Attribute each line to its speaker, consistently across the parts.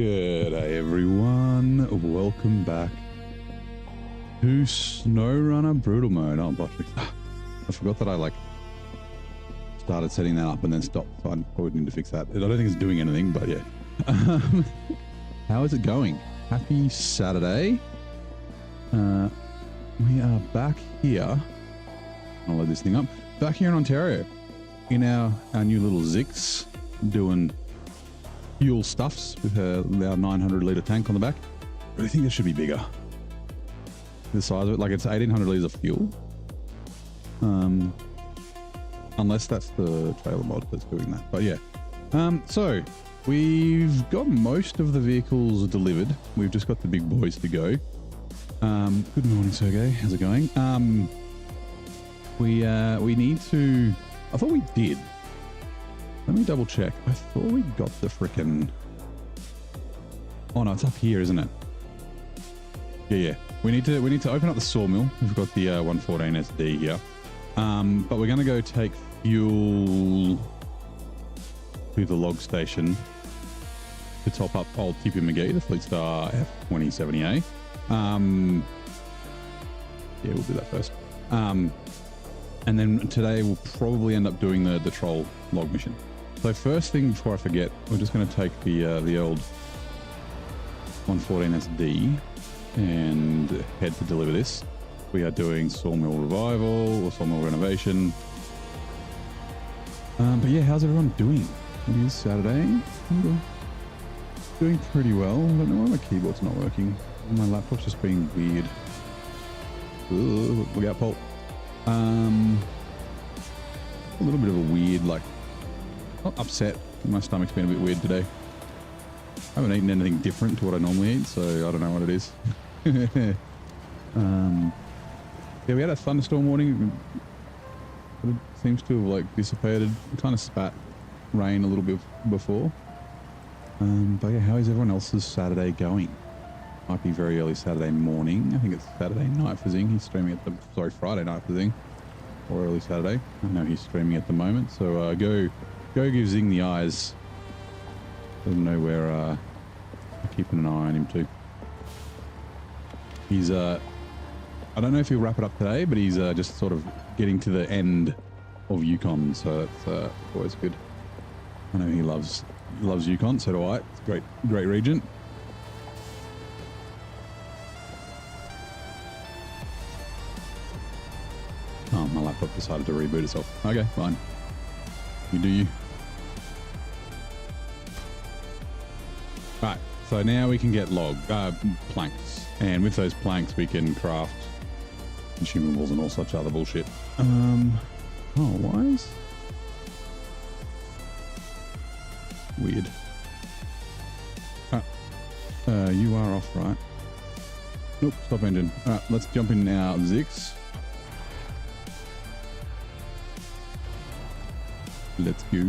Speaker 1: Good day, everyone. Welcome back to SnowRunner Brutal Mode. Oh, Botry. I forgot that I started setting that up and then stopped. So I probably need to fix that. I don't think it's doing anything, but yeah. How is it going? Happy Saturday. We are back here. I'll load this thing up. Back here in Ontario, in our new little Zix, doing fuel stuffs with our 900 litre tank on the back. I really think this should be bigger. The size of it, like it's 1800 litres of fuel. Unless that's the trailer mod that's doing that. But yeah. So we've got most of the vehicles delivered. We've just got the big boys to go. Good morning, Sergey. How's it going? We need to... I thought we did. Let me double check. I thought we got the frickin'... Oh no, it's up here, isn't it? Yeah. We need to open up the Sawmill. We've got the 114 SD here. But we're gonna go take fuel to the log station to top up old Tippy McGee, the Fleetstar F2070A. Yeah, we'll do that first. And then today we'll probably end up doing the troll log mission. So first thing before I forget, we're just going to take the old 114 SD and head to deliver this. We are doing Sawmill Revival or Sawmill Renovation. But yeah, how's everyone doing? It is Saturday. Doing pretty well. I don't know why my keyboard's not working. My laptop's just being weird. Ooh, look out, Paul. A little bit of a weird, not upset. My stomach's been a bit weird today. I haven't eaten anything different to what I normally eat, so I don't know what it is. Yeah, we had a thunderstorm warning. It seems to have dissipated. It kind of spat rain a little bit before. But yeah, how is everyone else's Saturday going? Might be very early Saturday morning. I think it's Saturday night for Zing. He's streaming at Friday night for Zing. Or early Saturday. I know he's streaming at the moment. So go give Zing the eyes. Doesn't know where I'm keeping an eye on him too. He's I don't know if he'll wrap it up today, but he's just sort of getting to the end of Yukon, so that's always good. I know he loves Yukon, so do I. It's a great region. Oh, my laptop decided to reboot itself. Okay, fine. You do you. Right, so now we can get planks. And with those planks, we can craft consumables and all such other bullshit. Oh, why is... Weird. You are off, right? Nope, stop engine. All right, let's jump in our Zix. Let's go.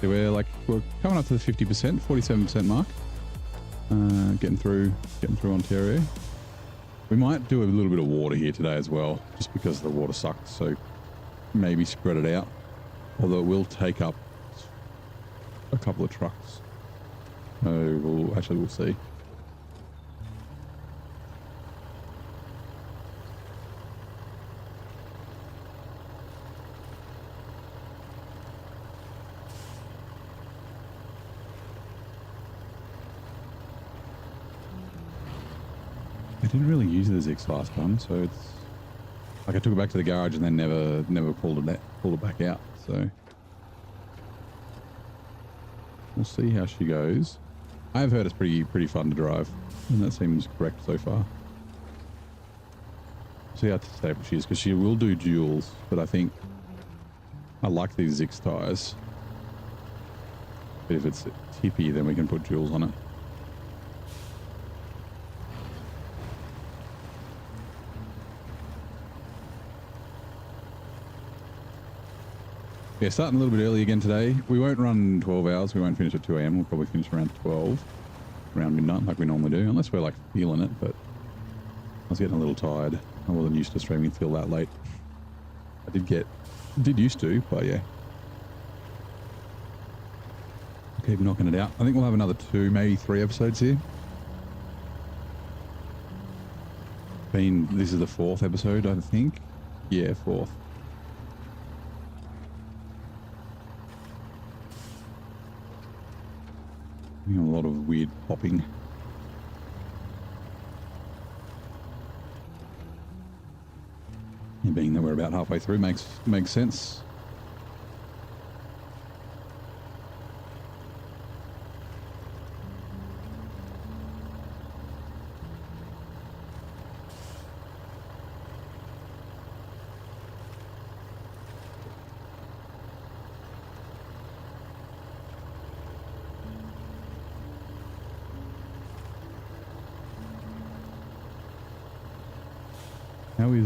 Speaker 1: So we're coming up to the 50%, 47% mark. Getting through Ontario. We might do a little bit of water here today as well, just because the water sucks. So maybe spread it out. Although it will take up a couple of trucks. We'll see. I didn't really use the Zix last time, so it's like I took it back to the garage and then never pulled it back out. So we'll see how she goes. I've heard it's pretty fun to drive, and that seems correct so far. See how stable she is, because she will do duals, but I think I like these Zix tires. But if it's Tippy, then we can put duals on it. Yeah, starting a little bit early again today. We won't run 12 hours. We won't finish at 2 a.m. We'll probably finish around 12, around midnight like we normally do, unless we're feeling it, but I was getting a little tired. I wasn't used to streaming till that late. I did used to, but yeah. Keep knocking it out. I think we'll have another 2, maybe 3 episodes here. This is the 4th episode, I think. Yeah, 4th. A lot of weird popping. And being that we're about halfway through makes sense.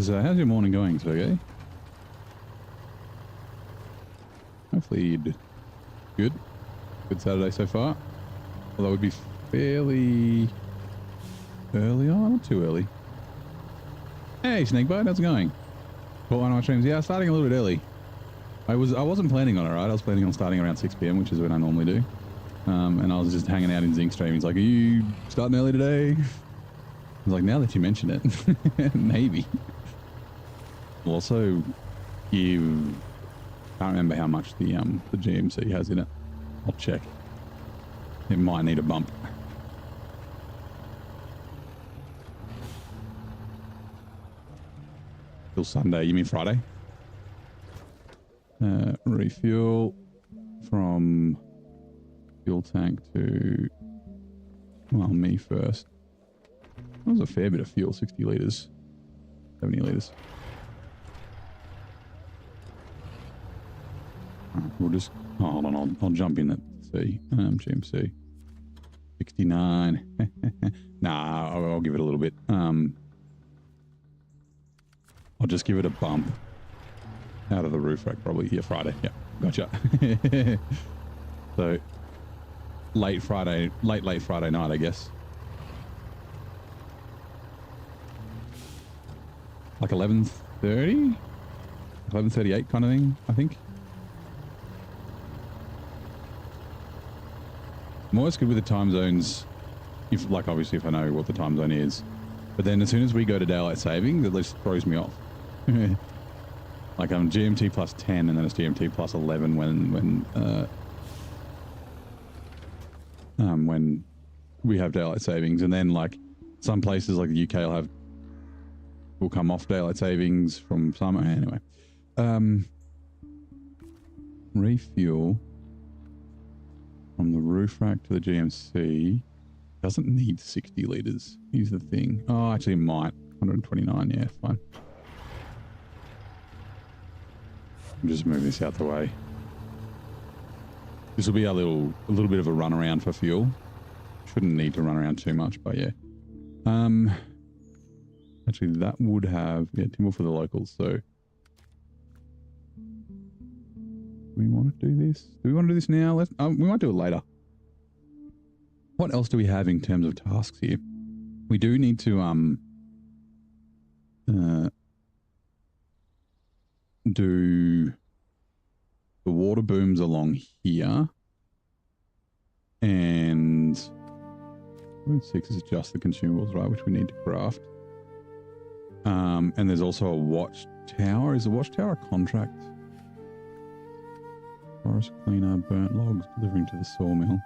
Speaker 1: How's your morning going, Sergey? Hopefully you'd good Saturday so far. Although it would be fairly early. Oh, not too early. Hey, Snakebite, how's it going? Caught one of my streams. Yeah, starting a little bit early. I wasn't planning on it, right? I was planning on starting around 6 p.m, which is when I normally do. And I was just hanging out in Zinc stream. He's like, "Are you starting early today?" I was like, "Now that you mention it, maybe." Also, you can't remember how much the GMC has in it. I'll check. It might need a bump. Till Sunday. You mean Friday? Refuel from fuel tank to, well, me first. That was a fair bit of fuel, 60 litres, 70 litres. We'll just, hold on, I'll jump in at C, GMC. 69. Nah, I'll give it a little bit. I'll just give it a bump out of the roof rack probably. Yeah, Friday. Yeah, gotcha. So late Friday night, I guess. Like 11:30, 11:38 kind of thing, I think. I'm always good with the time zones, if obviously if I know what the time zone is. But then as soon as we go to daylight saving, that just throws me off. Like I'm GMT plus 10 and then it's GMT plus 11 when we have daylight savings. And then like some places like the UK will come off daylight savings from summer. Anyway, refuel from the roof rack to the GMC doesn't need 60 litres. Here's the thing. Oh, actually it might. 129, yeah, fine. I'll just move this out the way. This will be a little bit of a run around for fuel. Shouldn't need to run around too much, but yeah. Actually that would have, yeah, timber for the locals, so. Do we want to do this? Do we want to do this now? We might do it later. What else do we have in terms of tasks here? We do need to do the water booms along here, and 6 is just the consumables, right, which we need to craft. And there's also a watchtower. Is the watchtower a contract? Forest cleaner, burnt logs, delivering to the sawmill.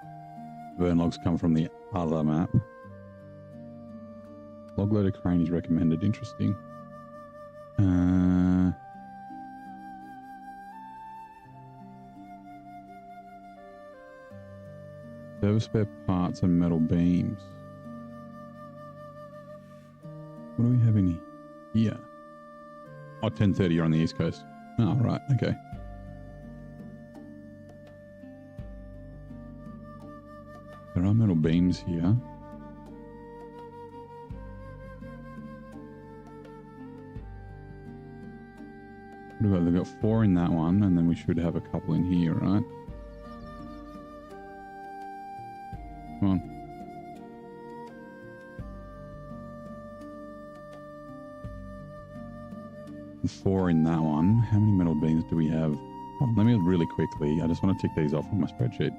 Speaker 1: Burnt logs come from the other map. Log loader crane is recommended. Interesting. Service spare parts and metal beams. What do we have in here? Oh, 10:30, you're on the East Coast. Oh, right, okay. There are metal beams here. What do we got? They've got 4 in that one, and then we should have a couple in here, right? Come on. And 4 in that one. How many metal beams do we have? Oh, let me really quickly. I just want to tick these off on my spreadsheet.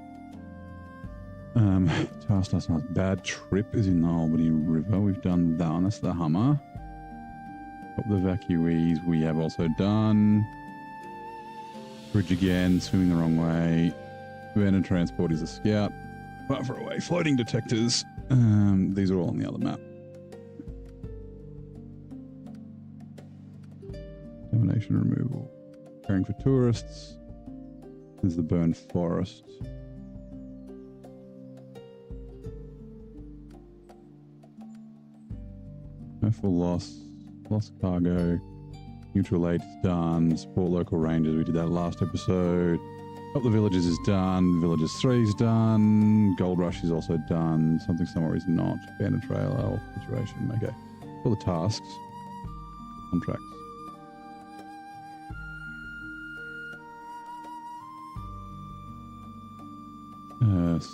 Speaker 1: Nice. Bad Trip is in the Albany River. We've done that one. That's the Hummer. Help the evacuees we have also done. Bridge again, swimming the wrong way. Abandoned transport is a scout. Far away. Floating detectors. These are all on the other map. Contamination removal. Caring for tourists. There's the burned forest. No full loss. Lost cargo. Mutual aid is done. Support local rangers. We did that last episode. Help the villages is done. Villages 3 is done. Gold Rush is also done. Something somewhere is not. Abandoned trail situation. Okay. All the tasks. Contracts.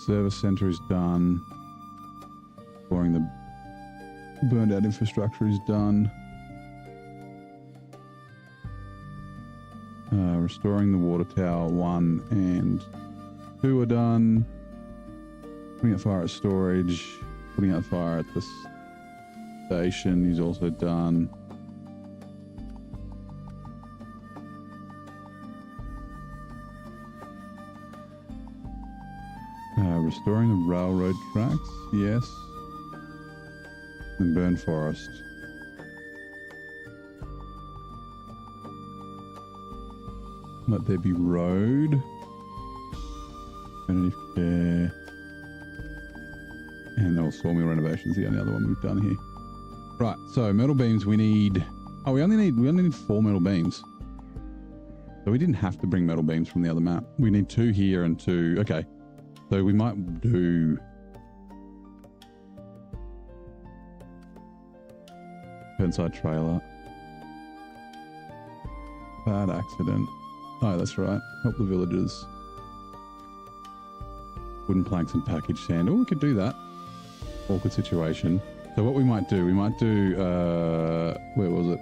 Speaker 1: Service center is done. Exploring the burned out infrastructure is done. Restoring the water tower 1 and 2 are done. Putting out fire at storage. Putting out fire at the station is also done. Restoring the railroad tracks, yes. And burn forest. Let there be road. Preventative care. And the Sawmill renovations, the only other one we've done here. Right, so metal beams we need. Oh, we only need 4 metal beams. So we didn't have to bring metal beams from the other map. We need 2 here and 2. Okay. So we might do inside trailer. Bad accident. Oh, that's right. Help the villagers. Wooden planks and package sand. Oh, we could do that. Awkward situation. So what we might do, where was it?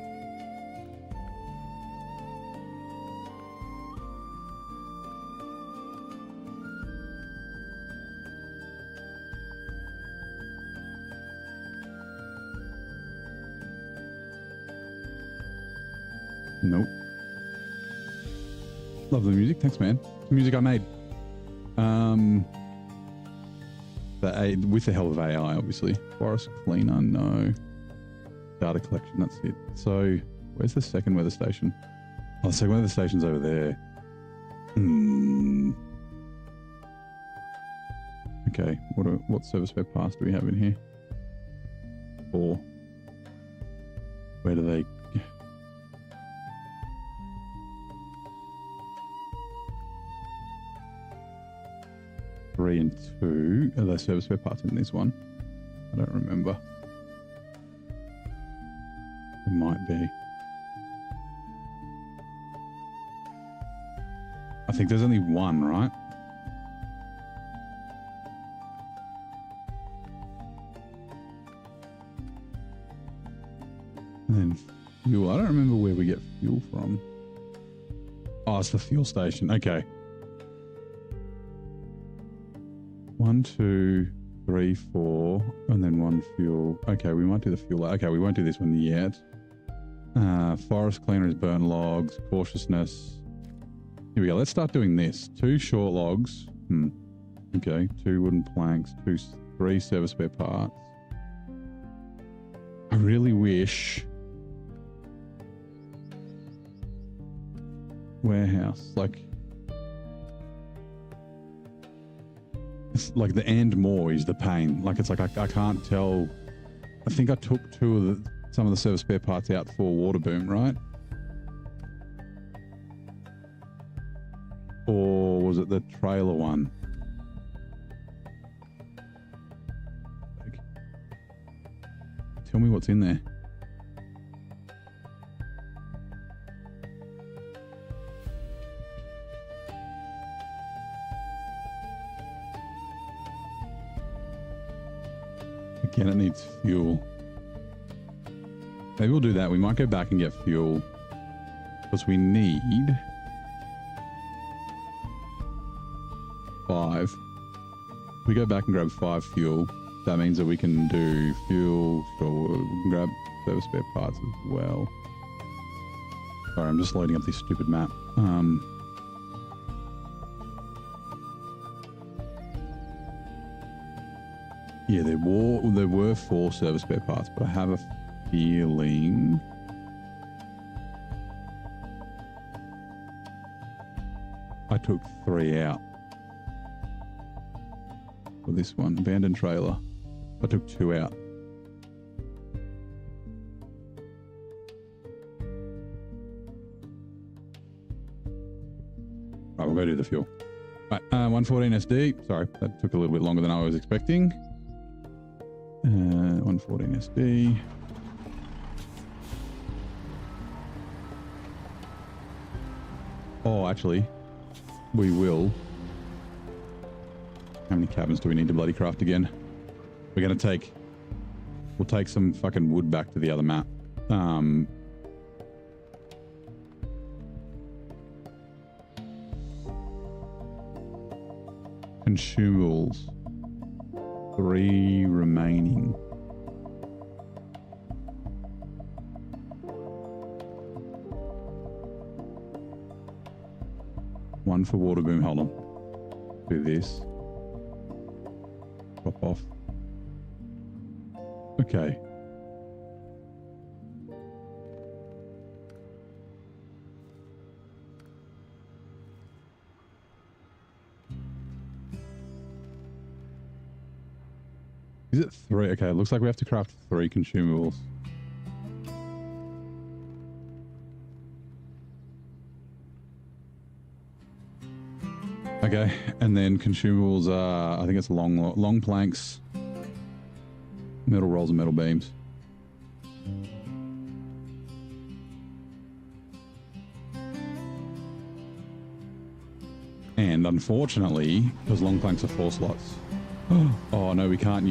Speaker 1: Nope. Love the music. Thanks, man. The music I made. With the help of AI, obviously. Forest cleaner, no. Data collection, that's it. So, where's the second weather station? Oh, the second weather station's over there. Okay, what service spare parts do we have in here? 4. Where do they... 3 and 2. Are there service spare parts in this one? I don't remember. It might be. I think there's only 1, right? And then fuel. I don't remember where we get fuel from. Oh, it's the fuel station. Okay. 1, 2, 3, 4, and then 1 fuel. Okay, we might do the fuel. Okay, we won't do this one yet. Forest cleaner is burn logs. Cautiousness. Here we go. Let's start doing this. 2 short logs. Okay, 2 wooden planks. 3 service spare parts. I really wish... Warehouse. Like the and more is the pain. Like it's like I can't tell. I think I took some of the service spare parts out for water boom, right? Or was it the trailer one? Like, tell me what's in there. Again, it needs fuel. Maybe we'll do that. We might go back and get fuel because we need 5 we go back and grab 5 fuel, that means that we can do fuel, sure, we can grab service spare parts as well. Sorry, I'm just loading up this stupid map. Yeah, there were 4 service spare parts, but I have a feeling I took 3 out for this one. Abandoned trailer. I took 2 out. Right, we'll go do the fuel. Right, 114 SD. Sorry, that took a little bit longer than I was expecting. 114 SD. Oh, actually, we will. How many cabins do we need to bloody craft again? We're going to take... We'll take some fucking wood back to the other map. Consumables. 3 remaining. One for water boom. Hold on. Do this. Drop off. Okay. Is it 3? Okay, it looks like we have to craft 3 consumables. Okay, and then consumables are, I think it's long planks, metal rolls and metal beams. And unfortunately, because long planks are 4 slots. Oh no, we can't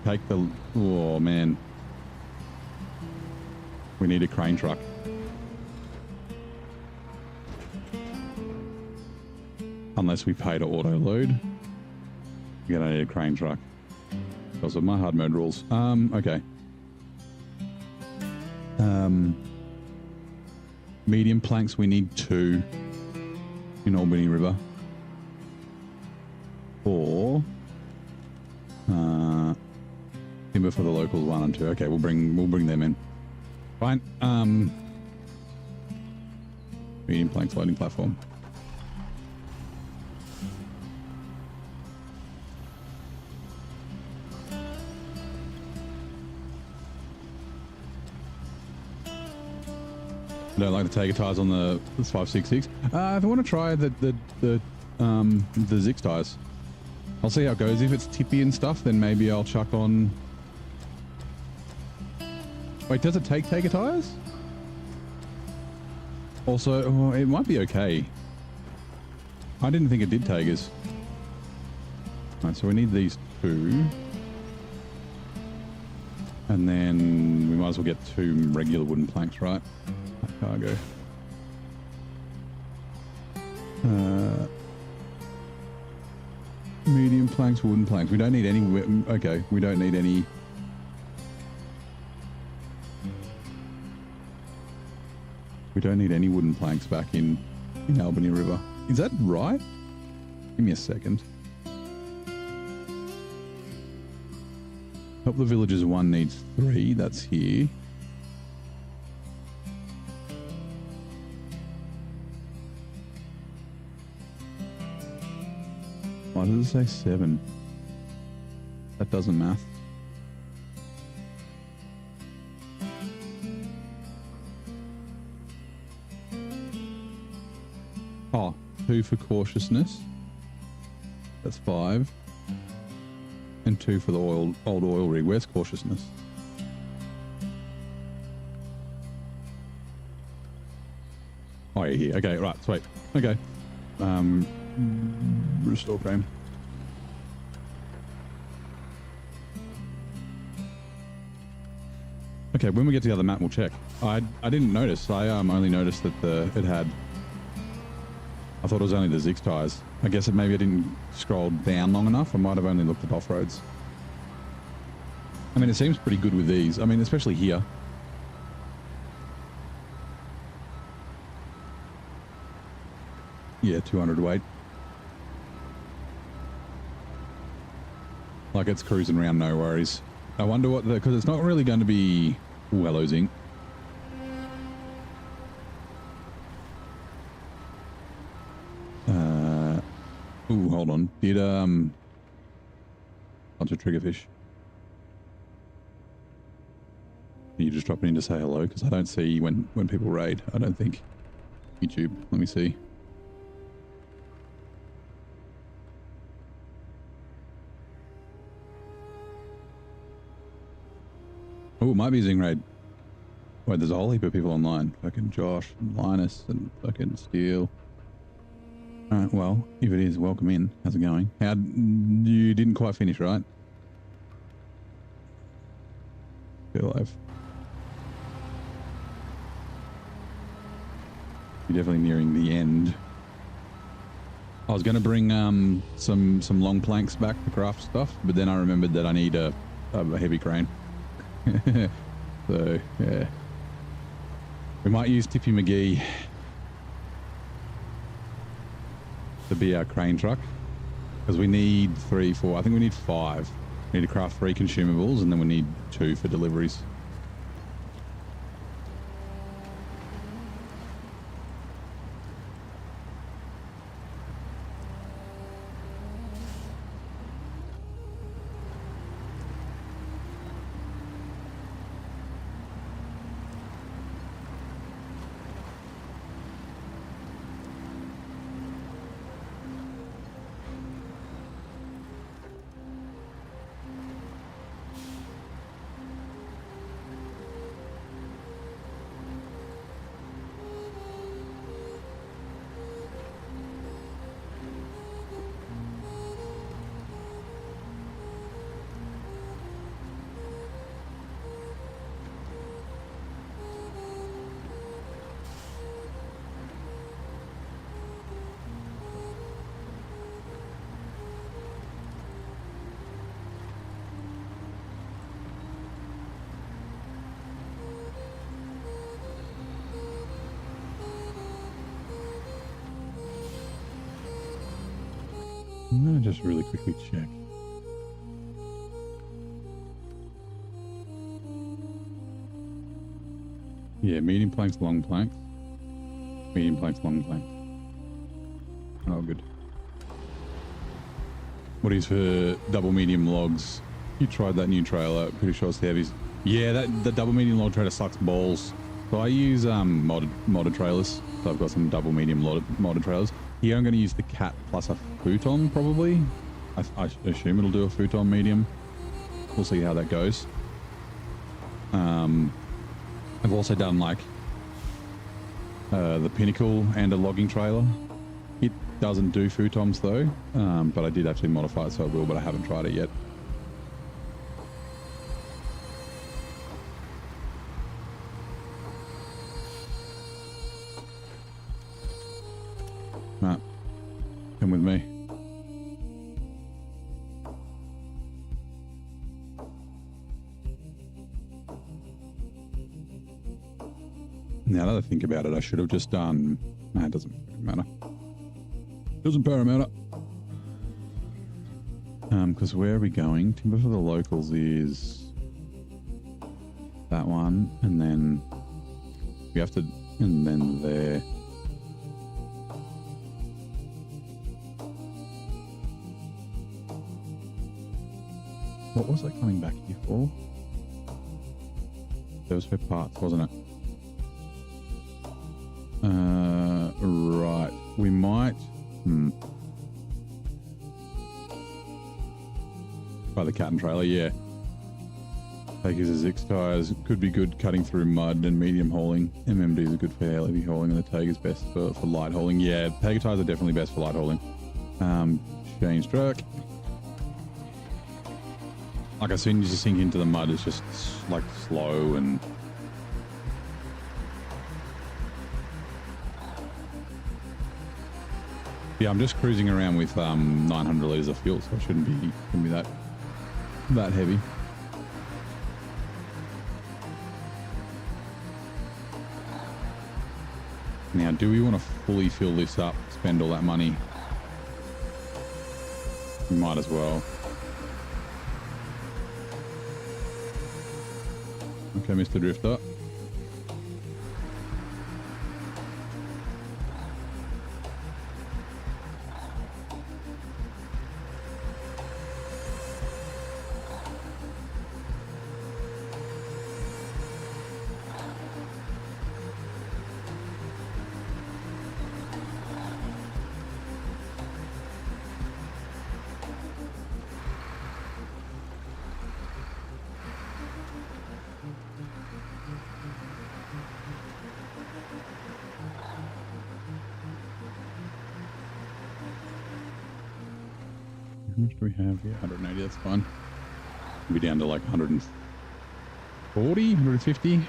Speaker 1: take the, oh man. We need a crane truck. Unless we pay to auto load. We're gonna need a crane truck. Because of my hard mode rules. Okay. Medium planks, we need 2 in Albany River. 4. Timber for the locals 1 and 2. Okay, we'll bring them in. Fine. Medium planks loading platform. I don't like the Tiger tires on the 566. If I want to try the Zix tires, I'll see how it goes. If it's tippy and stuff, then maybe I'll chuck on. Wait, does it take Tiger tires? Also, oh, it might be okay. I didn't think it did Tigers. Right, so we need these 2. And then we might as well get 2 regular wooden planks, right? Cargo. Medium planks, wooden planks. We don't need any. Okay, we don't need any. We don't need any wooden planks back in Albany River. Is that right? Give me a second. Help the villagers 1 needs 3. That's here. Why does it say 7? That doesn't math. Oh, 2 for cautiousness. That's 5. And 2 for the old oil rig. Where's cautiousness? Oh, yeah, here. Okay, right, sweet. Okay. Restore frame. Okay, when we get to the other map, we'll check. I didn't notice. I only noticed that it had I thought it was only the Zix tyres. I guess maybe I didn't scroll down long enough. I might have only looked at off-roads. I mean, it seems pretty good with these. I mean, especially here. Yeah, 200 weight. Like it's cruising around, no worries. I wonder what because it's not really going to be Wellows Inc. Ooh, hold on. Did bunch of triggerfish. Can you just drop in to say hello? Because I don't see when people raid. I don't think. YouTube. Let me see. Oh, it might be Zing raid. Wait, there's a whole heap of people online. Fucking Josh and Linus and fucking Steel. Alright, well, if it is, welcome in. How's it going? You didn't quite finish, right? Still alive. You're definitely nearing the end. I was going to bring some long planks back to craft stuff, but then I remembered that I need a heavy crane. So, yeah. We might use Tippy McGee to be our crane truck because we need 3, 4. I think we need 5. We need to craft 3 consumables and then we need 2 for deliveries. I'm going to just really quickly check. Yeah, medium planks, long planks. Medium planks, long planks. Oh, good. What is for double medium logs? You tried that new trailer. Pretty sure it's the heavies. Yeah, the double medium log trailer sucks balls. So I use modded trailers. So I've got some double medium modded trailers. Here I'm going to use the Cat plus a futon probably. I assume it'll do a futon medium. We'll see how that goes. I've also done like the Pinnacle and a logging trailer. It doesn't do futons though, but I did actually modify it so it will, but I haven't tried it yet. Right, come with me. Now that I think about it, I should have just done... Nah, it doesn't matter. Doesn't matter. Because where are we going? Timber for the locals is that one, and then we have to, and then there. What was I coming back here for? That was for parts, wasn't it? Right. We might... By the cat and trailer, yeah. Takers as X tires could be good cutting through mud and medium hauling. MMDs are good for heavy hauling, and the Tager's best for light hauling. Yeah, Tager tires are definitely best for light hauling. Shane's truck. Like as soon as you sink into the mud, it's just like slow and... Yeah, I'm just cruising around with 900 liters of fuel, so it shouldn't be that heavy. Now, do we want to fully fill this up, spend all that money? We might as well. Okay, Mr. Drifter. How much do we have here? 180, that's fine. We'll be down to like 140, 150.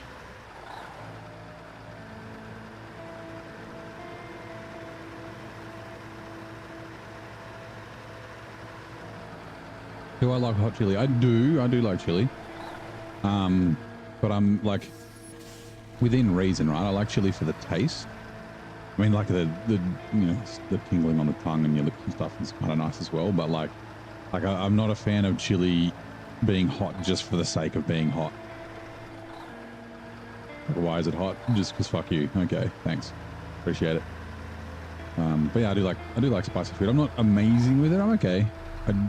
Speaker 1: Do I like hot chili? I do like chili. But I'm like within reason, right? I like chili for the taste. I mean, like the the tingling on the tongue and your lips and stuff is kind of nice as well. But like I'm not a fan of chili being hot just for the sake of being hot. Like, why is it hot? Just because fuck you. Okay, thanks, appreciate it. But yeah, I do like spicy food. I'm not amazing with it. I'm okay.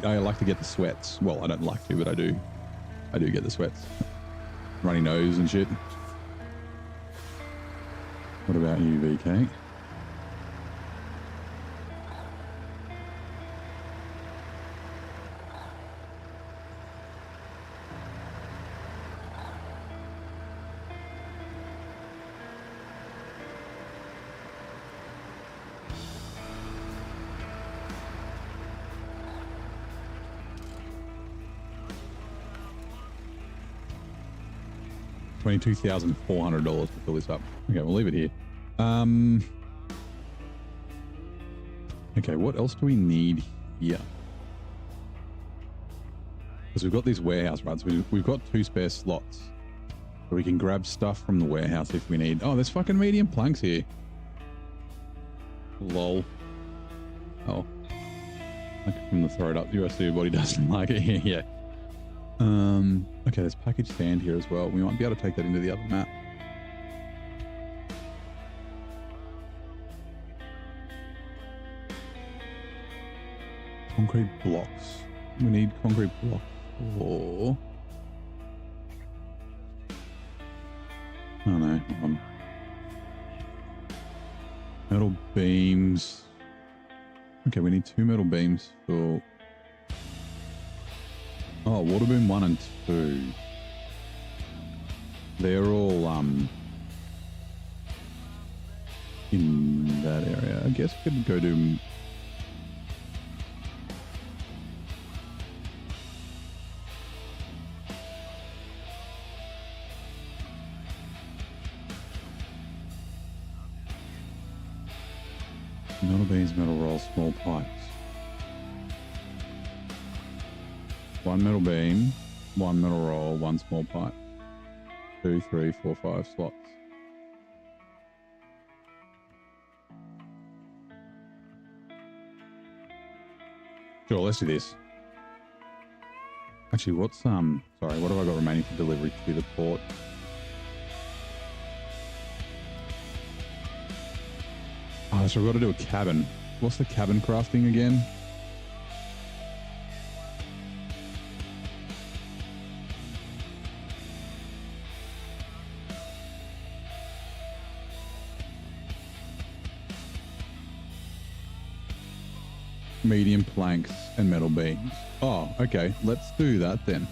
Speaker 1: I like to get the sweats. Well, I don't like to, but I do get the sweats. Runny nose and shit. What about you, VK? $22,400 to fill this up. Okay, we'll leave it here. Okay, what else do we need here? Because we've got this warehouse, right? So we've got 2 spare slots. So we can grab stuff from the warehouse if we need. Oh, there's fucking medium planks here. Lol. Oh. Like from the throw it up, the rest of your body doesn't like it. Yeah. Okay, there's packaged sand here as well. We might be able to take that into the other map. Concrete blocks. We need concrete blocks for... Oh no, metal beams. Okay, we need 2 metal beams for... Oh, water boom 1 and 2. They're all in that area. I guess we could go to... Metal beams, metal rolls, small pipes. 1 metal beam, 1 metal roll, 1 small pipe. 2, 3, 4, 5 slots. Sure, let's do this. Actually, what's sorry, what have I got remaining for delivery to the port? Oh, so we've got to do a cabin. What's the cabin crafting again? Medium planks and metal beams. Oh, okay. Let's do that then.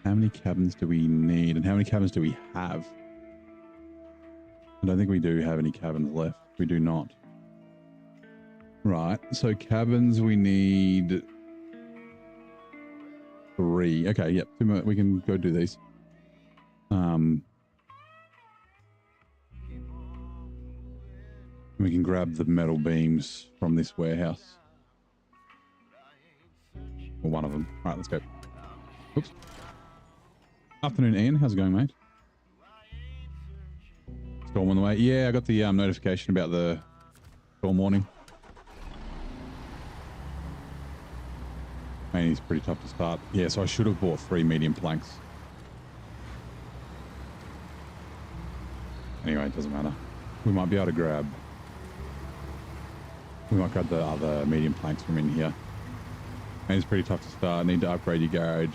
Speaker 1: How many cabins do we need and how many cabins do we have? I don't think we do have any cabins left. We do not. Right. So cabins we need 3. Okay. Yep. 2 more. We can go do these. We can grab the metal beams from this warehouse. Or one of them. All right, let's go. Oops. Afternoon, Ian. How's it going, mate? Storm on the way. Yeah, I got the notification about the storm warning. Man, he's pretty tough to start. Yeah, so I should have bought 3 medium planks. Anyway, it doesn't matter. We might be able to grab... We might grab the other medium planks from in here. And it's pretty tough to start. Need to upgrade your garage.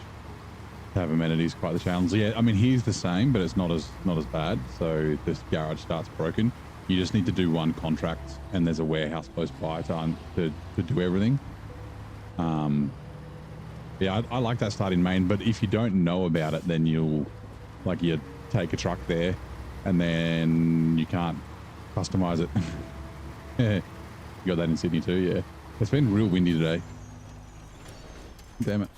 Speaker 1: To have amenities, quite the challenge. Yeah, I mean, here's the same, but it's not as bad. So if this garage starts broken, you just need to do one contract, and there's a warehouse close by to do everything. Yeah, I like that start in Maine, but if you don't know about it, then you take a truck there, and then you can't customize it. Yeah, you got that in Sydney too. Yeah, it's been real windy today. Damn it.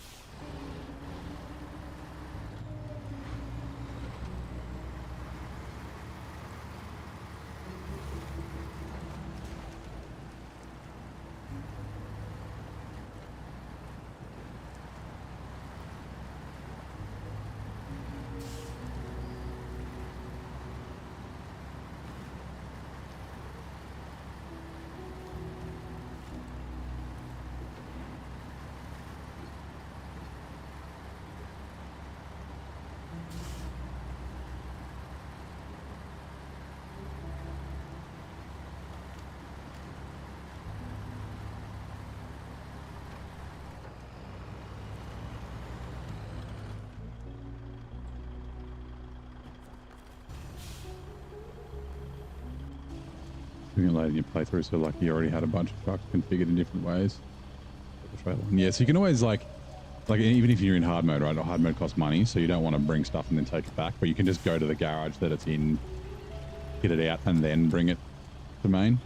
Speaker 1: Later in your playthrough, so like you already had a bunch of trucks configured in different ways. Yeah, so you can always like even if you're in hard mode, right? Hard mode costs money, so you don't want to bring stuff and then take it back, but you can just go to the garage that it's in, get it out, and then bring it to main.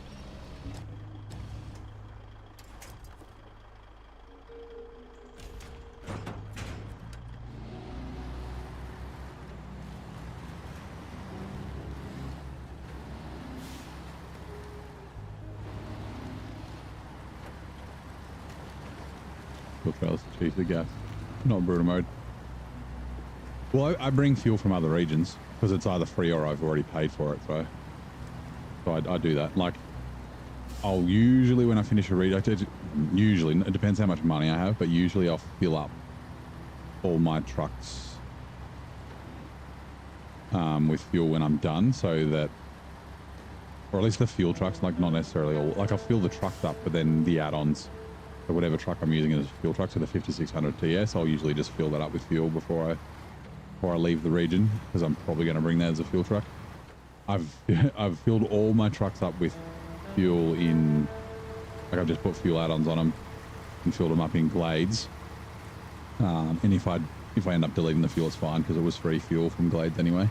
Speaker 1: Trails to choose the gas, not brutal mode. Well, I bring fuel from other regions because it's either free or I've already paid for it. So I do that. Like, I'll usually, when I finish a region, usually, it depends how much money I have, but usually I'll fill up all my trucks with fuel when I'm done, so that, or at least the fuel trucks, like not necessarily all, like I'll fill the trucks up, but then the add-ons, so whatever truck I'm using as a fuel truck, so the 5600 TS, I'll usually just fill that up with fuel before I leave the region, because I'm probably going to bring that as a fuel truck. I've filled all my trucks up with fuel in, like I've just put fuel add-ons on them and filled them up in Glades. And if I end up deleting the fuel, it's fine, because it was free fuel from Glades anyway.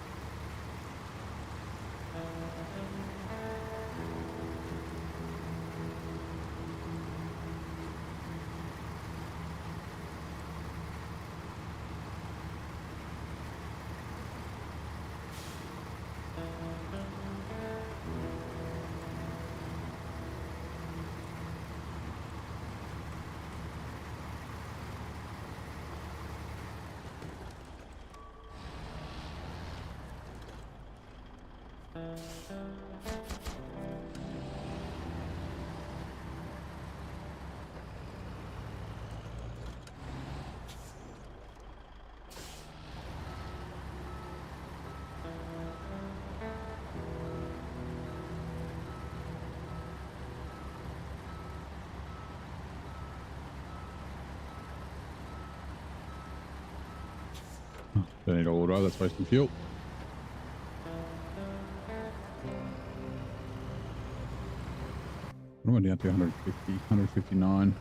Speaker 1: Don't need all drive, that's wasting fuel. What am I down to? 150, 159.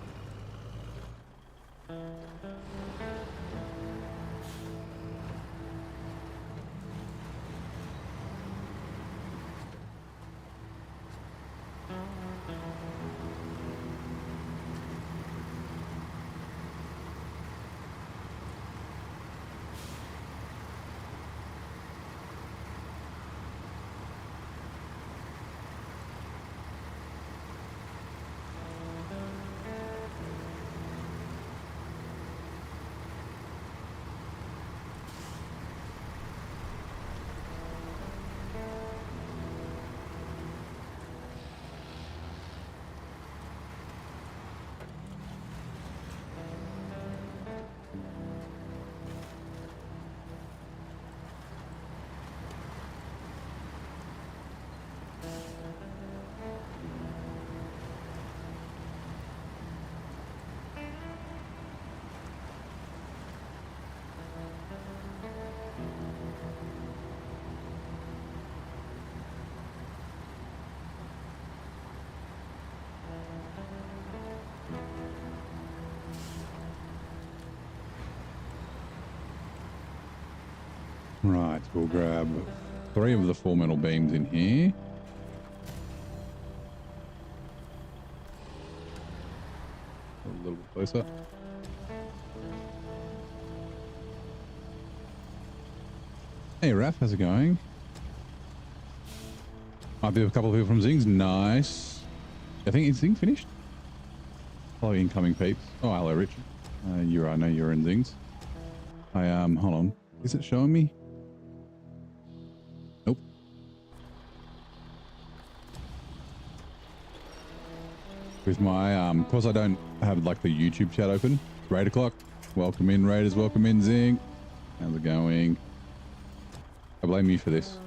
Speaker 1: Right, we'll grab 3 of the 4 metal beams in here. A little bit closer. Hey, Raph, how's it going? Might be a couple of people from Zing's. Nice. I think is Zing finished? Hello, incoming peeps. Oh, hello, Richard. I know you're in Zing's. Hold on. Is it showing me? Nope. With my, because I don't have like the YouTube chat open. Raid o'clock. Welcome in, Raiders. Welcome in, Zing. How's it going? I blame you for this.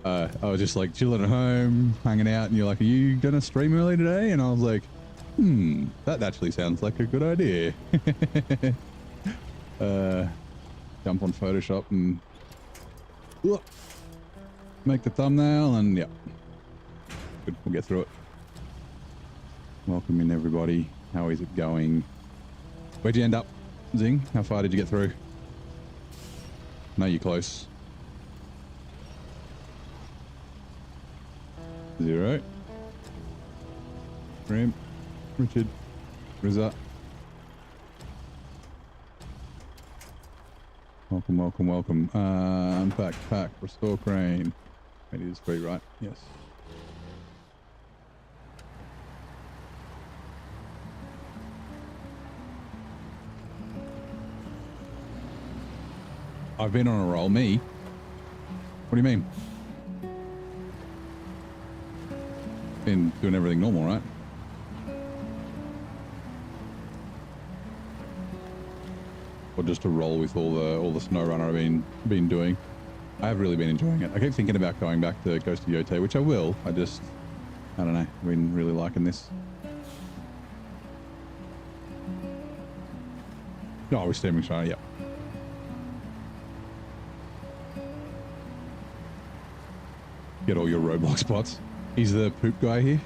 Speaker 1: I was just like chilling at home, hanging out, and you're like, are you gonna stream early today? And I was like, that actually sounds like a good idea. Jump on Photoshop and make the thumbnail, and yeah, good, we'll get through it. Welcome in, everybody. How is it going? Where'd you end up, Zing? How far did you get through? I know you're close. 0. Ram, Richard, Rizza. Welcome, welcome, welcome. Pack, restore crane. It is free, right? Yes. I've been on a roll. Me? What do you mean? Been doing everything normal, right? Or just a roll with all the SnowRunner I've been doing. I have really been enjoying it. I keep thinking about going back to Ghost of Yote, which I will. I don't know. I've been really liking this. Oh, we're steaming Shiny, yep. Get all your Roblox spots. He's the poop guy here.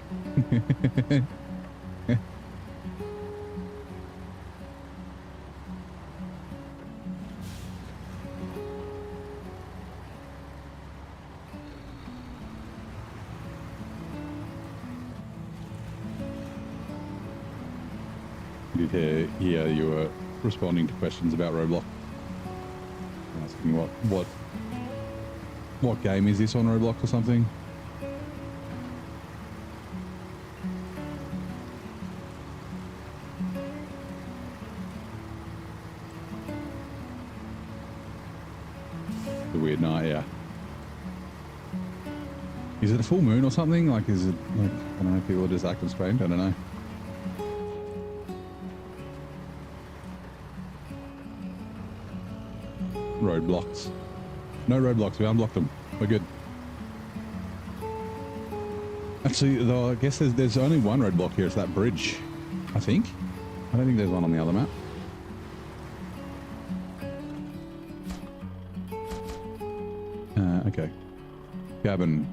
Speaker 1: Did hear you were responding to questions about Roblox. Asking what game is this on Roblox or something? The weird night, yeah. Is it a full moon or something? Like, is it like, I don't know, people are just acting strange? I don't know. Roadblocks. No roadblocks, we unblocked them. We're good. Actually, though, I guess there's only one roadblock here. It's that bridge, I think. I don't think there's one on the other map. Okay. Cabin.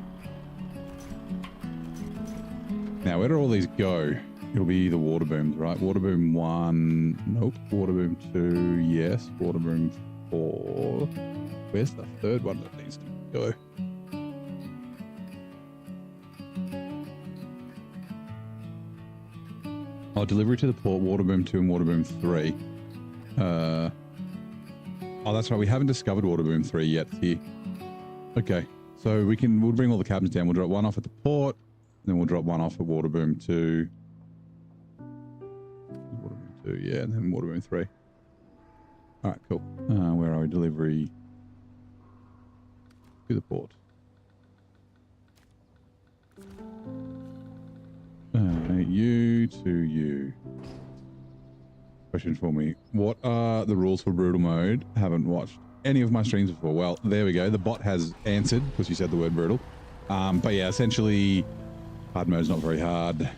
Speaker 1: Now, where do all these go? It'll be the water booms, right? Water boom 1. Nope. Water boom 2. Yes. Water boom 4. Where's the third one that needs to go? Oh, delivery to the port, water boom 2 and water boom 3. Oh, that's right. We haven't discovered water boom 3 yet here. Okay. So we'll bring all the cabins down. We'll drop one off at the port, then we'll drop one off at water boom 2. Water boom 2, yeah, and then water boom 3. All right, cool. Where are we? Delivery to the port. You to you. Question for me. What are the rules for brutal mode? Haven't watched any of my streams before. Well, there we go. The bot has answered because you said the word brutal. But yeah, essentially, hard mode's not very hard.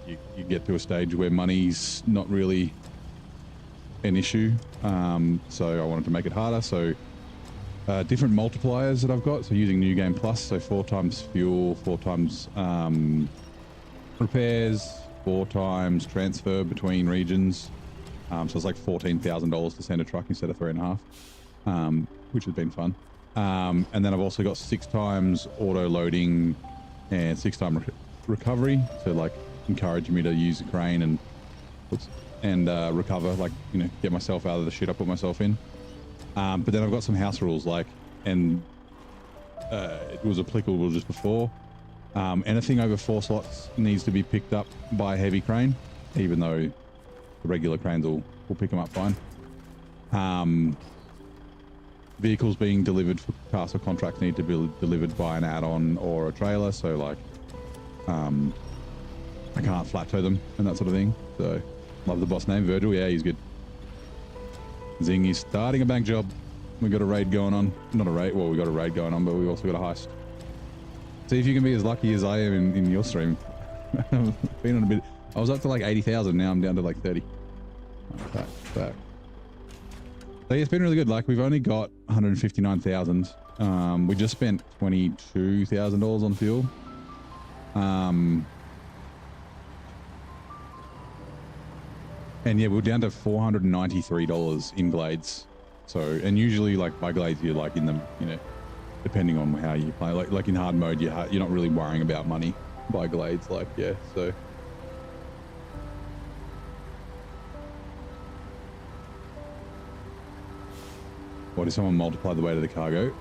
Speaker 1: You get to a stage where money's not really an issue. So I wanted to make it harder. So different multipliers that I've got. So using New Game Plus. So 4 times fuel, 4 times repairs, 4 times transfer between regions. So it's like $14,000 to send a truck instead of 3.5, which has been fun. And then I've also got 6 times auto loading and 6 time recovery to like encourage me to use the crane and recover, like, you know, get myself out of the shit I put myself in. But then I've got some house rules, like, and it was applicable just before. Anything over 4 slots needs to be picked up by a heavy crane, even though the regular cranes will pick them up fine. Vehicles being delivered for tasks or contracts need to be delivered by an add-on or a trailer, so like I can't flat tow them and that sort of thing. So love the boss name, Virgil. Yeah, he's good. Zing is starting a bank job. We got a raid going on. Not a raid, well, we got a raid going on, but we also got a heist. See if you can be as lucky as I am in your stream. I've been on a bit. I was up to like 80,000, now I'm down to like 30. Back. So yeah, it's been really good. Like, we've only got 159,000. We just spent $22,000 on fuel. And yeah, we're down to $493 in Glades. So, and usually like by Glades, you're like in the, you know, depending on how you play, like in hard mode, you're not really worrying about money by Glades. Like, yeah, so. What if someone multiplied the weight of the cargo?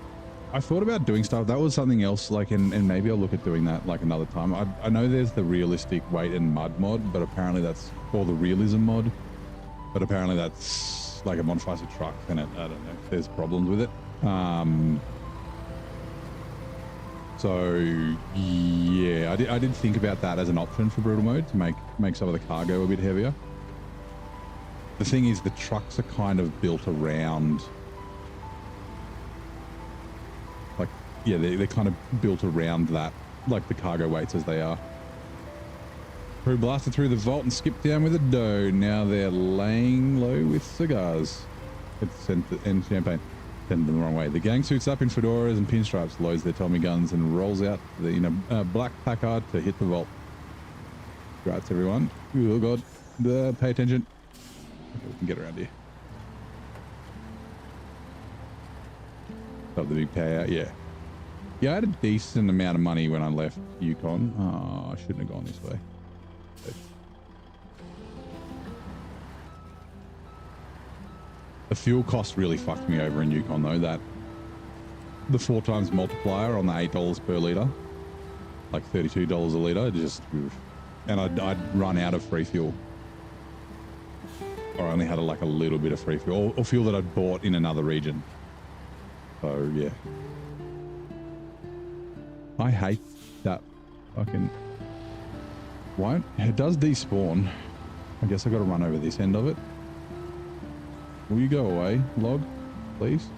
Speaker 1: I thought about doing stuff. That was something else, like, and maybe I'll look at doing that like another time. I know there's the realistic weight and mud mod, but apparently that's, or the realism mod, but apparently that's like it modifies a truck, and I don't know, there's problems with it. So yeah, I did think about that as an option for brutal mode to make some of the cargo a bit heavier. The thing is, the trucks are kind of built around, like, yeah, they're kind of built around that, like the cargo weights as they are. Crew blasted through the vault and skipped down with a dough. Now they're laying low with cigars. And champagne. Send them the wrong way. The gang suits up in fedoras and pinstripes, loads their Tommy guns, and rolls out in a black placard to hit the vault. Congrats, everyone. Oh god. Pay attention. Okay, we can get around here. Got the big payout, yeah. Yeah, I had a decent amount of money when I left Yukon. Oh, I shouldn't have gone this way. The fuel cost really fucked me over in Yukon though. That the 4 times multiplier on the $8 per litre, like $32 a litre, just, and I'd run out of free fuel, or I only had like a little bit of free fuel, or fuel that I'd bought in another region. So yeah, I hate that fucking. Why it does despawn? I guess I got to run over this end of it. Will you go away, log, please?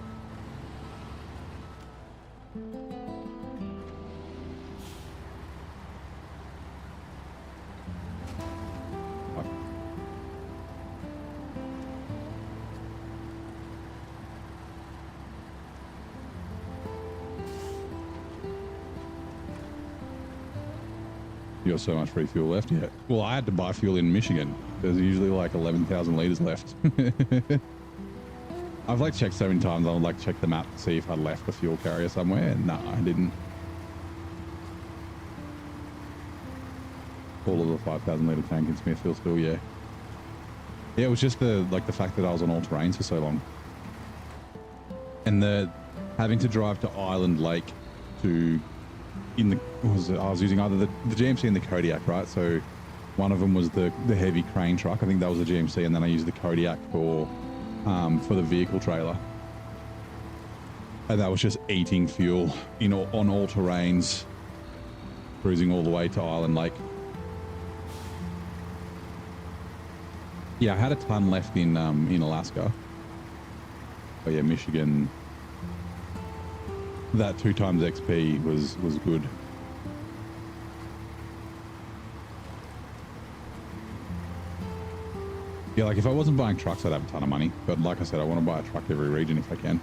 Speaker 1: Fuck. You got so much free fuel left? Yeah. Well, I had to buy fuel in Michigan. There's usually like 11,000 litres left. I've like checked so many times. I would like check the map to see if I left a fuel carrier somewhere, and no, I didn't. All of the 5,000 litre tank in Smithfield still, yeah. Yeah, it was just the fact that I was on all terrains for so long, and the having to drive to Island Lake to I was using either the GMC and the Kodiak, right? So one of them was the heavy crane truck. I think that was the GMC, and then I used the Kodiak for the vehicle trailer, and that was just eating fuel on all terrains, cruising all the way to Island Lake. Yeah, I had a ton left in Alaska. Oh yeah, Michigan. That 2 times XP was good. Yeah, like if I wasn't buying trucks, I'd have a ton of money. But like I said, I want to buy a truck every region if I can.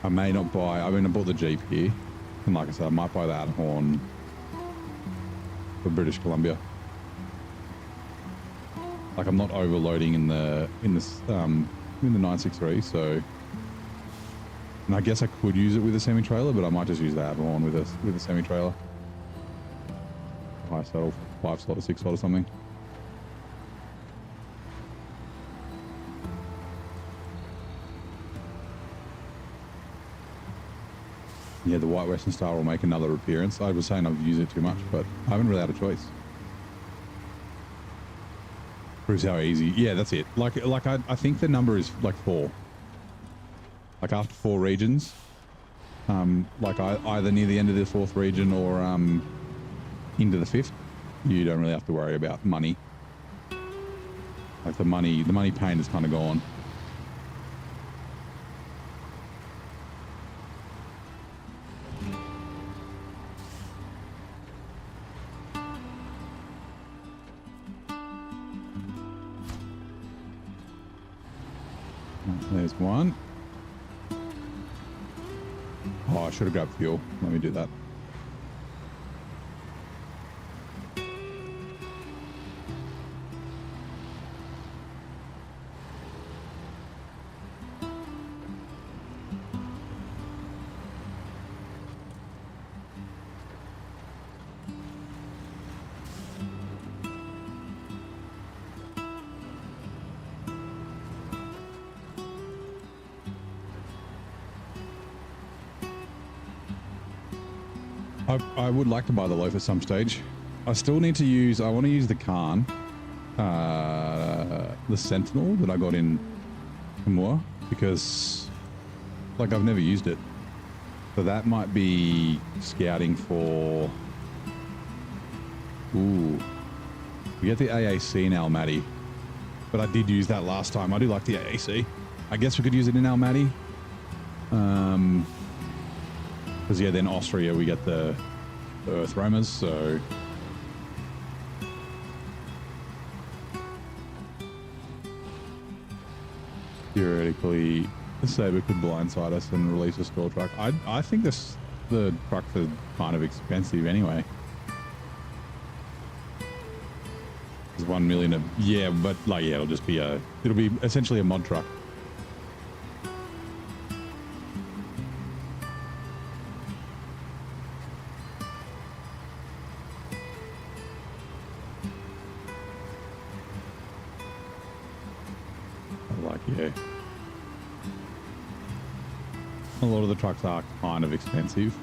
Speaker 1: I may not buy, I bought the Jeep here. And like I said, I might buy that horn for British Columbia. Like I'm not overloading in the 963, so. And I guess I could use it with a semi-trailer, but I might just use the Avalon with a semi-trailer. High saddle, 5 slot or 6 slot or something. Yeah, the White Western Star will make another appearance. I was saying I've used it too much, but I haven't really had a choice. Proves how easy. Yeah, that's it. Like I think the number is like 4. Like after 4 regions, like either near the end of the 4th region or into the 5th, you don't really have to worry about money. Like the money pain is kind of gone. There's one. Oh, I should have grabbed fuel. Let me do that. I would like to buy the loaf at some stage. I still need to use, I want to use the Khan, the Sentinel that I got in Moore, because like I've never used it. So that might be scouting for, ooh, we get the AAC in Almaty, but I did use that last time. I do like the AAC. I guess we could use it in Almaty. Because yeah, then Austria we get the Earth Roamers, so theoretically the Sabre could blindside us and release a store truck. I think the trucks are kind of expensive anyway. There's 1 million of, yeah, but like yeah, it'll be essentially a mod truck. A lot of the trucks are kind of expensive,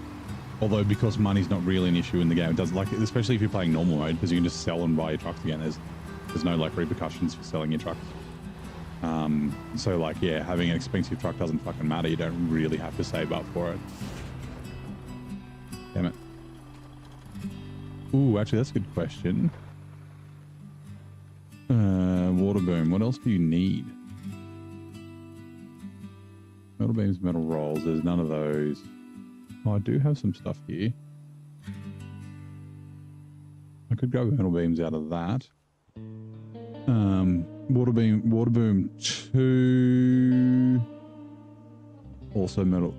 Speaker 1: although because money's not really an issue in the game, it does, like, especially if you're playing normal mode, because you can just sell and buy your trucks again. There's no like repercussions for selling your trucks. So like yeah, having an expensive truck doesn't fucking matter. You don't really have to save up for it. Damn it. Ooh, actually that's a good question. Water boom. What else do you need? Metal beams, metal rolls. There's none of those. Oh, I do have some stuff here. I could grab metal beams out of that. Water boom 2. Also metal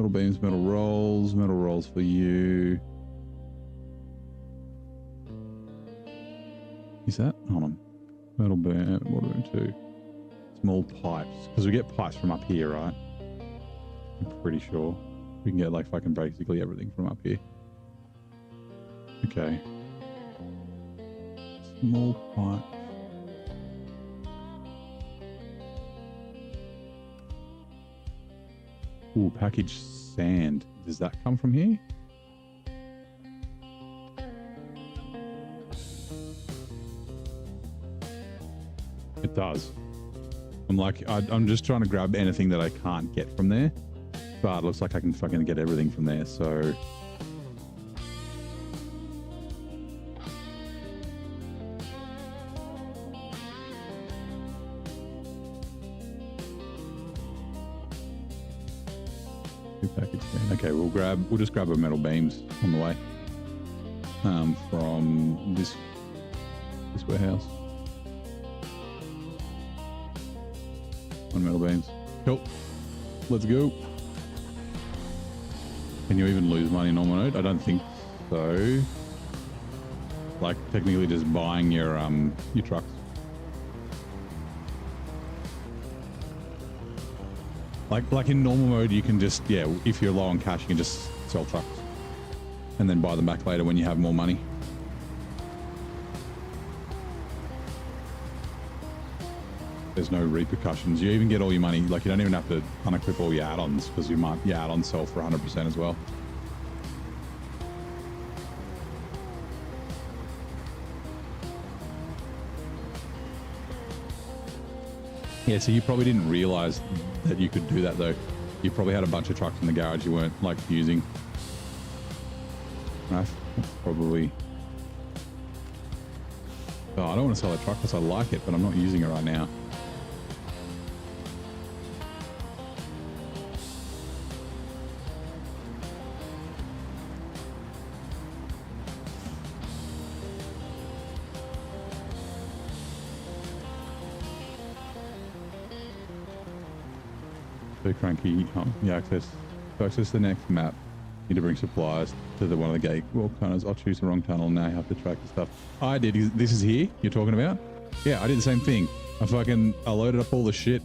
Speaker 1: beams, metal rolls for you. Is that? Hold on. Metal boom, water boom 2. Small pipes, because we get pipes from up here, right? I'm pretty sure we can get like fucking basically everything from up here. Okay. Small pipes. Ooh, packaged sand. Does that come from here? It does. I'm just trying to grab anything that I can't get from there. But it looks like I can fucking get everything from there, so... Okay, we'll just grab our metal beams on the way. From this warehouse. 1 metal beams. Cool. Let's go. Can you even lose money in normal mode? I don't think so. Like technically just buying your trucks. Like in normal mode, you can just, yeah, if you're low on cash, you can just sell trucks and then buy them back later when you have more money. There's no repercussions. You even get all your money. Like you don't even have to unequip all your add-ons because your add-ons sell for 100% as well. Yeah, so you probably didn't realize that you could do that though. You probably had a bunch of trucks in the garage you weren't like using. Right? That's probably... Oh, I don't want to sell a truck because I like it, but I'm not using it right now. Cranky. Oh, yeah, to access the next map, you need to bring supplies to one of the gate walk tunnels. I'll choose the wrong tunnel now. You have to track the stuff. I did. This is here you're talking about? Yeah, I did the same thing. I loaded up all the shit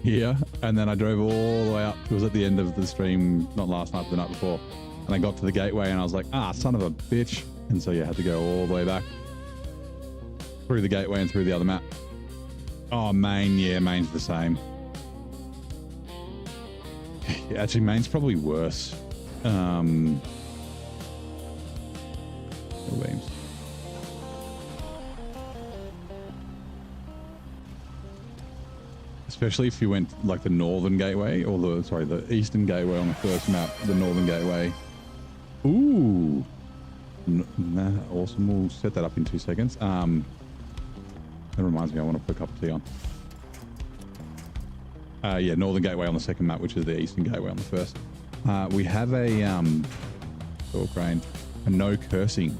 Speaker 1: here, and then I drove all the way up. It was at the end of the stream, not last night, but the night before. And I got to the gateway, and I was like, son of a bitch. And so yeah, I had to go all the way back through the gateway and through the other map. Oh, main, yeah, main's the same. Yeah, actually, main's probably worse. Especially if you went like the northern gateway or the eastern gateway on the first map, the northern gateway. Ooh, awesome. We'll set that up in 2 seconds. That reminds me, I want to put a cup of tea on. Yeah, northern gateway on the second map, which is the eastern gateway on the first. We have a no cursing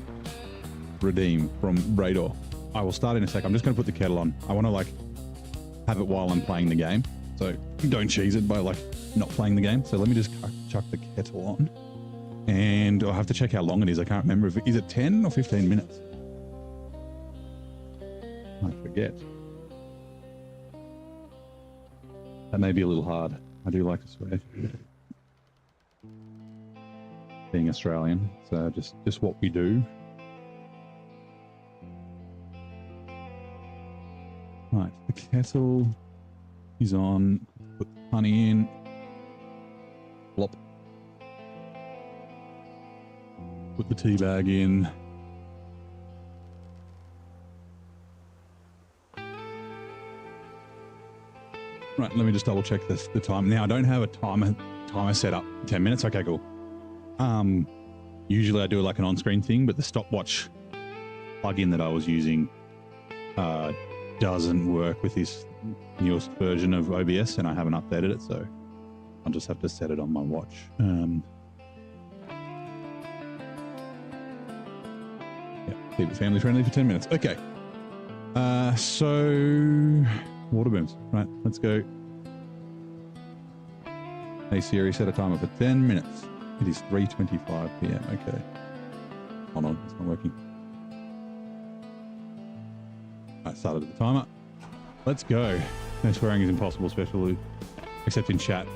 Speaker 1: redeem from Radar. I will start in a sec. I'm just going to put the kettle on. I want to like have it while I'm playing the game, so don't cheese it by like not playing the game. So let me just chuck the kettle on, and I'll have to check how long it is. I can't remember if is it 10 or 15 minutes. I forget. That may be a little hard. I do like to swear. Being Australian, so just what we do. Right, the kettle is on. Put the honey in. Plop. Put the tea bag in. Right, let me just double check the time. Now I don't have a timer set up. 10 minutes. Okay, cool. Usually I do like an on-screen thing, but the stopwatch plugin that I was using doesn't work with this newest version of OBS, and I haven't updated it, so I'll just have to set it on my watch. Yeah, keep it family friendly for 10 minutes. Okay. So water booms. Right, let's go. Hey Siri, set a timer for 10 minutes. It is 3:25 p.m. Okay. Hold on, it's not working. I started the timer. Let's go. No swearing is impossible, especially except in chat.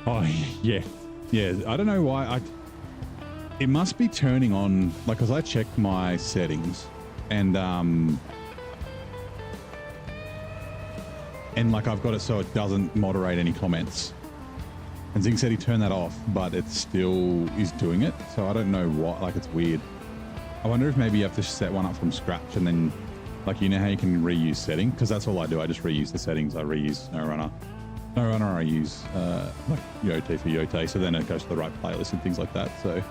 Speaker 1: Oh yeah, yeah. I don't know why. It must be turning on, like, because I checked my settings, and like I've got it so it doesn't moderate any comments. And Zing said he turned that off, but it still is doing it. So I don't know what, like, it's weird. I wonder if maybe you have to set one up from scratch, and then, like, you know how you can reuse settings? Because that's all I do. I just reuse the settings. I reuse SnowRunner. SnowRunner I use like Yote for Yote, so then it goes to the right playlist and things like that. So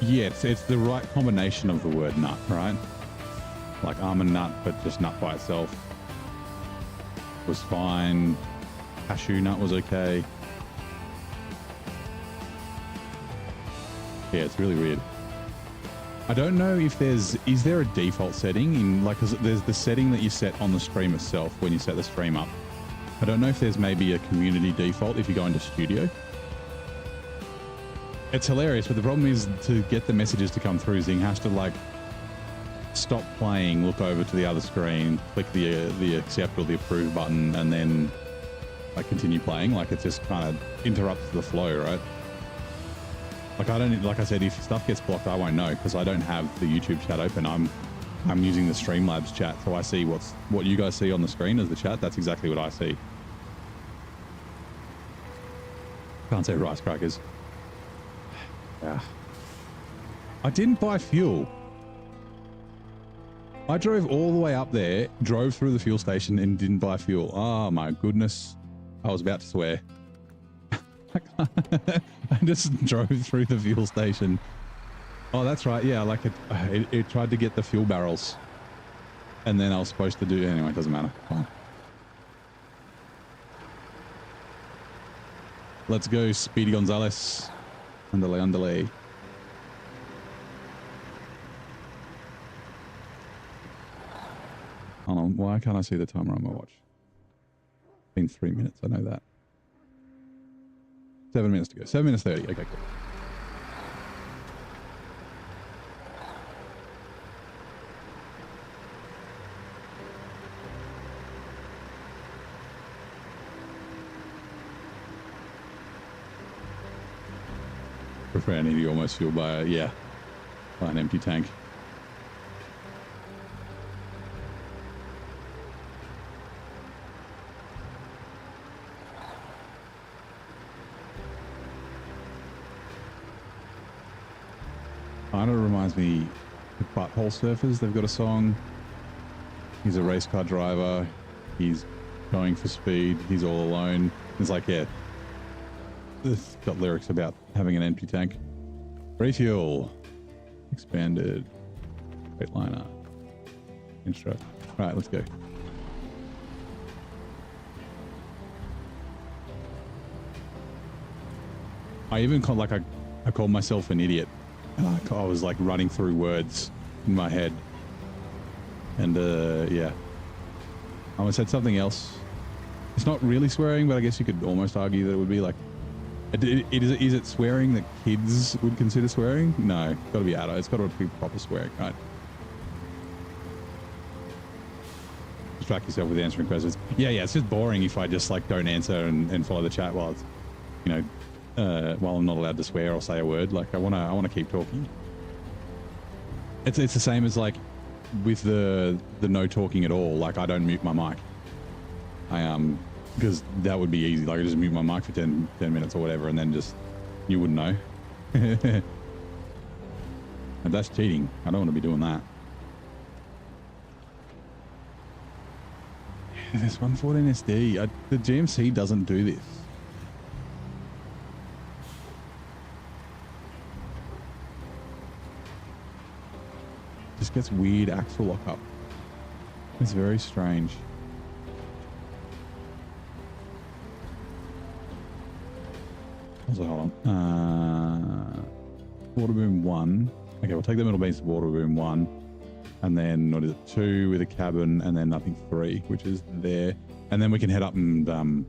Speaker 1: yeah, it's the right combination of the word nut, right? Like almond nut, but just nut by itself was fine. Cashew nut was okay. Yeah, it's really weird. I don't know if is there a default setting in, like, 'cause there's the setting that you set on the stream itself when you set the stream up. I don't know if there's maybe a community default if you go into studio. It's hilarious, but the problem is to get the messages to come through, Zing has to, like, stop playing, look over to the other screen, click the accept or the approve button, and then like continue playing. Like it just kind of interrupts the flow, right? Like like I said, if stuff gets blocked, I won't know because I don't have the YouTube chat open. I'm using the Streamlabs chat, so I see what you guys see on the screen as the chat. That's exactly what I see. Can't say rice crackers. Yeah. I didn't buy fuel. I drove all the way up there, drove through the fuel station and didn't buy fuel. Oh my goodness. I was about to swear. I just drove through the fuel station. Oh, that's right. Yeah, like it tried to get the fuel barrels. And then I was supposed to do... Anyway, it doesn't matter. Fine. Let's go, Speedy Gonzalez. Underlay, underlay. Hold on, why can't I see the timer on my watch? It's been 3 minutes, I know that. 7 minutes to go. 7 minutes 30. Okay, cool. Prefer an idiot almost fueled by by an empty tank. Kind of reminds me of Butthole Surfers. They've got a song. He's a race car driver. He's going for speed. He's all alone. It's like, yeah, it's got lyrics about having an empty tank. Refuel. Expanded. Freightliner. Intro. Right, let's go. I even called, like, I called myself an idiot. And I was like running through words in my head. And yeah. I almost said something else. It's not really swearing, but I guess you could almost argue that it would be like... Is it swearing that kids would consider swearing? No, it's got to be adult. It's got to be proper swearing, right? Distract yourself with answering questions. Yeah, it's just boring if I just like don't answer and follow the chat while it's, you know, while I'm not allowed to swear or say a word. Like I want to keep talking. It's the same as like with the no talking at all. Like I don't mute my mic. Because that would be easy. Like I just mute my mic for 10 minutes or whatever, and then just you wouldn't know. And that's cheating. I don't want to be doing that. This 114 SD. The GMC doesn't do this. Just gets weird axle lockup. It's very strange. Also, hold on. Water boom 1. Okay, we'll take the middle base to water boom 1. And then, what is it? 2 with a cabin, and then nothing 3, which is there. And then we can head up and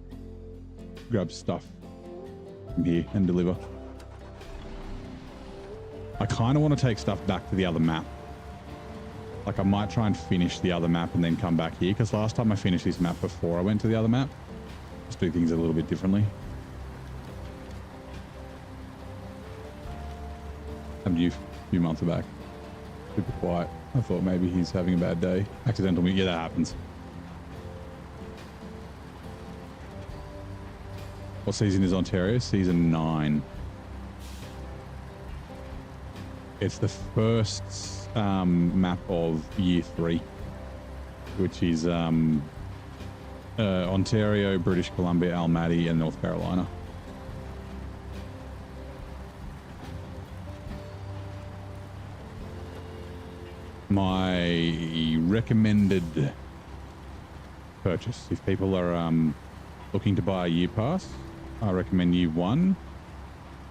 Speaker 1: grab stuff from here and deliver. I kind of want to take stuff back to the other map. Like I might try and finish the other map and then come back here, because last time I finished this map before I went to the other map. Just do things a little bit differently. Happened to you a few months back. Super quiet. I thought maybe he's having a bad day. Accidental mute. Yeah, that happens. What season is Ontario? Season 9. It's the first map of year 3, which is Ontario, British Columbia, Almaty, and North Carolina. My recommended purchase, if people are looking to buy a year pass, I recommend year 1.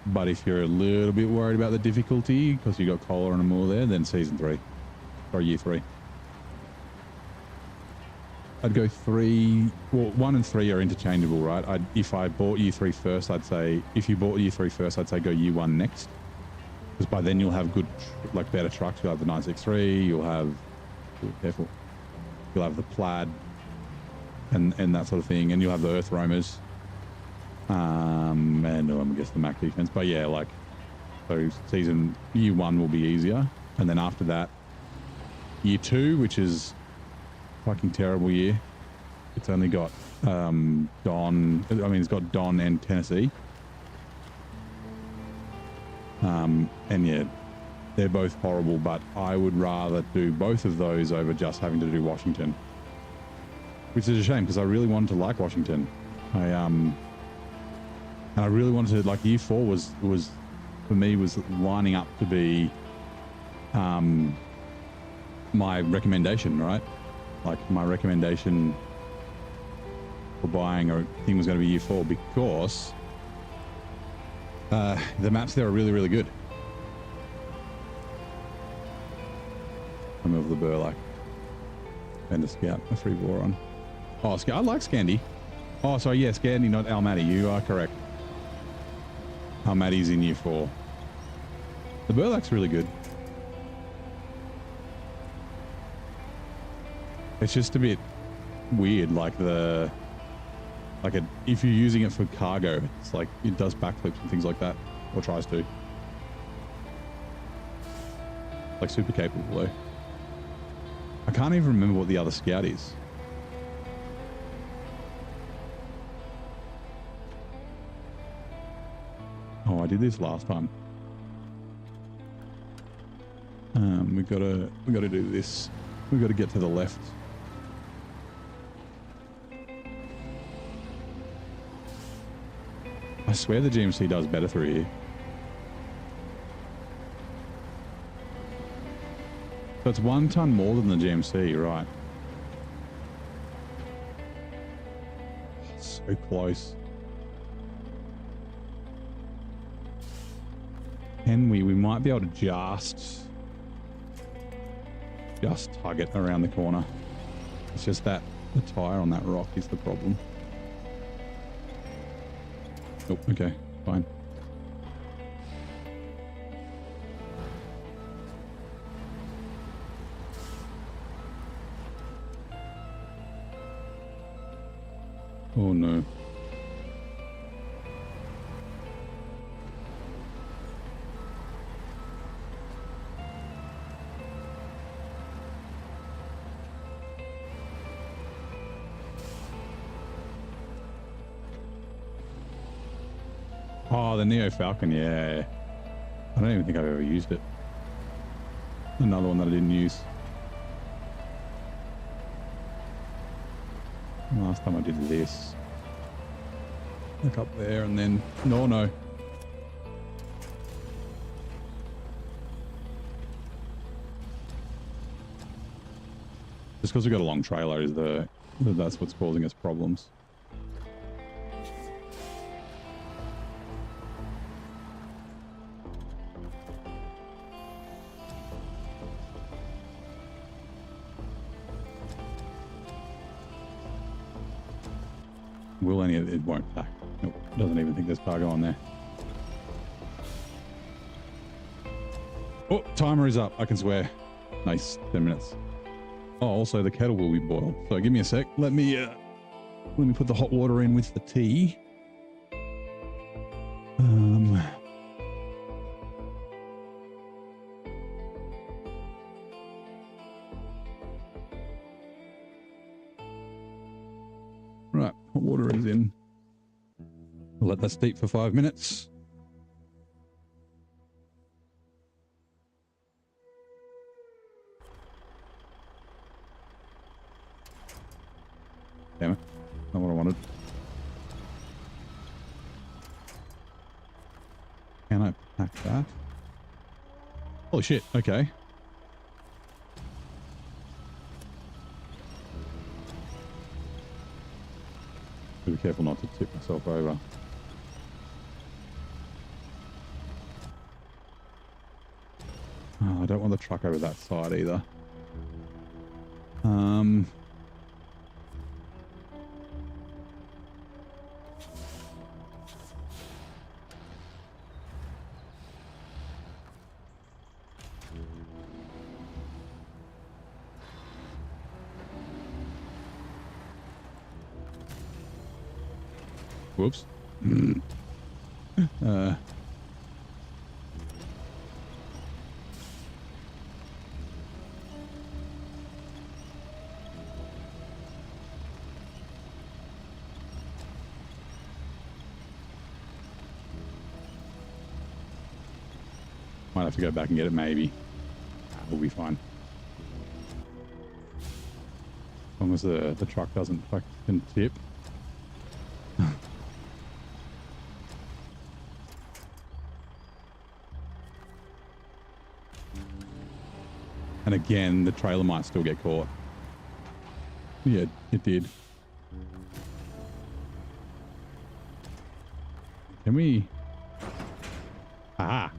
Speaker 1: But if you're a little bit worried about the difficulty because you got Cola and them all there, then season 3 or year 3. I'd go 3. Well, 1 and 3 are interchangeable, right? If I bought year 3 first, I'd say, if you bought year 3 first, I'd say go year 1 next. Because by then you'll have good, like better trucks. You'll have the 963. You'll have, careful. You'll have the Plaid, and that sort of thing, and you'll have the Earth Roamers. And I guess the Mac defense. But yeah, like, so year 1 will be easier, and then after that, year 2, which is fucking terrible year. It's only got it's got Don and Tennessee. And yeah, they're both horrible, but I would rather do both of those over just having to do Washington, which is a shame because I really wanted to like Washington. And I really wanted to, like, year 4 was for me was lining up to be my recommendation, right? Like my recommendation for buying a thing was going to be year 4 because the maps there are really, really good. Some of the Burlak and the Scout, a free Boron. Oh, I like Scandi. Oh, sorry, yeah, Scandi, not Almaty. You are correct. Almaty's in year 4. The Burlak's really good. It's just a bit weird, like if you're using it for cargo, it's like it does backflips and things like that, or tries to. Like super capable though. I can't even remember what the other Scout is. Oh, I did this last time. We gotta do this. We gotta get to the left. I swear the GMC does better through here. So it's 1 ton more than the GMC, right? So close. Can we might be able to just tug it around the corner. It's just that the tire on that rock is the problem. Oh, okay, fine. Oh no. Oh, the Neo Falcon, yeah. I don't even think I've ever used it. Another one that I didn't use. Last time I did this. Look up there and then... No. Just because we've got a long trailer is that's what's causing us problems. It won't pack. Nope, doesn't even think there's cargo on there. Oh, timer is up. I can swear. Nice, 10 minutes. Oh, also the kettle will be boiled. So give me a sec. Let me put the hot water in with the tea. Right, hot water is in. We'll let that steep for 5 minutes. Damn it. Not what I wanted. Can I pack that? Holy shit, okay. Be careful not to tip myself over. Oh, I don't want the truck over that side either. Whoops. Might have to go back and get it, maybe. We'll be fine. As long as the truck doesn't fucking tip. And again, the trailer might still get caught. Yeah, it did. Can we... Ah!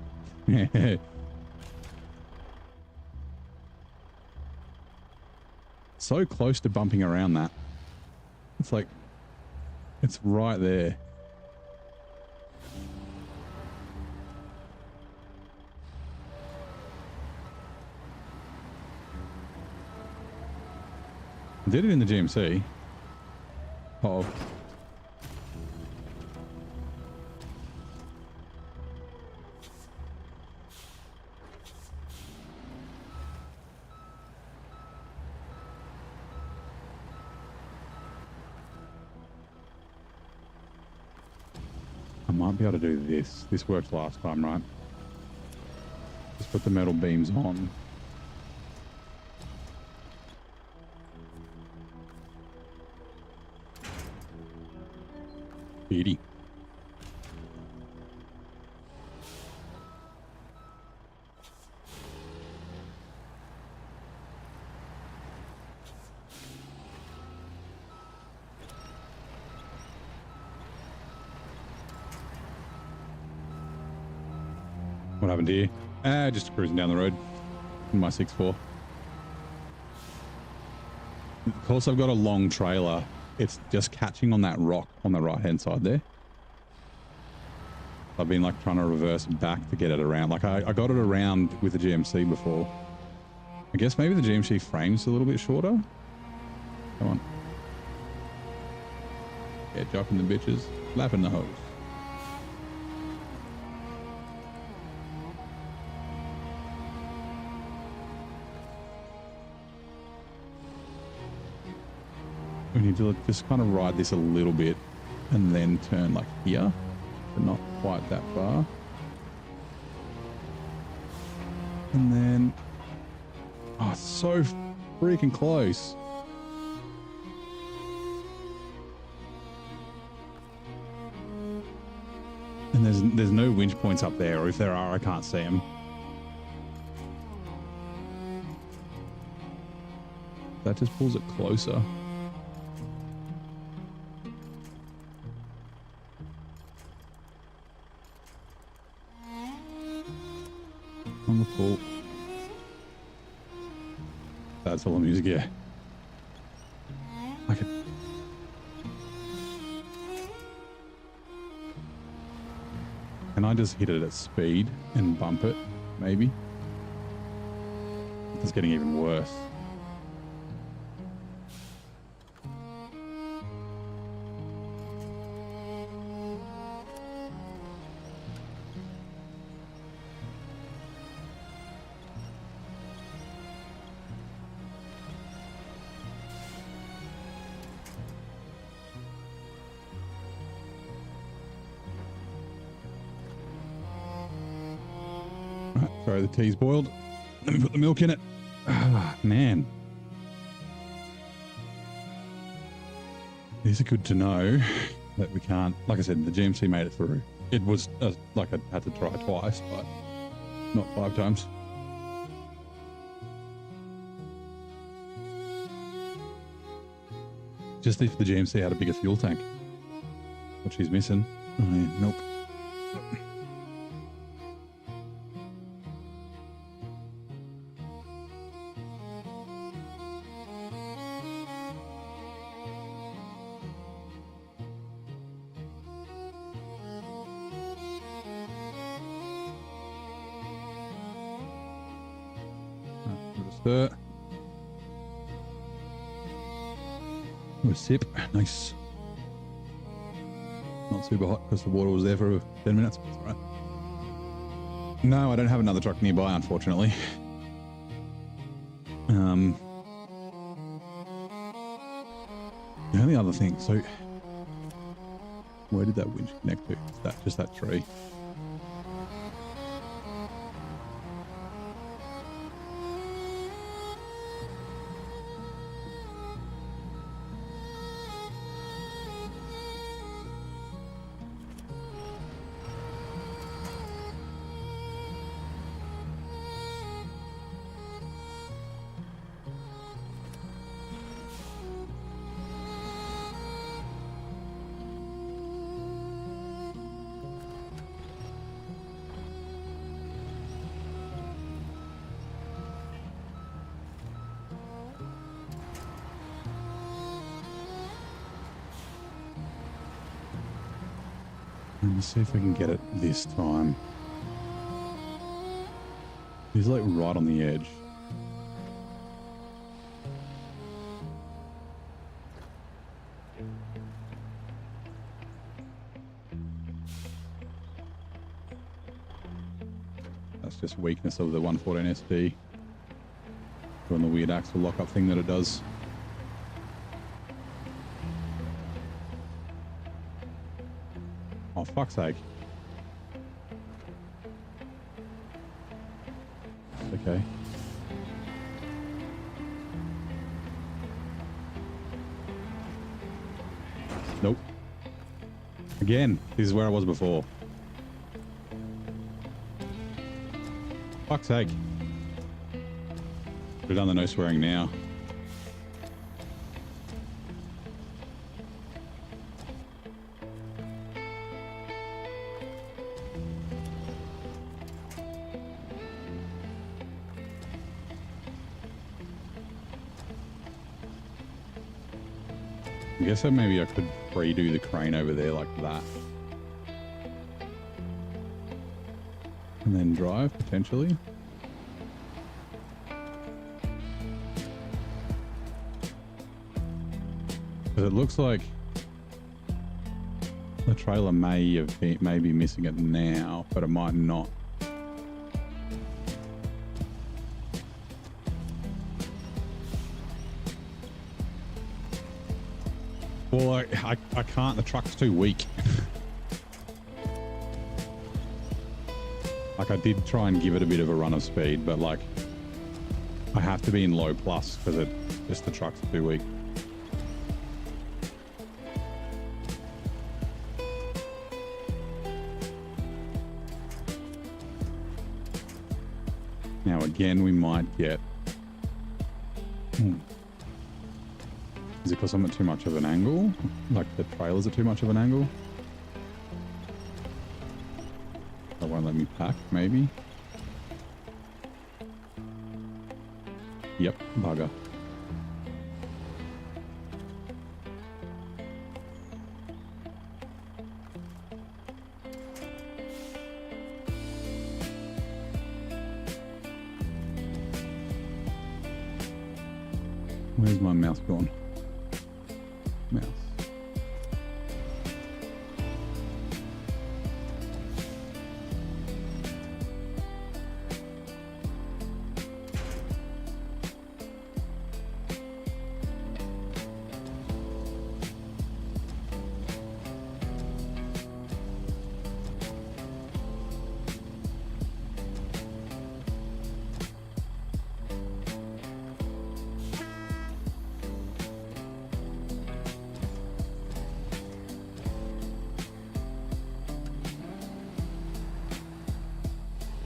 Speaker 1: So close to bumping around that. It's like... It's right there. Did it in the GMC. Uh-oh. I might be able to do this. This worked last time, right? Just put the metal beams on. Beauty. What happened here? Just cruising down the road in my 6.4. Of course, I've got a long trailer. It's just catching on that rock on the right hand side there. I've been like trying to reverse back to get it around. Like I got it around with the GMC before. I guess maybe the GMC frame's a little bit shorter. Come on. Yeah, dropping the bitches, lapping the hose. We need to just kind of ride this a little bit and then turn like here, but not quite that far. And then, oh, so freaking close. And there's no winch points up there, or if there are, I can't see them. That just pulls it closer. On the pull. That's all the music, yeah. I could... Can I just hit it at speed and bump it, maybe? It's getting even worse. Sorry, the tea's boiled. Let me put the milk in it. Ah, man. These are good to know that we can't, like I said, the GMC made it through. It was like I had to try twice, but not 5 times. Just if the GMC had a bigger fuel tank. What she's missing. Oh, yeah, milk. A sip. Nice. not super hot because the water was there for 10 minutes. That's all right. No, I don't have another truck nearby, unfortunately. The only other thing, so where did that winch connect to? Is that just that tree? Let me see if I can get it this time. He's like right on the edge. That's just weakness of the 114 SD. Doing the weird axle lockup thing that it does. Oh, fuck's sake. Okay. Nope. Again, this is where I was before. Fuck's sake. Should have done the no swearing now. I guess that maybe I could redo the crane over there like that. And then drive, potentially. Because it looks like the trailer may be missing it now, but it might not. Well, I can't. The truck's too weak. Like, I did try and give it a bit of a run of speed, but like, I have to be in low plus because the truck's too weak. Now again, we might get. Is it because I'm at too much of an angle? Like the trailers are too much of an angle? That won't let me pack, maybe? Yep, bugger. Where's my mouse gone? Mouse.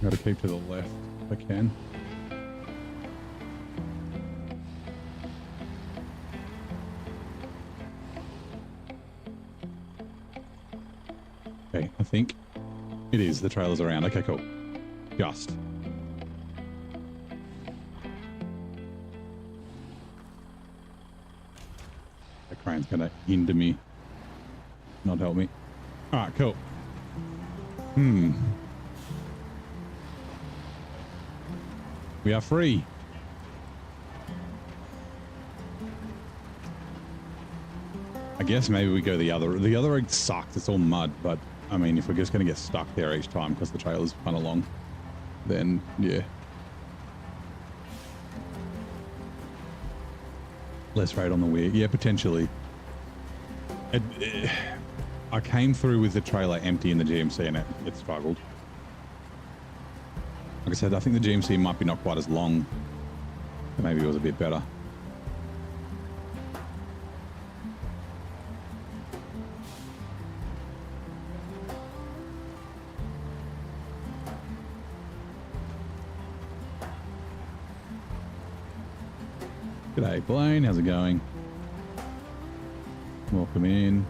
Speaker 1: Got to keep to the left if I can. Okay, I think it is. The trailer's around. Okay, cool. Just. The crane's going to hinder me, not help me. All right, cool. We are free. I guess maybe we go the other. The other rig sucks. It's all mud, but I mean, if we're just going to get stuck there each time because the trailer's kind of long, then yeah. Less rate on the weir. Yeah, potentially. I came through with the trailer empty in the GMC and it struggled. Like I said, I think the GMC might be not quite as long. But maybe it was a bit better. G'day, Blaine. How's it going? Welcome in.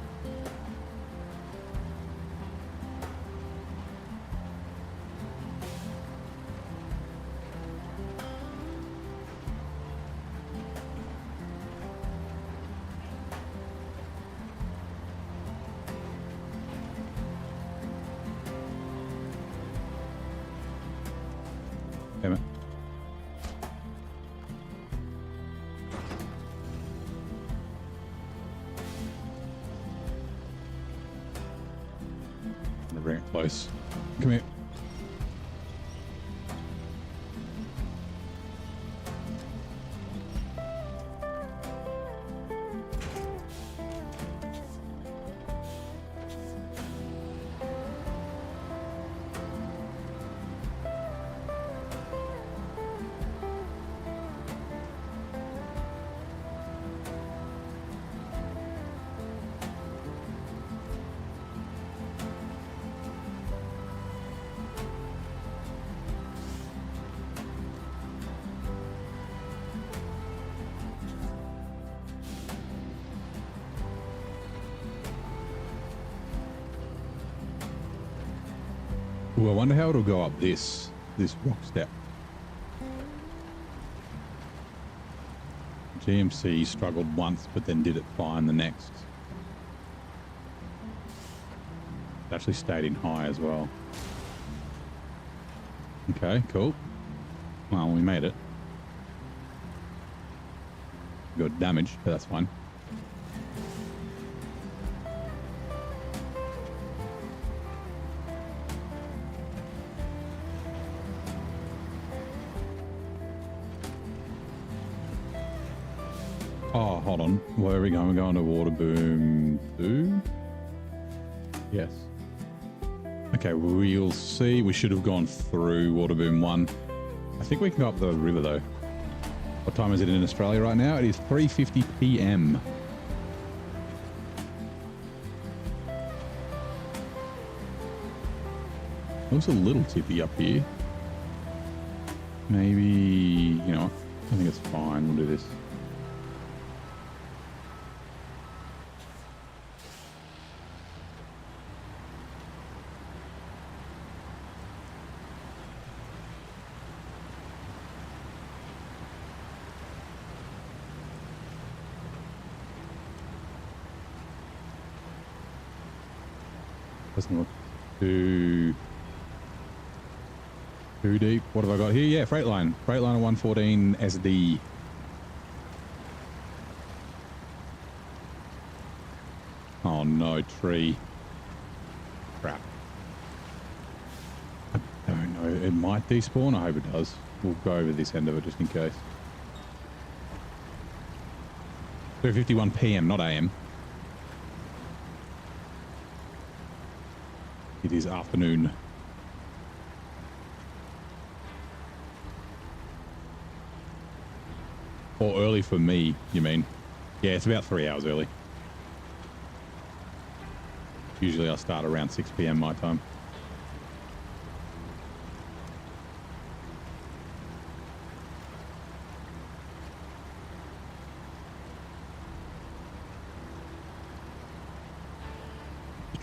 Speaker 1: Damn it. Bring it close. Come here. Ooh, I wonder how it'll go up this rock step. GMC struggled once, but then did it fine the next. It actually stayed in high as well. Okay, cool. Well, we made it. Got damage, but that's fine. Oh, hold on. Where are we going? We're going to Water Boom 2? Yes. Okay, we'll see. We should have gone through Water Boom 1. I think we can go up the river, though. What time is it in Australia right now? It is 3:50 p.m. Looks a little tippy up here. Maybe, you know what? I think it's fine. We'll do this. Doesn't look too deep. What have I got here? Yeah, Freightliner 114 SD. Oh no, tree. Crap. I don't know. It might despawn. I hope it does. We'll go over this end of it just in case. 3:51 p.m., not a.m. It is afternoon. Or early for me, you mean? Yeah, it's about 3 hours early. Usually I start around 6 p.m. my time.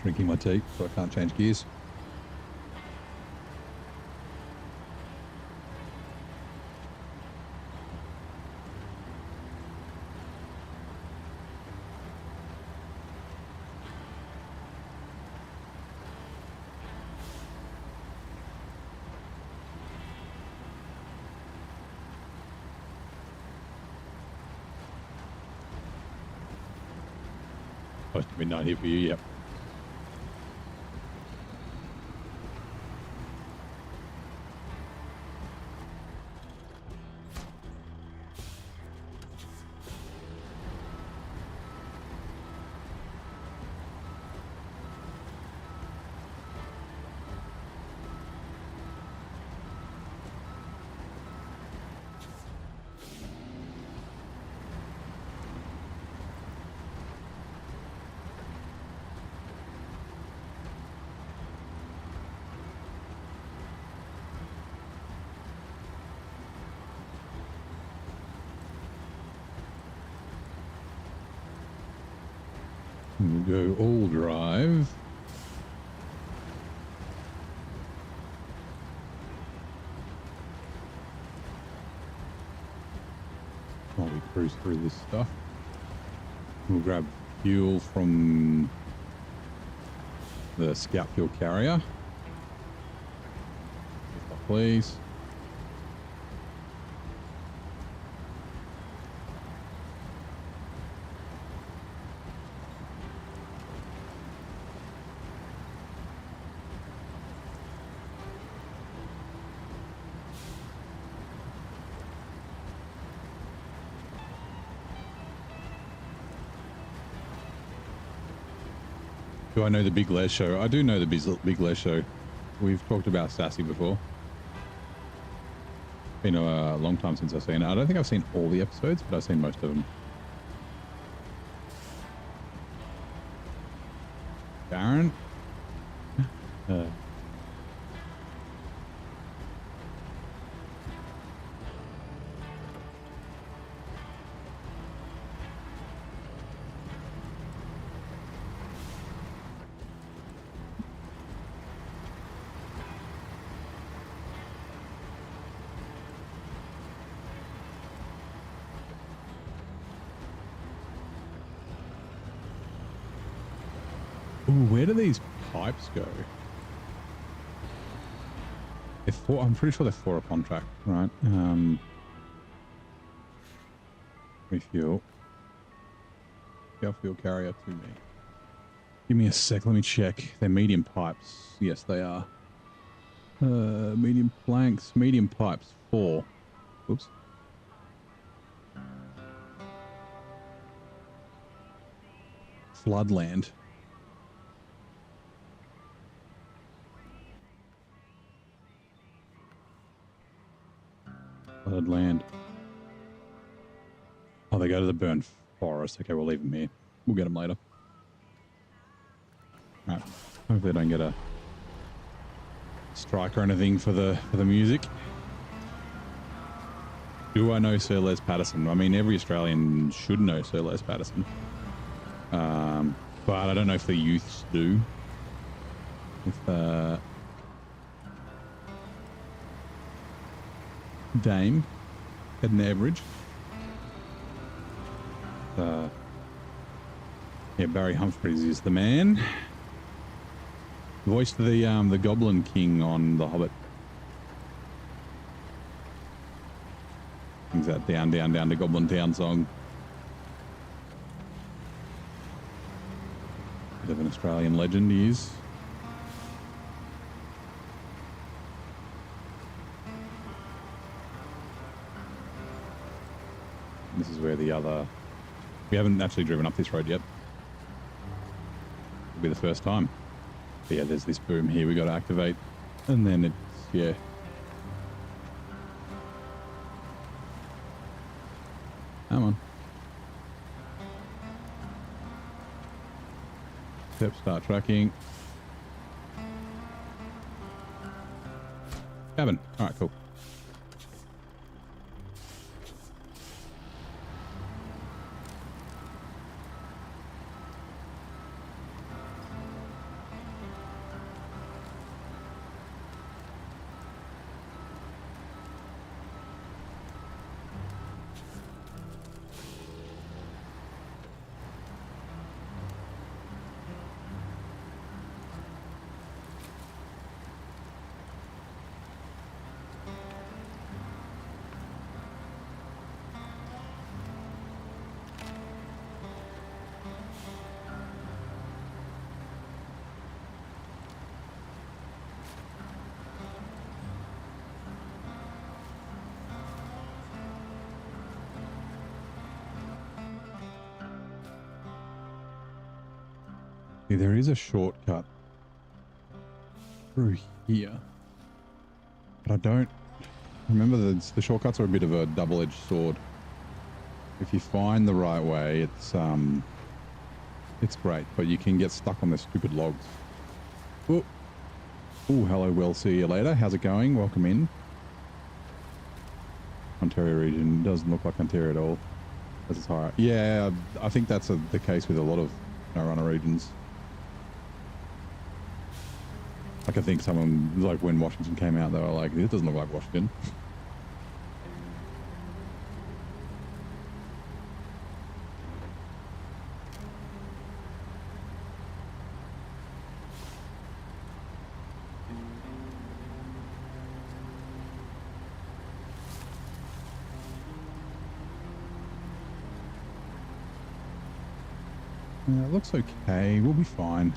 Speaker 1: Drinking my tea, so I can't change gears. close to midnight here for you, yep. We'll go all drive. While we cruise through this stuff. We'll grab fuel from the scout fuel carrier. Please. Do I know the Big Les show? I do know the Big Les show. We've talked about Sassy before. Been a long time since I've seen it. I don't think I've seen all the episodes, but I've seen most of them. Darren? Where do these pipes go? I'm pretty sure they're for a contract, right? Refuel. Fuel carrier to me. Give me a sec, let me check. They're medium pipes. Yes, they are. Medium planks, medium pipes, 4. Oops. Floodland. Land. Oh, they go to the burnt forest. Okay, we'll leave them here. We'll get them later. All right. Hopefully, I don't get a strike or anything for the music. Do I know Sir Les Patterson? I mean, every Australian should know Sir Les Patterson, but I don't know if the youths do. If Dame at an average. Yeah, Barry Humphries is the man. Voiced the Goblin King on The Hobbit. Sings that down, down, down to Goblin Town song. Bit of an Australian legend he is. This is where the other... We haven't actually driven up this road yet. It'll be the first time. But yeah, there's this boom here we got to activate. And then it's... yeah. Come on. Yep, start tracking. Cabin. All right, cool. Yeah, there is a shortcut through here, but I don't remember the shortcuts are a bit of a double-edged sword. If you find the right way, it's great, but you can get stuck on the stupid logs. Oh, hello, we'll see you later. How's it going? Welcome in. Ontario region doesn't look like Ontario at all. As it's higher. Yeah, I think that's the case with a lot of SnowRunner regions. Like I think someone, like when Washington came out, they were like, "This doesn't look like Washington." Yeah, it looks okay. We'll be fine.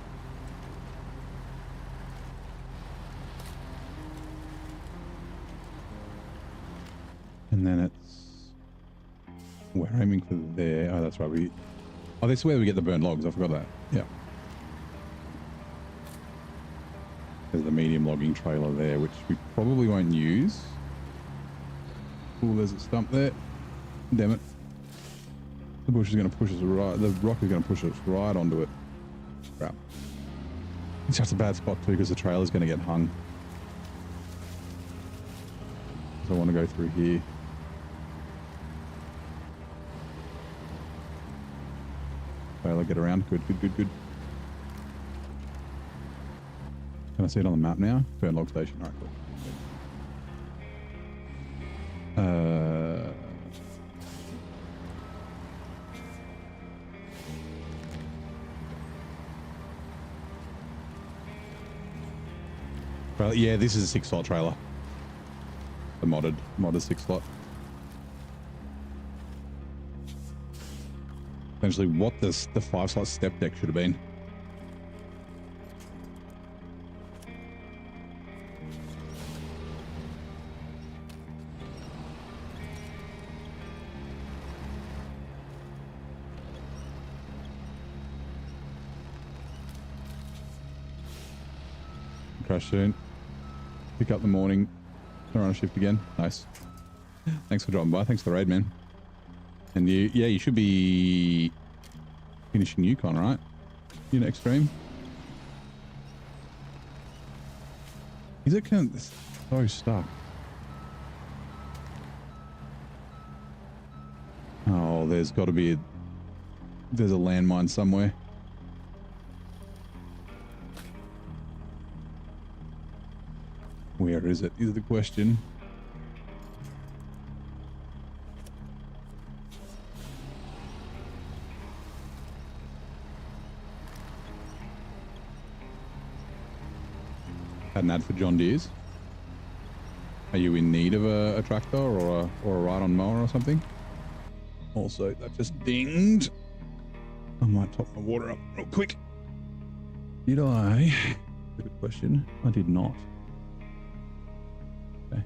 Speaker 1: And then it's... We're aiming for there. Oh, that's right. Oh, this is where we get the burned logs. I forgot that. Yeah. There's the medium logging trailer there, which we probably won't use. Oh, there's a stump there. Damn it. The bush is going to push us right. The rock is going to push us right onto it. Crap. It's just a bad spot too because the trailer's going to get hung. So I want to go through here. Trailer, get around. Good, good, good, good. Can I see it on the map now? Burn log station. All right, cool. Well, yeah, this is a 6-slot trailer. The modded 6-slot. Essentially what the 5-slot step deck should have been. Crash soon. Pick up the morning. Run a shift again. Nice. Thanks for dropping by. Thanks for the raid, man. And you should be finishing Yukon, right? Your next stream. Is it kind of so stuck? Oh, there's got to be there's a landmine somewhere. Where is it? Is the question. Had an ad for John Deere's. Are you in need of a tractor or a ride-on mower or something? Also, that just dinged. I might top my water up real quick. Did I? Good question. I did not. Okay.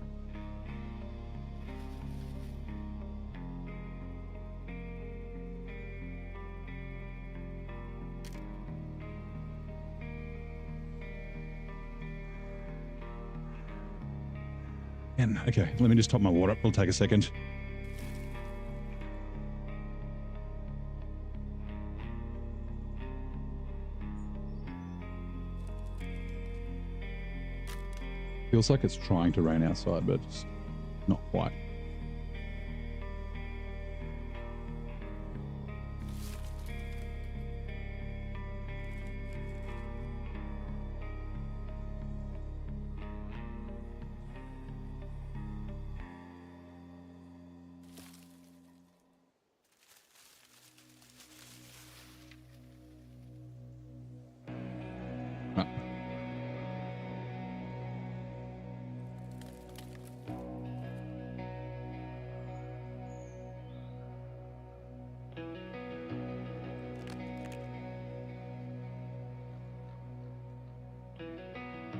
Speaker 1: And okay, let me just top my water up. It'll take a second. Feels like it's trying to rain outside, but it's not quite.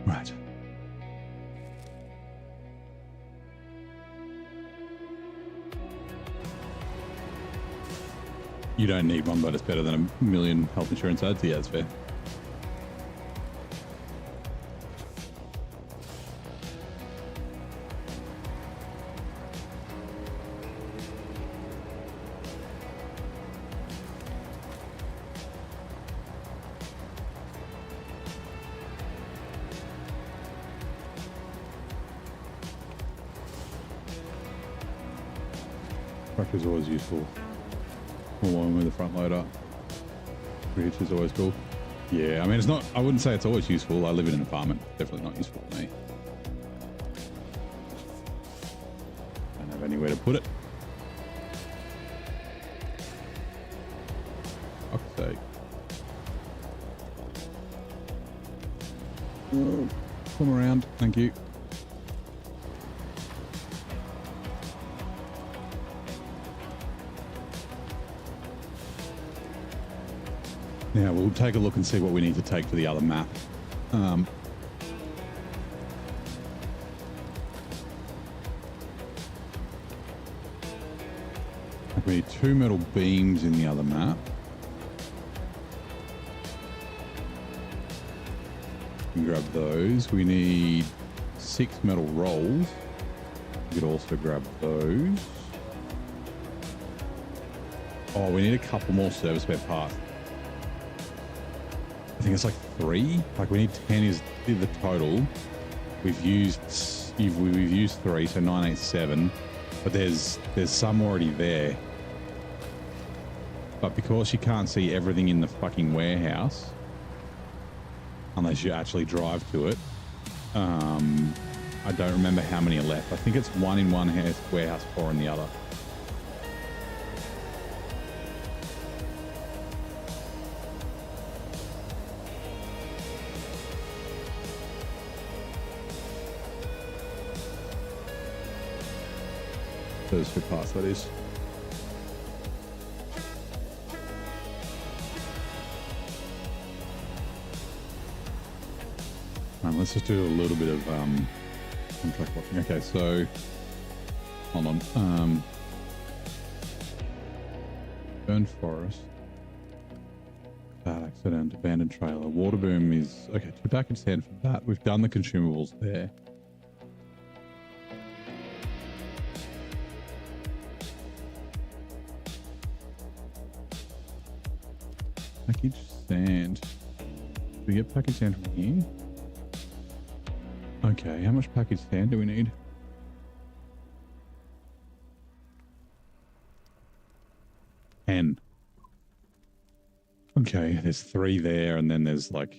Speaker 1: Right. You don't need one, but it's better than a million health insurance ads. Yeah, that's fair. Tractor's always useful. Along with the front loader, which is always cool. Yeah, I mean, it's not, I wouldn't say it's always useful. I live in an apartment. Definitely not useful for me. Don't have anywhere to put it. Fuck's sake. Oh, come around. Thank you. Now we'll take a look and see what we need to take for the other map. We need 2 metal beams in the other map. We can grab those. We need 6 metal rolls. We could also grab those. Oh, we need a couple more service spare parts. I think it's like 3. Like we need 10 is the total. We've used 3, so 987. But there's some already there. But because you can't see everything in the fucking warehouse, unless you actually drive to it, I don't remember how many are left. I think it's 1 in one warehouse, 4 in the other. Those for parts, that is. Let's just do a little bit of contract watching. Okay, so hold on. Burned forest. Bad accident. Abandoned trailer. Water boom is okay. 2 package sand for that. We've done the consumables there. Package sand. Do we get package sand from here? Okay, how much package sand do we need? N. Okay, there's 3 there, and then there's like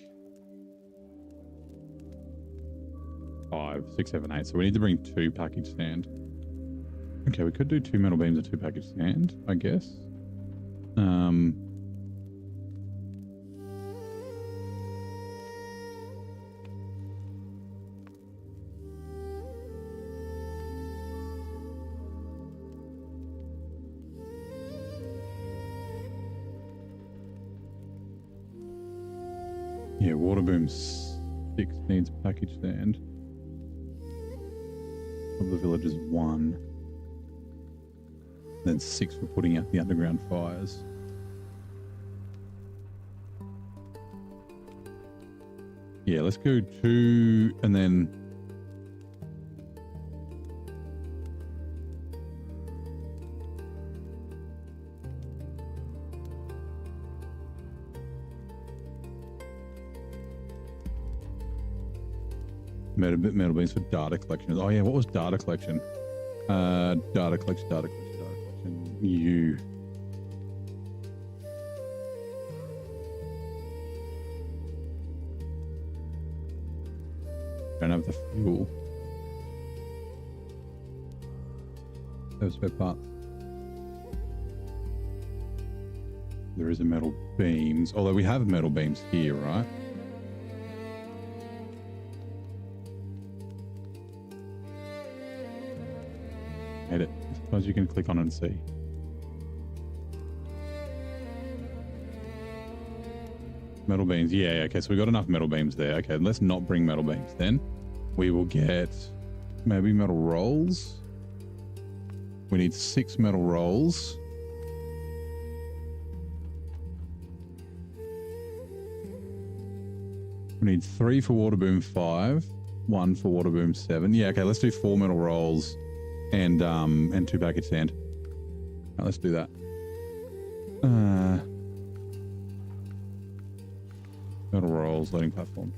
Speaker 1: 5, 6, 7, 8. So we need to bring 2 package sand. Okay, we could do 2 metal beams and 2 package sand, I guess. Yeah, water boom 6 needs package sand. Of the village is 1. Then 6 for putting out the underground fires. Yeah, let's go 2 and then metal beams for data collection. Oh yeah, what was data collection? Data collection. You. Don't have the fuel. Those spare parts. There is a metal beams, although we have metal beams here, right? Edit. I suppose you can click on it and see. Metal beams. Yeah, okay, so we got enough metal beams there. Okay, let's not bring metal beams then. We will get maybe metal rolls. We need 6 metal rolls. We need 3 for water boom 5, 1 for water boom 7. Yeah, okay, let's do 4 metal rolls and 2 package sand. Right, let's do that. Metal rolls, loading platform.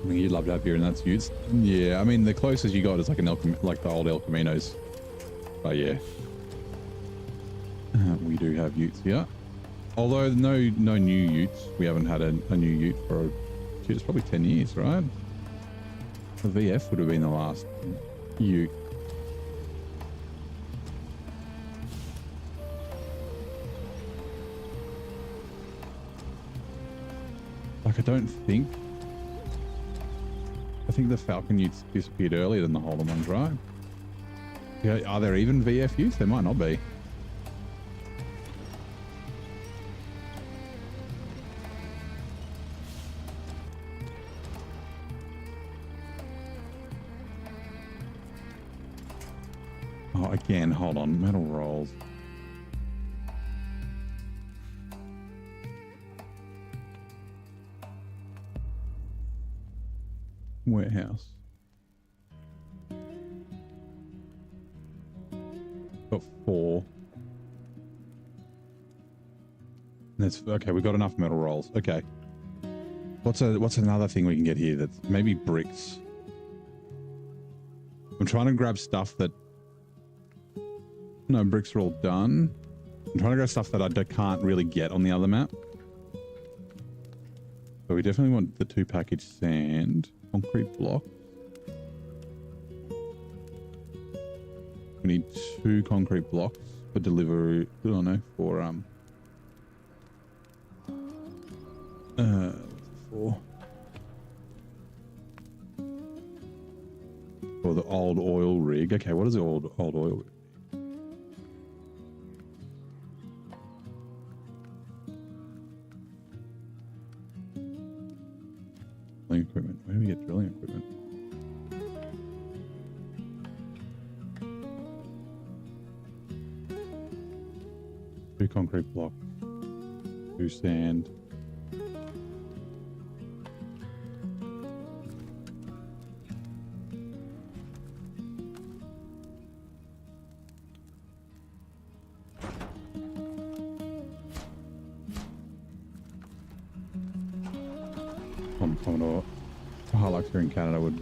Speaker 1: mean, you'd love to have here, and that's Utes. Yeah, I mean, the closest you got is like an like the old El Caminos. But yeah, we do have Utes here. Although no new Utes. We haven't had a new Ute for it's probably 10 years, right? The VF would have been the last Ute. Like, I think the Falcon Utes disappeared earlier than the Holden ones, right? Yeah, are there even VF Utes? There might not be. Oh, again, hold on. Metal rolls. Warehouse. Got 4. That's okay. We got enough metal rolls. Okay. What's another thing we can get here? That's maybe bricks. I'm trying to grab stuff that. No, bricks are all done. I'm trying to grab stuff that I can't really get on the other map. So we definitely want the 2 package sand, concrete block. We need 2 concrete blocks for delivery. I don't know, for for the old oil rig. Okay, what is the old oil rig? Drilling equipment. Where do we get drilling equipment? Two concrete blocks, 2 sand. Commodore Hilux here in Canada would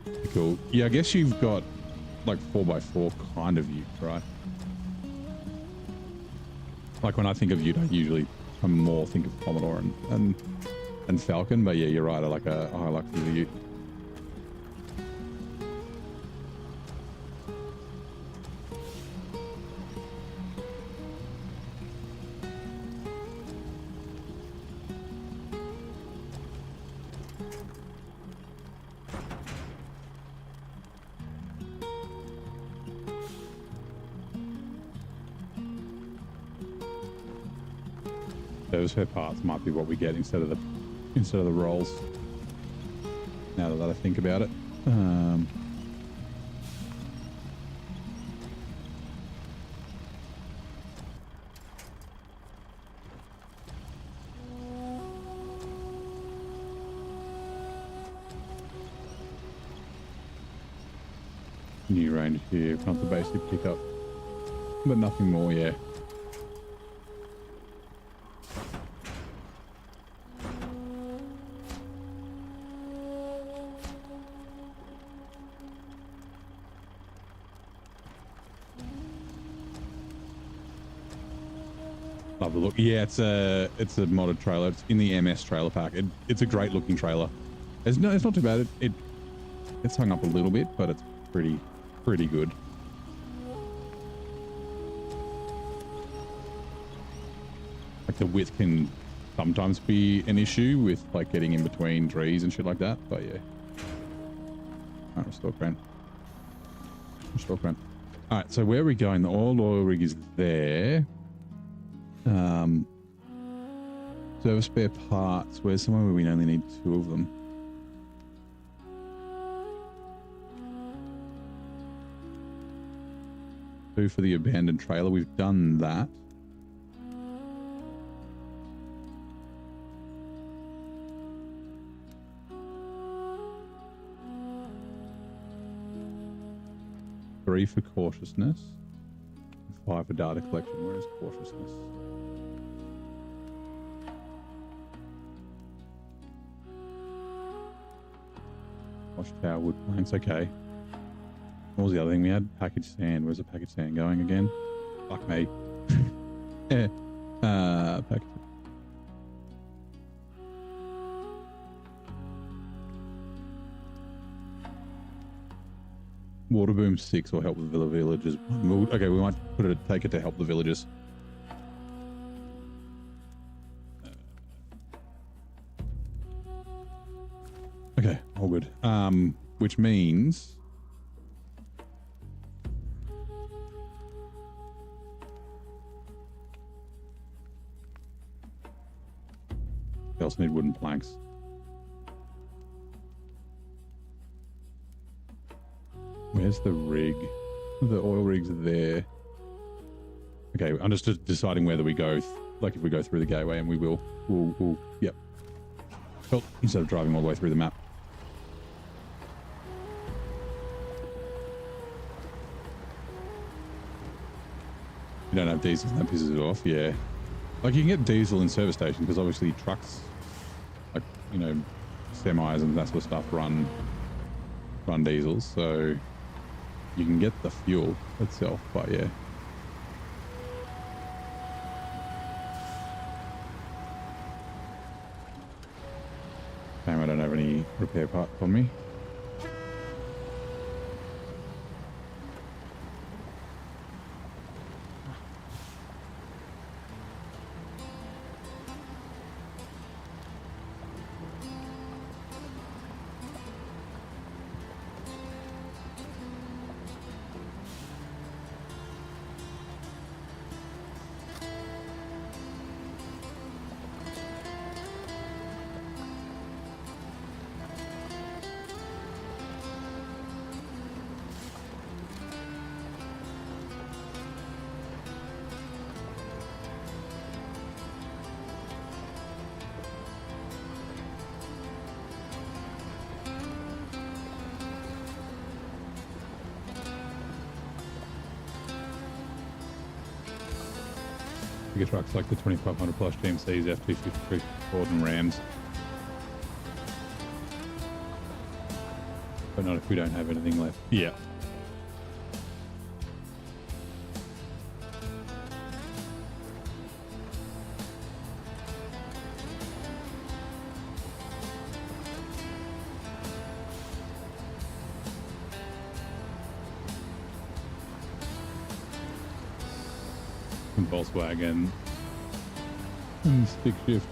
Speaker 1: be cool. Yeah, I guess you've got like 4x4 kind of ute, right? Like when I think of ute, I more think of Commodore and Falcon, but yeah, you're right. I like a Hilux as a ute. Those spare parts might be what we get instead of the rolls. Now that I think about it, new range here, not the basic pickup, but nothing more. Yeah. Love the look. Yeah, it's a modded trailer. It's in the MS trailer park. It's a great looking trailer. It's not too bad. It's hung up a little bit, but it's pretty good. Like the width can sometimes be an issue with like getting in between trees and shit like that. But yeah. Alright, restore crane. Restore crane. Alright, so where are we going? The old oil rig is there. Service spare parts. Where's somewhere where we only need 2 of them? Two for the abandoned trailer. We've done that. Three for cautiousness. 5 for data collection. Where is cautiousness? Watchtower, wood planks. Okay. What was the other thing we had? Packaged sand. Where's the packaged sand going again? Fuck me. Yeah. Packaged. Water boom 6 will help with the villagers. Okay, we might take it to help the villagers. Okay, all good. Which means we also need wooden planks. Where's the rig? The oil rig's there. Okay, I'm just deciding whether we go, like if we go through the gateway, and we will. We'll yep. Well, instead of driving all the way through the map. You don't have diesel, that pisses it off, yeah. Like you can get diesel in service station because obviously trucks, like, you know, semis and that sort of stuff run diesels, so you can get the fuel itself, but yeah. Damn, I don't have any repair parts on me. Bigger trucks like the 2500 plus GMCs, F-250, Ford and Rams. But not if we don't have anything left. Yeah. Volkswagen and stick shift,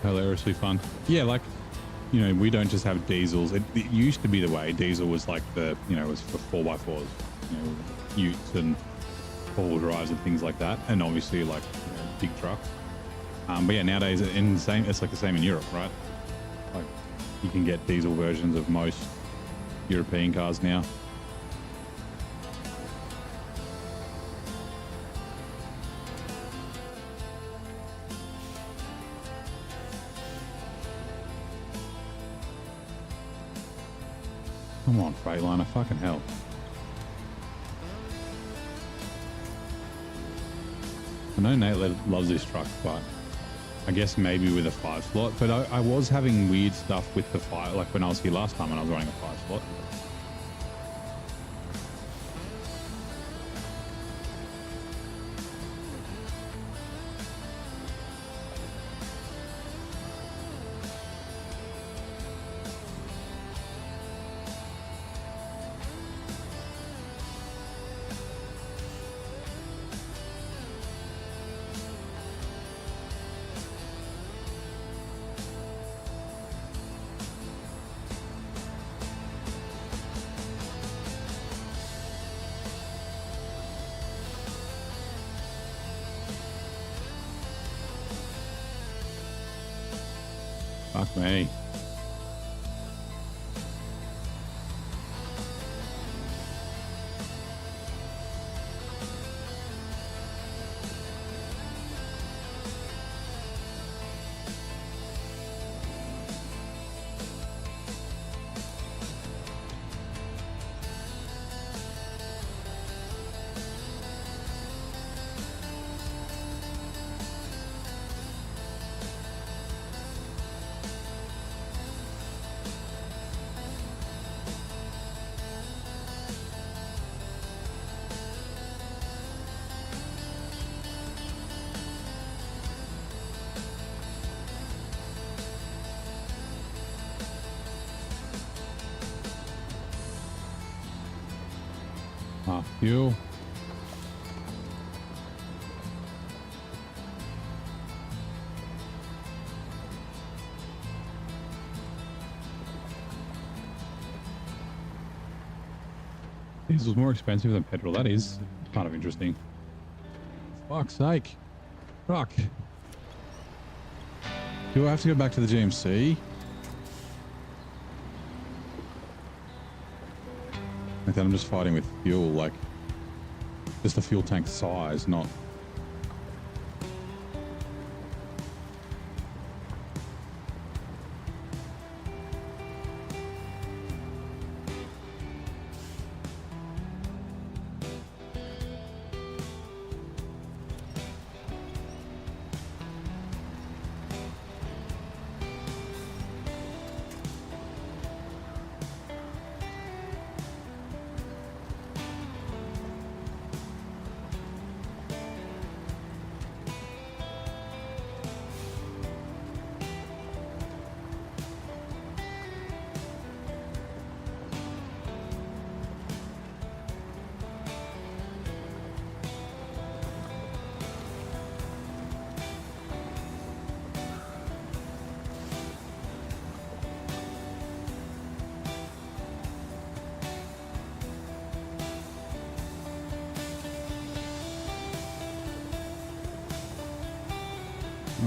Speaker 1: hilariously fun. Yeah, like, you know, we don't just have diesels. It used to be the way diesel was like the, you know, it was for 4x4s, you know, utes and four-wheel drives and things like that, and obviously like, you know, big trucks. But yeah, nowadays it's like the same in Europe, right? Like you can get diesel versions of most European cars now. Come on, Freightliner, fucking hell. I know Nate loves this truck, but I guess maybe with a 5-slot. But I was having weird stuff with the 5, like when I was here last time and I was running a 5-slot. Fuck me. Ah, fuel. Diesel's more expensive than petrol. That is kind of interesting. Fuck's sake. Fuck. Do I have to go back to the GMC? Like that I'm just fighting with fuel, like just the fuel tank size, not...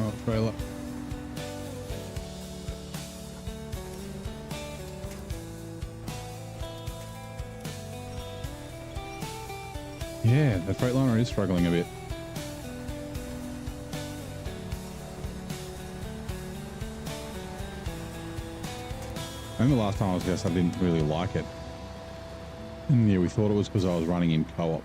Speaker 1: Oh, trailer. Yeah, the Freightliner is struggling a bit. I remember last time I was guest, I didn't really like it. And yeah, we thought it was because I was running in co-op.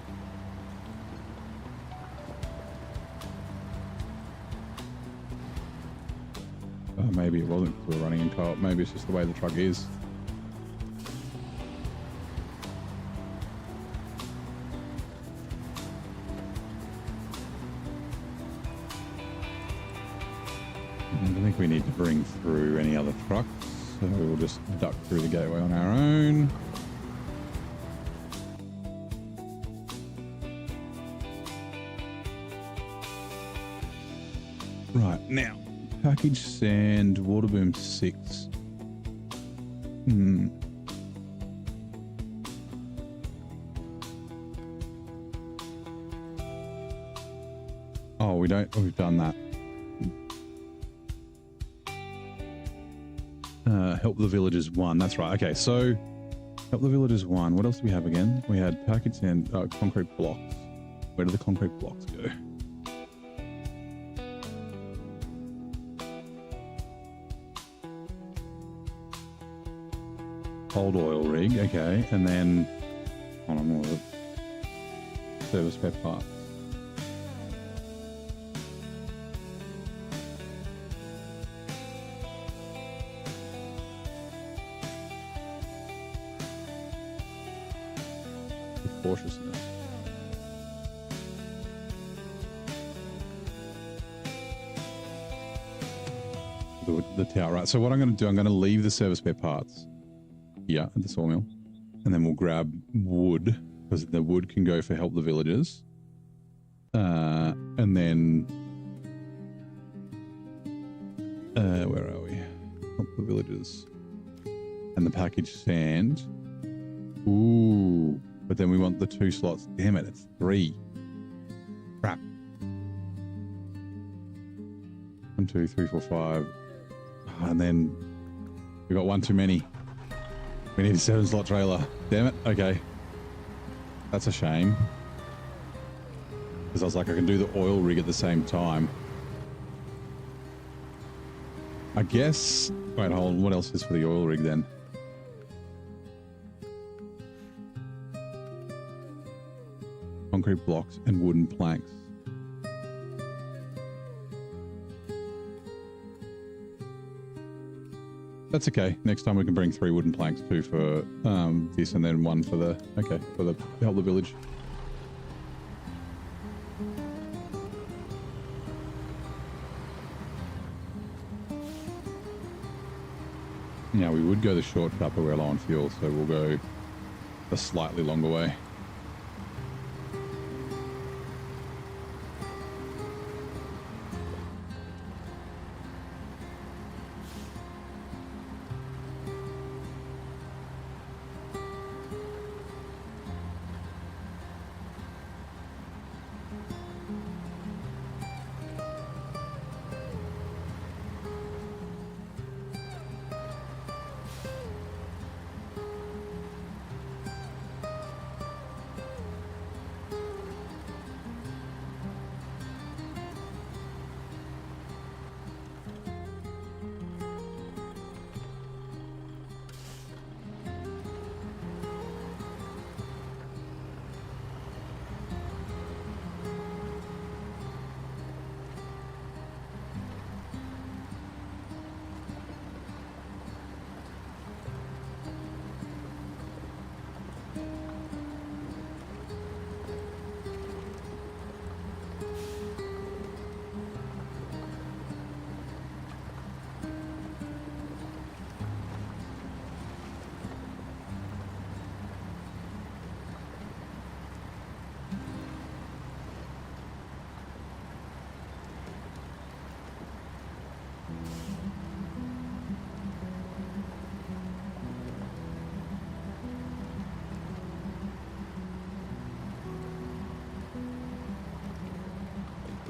Speaker 1: Maybe it wasn't because we were running in co-op. Maybe it's just the way the truck is. I don't think we need to bring through any other trucks, so we'll just duck through the gateway on our own. Right, now. Package sand, water boom 6. Oh, we don't. Oh, we've done that. Help the villagers 1. That's right. Okay, so help the villagers 1. What else do we have again? We had package sand, concrete blocks. Where do the concrete blocks go? Old oil rig, okay, and then hold on, more of the service spare parts. Cautiousness. The tower, right? So what I'm going to do, I'm going to leave the service spare parts. Yeah, at the sawmill, and then we'll grab wood because the wood can go for help the villagers, and then where are we? Help the villagers and the package sand. Ooh, but then we want the 2 slots. Damn it, it's 3. Crap. 1, 2, 3, 4, 5, and then we got 1 too many. We need a 7-slot trailer. Damn it. Okay. That's a shame. Because I was like, I can do the oil rig at the same time. I guess... Wait, hold on. What else is for the oil rig then? Concrete blocks and wooden planks. That's okay. Next time we can bring 3 wooden planks too for this, and then 1 for the for the help the village. Yeah, we would go the shortcut, but we're low on fuel, so we'll go the slightly longer way.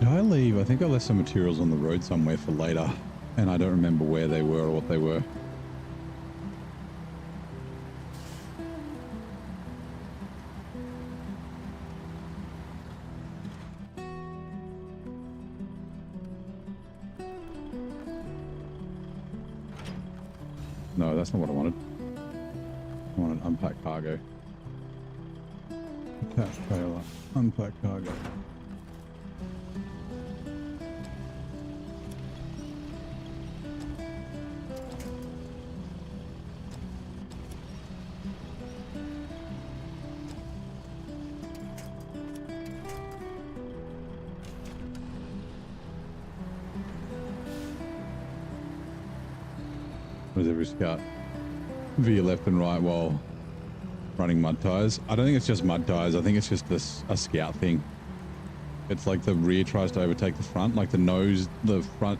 Speaker 1: Did I leave? I think I left some materials on the road somewhere for later, and I don't remember where they were or what they were. No, that's not what I wanted. I wanted unpacked cargo. Attached trailer, unpacked cargo. What does every scout veer left and right while running mud tires? I don't think it's just mud tires. I think it's just a scout thing. It's like the rear tries to overtake the front, like the front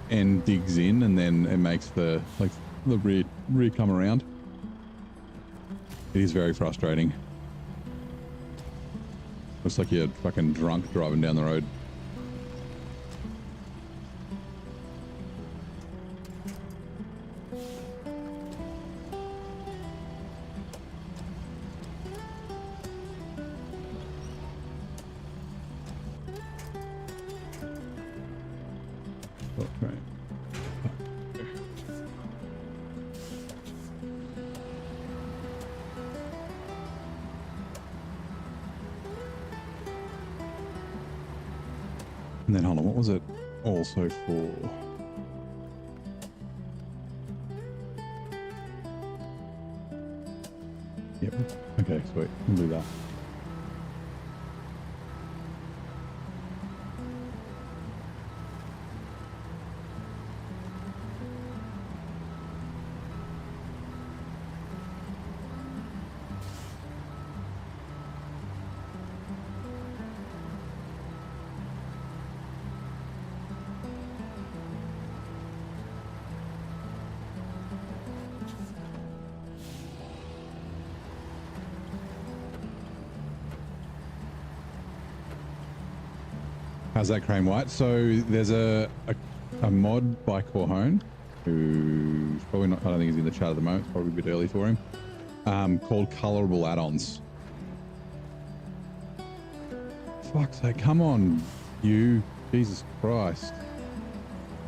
Speaker 1: end digs in, and then it makes the rear come around. It is very frustrating. Looks like you're fucking drunk driving down the road. And then hold on, what was it also for? Yep. Okay, sweet. We'll do that. How's that crane white? So there's a mod by Corhone, who's probably not, I don't think he's in the chat at the moment, it's probably a bit early for him, called colorable add-ons. Fuck's sake, come on, you, Jesus Christ.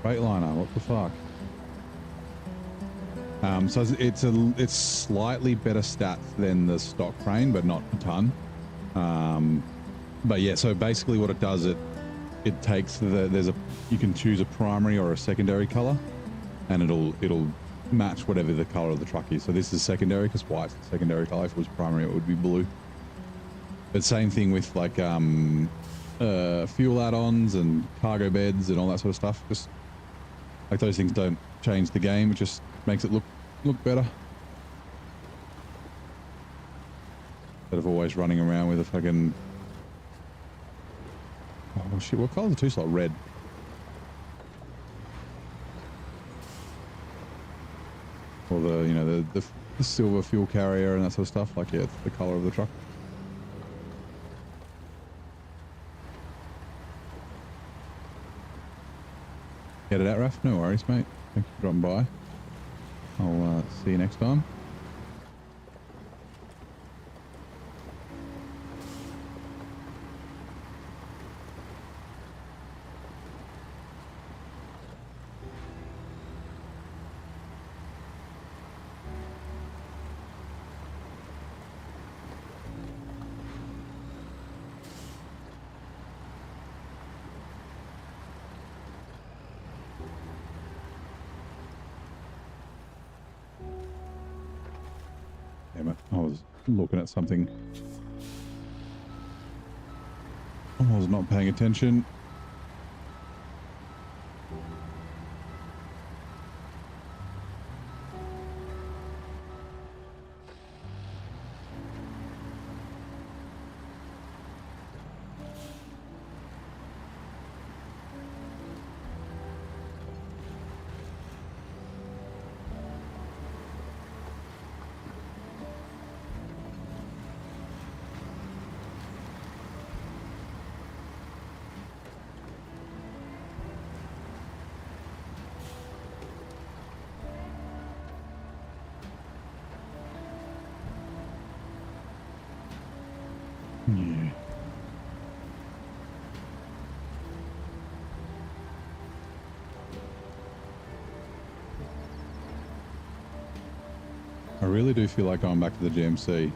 Speaker 1: Freightliner, what the fuck? So it's slightly better stats than the stock crane, but not a ton. But yeah, so basically what it does, it takes you can choose a primary or a secondary color, and it'll match whatever the color of the truck is. So this is secondary because white's the secondary color. If it was primary, it would be blue. But same thing with like fuel add-ons and cargo beds and all that sort of stuff. Just like those things don't change the game. It just makes it look better. Instead of always running around with a fucking, oh shit, what color is the two-slot? Red. Or the silver fuel carrier and that sort of stuff. Like, yeah, it's the color of the truck. Get it out, Raf? No worries, mate. Thank you for dropping by. I'll see you next time. Damn it, I was looking at something. I was not paying attention. Yeah. I really do feel like going back to the GMC.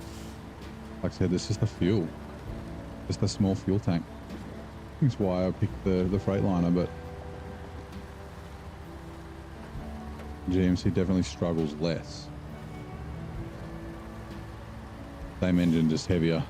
Speaker 1: Like I said, this is the fuel. Just a small fuel tank. That's why I picked the Freightliner, but GMC definitely struggles less. Same engine, just heavier.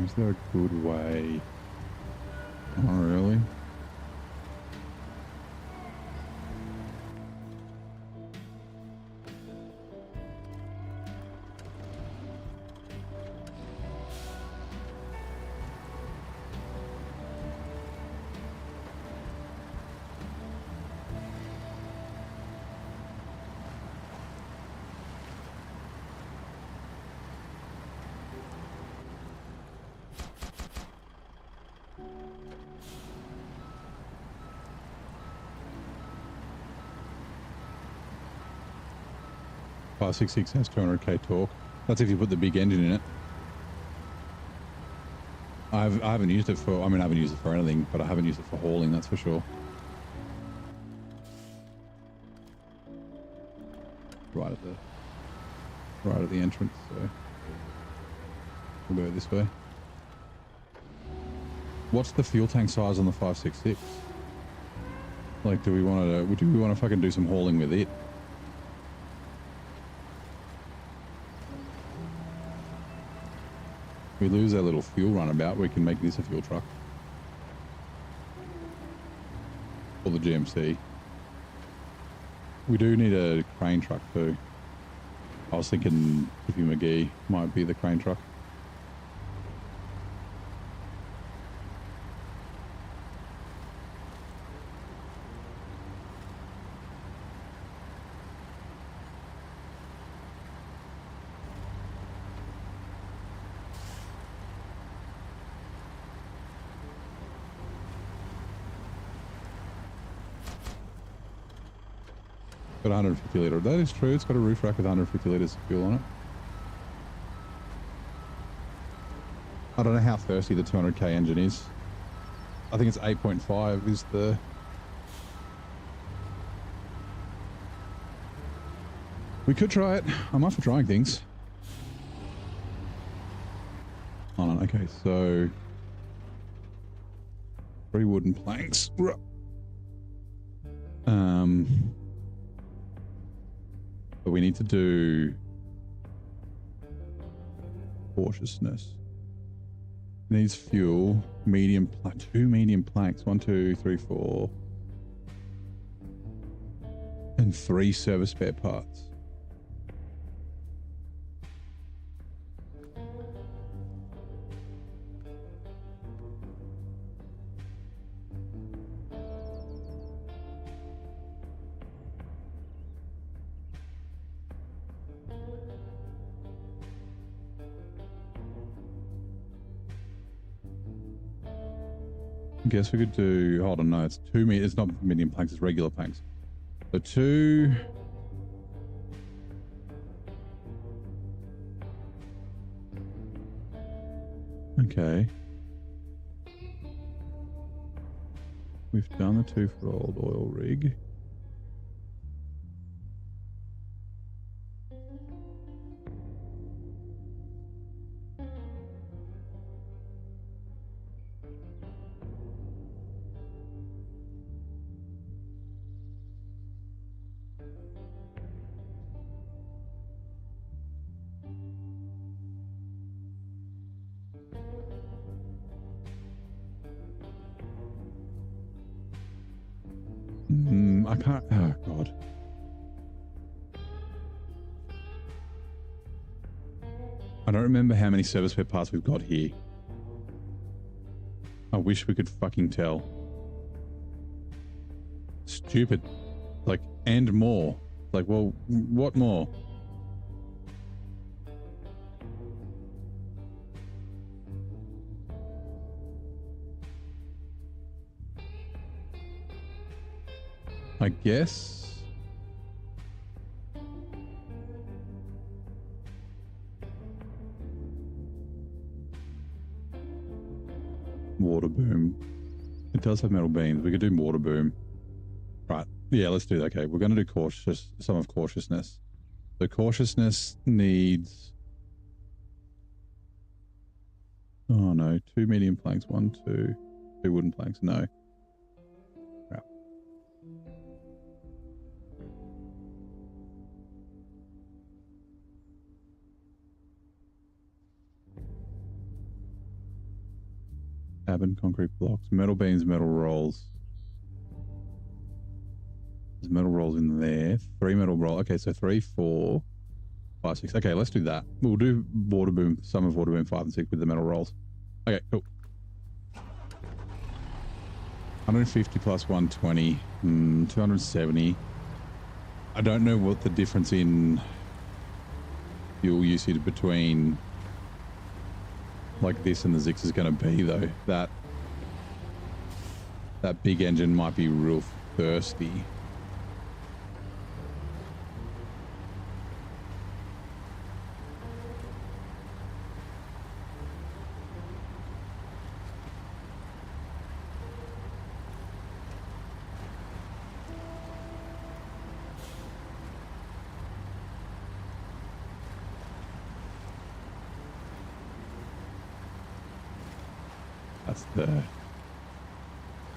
Speaker 1: Is there a good way? Not really. Class 66 has 200k torque. That's if you put the big engine in it. I haven't used it for, I mean, I haven't used it for anything, but I haven't used it for hauling, that's for sure. Right at the entrance, so we'll go this way. What's the fuel tank size on the 566? Like, do we want to fucking do some hauling with it? We lose our little fuel runabout, we can make this a fuel truck. Or the GMC. We do need a crane truck too. I was thinking Tippy McGee might be the crane truck. Got 150 litre. That is true. It's got a roof rack with 150 litres of fuel on it. I don't know how thirsty the 200k engine is. I think it's 8.5 is the... We could try it. I'm up for trying things. Oh, no, okay, so... 3 wooden planks. But we need to do cautiousness. Needs fuel, medium, 2 medium planks, 1, 2, 3, 4, and 3 service spare parts. I guess we could do, hold on, no, it's 2 meters, it's not medium planks, it's regular planks. So 2, okay. We've done the 2 for old oil rig. I can't, oh God. I don't remember how many service spare parts we've got here. I wish we could fucking tell. Stupid. Like, and more. Like, well, what more? I guess. Water boom. It does have metal beams. We could do water boom. Right. Yeah, let's do that. Okay, we're going to do some of cautiousness. The cautiousness needs... Oh no, 2 medium planks, 2 wooden planks. No. Crap. Cabin, concrete blocks, metal beams, metal rolls. There's metal rolls in there. 3 metal rolls. Okay, so 3, 4, 5, 6. Okay, let's do that. We'll do water boom, some of water boom 5 and 6 with the metal rolls. Okay, cool. 150 plus 120, 270. I don't know what the difference in fuel usage between like this and the Zix is going to be though. That big engine might be real thirsty.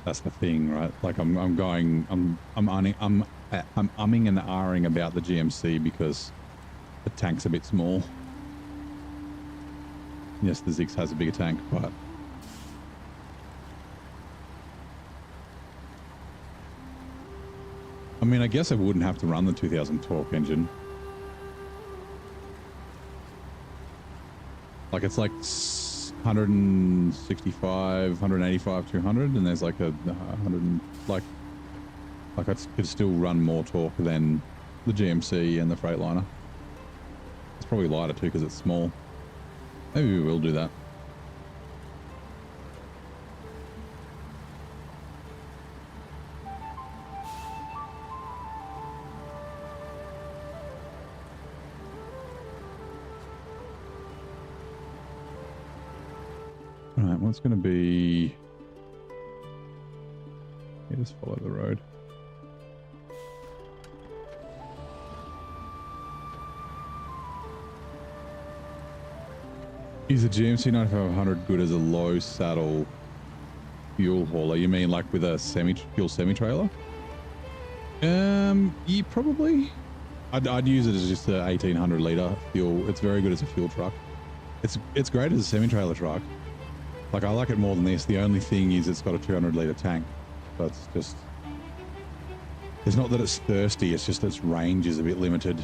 Speaker 1: That's the thing, right? Like I'm umming and ahhing about the GMC because the tank's a bit small. Yes, the Zix has a bigger tank, but I mean, I guess I wouldn't have to run the 2000 torque engine. Like it's like 165, 185, 200, and there's like a 100, like I could still run more torque than the GMC and the Freightliner. It's probably lighter too because it's small. Maybe we will do that. Alright, what's going to be... Yeah, just follow the road. Is a GMC 9500 good as a low saddle fuel hauler? You mean like with a fuel semi-trailer? Yeah, probably. I'd use it as just a 1800 litre fuel. It's very good as a fuel truck. It's great as a semi-trailer truck. Like, I like it more than this. The only thing is it's got a 200 litre tank. But it's just... It's not that it's thirsty, it's just its range is a bit limited.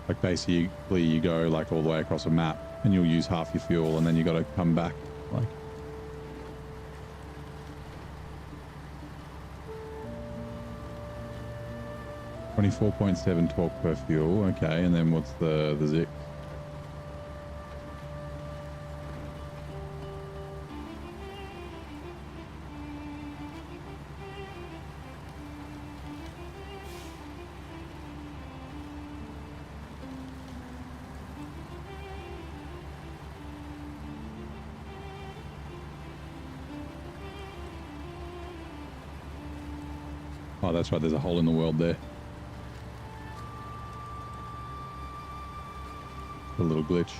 Speaker 1: Like, basically you go, like, all the way across a map and you'll use half your fuel and then you got to come back, like... .7 torque per fuel, okay, and then what's the Zix? Oh, that's right, there's a hole in the world there. A little glitch.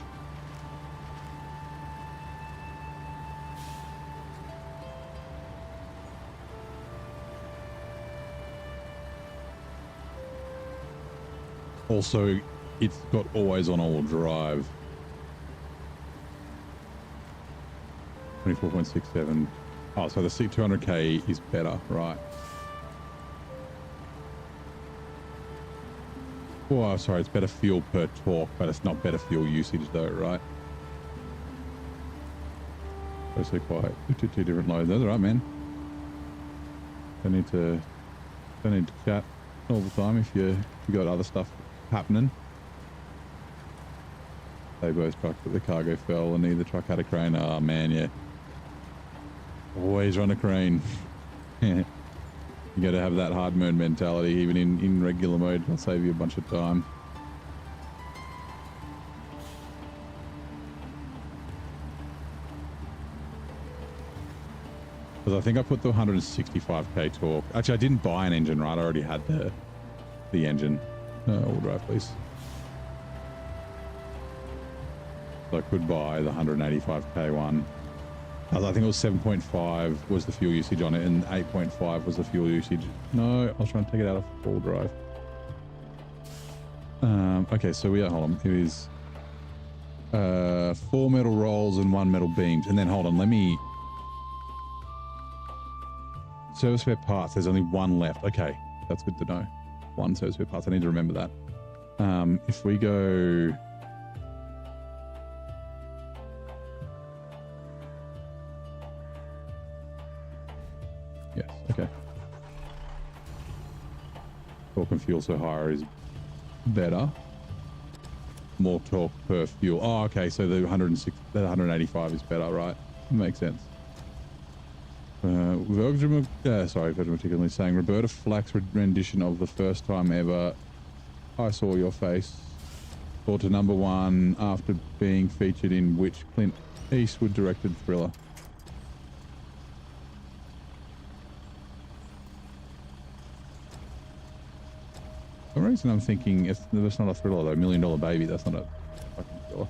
Speaker 1: Also, it's got always on all drive. 24.67. Oh, so the C200K is better, right? Oh, sorry, it's better fuel per torque, but it's not better fuel usage though, right? Those are quite two different loads. That's all right, man. Don't need to chat all the time if you got other stuff happening. They both trucked, but the cargo fell, and neither truck had a crane. Oh man, yeah. Always run a crane. You got to have that hard mode mentality, even in regular mode. It'll save you a bunch of time. Because I think I put the 165k torque. Actually, I didn't buy an engine, right? I already had the engine. All drive, please. So I could buy the 185k one. I think it was 7.5 was the fuel usage on it, and 8.5 was the fuel usage. No, I was trying to take it out of full drive. Okay, so we are, hold on. It is 4 metal rolls and 1 metal beams. And then hold on, let me... Service spare parts, there's only 1 left. Okay, that's good to know. 1 service spare parts, I need to remember that. If we go... Yes, okay. Torque and fuel so higher is better. More torque per fuel. Oh, okay, so the 185 is better, right? Makes sense. Virgin McGee saying Roberta Flack's rendition of The First Time Ever I Saw Your Face brought to #1 after being featured in which Clint Eastwood directed thriller. For some reason I'm thinking that's not a thriller though. $1 Million Baby, that's not a fucking thriller.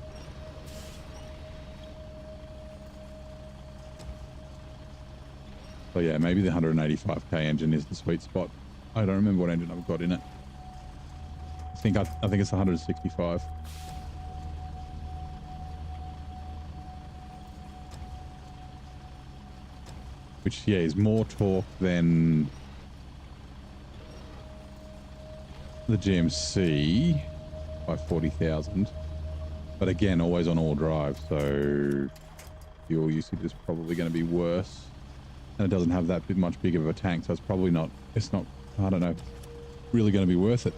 Speaker 1: So yeah, maybe the 185k engine is the sweet spot. I don't remember what engine I've got in it. I think it's 165. Which yeah is more torque than the GMC by 40,000, but again always on all drive, so fuel usage is probably going to be worse, and it doesn't have that much bigger of a tank, so it's probably not, I don't know, really going to be worth it.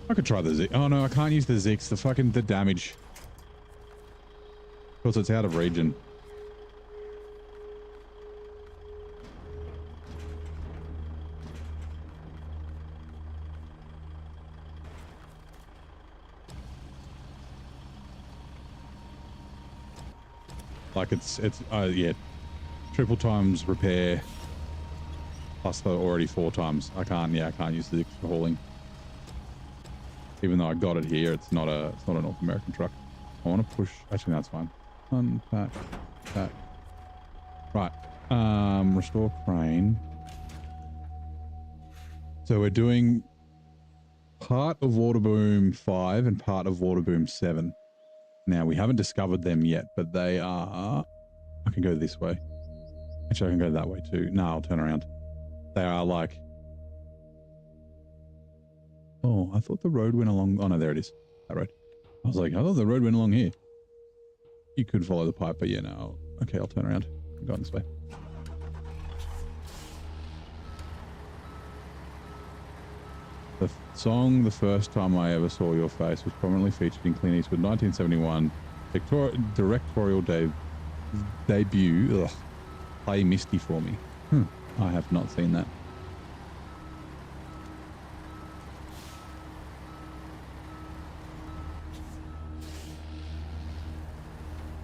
Speaker 1: I could try the Zix. Oh no, I can't use the Zix. The damage, because it's out of region. Like it's yeah, triple times repair plus the already 4 times. I can't use the Zix for hauling. Even though I got it here, it's not a North American truck. I want to push. Actually, that's fine. Unpack that. Right. Restore crane. So we're doing part of Water Boom 5 and part of Water Boom 7. Now, we haven't discovered them yet, but they are... I can go this way. Actually, I can go that way too. No, I'll turn around. They are like... Oh, I thought the road went along... Oh, no, there it is. That road. I was like, I thought the road went along here. You could follow the pipe, but yeah, no. Okay, I'll turn around. I'm going this way. The song "The First Time I Ever Saw Your Face" was prominently featured in Clint Eastwood's 1971 directorial debut. Ugh. Play Misty for Me. I have not seen that.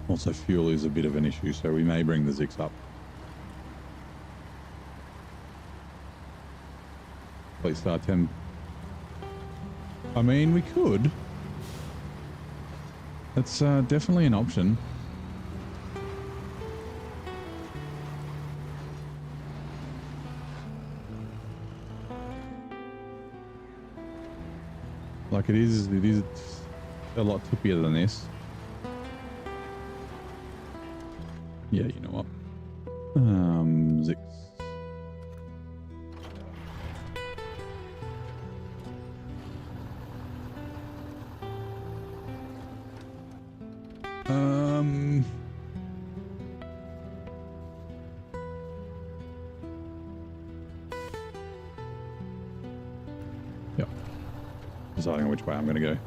Speaker 1: Also, fuel is a bit of an issue, so we may bring the Zix up. Please start 10. I mean, we could. That's definitely an option. Like it is a lot tippier than this. Yeah, you know what? Zix. Um, yep. Deciding on which way I'm going to go.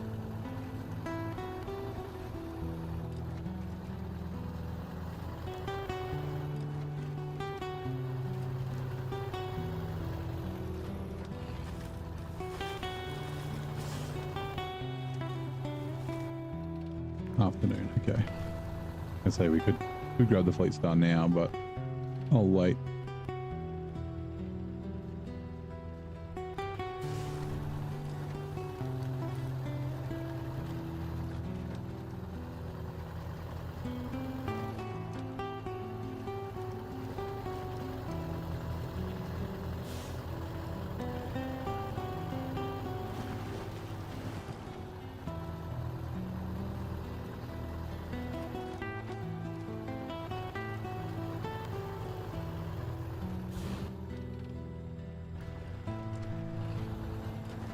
Speaker 1: Afternoon, okay. I'd say we could grab the fleet star now, but I'll wait.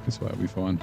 Speaker 1: This way will be fine.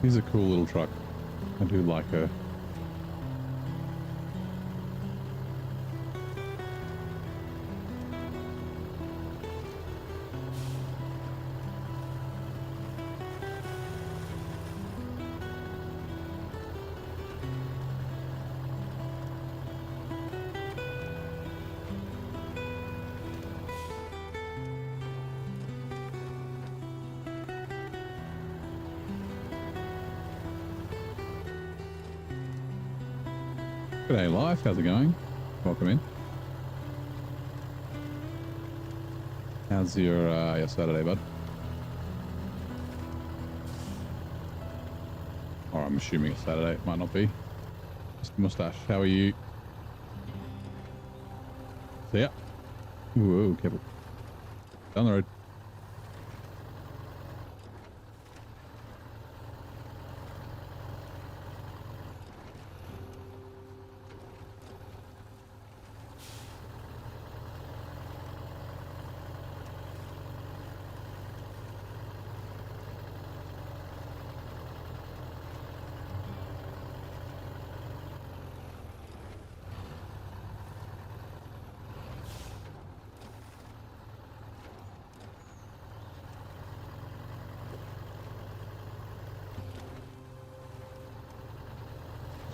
Speaker 1: He's a cool little truck. I do like her. G'day, Life. How's it going? Welcome in. How's your Saturday, bud? Or I'm assuming it's Saturday. It might not be. Mr. Mustache, how are you? See ya. Whoa, careful. Down the road.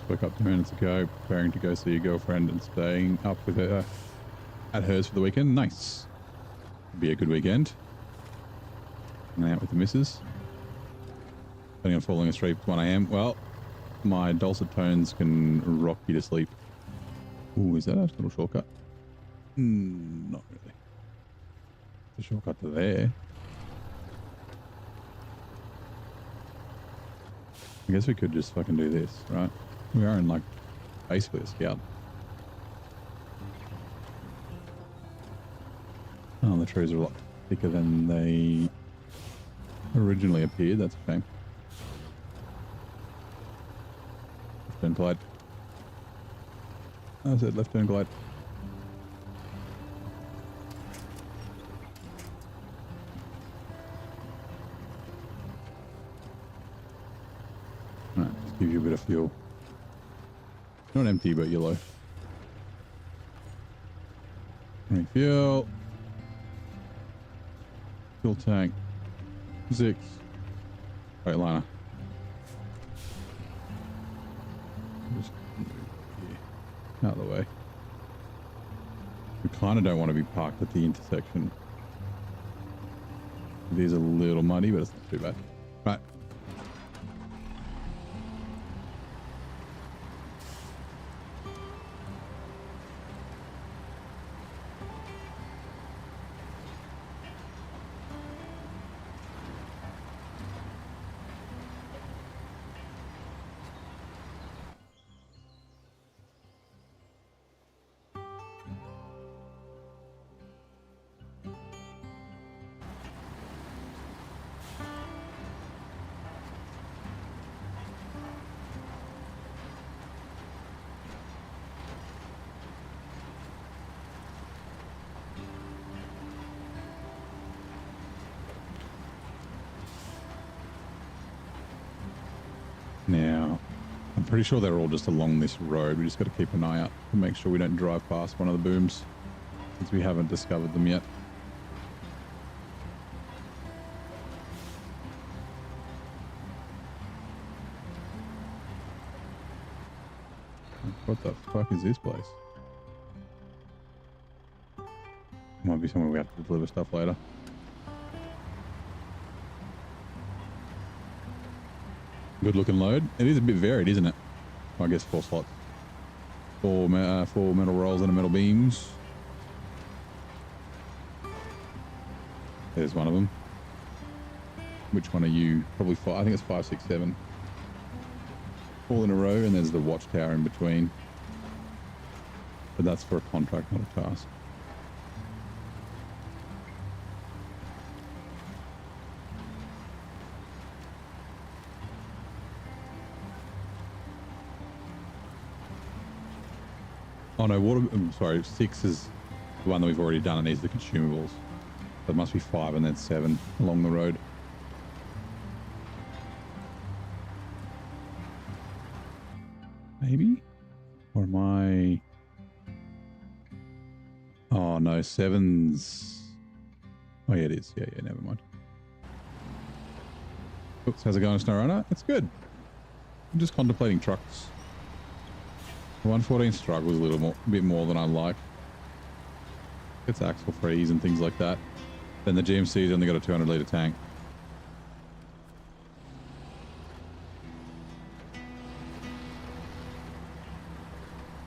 Speaker 1: Woke up 2 minutes ago, preparing to go see your girlfriend and staying up with her at hers for the weekend. Nice. Be a good weekend. Hanging out with the missus. Planning on falling asleep at 1 a.m. Well, my dulcet tones can rock you to sleep. Ooh, is that a little shortcut? Not really. It's a shortcut to there. I guess we could just fucking do this, right? We are in, like, basically a scout. Oh, the trees are a lot thicker than they originally appeared. That's a shame. Left turn glide. I said left turn glide. Alright, just gives you a bit of fuel. Not empty, but yellow. Refuel. Fuel tank. Six. Right liner. Just out of the way. We kind of don't want to be parked at the intersection. It is a little muddy, but it's not too bad. Right. Now, I'm pretty sure they're all just along this road. We just got to keep an eye out to make sure we don't drive past one of the booms, since we haven't discovered them yet. What the fuck is this place? Might be somewhere we have to deliver stuff later. Good looking load. It is a bit varied, isn't it? I guess 4 slots. 4 metal rolls and a metal beams. There's one of them. Which one are you? Probably 5. I think it's 5, 6, 7. All in a row, and there's the watchtower in between. But that's for a contract, not a task. Oh no, I'm sorry, 6 is the one that we've already done and needs the consumables. So it must be 5 and then 7 along the road. Maybe? Or am I... Oh no, 7's... Oh yeah, it is. Yeah, never mind. Oops, how's it going, SnowRunner? It's good. I'm just contemplating trucks. The 114 struggles a bit more than I like. It's axle freeze and things like that. Then the GMC's only got a 200 litre tank.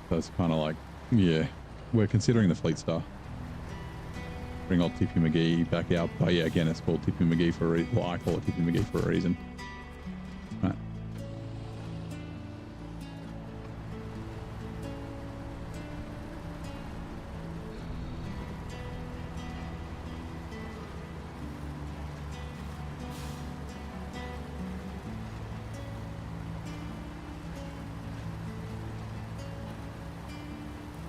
Speaker 1: So it's kind of like, yeah, we're considering the Fleet Star. Bring old Tippy McGee back out. But yeah, again, it's called Tippy McGee for a reason. Well, I call it Tippy McGee for a reason. Right.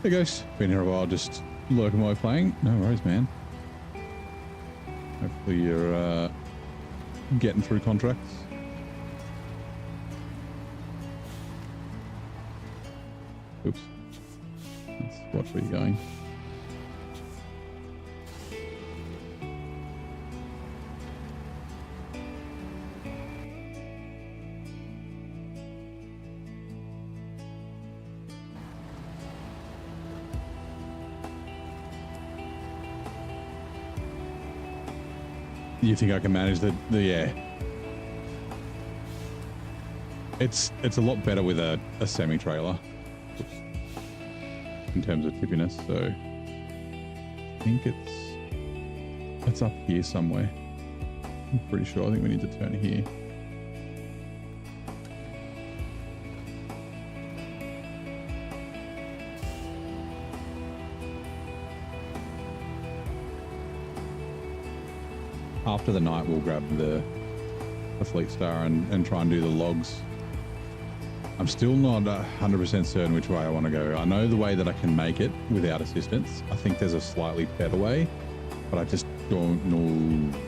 Speaker 1: Hey guys, been here a while, just lurking while playing. No worries, man. Hopefully you're getting through contracts. Oops. Let's watch where you're going. You think I can manage the yeah. It's a lot better with a semi-trailer in terms of tippiness, so I think it's up here somewhere. I'm pretty sure. I think we need to turn here. After the night, we'll grab the Fleet Star and try and do the logs. I'm still not 100% certain which way I want to go. I know the way that I can make it without assistance. I think there's a slightly better way, but I just don't know.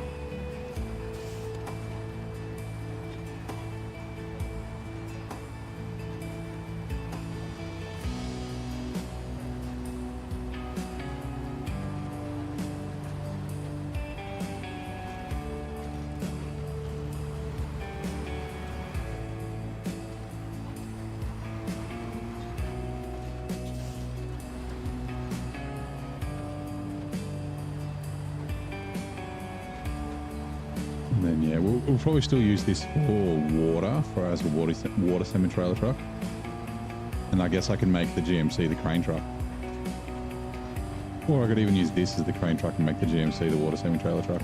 Speaker 1: And then yeah, we'll probably still use this for water as a water semi-trailer truck. And I guess I can make the GMC the crane truck. Or I could even use this as the crane truck and make the GMC the water semi-trailer truck.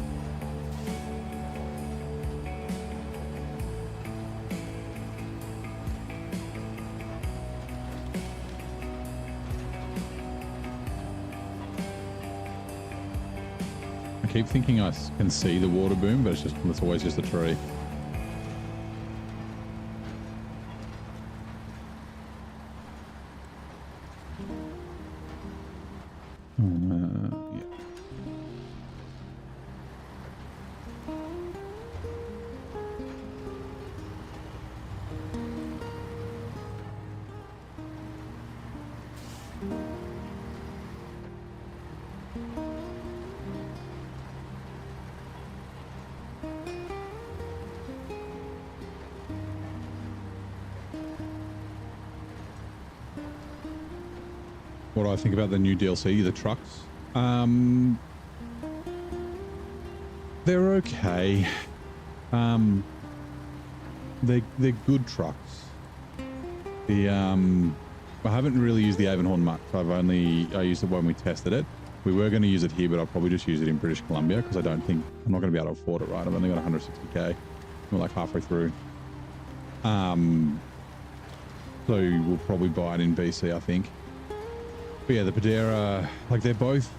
Speaker 1: I keep thinking I can see the water boom, but it's always just a tree. Yeah. What do I think about the new DLC, the trucks? They're okay. They're good trucks. I haven't really used the Avonhorn much. I used it when we tested it. We were going to use it here, but I'll probably just use it in British Columbia because I'm not going to be able to afford it, right? I've only got 160k. We're like halfway through. So we'll probably buy it in BC, I think. But yeah, the Padera, like they're both,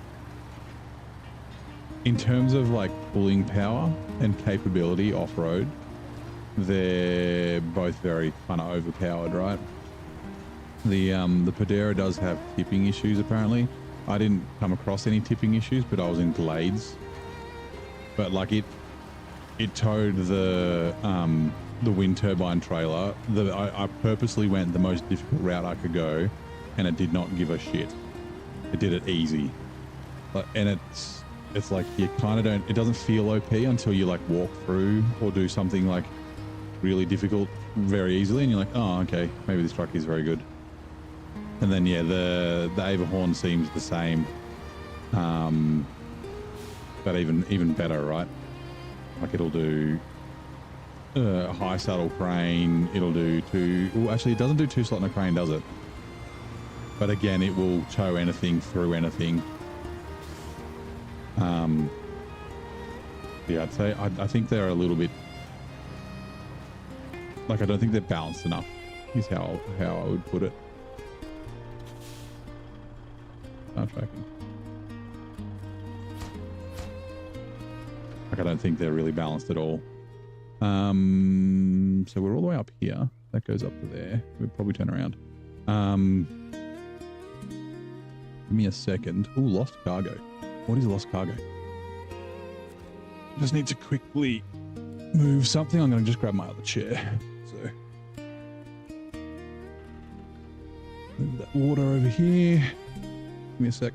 Speaker 1: in terms of like pulling power and capability off-road, they're both very kind of overpowered, right? The Padera does have tipping issues apparently. I didn't come across any tipping issues, but I was in Glades. But like it towed the wind turbine trailer. I purposely went the most difficult route I could go, and it did not give a shit. It did it easy. And it's like you kind of don't, it doesn't feel OP until you like walk through or do something like really difficult very easily, and you're like, oh, okay, maybe this truck is very good. And then yeah, the Avonhorn seems the same, but even better, right? Like it'll do a high saddle crane. It'll do actually it doesn't do 2-slot in a crane, does it? But again, it will tow anything through anything. Yeah, I'd say I think they're a little bit, like I don't think they're balanced enough is how I would put it. Tracking. Like I don't think they're really balanced at all. So we're all the way up here. That goes up to there. We'll probably turn around. Give me a second. Ooh, lost cargo. What is lost cargo? Just need to quickly move something. I'm going to just grab my other chair. So move that water over here. Give me a sec.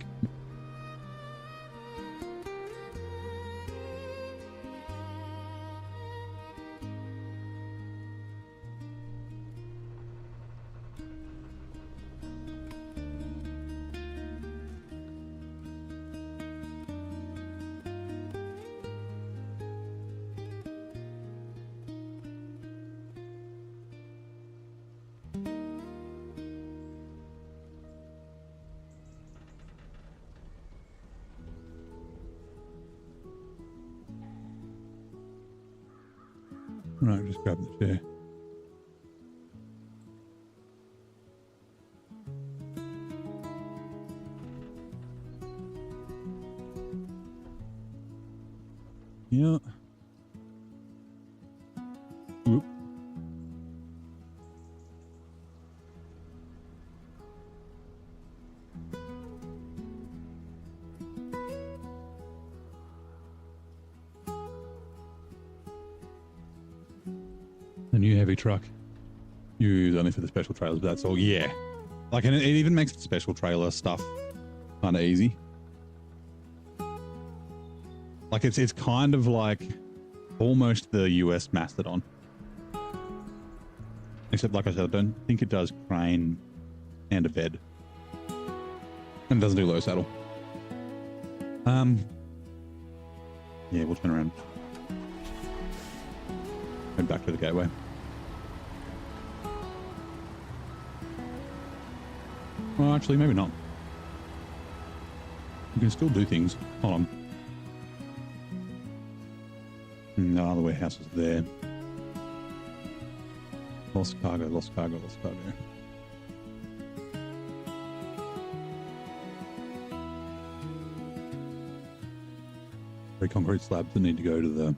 Speaker 1: Right, just grab the chair. Yeah. Oop. The new heavy truck. Used only for the special trailers, but that's all. Yeah. Like, and it even makes the special trailer stuff kind of easy. Like, it's kind of like almost the US Mastodon. Except, like I said, I don't think it does crane and a bed. And it doesn't do low saddle. Yeah, we'll turn around. Head back to the gateway. Well, actually, maybe not. You can still do things. Hold on. No other warehouse is there. Lost cargo, lost cargo, lost cargo. 3 concrete slabs that need to go to the...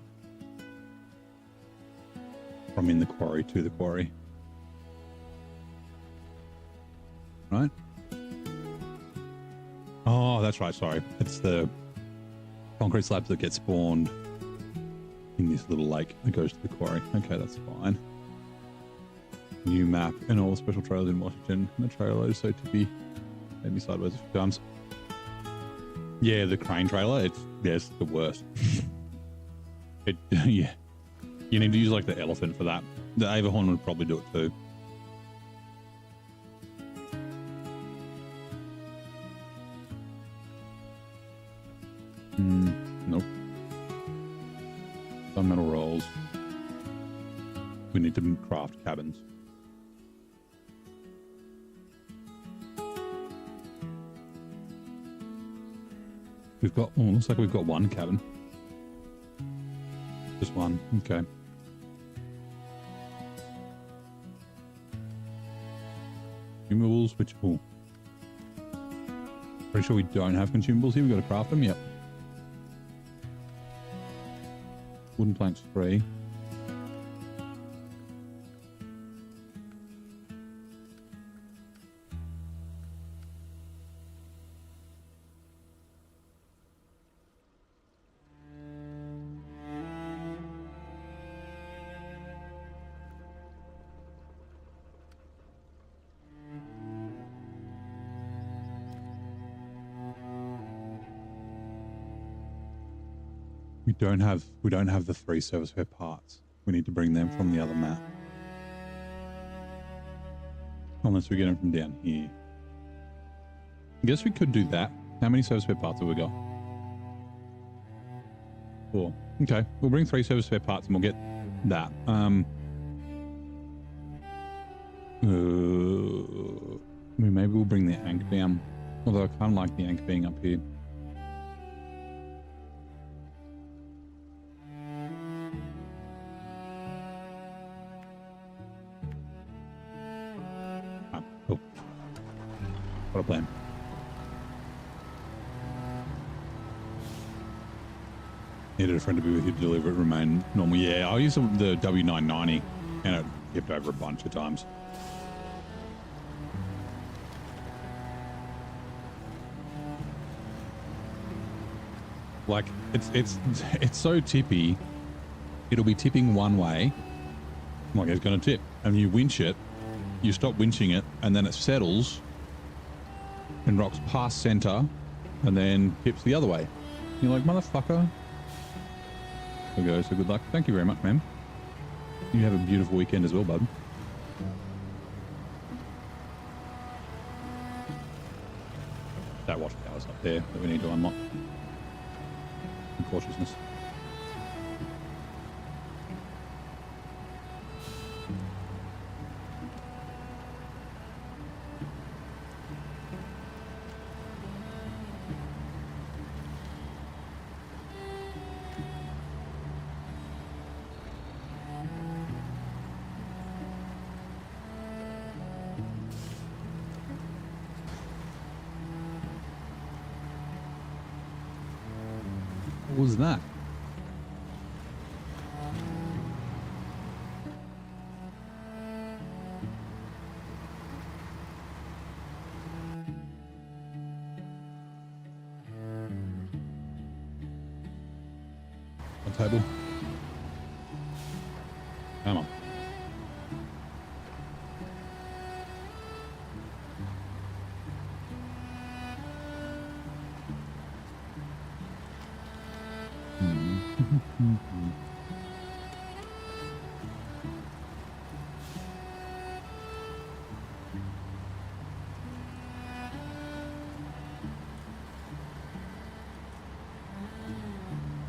Speaker 1: from in the quarry to the quarry. Right? Oh, that's right, sorry. It's the concrete slabs that get spawned in this little lake that goes to the quarry. Okay, that's fine. New map and all special trailers in Washington. The trailer is so tippy. Made me sideways a few times. Yeah, the crane trailer, it's the worst. Yeah. You need to use like the elephant for that. The Averhorn would probably do it too. Nope. Some metal rolls. We need to craft cabins. We've got, oh, looks like we've got 1 cabin. Just 1, okay. Consumables, which, oh. Pretty sure we don't have consumables here, we've got to craft them, yep. Wooden planks 3. We don't have the 3 service fair parts. We need to bring them from the other map. Unless we get them from down here. I guess we could do that. How many service fair parts have we got? 4. Okay, we'll bring 3 service fair parts and we'll get that. Maybe we'll bring the ank down. Although I kind of like the ank being up here. What a plan. Needed a friend to be with you to deliver it, remain normal. Yeah, I'll use the W990 and it tipped over a bunch of times. Like, it's so tippy, it'll be tipping one way, like it's going to tip, and you winch it, you stop winching it, and then it settles and rocks past center and then tips the other way. You're like, motherfucker. So go, so good luck. Thank you very much, ma'am. You have a beautiful weekend as well, bud. That watchtower's up there that we need to unlock. And cautiousness. What was that? On table. Come on.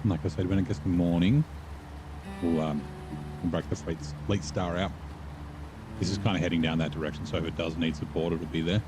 Speaker 1: Like I said, when it gets to morning, we'll and break the fleet star out. This is kind of heading down that direction, so if it does need support, it'll be there.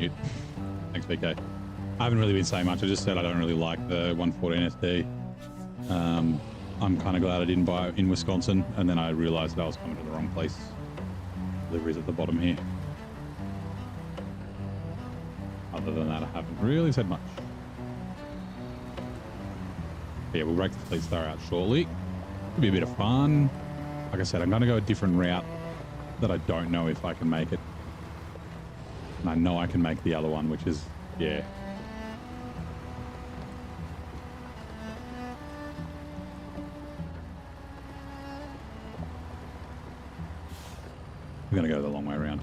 Speaker 1: mute. Thanks, VK. I haven't really been saying much. I just said I don't really like the 114 SD. I'm kind of glad I didn't buy it in Wisconsin, and then I realized that I was coming to the wrong place. Deliveries at the bottom here. Other than that, I haven't really said much. But yeah, we'll break the fleet star out shortly. It'll be a bit of fun. Like I said, I'm going to go a different route that I don't know if I can make it. And I know I can make the other one, which is, yeah. We're going to go the long way around.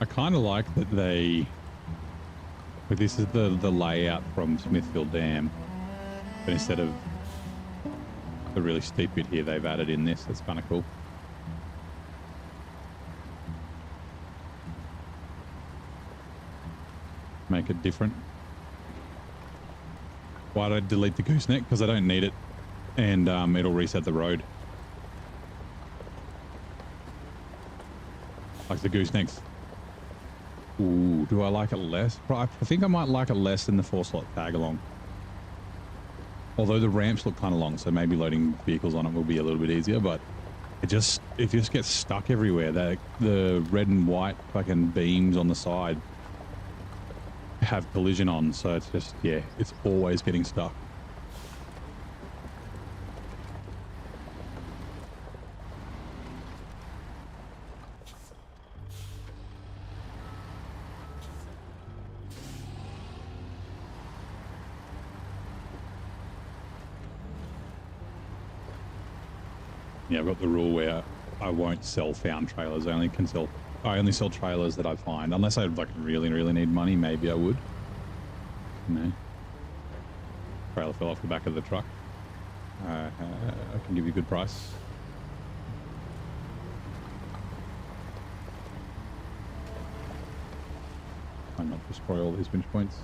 Speaker 1: I kind of like that they, but this is the layout from Smithfield Dam, but instead of the really steep bit here, they've added in this. That's kind of cool. Make it different. Why did I delete the gooseneck? Because I don't need it, and it'll reset the road. Like the goosenecks. Ooh, do I like it less? I think I might like it less than the 4-slot tag along. Although the ramps look kind of long, so maybe loading vehicles on it will be a little bit easier, but it just gets stuck everywhere. The red and white fucking beams on the side have collision on, so it's just, yeah, it's always getting stuck. Yeah, I've got the rule where I won't sell found trailers. I only sell trailers that I find. Unless I like really, really need money, maybe I would. No. Trailer fell off the back of the truck. I can give you a good price. I'm not destroy all these winch points.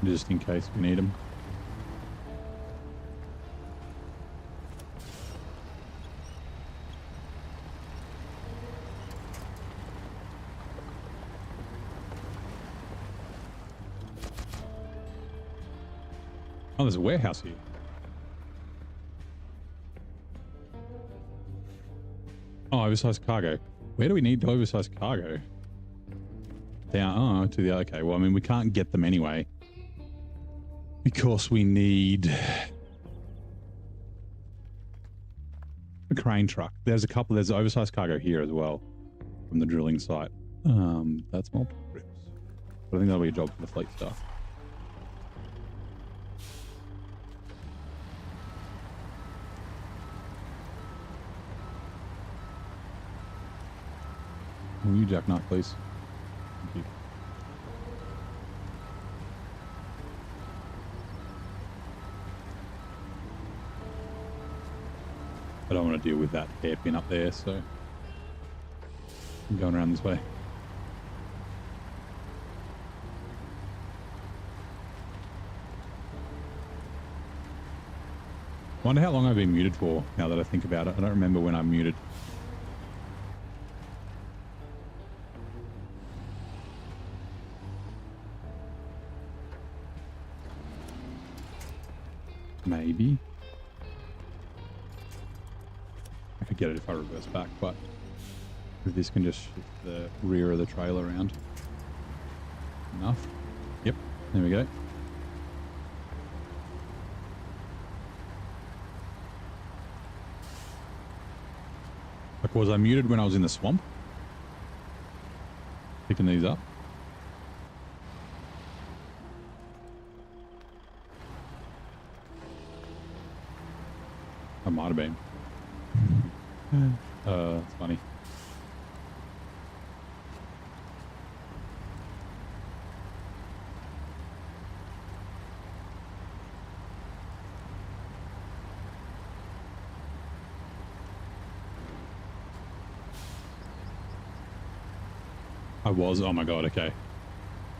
Speaker 1: Just in case we need them. Oh, there's a warehouse here. Oh, oversized cargo. Where do we need oversized cargo? Down, to the, okay. Well, I mean, we can't get them anyway. Because we need a crane truck. There's oversized cargo here as well from the drilling site. That's multiple trips. But I think that'll be a job for the fleet stuff. Will you jackknife, please? Thank you. I don't want to deal with that hairpin up there, so I'm going around this way. Wonder how long I've been muted for, now that I think about it. I don't remember when I'm muted. Maybe. I could get it if I reverse back, but this can just shift the rear of the trailer around. Enough. Yep, there we go. Like, was I muted when I was in the swamp? Picking these up. I might have been. That's funny. I was. Oh my god. Okay.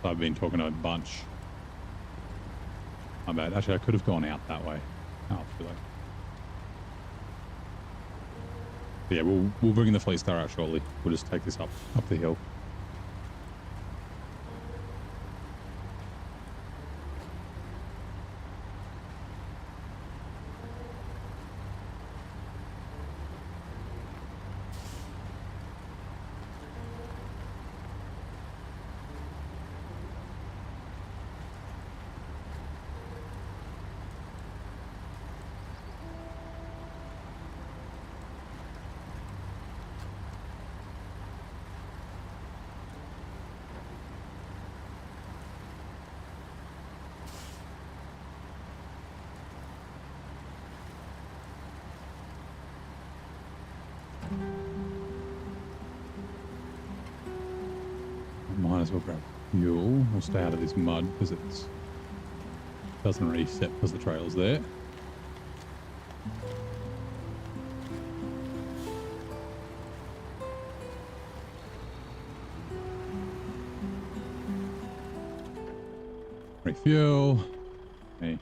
Speaker 1: I've been talking a bunch. My bad. Actually, I could have gone out that way. Oh, too late. But yeah, we'll bring the Fleet Star out shortly. We'll just take this up the hill. Might as well grab fuel. We'll stay out of this mud because it doesn't really set because the trail's there. Refuel. Okay.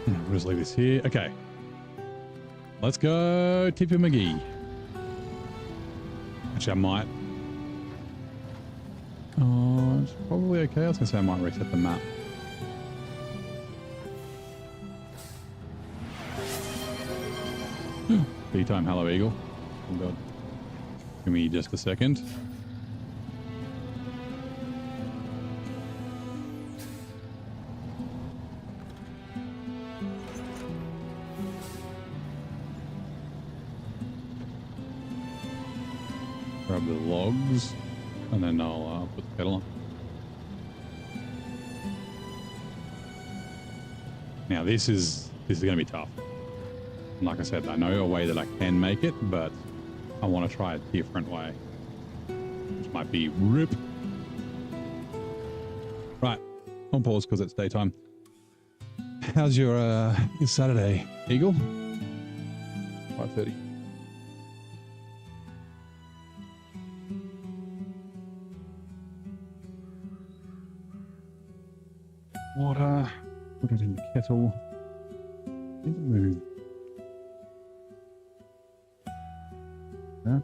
Speaker 1: We'll just leave this here. Okay. Let's go Tippy McGee. Actually, I might. Oh, it's probably okay. I was going to say I might reset the map. B-time, hello, Eagle. Oh, God. Give me just a second. Grab the logs, and then I'll put the kettle on. Now this is going to be tough. Like I said, I know a way that I can make it, but I want to try a different way, which might be rip. Right, on pause because it's daytime. How's your Saturday, Eagle? 5:30. Water. Put it in the kettle. Need to move that.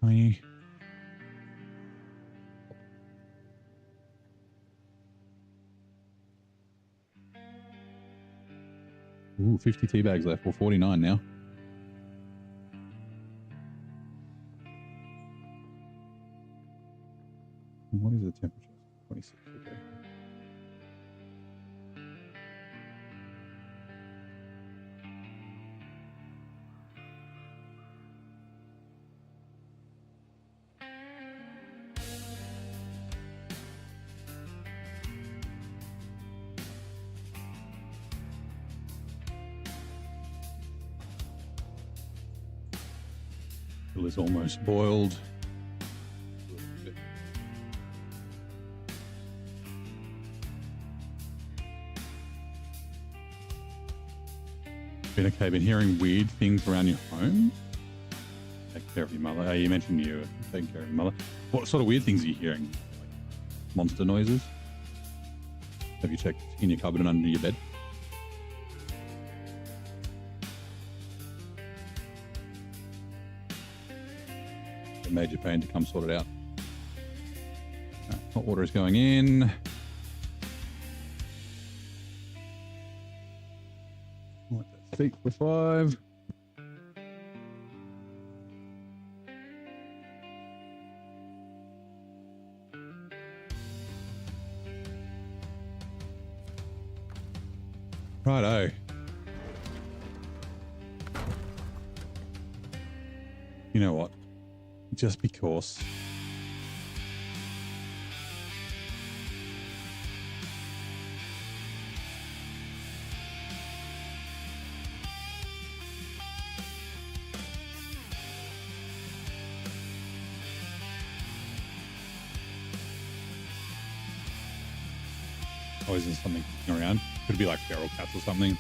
Speaker 1: Tiny. Ooh, 50 tea bags left. Well, 49 now. And what is the temperature? 26. Okay. It is almost boiled. Been okay. Been hearing weird things around your home. Take care of your mother. You mentioned you were taking care of your mother. What sort of weird things are you hearing? Like monster noises? Have you checked in your cupboard and under your bed? A major pain to come sort it out. Hot water is going in. Let that seat for 5. Righto. You know what? Just because. Oh, isn't something kicking around? Could it be like feral cats or something?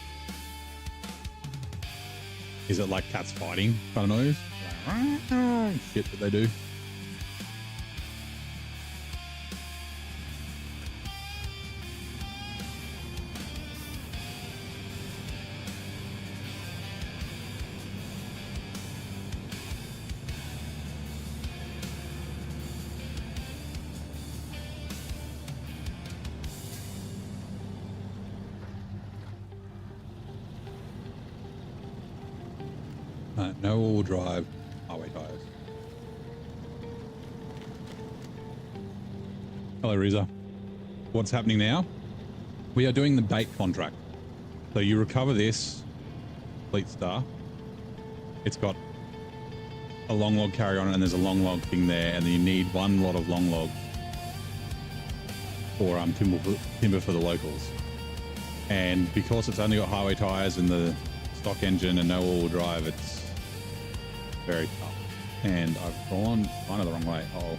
Speaker 1: Is it like cats fighting kind of noise? Like, shit that they do. No all-wheel drive highway tires. Hello, Reza. What's happening now? We are doing the bait contract. So you recover this Fleet Star. It's got a long log carry on it, and there's a long log thing there, and then you need one lot of long log for timber for the locals. And because it's only got highway tires and the stock engine and no all-wheel drive, it's very tough. And I've gone kind of the wrong way. Oh,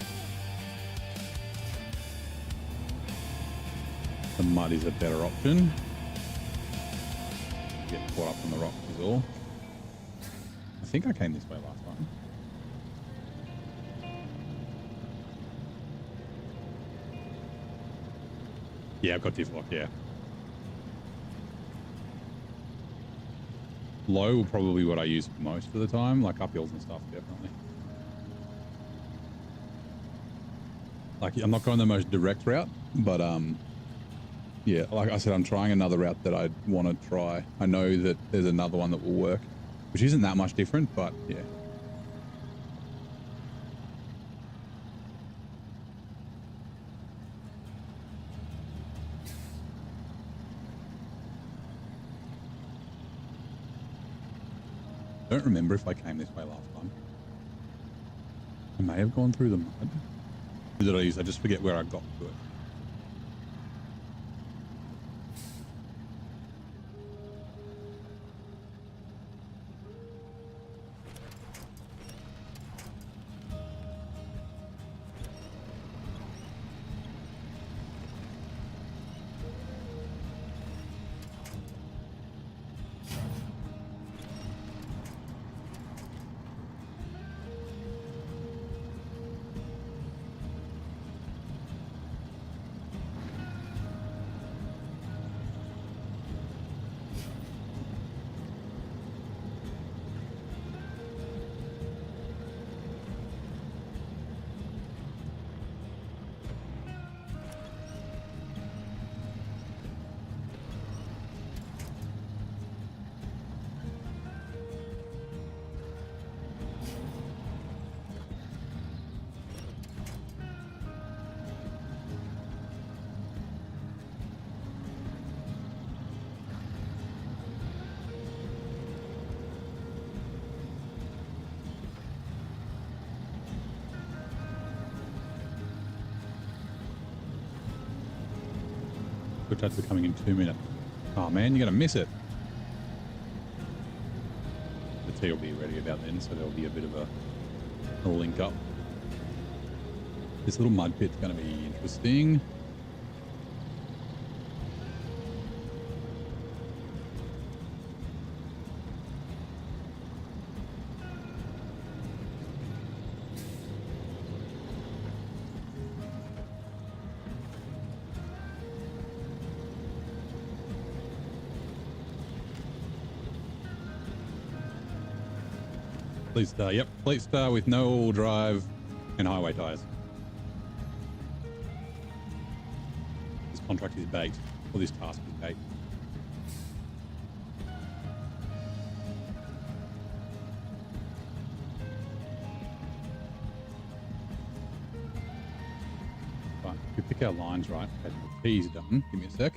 Speaker 1: the mud is a better option. Get caught up on the rocks is all. I think I came this way last time. Yeah, I've got diff lock, yeah. Low will probably be what I use most of the time, like uphills and stuff, definitely. Like, I'm not going the most direct route, but yeah, like I said, I'm trying another route that I want to try. I know that there's another one that will work, which isn't that much different, but yeah. I don't remember if I came this way last time. I may have gone through the mud. Who did I use? I just forget where I got to it. Good touch coming in 2 minutes. Oh man, you're gonna miss it. The tea will be ready about then, so there'll be a bit of a link up. This little mud pit's gonna be interesting. Fleet Star, yep. Fleet Star with no all-wheel drive and highway tires. This contract is bait, or this task is bait. Right, if we pick our lines right, okay, the T is done. Give me a sec.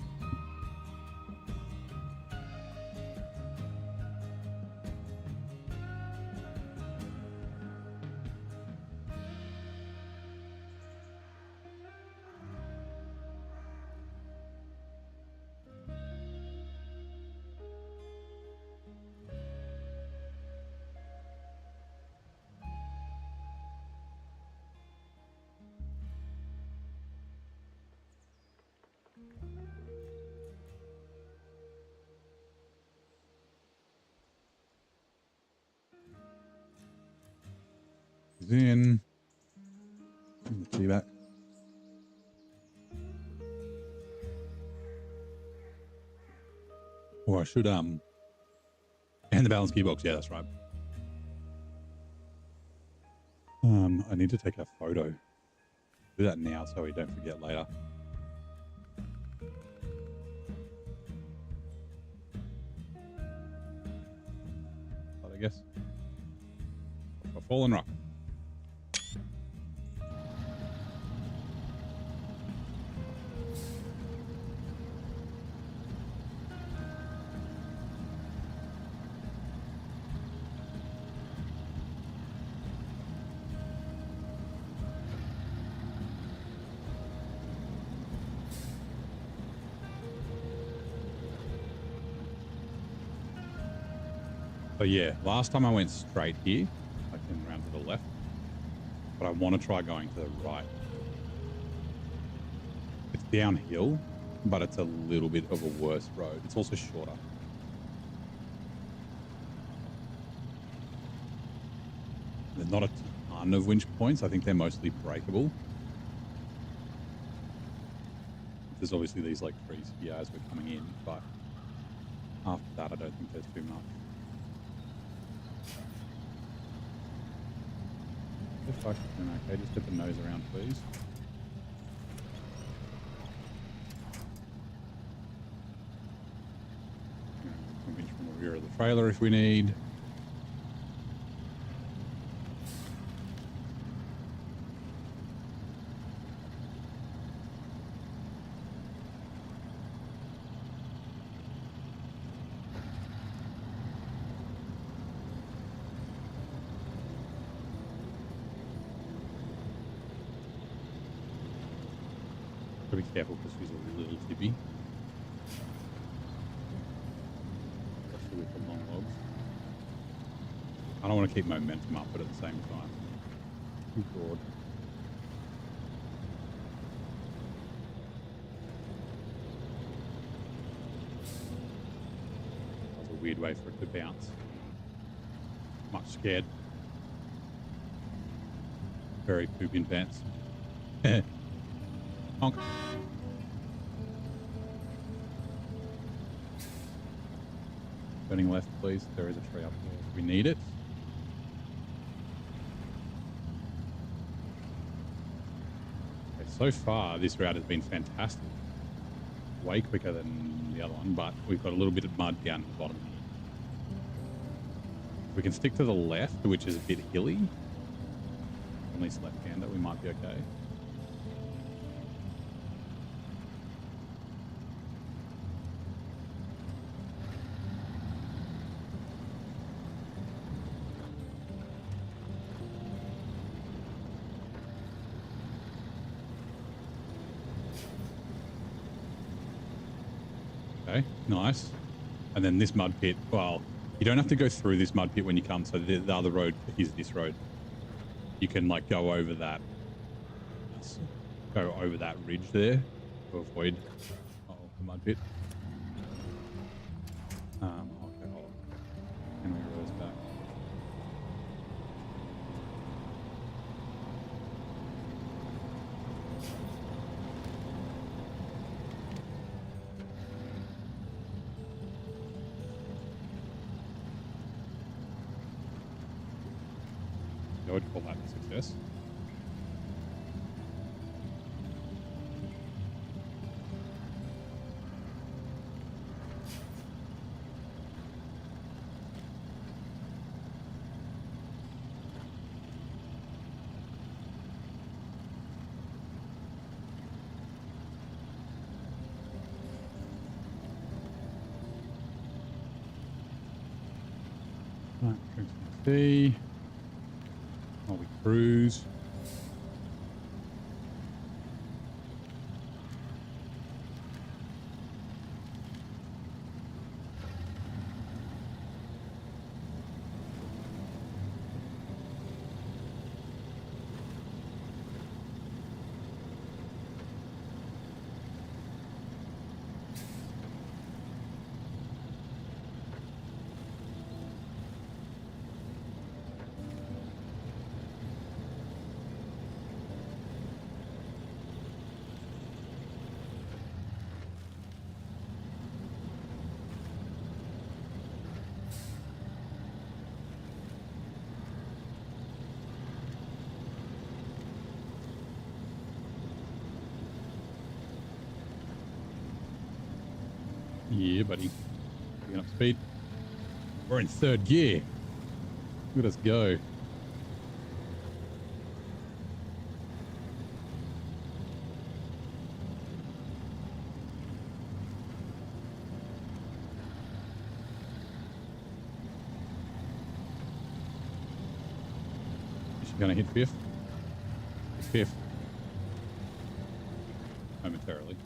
Speaker 1: goes in. The tea back. Or I should and the balance gearbox. Yeah, that's right. I need to take a photo. Do that now so we don't forget later. But I guess a fallen rock. So yeah, last time I went straight here, I came around to the left, but I want to try going to the right. It's downhill, but it's a little bit of a worse road. It's also shorter. There's not a ton of winch points. I think they're mostly breakable. There's obviously these like trees here as we're coming in, but after that, I don't think there's too much. If I can, okay, just get the nose around, please. From the rear of the trailer if we need. Gotta be careful because she's a little tippy. Especially with the long logs. I don't want to keep momentum up, but at the same time, too broad. That was a weird way for it to bounce. Much scared. Very poop in pants. Honk. Turning left, please. There is a tree up there. We need it. Okay, so far, this route has been fantastic. Way quicker than the other one, but we've got a little bit of mud down at the bottom. If we can stick to the left, which is a bit hilly, at least left-hander, we might be okay. Okay, nice. And then this mud pit, well, you don't have to go through this mud pit when you come, so the other road is this road. You can like go over that ridge there to avoid the mud pit. Okay, hold on. Can we reverse back? I would call that a success. Right, drink some tea. While we cruise. Yeah, buddy. Picking up speed. We're in third gear. Look at us go. Is she going to hit fifth? Fifth. Momentarily.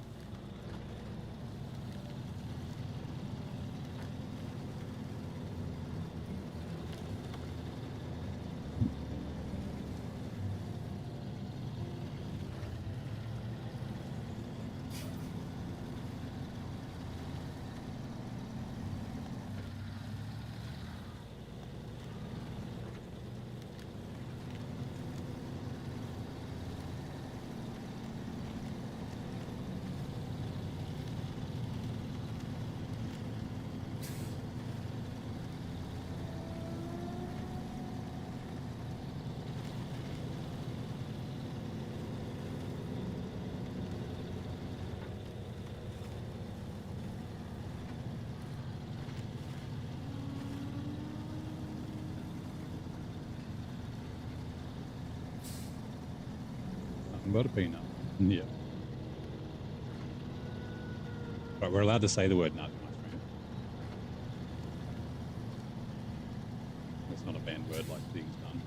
Speaker 1: But a peanut. Yeah. But we're allowed to say the word nut, my friend. It's not a banned word like things done.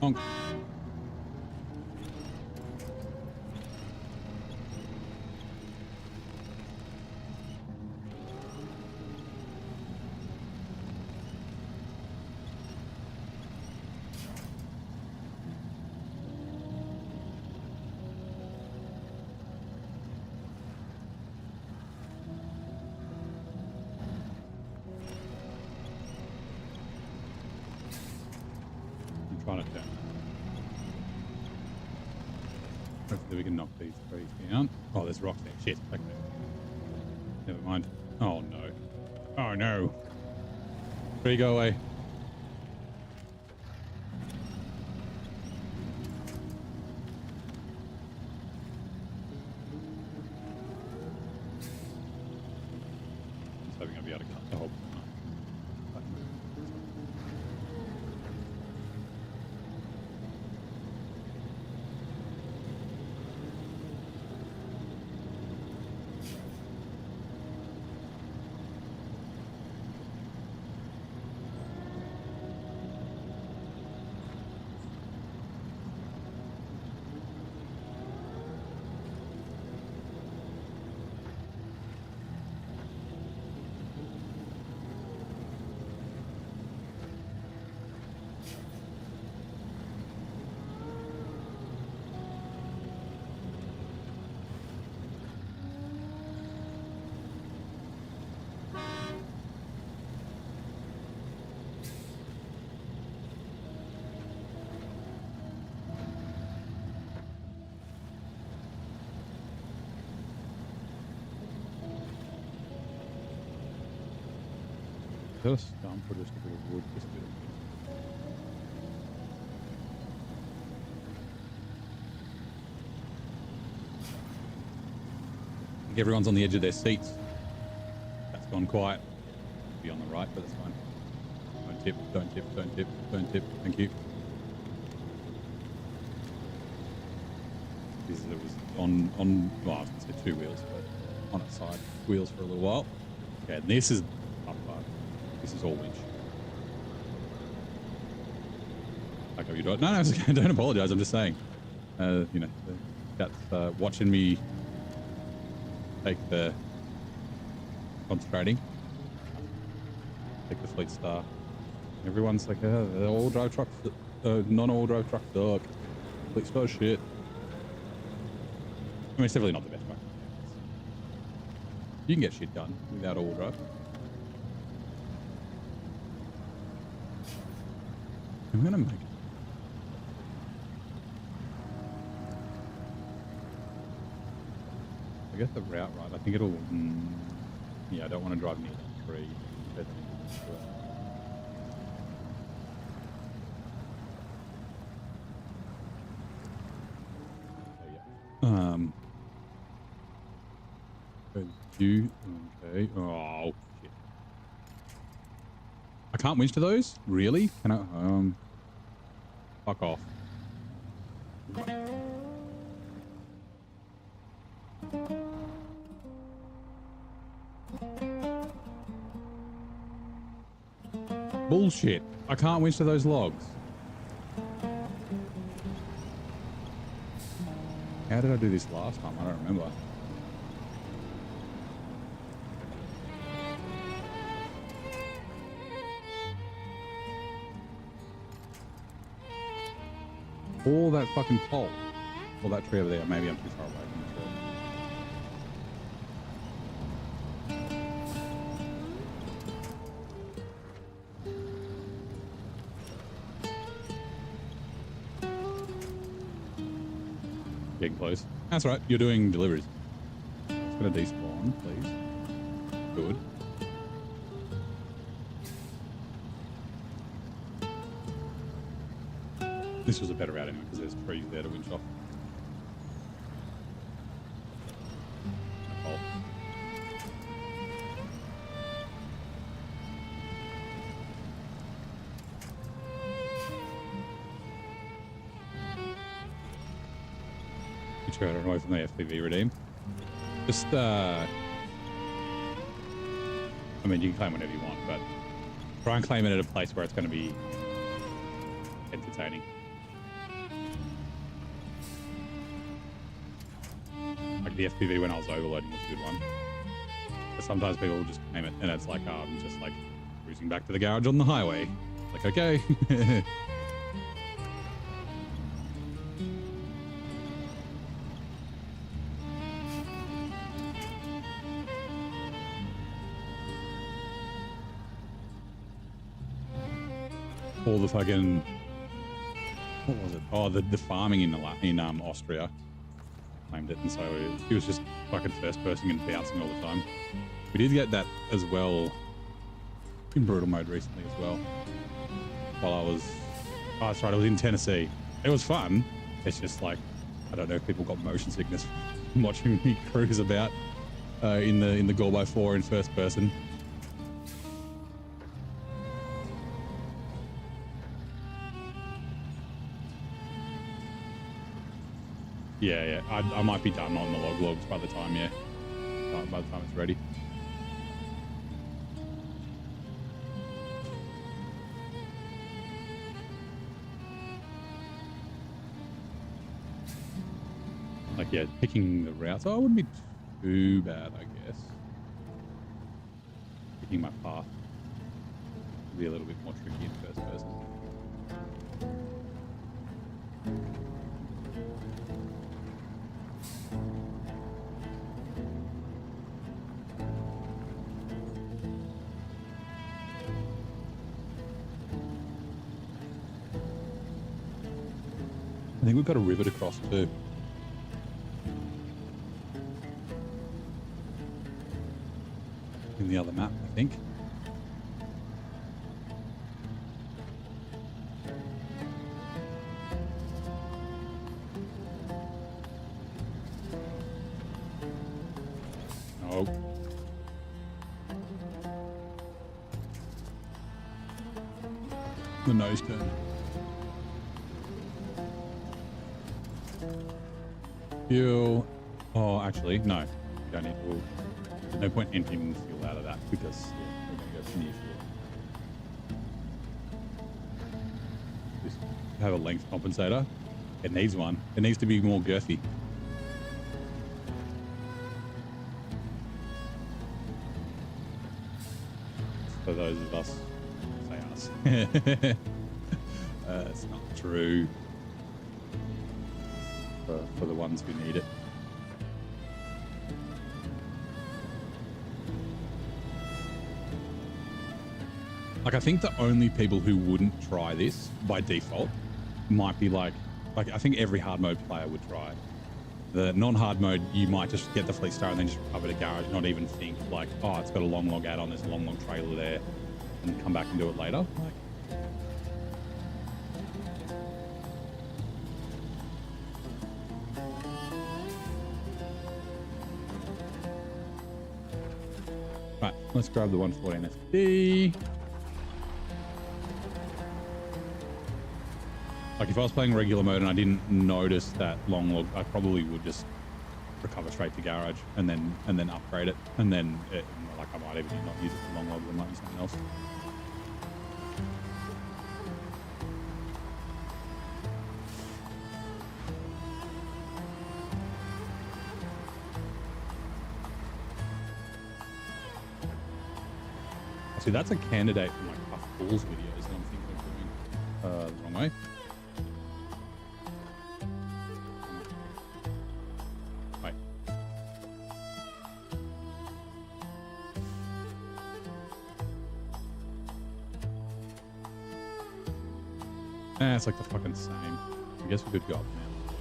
Speaker 1: Honk. I'm trying to turn. Hopefully we can knock these trees down. Oh, there's rocks there. Shit. Okay. Never mind. Oh, no. Oh, no. Tree, go away. Just hoping I'll be able to cut the whole. Is that a stump or just a bit of wood? Just a bit of wood. I think everyone's on the edge of their seats. That's gone quiet. Be on the right, but that's fine. Don't tip, don't tip, don't tip, don't tip. Thank you. This is, it was on, well, I was going to say two wheels, but on its side wheels for a little while. Okay, and this is up part. This is all winch. Like, have you done? No, it's okay. Don't apologize. I'm just saying. You know, that's watching me take the concentrating, take the fleet star. Everyone's like, the all drive trucks, non-all drive trucks suck. Fleet star shit. I mean, it's definitely not the best truck. You can get shit done without all drive. I'm gonna make it. I get the route right. I think it'll. Yeah, I don't want to drive near that tree. You okay? Oh shit! I can't winch to those. Really? Can I? Fuck off. Bullshit. I can't winch to those logs. How did I do this last time? I don't remember. All that fucking pole. Or that tree over there. Maybe I'm too far away from the tree. Getting close. That's right. You're doing deliveries. It's gonna despawn, please. Good. This was a better route anyway because there's trees there to winch off. Oh. You try to run away from the FPV redeem. Just, I mean, you can claim whenever you want, but try and claim it at a place where it's going to be entertaining. Like the FPV when I was overloading was a good one. But sometimes people will just claim it and it's like, I'm just like cruising back to the garage on the highway. Like, okay. All the fucking, what was it? Oh, the farming in Austria claimed it, and so he was just fucking first person and bouncing all the time. We did get that as well in brutal mode recently as well. While I was, oh, that's right, I was in Tennessee. It was fun. It's just like, I don't know if people got motion sickness from watching me cruise about in the 4x4 in first person. Yeah, I might be done on the logs by the time, by the time it's ready. Like, yeah, picking the routes, oh, it wouldn't be too bad, I guess. Picking my path would be a little bit more tricky in first person. I think we've got a river to cross too. In the other map, I think. Oh. The nose turn. Fuel. Oh, actually, no. Don't need fuel. There's no point emptying the fuel out of that because we're going to go near fuel. have a length compensator. It needs one. It needs to be more girthy. For those of us, say us. It's not true for the ones who need it. Like, I think the only people who wouldn't try this by default might be like I think every hard mode player would try. The non-hard mode, you might just get the Fleet Star and then just recover the garage, not even think like, oh, it's got a long log add-on, there's a long trailer there, and come back and do it later. Like, right, let's grab the 114 FD. Like, if I was playing regular mode and I didn't notice that long log, I probably would just recover straight to garage and then upgrade it, and then like I might even not use it for long log, I might use something else. See, that's a candidate for my Puff Balls videos that I'm thinking of doing the wrong way. It's like the fucking same. I guess we could go up now.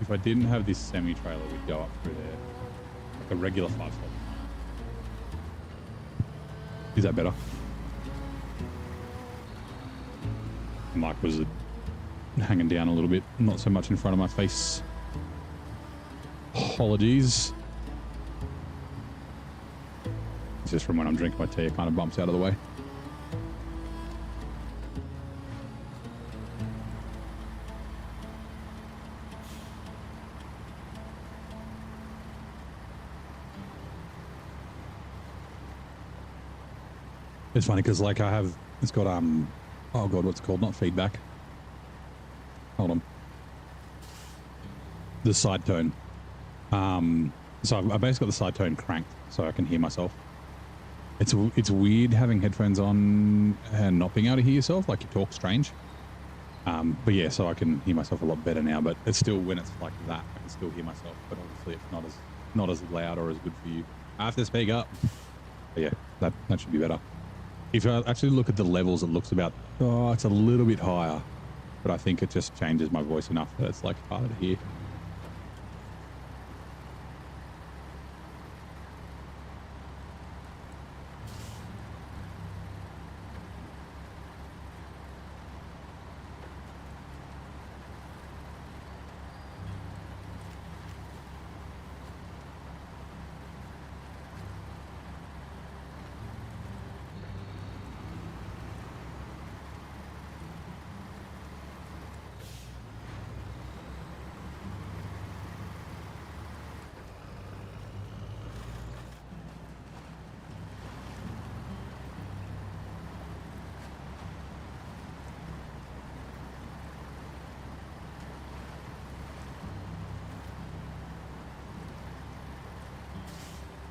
Speaker 1: If I didn't have this semi-trailer, we'd go up through there. Like a regular 5-slot. Is that better? The mic was hanging down a little bit. Not so much in front of my face. Apologies. Just from when I'm drinking my tea, it kind of bumps out of the way. It's funny because like it's got oh god, what's it called? Not feedback. Hold on. The side tone. So I basically got the side tone cranked so I can hear myself. It's weird having headphones on and not being able to hear yourself, like you talk strange. But yeah, so I can hear myself a lot better now, but it's still, when it's like that, I can still hear myself, but obviously it's not as loud or as good for you. I have to speak up. But yeah, that should be better. If I actually look at the levels, it looks about, it's a little bit higher, but I think it just changes my voice enough that it's like harder to hear.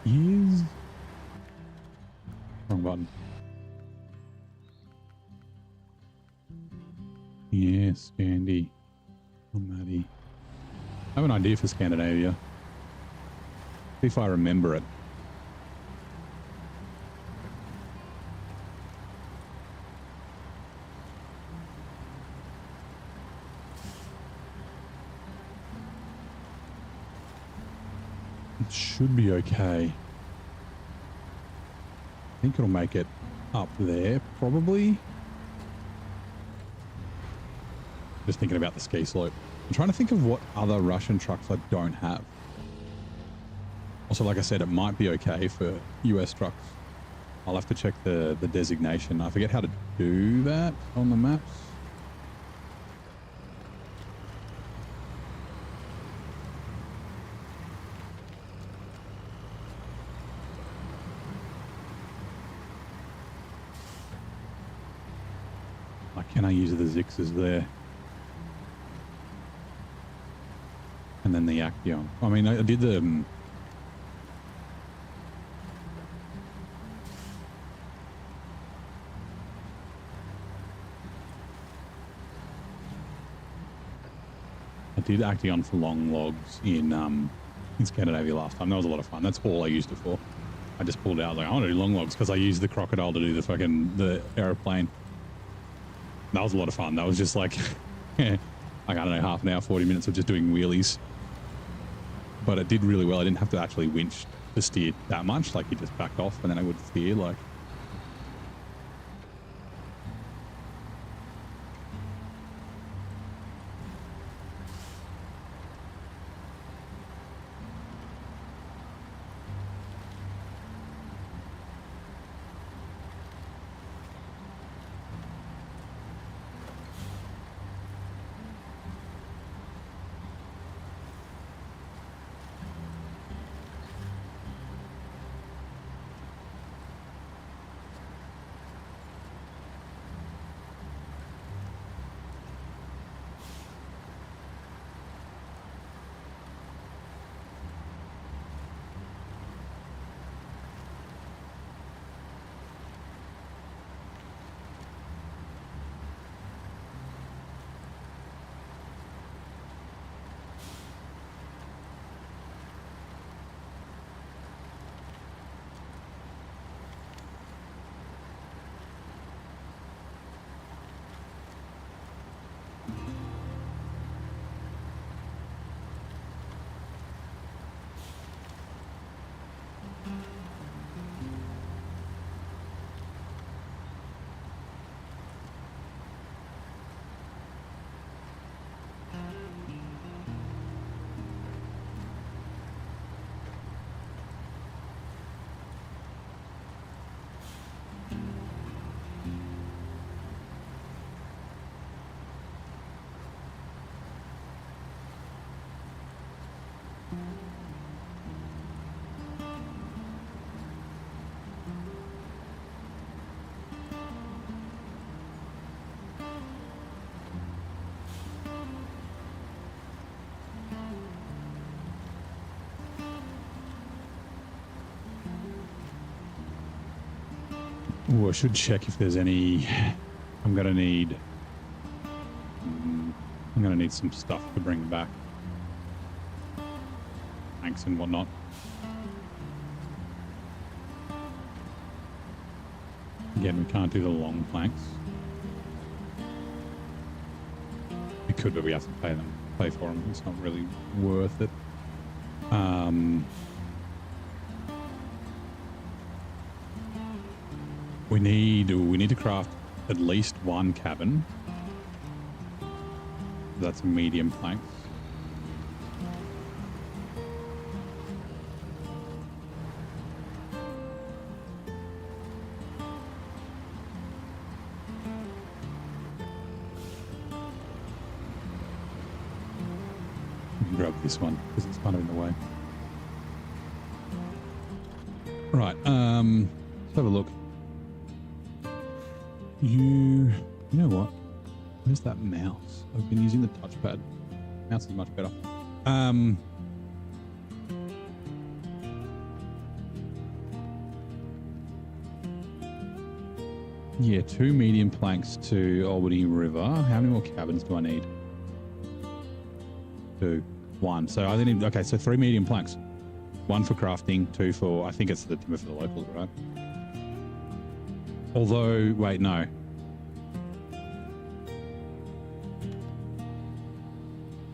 Speaker 1: Is wrong button. Yeah, Scandi. Oh, Maddie. I have an idea for Scandinavia. If I remember it. It should be okay. I think it'll make it up there, probably. Just thinking about the ski slope. I'm trying to think of what other Russian trucks I don't have. Also, like I said, it might be okay for US trucks. I'll have to check the designation. I forget how to do that on the maps. Can I use the Zixes there? And then the Action. I mean, I did the... I did Action for long logs in Scandinavia last time. That was a lot of fun. That's all I used it for. I just pulled out like, I want to do long logs because I used the crocodile to do the aeroplane. That was a lot of fun. That was just like, like, I don't know, half an hour, 40 minutes of just doing wheelies. But it did really well. I didn't have to actually winch to steer that much. Like, he just backed off and then I would steer like... Ooh, I should check if there's any... I'm gonna need some stuff to bring back. Tanks and whatnot. Again, we can't do the long planks. We could, but we have to pay for them. It's not really worth it. We need to craft at least one cabin. That's medium planks. We can grab this one because it's kind of in the way. Right, let's have a look. You know what? Where's that mouse? I've been using the touchpad. Mouse is much better. Yeah, 2 medium planks to Albany River. How many more cabins do I need? 2. 1. So I need, okay, so 3 medium planks. 1 for crafting, 2 for, I think it's the timber for the locals, right? Although, wait, no.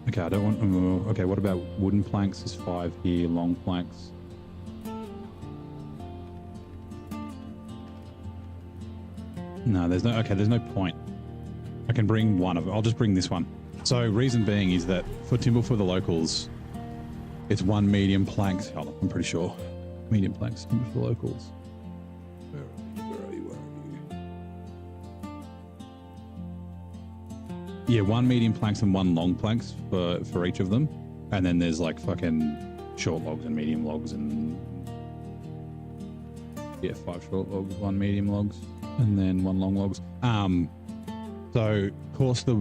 Speaker 1: Okay, I don't want... okay, what about wooden planks? There's 5 here, long planks. No, there's no... Okay, there's no point. I can bring one of them. I'll just bring this one. So, reason being is that for timber for the locals, it's 1 medium planks. Hold on, I'm pretty sure. Medium planks, timber for the locals. Yeah, 1 medium planks and 1 long planks for each of them. And then there's like fucking short logs and medium logs and... yeah, 5 short logs, 1 medium logs, and then 1 long logs. So course the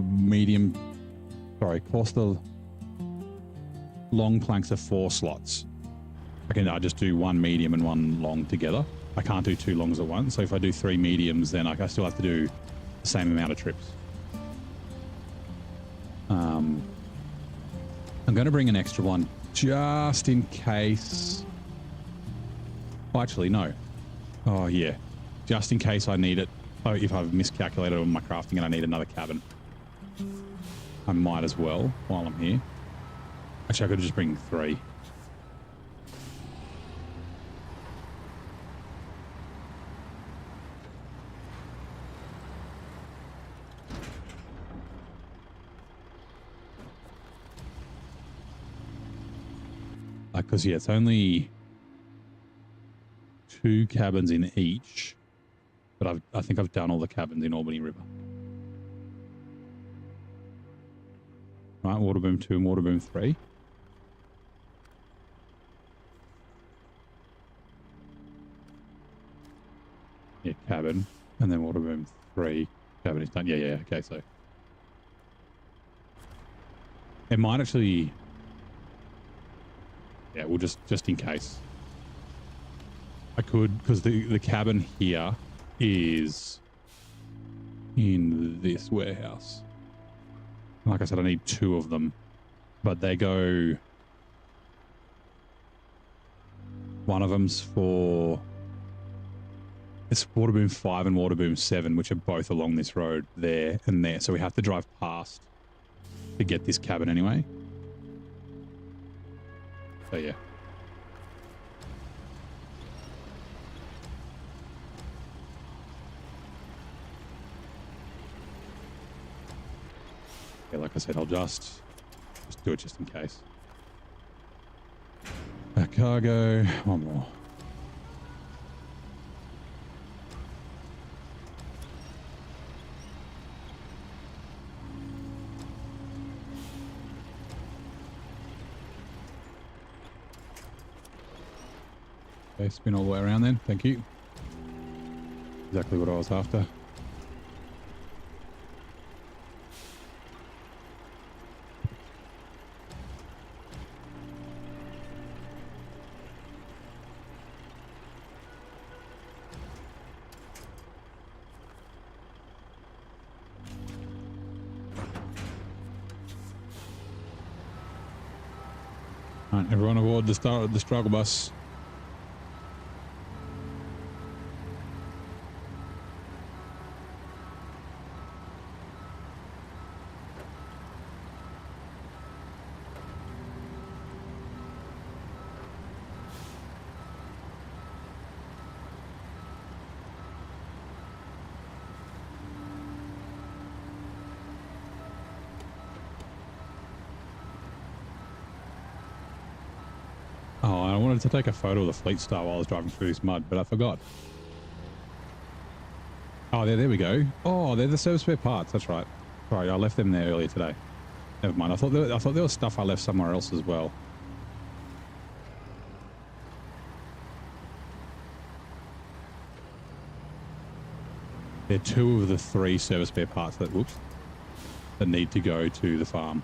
Speaker 1: long planks are 4 slots. I just do 1 medium and 1 long together. I can't do 2 longs at once. So if I do 3 mediums, then I still have to do the same amount of trips. I'm going to bring an extra one just in case. Oh, actually, no. Oh, yeah. Just in case I need it. Oh, if I've miscalculated on my crafting and I need another cabin. I might as well while I'm here. Actually, I could just bring 3. Because, yeah, it's only 2 cabins in each. But I think I've done all the cabins in Albany River. Right, water boom 2 and water boom 3. Yeah, cabin. And then water boom 3. Cabin is done. Yeah, okay, so. It might actually... Yeah, we'll just in case. I could, because the cabin here is in this warehouse. Like I said, I need 2 of them, but they go... One of them's for... It's water boom 5 and water boom 7, which are both along this road there and there. So we have to drive past to get this cabin anyway. So yeah. Yeah, like I said, I'll just do it just in case. Cargo, 1 more. Okay, spin all the way around then. Thank you. Exactly what I was after. All right, everyone aboard the struggle bus. Oh, I wanted to take a photo of the Fleet Star while I was driving through this mud, but I forgot. Oh, there we go. Oh, they're the service spare parts. That's right. Sorry, I left them there earlier today. Never mind. I thought there was stuff I left somewhere else as well. They're 2 of the 3 service spare parts that need to go to the farm.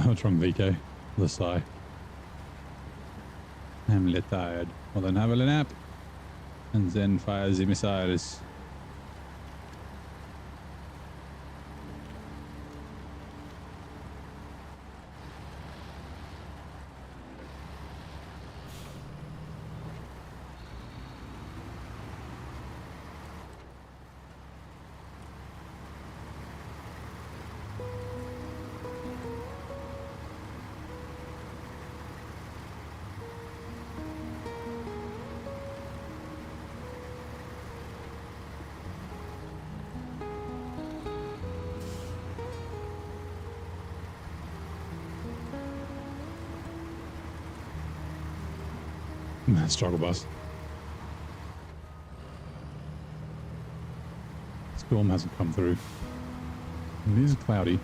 Speaker 1: What's wrong, VK? The sigh. I'm a little tired. Well, then have a little nap. And then fire the missiles. Struggle bus. Storm hasn't come through. It is cloudy.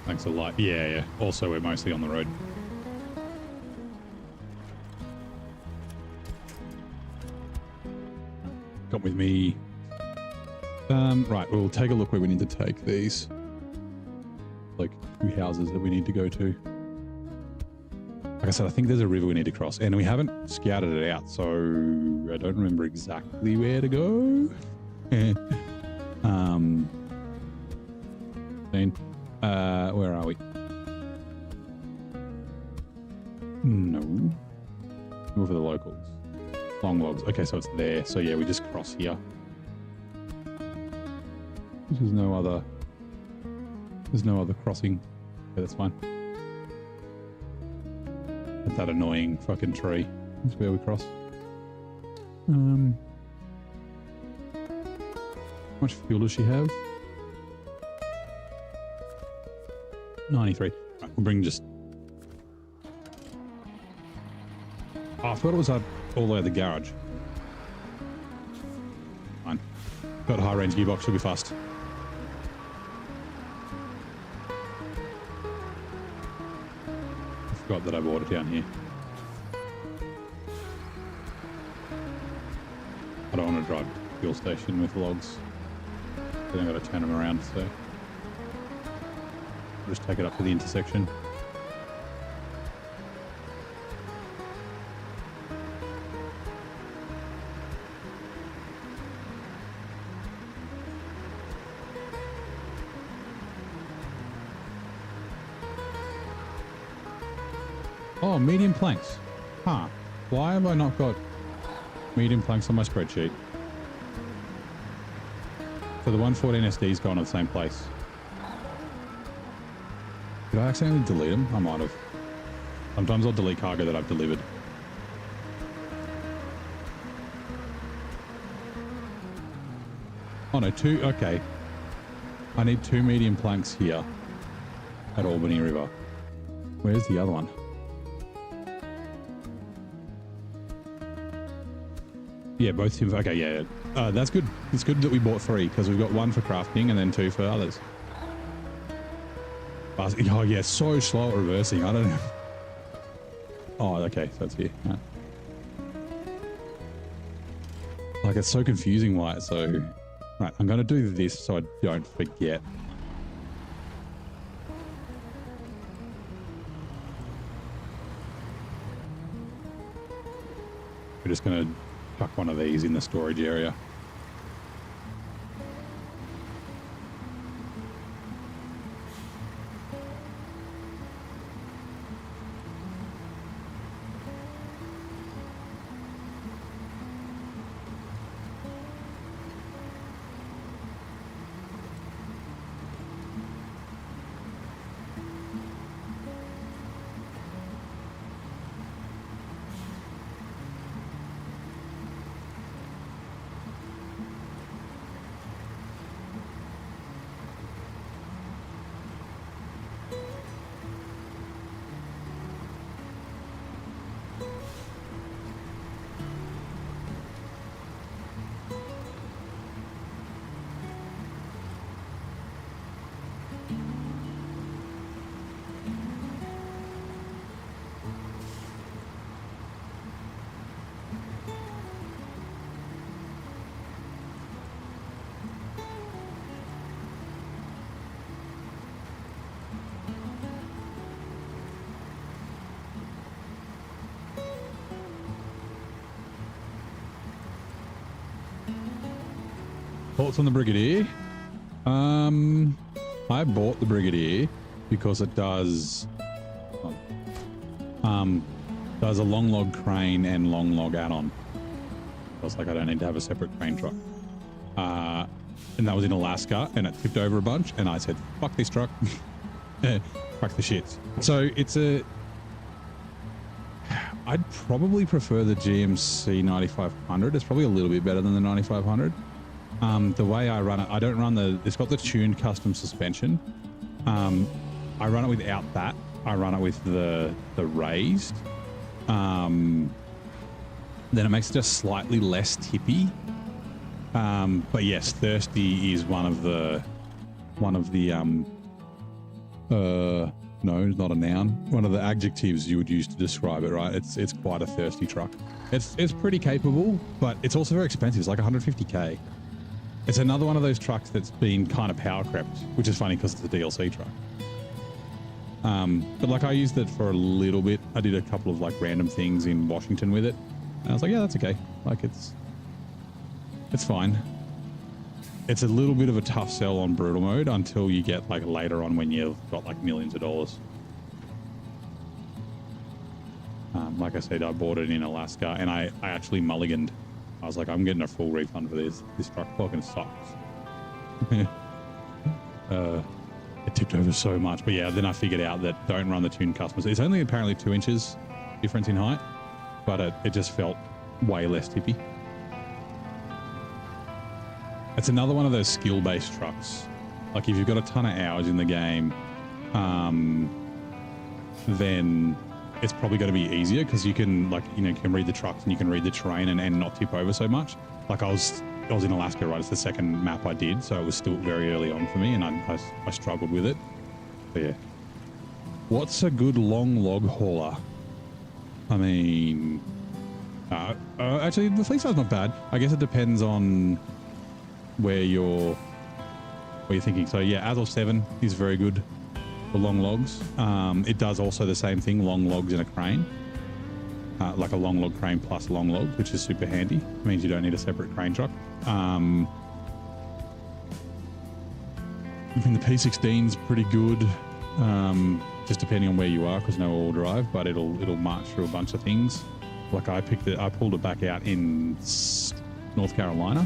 Speaker 1: Thanks a lot. Yeah, yeah. Also, we're mostly on the road. Come with me. Right, we'll take a look where we need to take these. Like, 2 houses that we need to go to. Like I said, I think there's a river we need to cross. And we haven't scouted it out, so I don't remember exactly where to go. Where are we? No. Move for the locals. Long logs. Okay, so it's there. So yeah, we just cross here. There's no other crossing. Okay, that's fine. At that annoying fucking tree. That's where we cross. How much fuel does she have? 93. Right, we'll bring just... Oh, I thought it was all the way at the garage. Fine. Got a high range gearbox, should be fast. I forgot that I bought it down here. I don't want to drive to the fuel station with logs. Then I've got to turn them around, so... I'll just take it up to the intersection. Oh, medium planks. Huh. Why have I not got medium planks on my spreadsheet? So the 114 SD's gone to the same place. Did I accidentally delete them? I might have. Sometimes I'll delete cargo that I've delivered. Oh no, 2, okay. I need 2 medium planks here at Albany River. Where's the other one? Yeah, both. Okay, yeah. That's good. It's good that we bought 3 because we've got 1 for crafting and then 2 for others. Oh yeah, so slow at reversing. I don't know. Oh, okay, so it's here. Right. Like, it's so confusing why it's so... Right, I'm going to do this so I don't forget. We're just going to chuck one of these in the storage area. Thoughts on the Brigadier? I bought the Brigadier because it does a long log crane and long log add-on. I was like, I don't need to have a separate crane truck. And that was in Alaska, and it tipped over a bunch, and I said, fuck this truck. Fuck the shit. So it's a... I'd probably prefer the GMC 9500. It's probably a little bit better than the 9500. The way I run it, I don't run it's got the tuned custom suspension. I run it without that, I run it with the raised, then it makes it just slightly less tippy. But yes, thirsty is one of the no, it's not a noun. One of the adjectives you would use to describe it, right? It's quite a thirsty truck. It's pretty capable, but it's also very expensive. It's like 150K. It's another one of those trucks that's been kind of power crept, which is funny because it's a DLC truck. But like I used it for a little bit. I did a couple of like random things in Washington with it, and I was like, yeah, that's okay. Like it's fine. It's a little bit of a tough sell on brutal mode until you get like later on when you've got like millions of dollars. Like I said, I bought it in Alaska and I actually mulliganed. I was like, I'm getting a full refund for this. This truck fucking sucks. It tipped over so much. But yeah, then I figured out that don't run the tuned customers. It's only apparently 2 inches difference in height, but it just felt way less tippy. It's another one of those skill-based trucks. Like if you've got a ton of hours in the game, then it's probably going to be easier because you can like, you can read the trucks and you can read the terrain and not tip over so much. Like I was in Alaska, right? It's the second map I did, so it was still very early on for me and I struggled with it. But yeah. What's a good long log hauler? I mean, actually the fleet size is not bad. I guess it depends on where you're thinking. So yeah, Azov 7 is very good for long logs. It does also the same thing, long logs in a crane, like a long log crane plus long logs, which is super handy. It means you don't need a separate crane truck. I think the P16 is pretty good, just depending on where you are, because no all drive, but it'll march through a bunch of things. Like I pulled it back out in North Carolina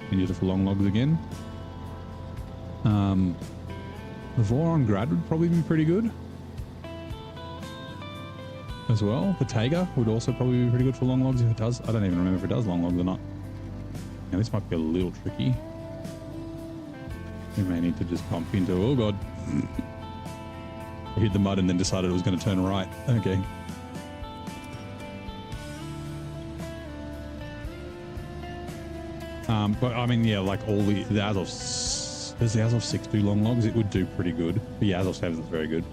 Speaker 1: and used it for long logs again. The Voron Grad would probably be pretty good as well. The Taiga would also probably be pretty good for long logs if it does. I don't even remember if it does long logs or not. Now this might be a little tricky. We may need to just bump into, oh god. I hit the mud and then decided it was going to turn right. Okay. But I mean, yeah, like all the Azov, does the Azov 6 do long logs? It would do pretty good. But yeah, Azov 7 is very good.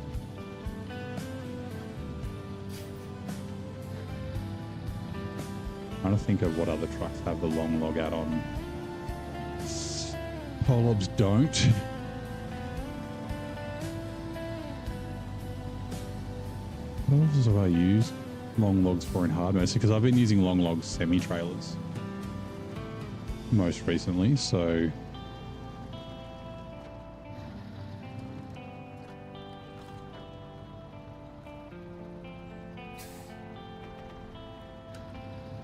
Speaker 1: I'm trying to think of what other trucks have the long log add-on. Polobs don't. What else have I used long logs for in hard mode? Because I've been using long logs semi-trailers most recently, so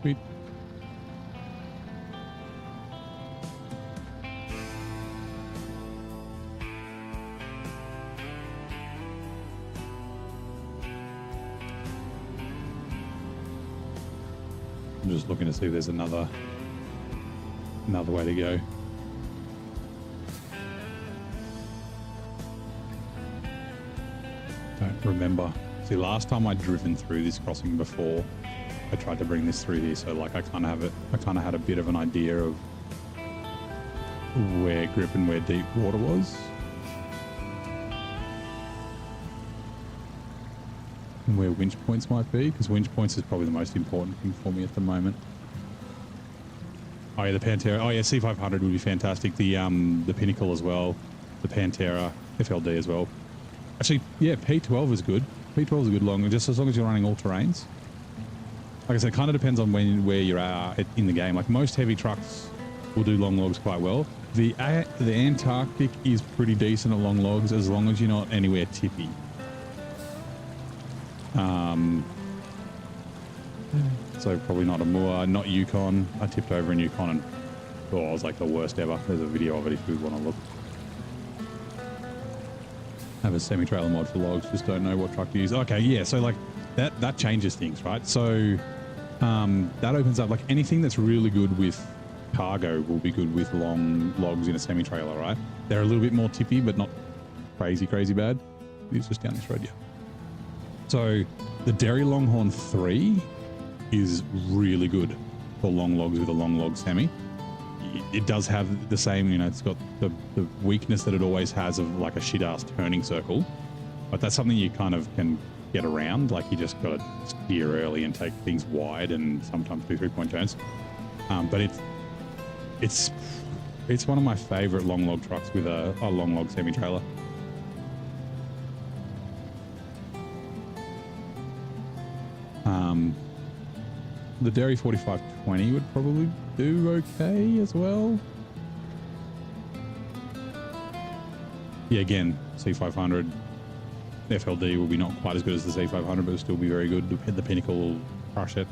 Speaker 1: sweet. I'm just looking to see if there's another way to go. Don't remember. See, last time I'd driven through this crossing before, I tried to bring this through here, so like I kind of had a bit of an idea of where grip and where deep water was. And where winch points might be, because winch points is probably the most important thing for me at the moment. Oh yeah, the Pantera. Oh yeah, C500 would be fantastic. The Pinnacle as well. The Pantera, FLD as well. Actually, yeah, P12 is good. P12 is a good long, just as long as you're running all terrains. Like I said, it kind of depends on where you're at in the game. Like most heavy trucks will do long logs quite well. The Antarctic is pretty decent at long logs as long as you're not anywhere tippy. So probably not a Moor, not Yukon. I tipped over in Yukon and I was like the worst ever. There's a video of it if you want to look. Have a semi-trailer mod for logs, just don't know what truck to use. Okay, yeah, so like that changes things, right? So that opens up, like anything that's really good with cargo will be good with long logs in a semi-trailer, right? They're a little bit more tippy, but not crazy bad. It's just down this road, yeah. So the Derry Longhorn 3 is really good for long logs with a long log semi. It does have the same, you know, it's got the weakness that it always has of like a shit-ass turning circle, but that's something you kind of can get around. Like you just got to steer early and take things wide and sometimes do 3-point turns. But it's one of my favorite long log trucks with a long log semi-trailer. The Derry 4520 would probably do okay as well. Yeah, again, C500 FLD will be not quite as good as the C500, but it'll still be very good. The Pinnacle will crush it.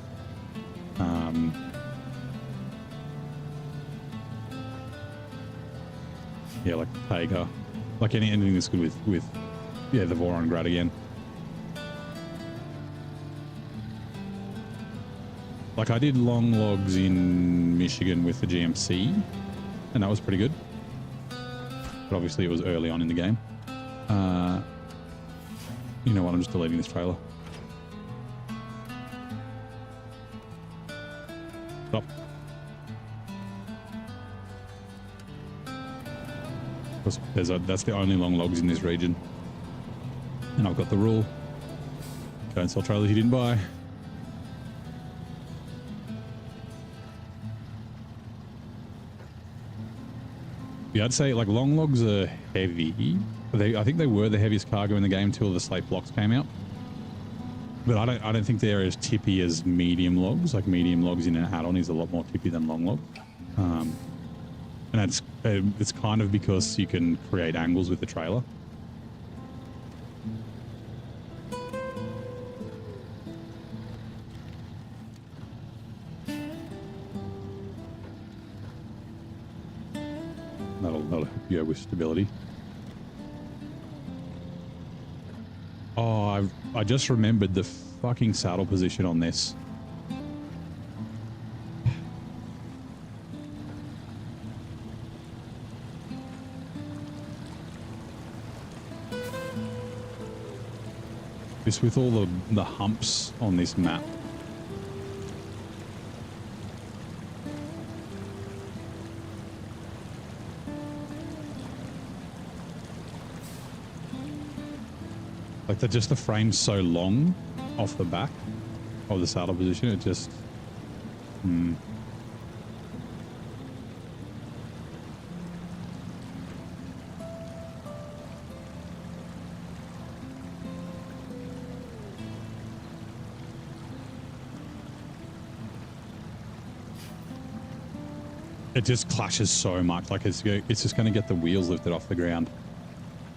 Speaker 1: Yeah, like Tega, like anything that's good with yeah, the Voron Grad again. Like I did long logs in Michigan with the GMC, and that was pretty good. But obviously it was early on in the game. You know what? I'm just deleting this trailer. Stop. That's the only long logs in this region. And I've got the rule. Don't sell trailers you didn't buy. Yeah, I'd say like long logs are heavy. I think they were the heaviest cargo in the game till the slate blocks came out. But I don't think they're as tippy as medium logs. Like medium logs in an add-on is a lot more tippy than long log. And it's kind of because you can create angles with the trailer. That'll help you with stability. Oh, I just remembered the fucking saddle position on this. Just with all the humps on this map. Like the frame's so long off the back of the saddle position, it just it just clashes so much. Like it's just going to get the wheels lifted off the ground.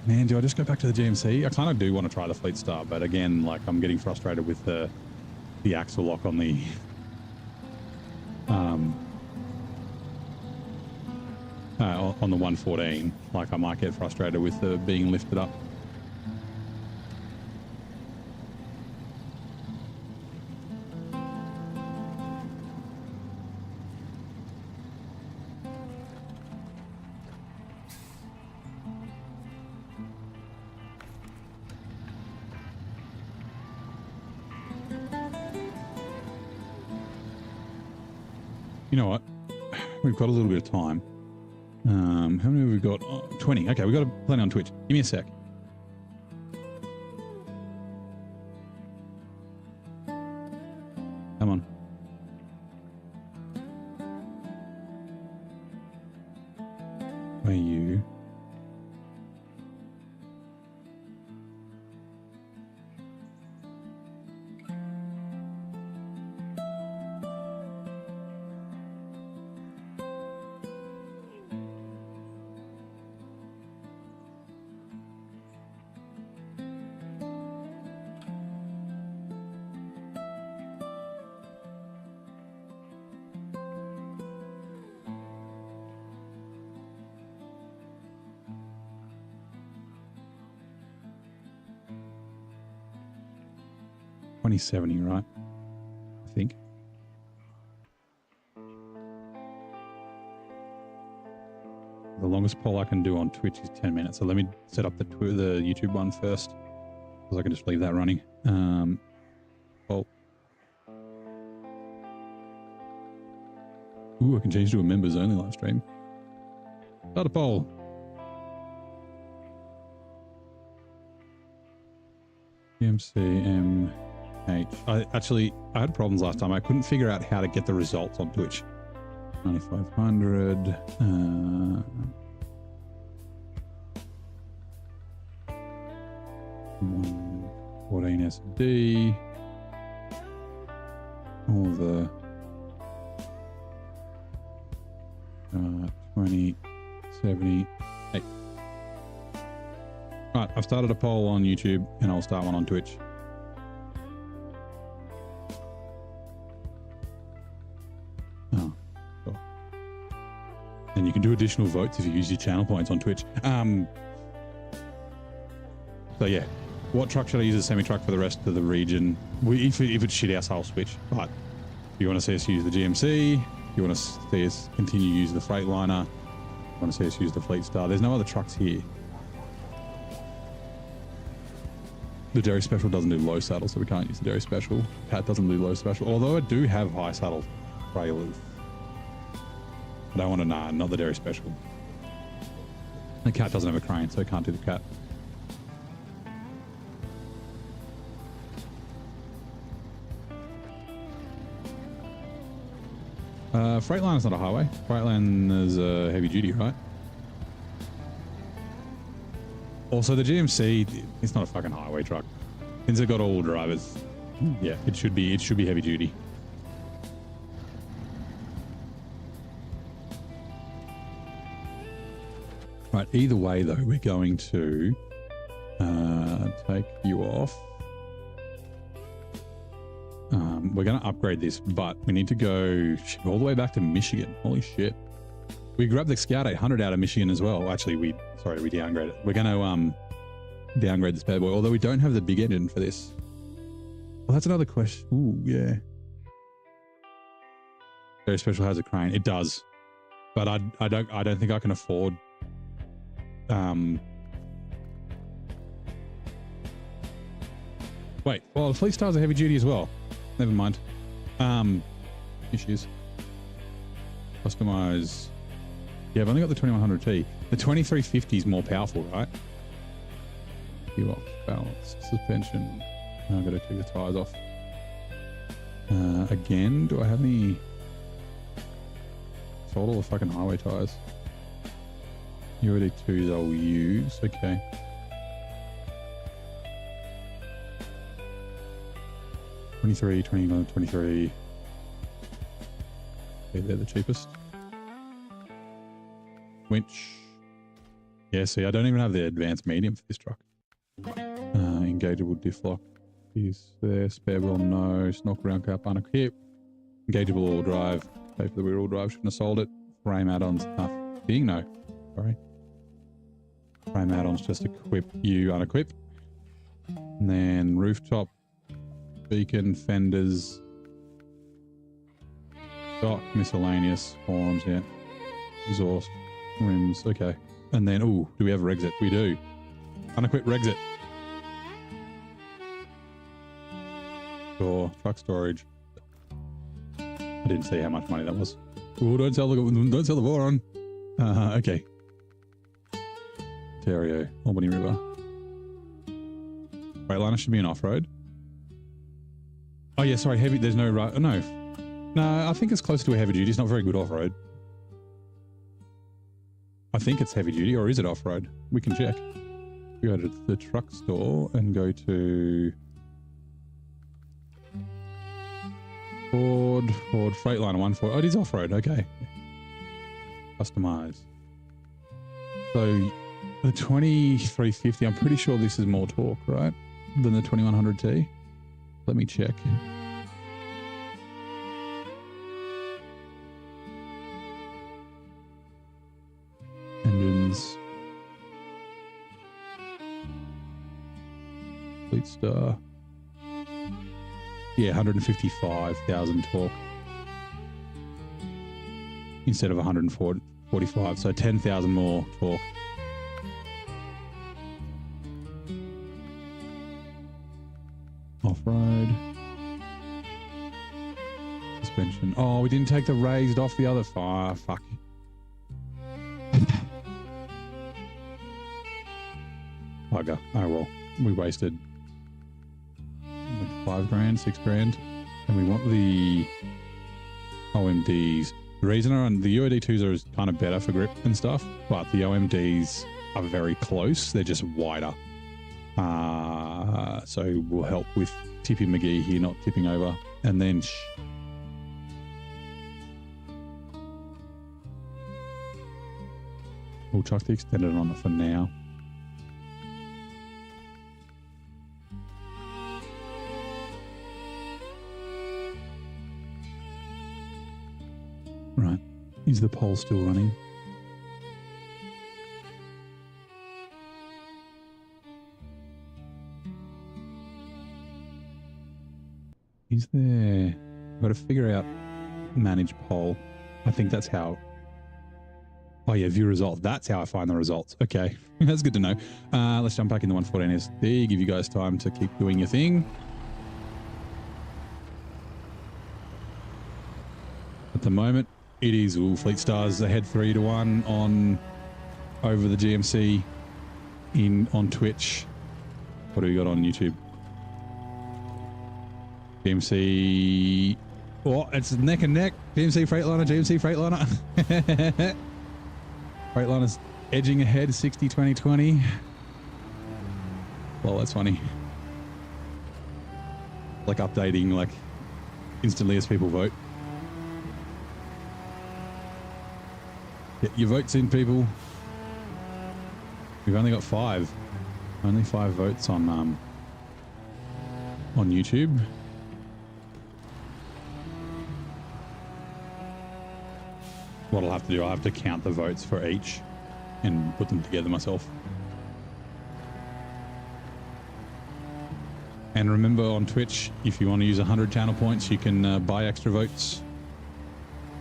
Speaker 1: Man, do I just go back to the GMC? I kind of do want to try the Fleet Star, but again, like I'm getting frustrated with the axle lock on the on the 114. Like I might get frustrated with the being lifted up. You know what? We've got a little bit of time. How many have we got? Oh, 20. Okay, we've got plenty on Twitch. Give me a sec. Come on. Where are you? $20.70, right? I think. The longest poll I can do on Twitch is 10 minutes. So let me set up the YouTube one first. because I can just leave that running. Well, ooh, I can change to a members only live stream. Start a poll. MCMH. I had problems last time. I couldn't figure out how to get the results on Twitch. 9500. 14 SD. All the 20, 70, 8. Right, I've started a poll on YouTube and I'll start one on Twitch. Oh, cool. And you can do additional votes if you use your channel points on Twitch. So yeah, what truck should I use as a semi-truck for the rest of the region? If it's shit house, I'll switch. But if you want to see us use the GMC, you want to see us continue to use the Freightliner, you want to see us use the Fleet Star, there's no other trucks here. The Derry Special doesn't do low saddle, so we can't use the Derry Special. Cat doesn't do low special, although I do have high saddle trailers. I don't want to, nah, not the Derry Special. The Cat doesn't have a crane, so I can't do the Cat. Freightliner's not a highway. Freightliner's heavy duty, right? Also, the GMC, it's not a fucking highway truck. Since it got all drivers, yeah, it should be heavy duty. Right, either way though, we're going to take you off. We're going to upgrade this, but we need to go all the way back to Michigan. Holy shit. We grabbed the Scout 800 out of Michigan as well. Actually, we downgraded it. We're going to downgrade this bad boy, although we don't have the big engine for this. Well, that's another question. Ooh, yeah. Very Special has a crane. It does, but I don't think I can afford. Wait. Well, the Fleet Stars are heavy duty as well. Never mind. Issues. Customize. Yeah, I've only got the 2100T. The 2350 is more powerful, right? Gearbox, balance, suspension. I've got to take the tires off. Again, do I have any? Sold all the fucking highway tires. UAD2s I'll use. Okay. $23, $21, $23. Okay, they're the cheapest. Winch. Yeah, see, I don't even have the advanced medium for this truck. Engageable diff lock. Is there. Spare wheel, no. Snock round cap, unequipped. Engageable all drive. Pay for the rear all drive. Shouldn't have sold it. Frame add-ons. Nothing, no. Sorry. Frame add-ons just equip you unequip. And then rooftop. Beacon, fenders, stock, miscellaneous, horns, yeah, exhaust, rims, okay. And then, ooh, do we have Rexit? We do. Unequipped Rexit. Sure, truck storage. I didn't see how much money that was. Ooh, don't sell the Voron. Okay. Ontario, Albany River. Freightliner should be an off-road. Oh yeah, sorry, heavy, there's no right, no, I think it's close to a heavy duty. It's not very good off-road. I think it's heavy duty, or is it off-road? We can check. We go to the truck store and go to Ford Freightliner 140. Oh, it is off-road, okay. Customize. So the 2350, I'm pretty sure this is more torque, right? Than the 2100T. Let me check. Engines. Fleet Star. Yeah, 155,000 torque. Instead of 145, so 10,000 more torque. off-road. Suspension. Oh, we didn't take the raised off the other fire. Fuck. Bugger. Oh well. We wasted like 5 grand, 6 grand. And we want the OMDs. The reason I run the UOD2s are kind of better for grip and stuff, but the OMDs are very close. They're just wider. So we'll help with Tippy McGee here not tipping over. And then we'll chuck the extended on it for now. Right. Is the pole still running? Is there... I've got to figure out manage poll. I think that's how... Oh yeah, view results. That's how I find the results. Okay, that's good to know. Let's jump back in the 114 SD, give you guys time to keep doing your thing. At the moment, it is Fleet Stars ahead 3-1 on over the GMC on Twitch. What do we got on YouTube? GMC... Oh, it's neck and neck. GMC Freightliner, GMC Freightliner. Freightliner's edging ahead 60-20-20. Well, that's funny. Like updating like instantly as people vote. Get your votes in, people. We've only got 5. Only 5 votes on YouTube. What I'll have to do, I'll have to count the votes for each and put them together myself. And remember on Twitch, if you want to use 100 channel points, you can buy extra votes.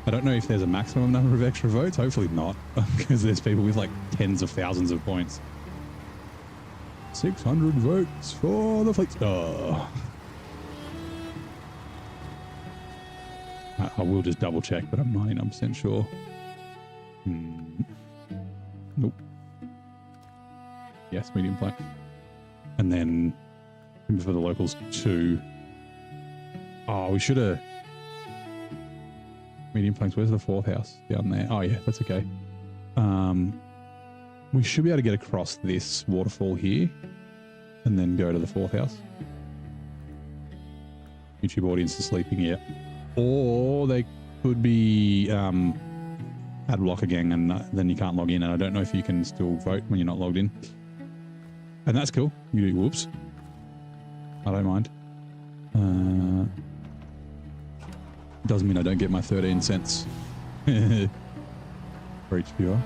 Speaker 1: I don't know if there's a maximum number of extra votes. Hopefully not, because there's people with like tens of thousands of points. 600 votes for the Fleet Star. I will just double check, but I'm 99% sure. Nope. Yes, medium plane. And then for the locals 2. Oh, we should have... Medium planks. Where's the 4th house? Down there. Oh yeah, that's okay. We should be able to get across this waterfall here and then go to the 4th house. YouTube audience is sleeping yet. Or they could be ad block again and then you can't log in, and I don't know if you can still vote when you're not logged in. And that's cool. You do, whoops. I don't mind. Doesn't mean I don't get my 13 cents for each viewer.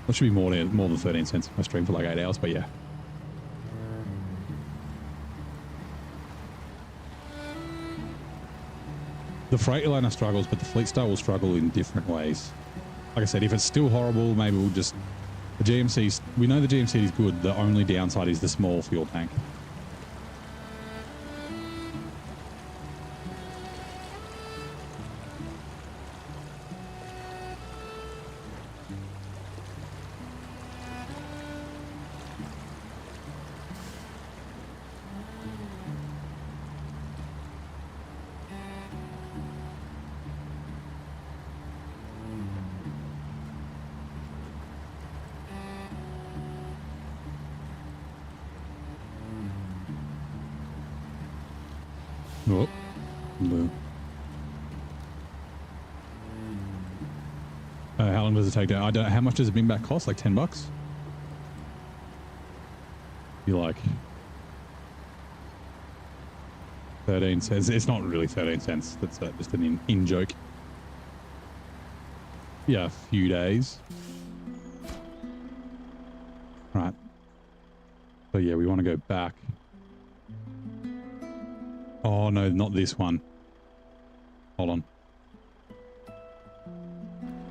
Speaker 1: That should be more than 13 cents if I stream for like 8 hours, but yeah. The Freightliner struggles, but the Fleet Star will struggle in different ways. Like I said, if it's still horrible, maybe we'll just... The GMC's... We know the GMC is good. The only downside is the small fuel tank. Oh, no. How long does it take to... I don't... How much does a bin back cost? Like $10? You like... 13 cents. It's not really 13 cents. That's just an in-joke. Yeah, a few days. Right. So yeah, we want to go back. Oh no, not this one. Hold on.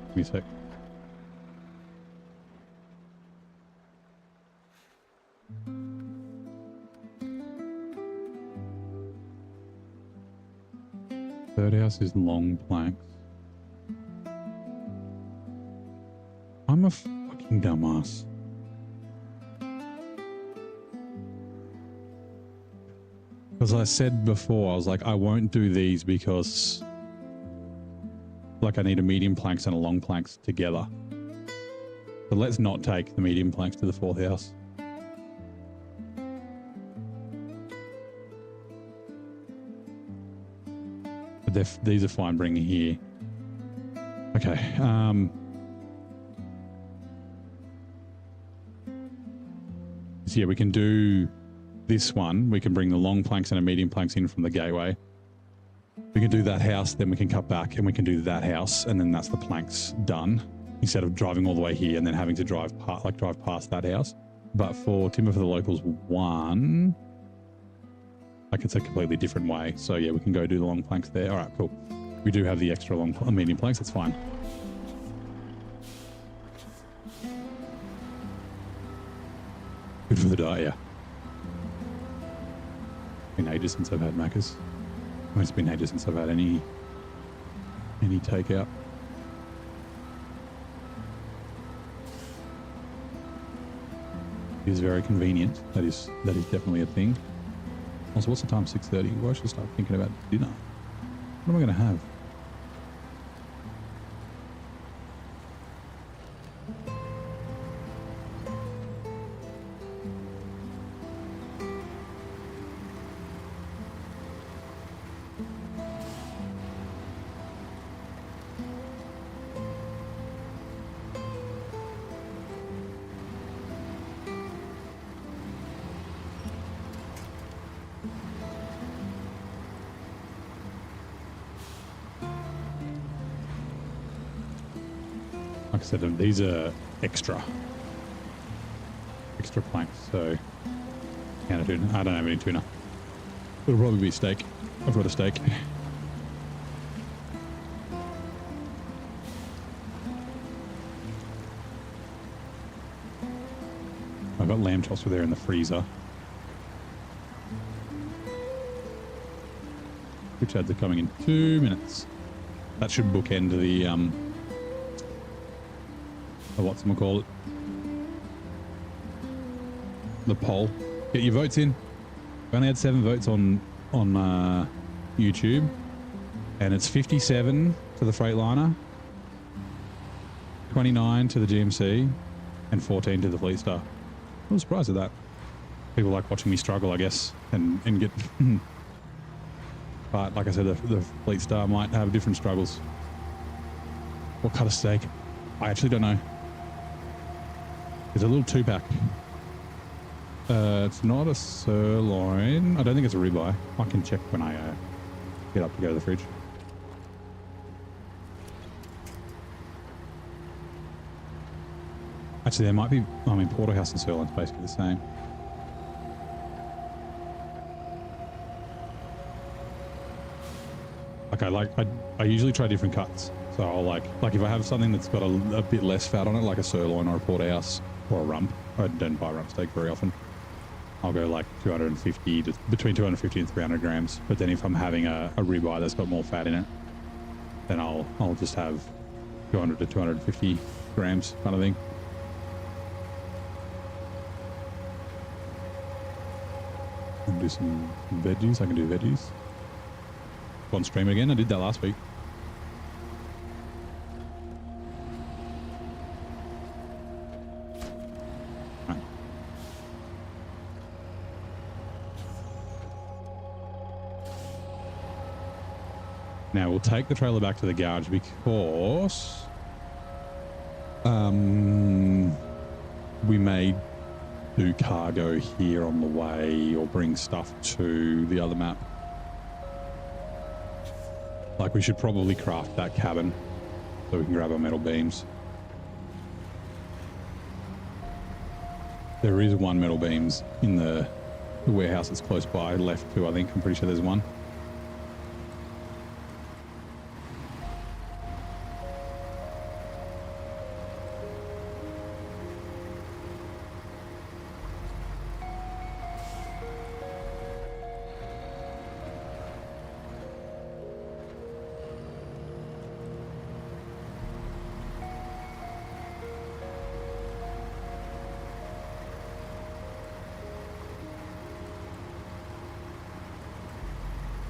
Speaker 1: Give me a sec. Third house is long planks. I'm a fucking dumbass. Because I said before, I was like, I won't do these because like I need a medium planks and a long planks together. But let's not take the medium planks to the fourth house. But these are fine bringing here. Okay. So yeah, we can do this one. We can bring the long planks and a medium planks in from the gateway. We can do that house, then we can cut back and we can do that house, and then that's the planks done, instead of driving all the way here and then having to drive past that house. But for Timber for the Locals 1, like it's a completely different way. So yeah, we can go do the long planks there. All right, cool. We do have the extra long medium planks. That's fine. Good for the diet, yeah. Been ages since I've had Macca's. It's been ages since I've had any takeout. It is very convenient. That is definitely a thing. Also, what's the time? 6:30. Well, I should start thinking about dinner. What am I going to have? Like I said, these are extra planks, so can of tuna. I don't have any tuna. It'll probably be steak. I've got a steak. I've got lamb chops there in the freezer. Which ads are coming in 2 minutes. That should bookend the whatchamacallit, the poll. Get your votes in. We only had 7 votes on YouTube, and it's 57 to the Freightliner, 29 to the GMC, and 14 to the Fleet Star. I was surprised at that. People like watching me struggle, I guess, and get. But like I said, the Fleet Star might have different struggles. What cut of steak? I actually don't know. It's a little 2-pack. It's not a sirloin. I don't think it's a ribeye. I can check when I get up to go to the fridge. Actually, there might be. I mean, porterhouse and sirloin's basically the same. Okay, I usually try different cuts. So I'll like if I have something that's got a bit less fat on it, like a sirloin or a porterhouse or a rump. I don't buy rump steak very often. I'll go like 250 to between 250 and 300 grams. But then if I'm having a ribeye that's got more fat in it, then I'll just have 200 to 250 grams kind of thing. And do some veggies. I can do veggies. On stream again. I did that last week. Right. Now we'll take the trailer back to the garage because we may do cargo here on the way or bring stuff to the other map. Like we should probably craft that cabin so we can grab our metal beams. There is one metal beams in the warehouse that's close by, left too, I think. I'm pretty sure there's one.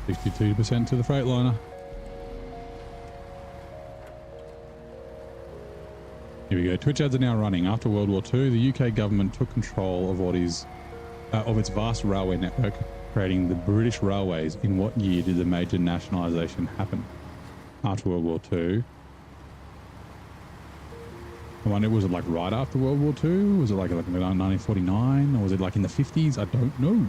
Speaker 1: 62% to the Freightliner. Here we go. Twitch ads are now running. After World War II, the UK government took control of of its vast railway network, creating the British Railways. In what year did the major nationalisation happen? After World War II. I wonder, was it like right after World War II? Was it like 1949? Or was it like in the 50s? I don't know.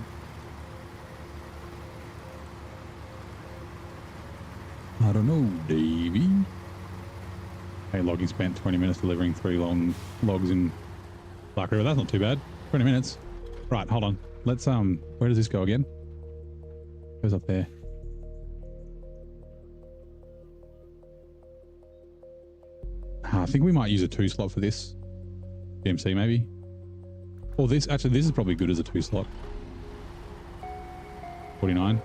Speaker 1: I don't know, Davey. Hey, logging spent 20 minutes delivering 3 long logs in Black River. That's not too bad. 20 minutes. Right, hold on. Let's, where does this go again? Goes up there. I think we might use a 2 slot for this. DMC maybe. Or this, actually this is probably good as a 2 slot. 49.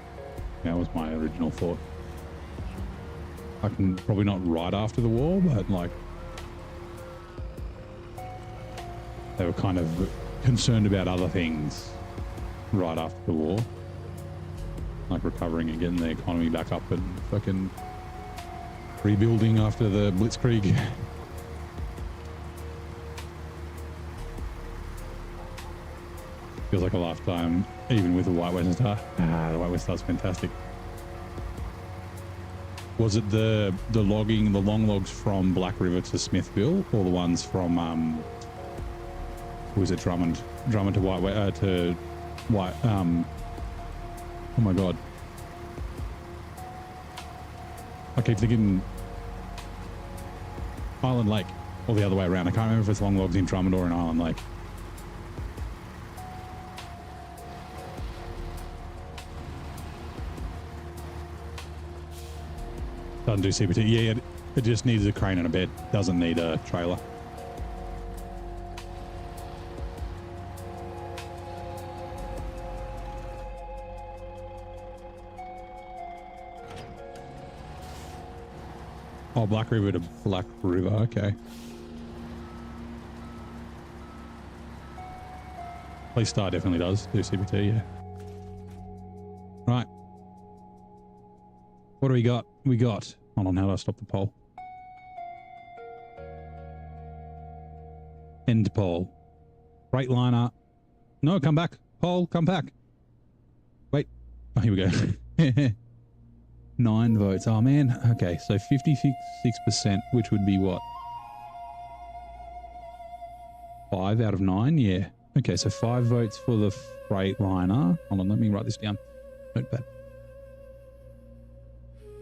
Speaker 1: Yeah, that was my original thought. I can probably not right after the war, but like they were kind of concerned about other things right after the war, like recovering and getting the economy back up and fucking rebuilding after the Blitzkrieg. Feels like a lifetime, even with the White Western Star. The White Western Star's fantastic. Was it the long logs from Black River to Smithville, or the ones from was it Drummond to White oh my god, I keep thinking Island Lake, or the other way around. I can't remember if it's long logs in Drummond or in Island Lake. Doesn't do CBT. Yeah, it just needs a crane and a bed. Doesn't need a trailer. Oh, Black River to Black River. Okay. Police Star definitely does do CBT, yeah. Right. What do we got? Hold on, how do I stop the poll? End poll. Freightliner. No, come back. Poll, come back. Wait. Oh, here we go. 9 votes. Oh, man. Okay, so 56%, which would be what? 5 out of 9? Yeah. Okay, so 5 votes for the Freightliner. Hold on, let me write this down. Notepad.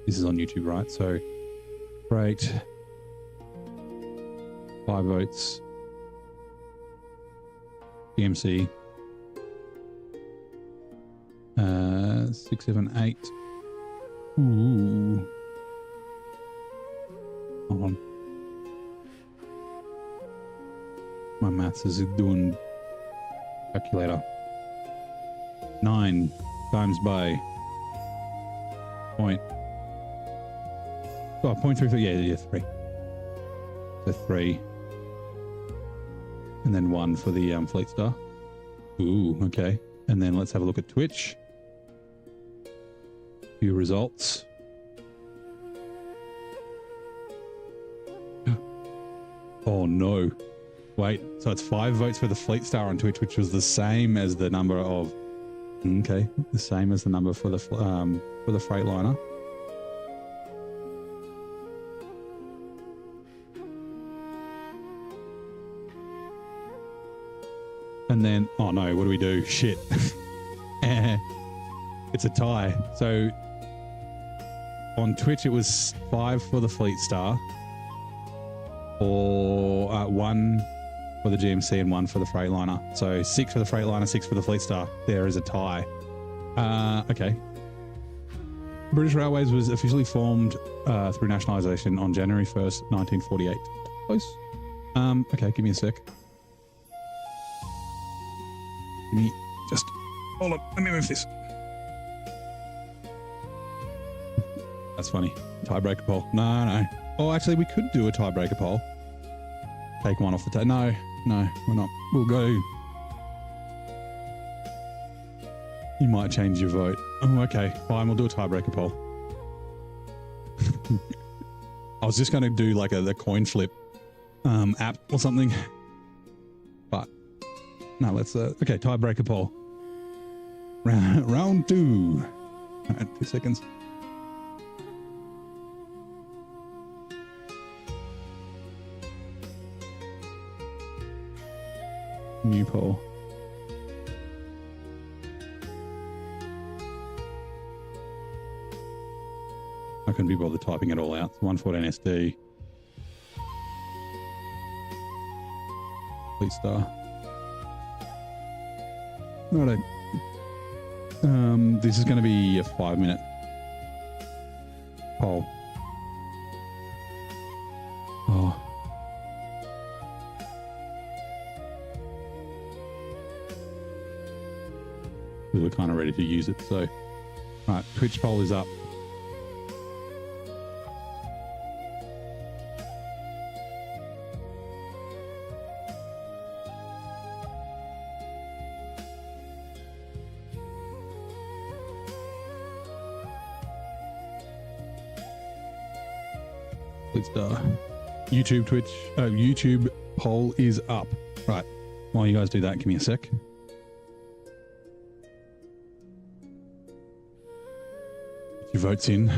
Speaker 1: This is on YouTube, right? So, Freight. 5 votes. DMC. 6, 7, 8. Ooh. Hold on. My maths is doing calculator. 9 times by point. Oh, 0.33. Yeah, 3. So 3. And then 1 for the Fleet Star. Ooh, okay. And then let's have a look at Twitch. Few results. Oh no. Wait, so it's 5 votes for the Fleet Star on Twitch, which was the same as the number of... Okay, the same as the number for the Freightliner. And then, oh no, what do we do? Shit. It's a tie. So on Twitch, it was 5 for the Fleet Star, or 1 for the GMC and 1 for the Freightliner. So 6 for the Freightliner, 6 for the Fleet Star. There is a tie. Okay. British Railways was officially formed through nationalisation on January 1st, 1948. Close. Okay, give me a sec. Give me just... Hold on, let me move this. That's funny. Tiebreaker poll. No. Oh, actually, we could do a tiebreaker poll. Take one off the No, we're not. We'll go. You might change your vote. Oh, okay. Fine, we'll do a tiebreaker poll. I was just going to do like the coin flip app or something. But no, let's... okay, tiebreaker poll. Round 2. All right, 2 seconds. New poll. I couldn't be bothered typing it all out. 114 SD. Complete star. Righto. This is going to be a 5-minute poll. Oh. We're kind of ready to use it, so. Right, Twitch poll is up. YouTube poll is up. Right. While you guys do that, give me a sec. Your vote's in.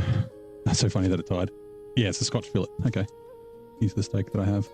Speaker 1: That's so funny that it tied. Yeah, it's a Scotch fillet. Okay. Here's the steak that I have.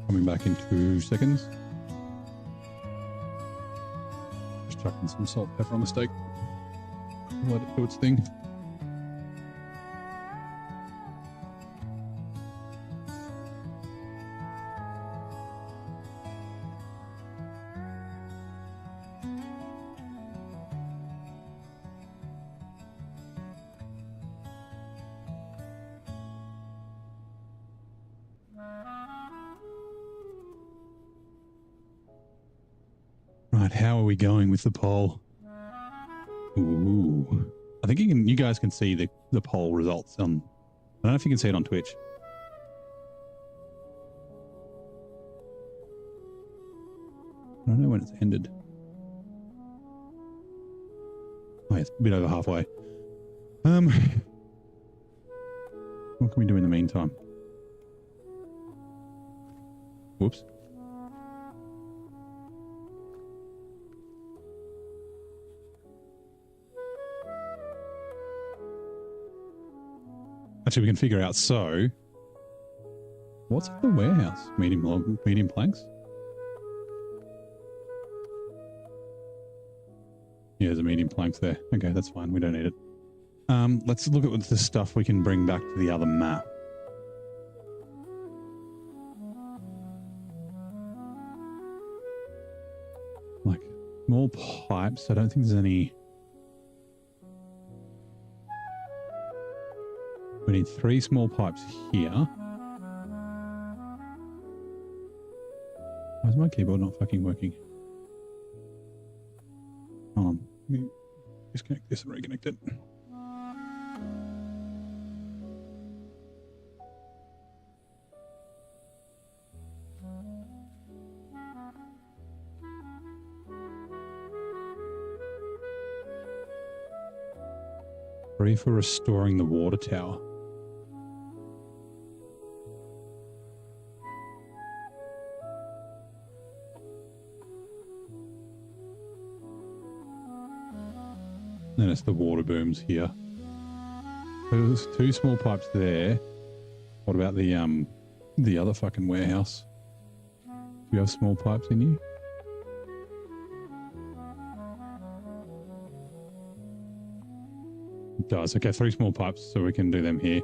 Speaker 1: Coming back in 2 seconds. Just chucking some salt and pepper on the steak. Let it do its thing. Right, how are we going with the poll? Ooh. I think you guys can see the poll results on... I don't know if you can see it on Twitch. I don't know when it's ended. Oh, yeah, it's a bit over halfway. What can we do in the meantime? Whoops. Actually, we can figure out. So, what's at the warehouse? Medium planks? Yeah, there's a medium planks there. Okay, that's fine. We don't need it. Let's look at the stuff we can bring back to the other map. Like, more pipes. I don't think there's any... We need 3 small pipes here. Why is my keyboard not fucking working? Hold on. Let me disconnect this and reconnect it. 3 for restoring the water tower. Then it's the water booms here. There's 2 small pipes there. What about the other fucking warehouse? Do you have small pipes in you? It does. Okay, 3 small pipes, so we can do them here.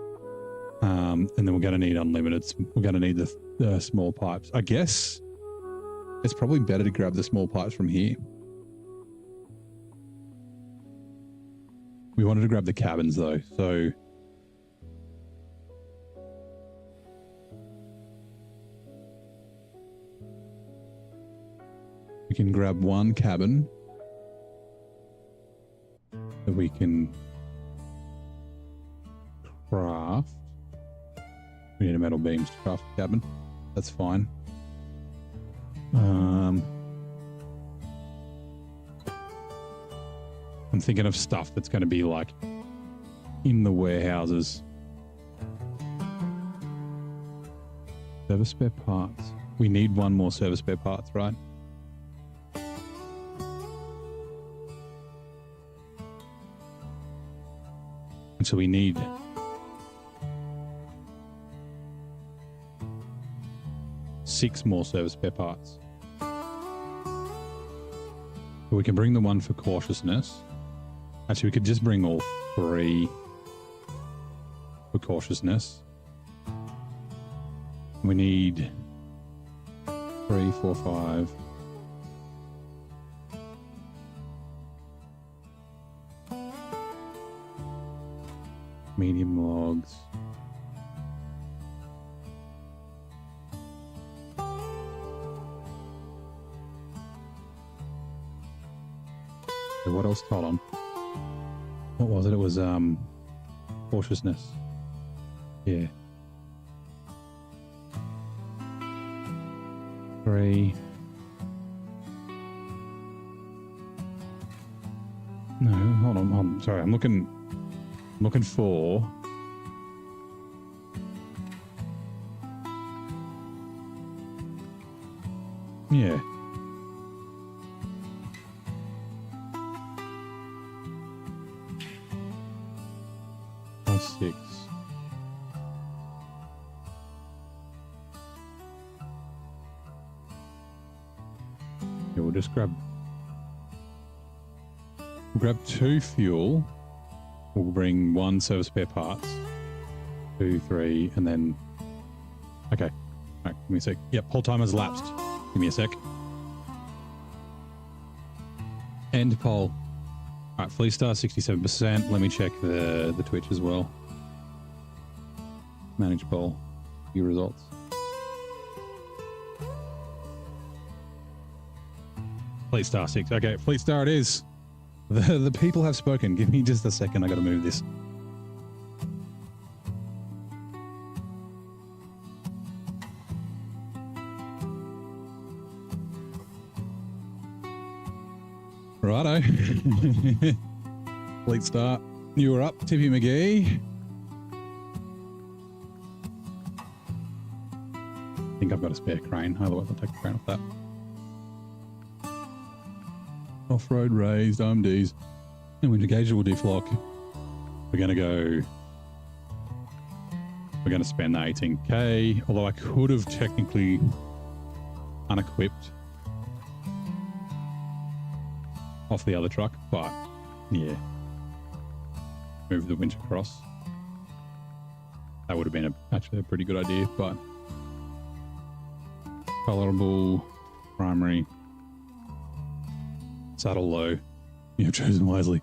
Speaker 1: And then we're going to need unlimited. We're going to need the small pipes. I guess it's probably better to grab the small pipes from here. We wanted to grab the cabins though, so we can grab 1 cabin that we can craft. We need a metal beams to craft a cabin. That's fine. I'm thinking of stuff that's going to be like in the warehouses. Service spare parts. We need 1 more service spare parts, right? And so we need six more service spare parts. We can bring the 1 for cautiousness. Actually, we could just bring all 3 for cautiousness. We need 3, 4, 5. Medium logs. Okay, what else? Hold on. What was it? It was cautiousness. Yeah. 3. No, hold on. Sorry, I'm looking for. Yeah. Six. Yeah, we'll just grab 2 fuel. We'll bring 1 service spare parts. 2, 3, and then. Okay. All right, give me a sec. Yep, poll timer's lapsed. Give me a sec. End poll. All right, Flea Star 67%. Let me check the Twitch as well. Manage poll. View results. Fleet Star 6. Okay, Fleet Star it is. The people have spoken. Give me just a second. I got to move this. Righto. Fleet Star. You were up, Tippy McGee. I think I've got a spare crane. Otherwise, I'll take the crane off that. Off-road raised OMDs. And we engage will deflock. We're going to spend the 18k. Although I could have technically unequipped off the other truck, but yeah, move the winch across. That would have been actually a pretty good idea, but tolerable, primary, saddle low. You have chosen wisely.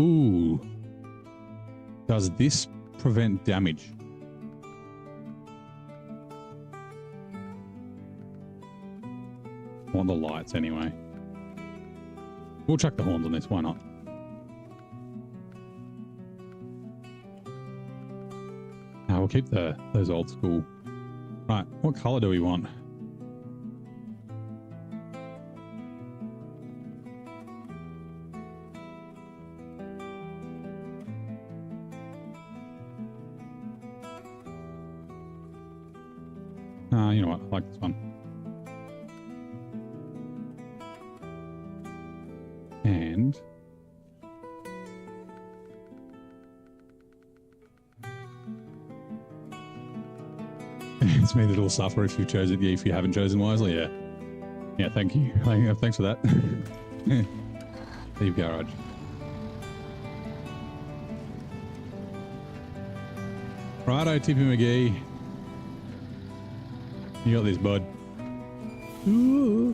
Speaker 1: Ooh. Does this prevent damage? I want the lights anyway. We'll chuck the horns on this, why not? We'll keep those old school. Right, what color do we want? You know what? I like this one. And it's me that'll suffer if you chose it. If you haven't chosen wisely, yeah. Yeah, thank you. Thanks for that. Leave garage. Righto, Tippy McGee. You got this, bud. Ooh.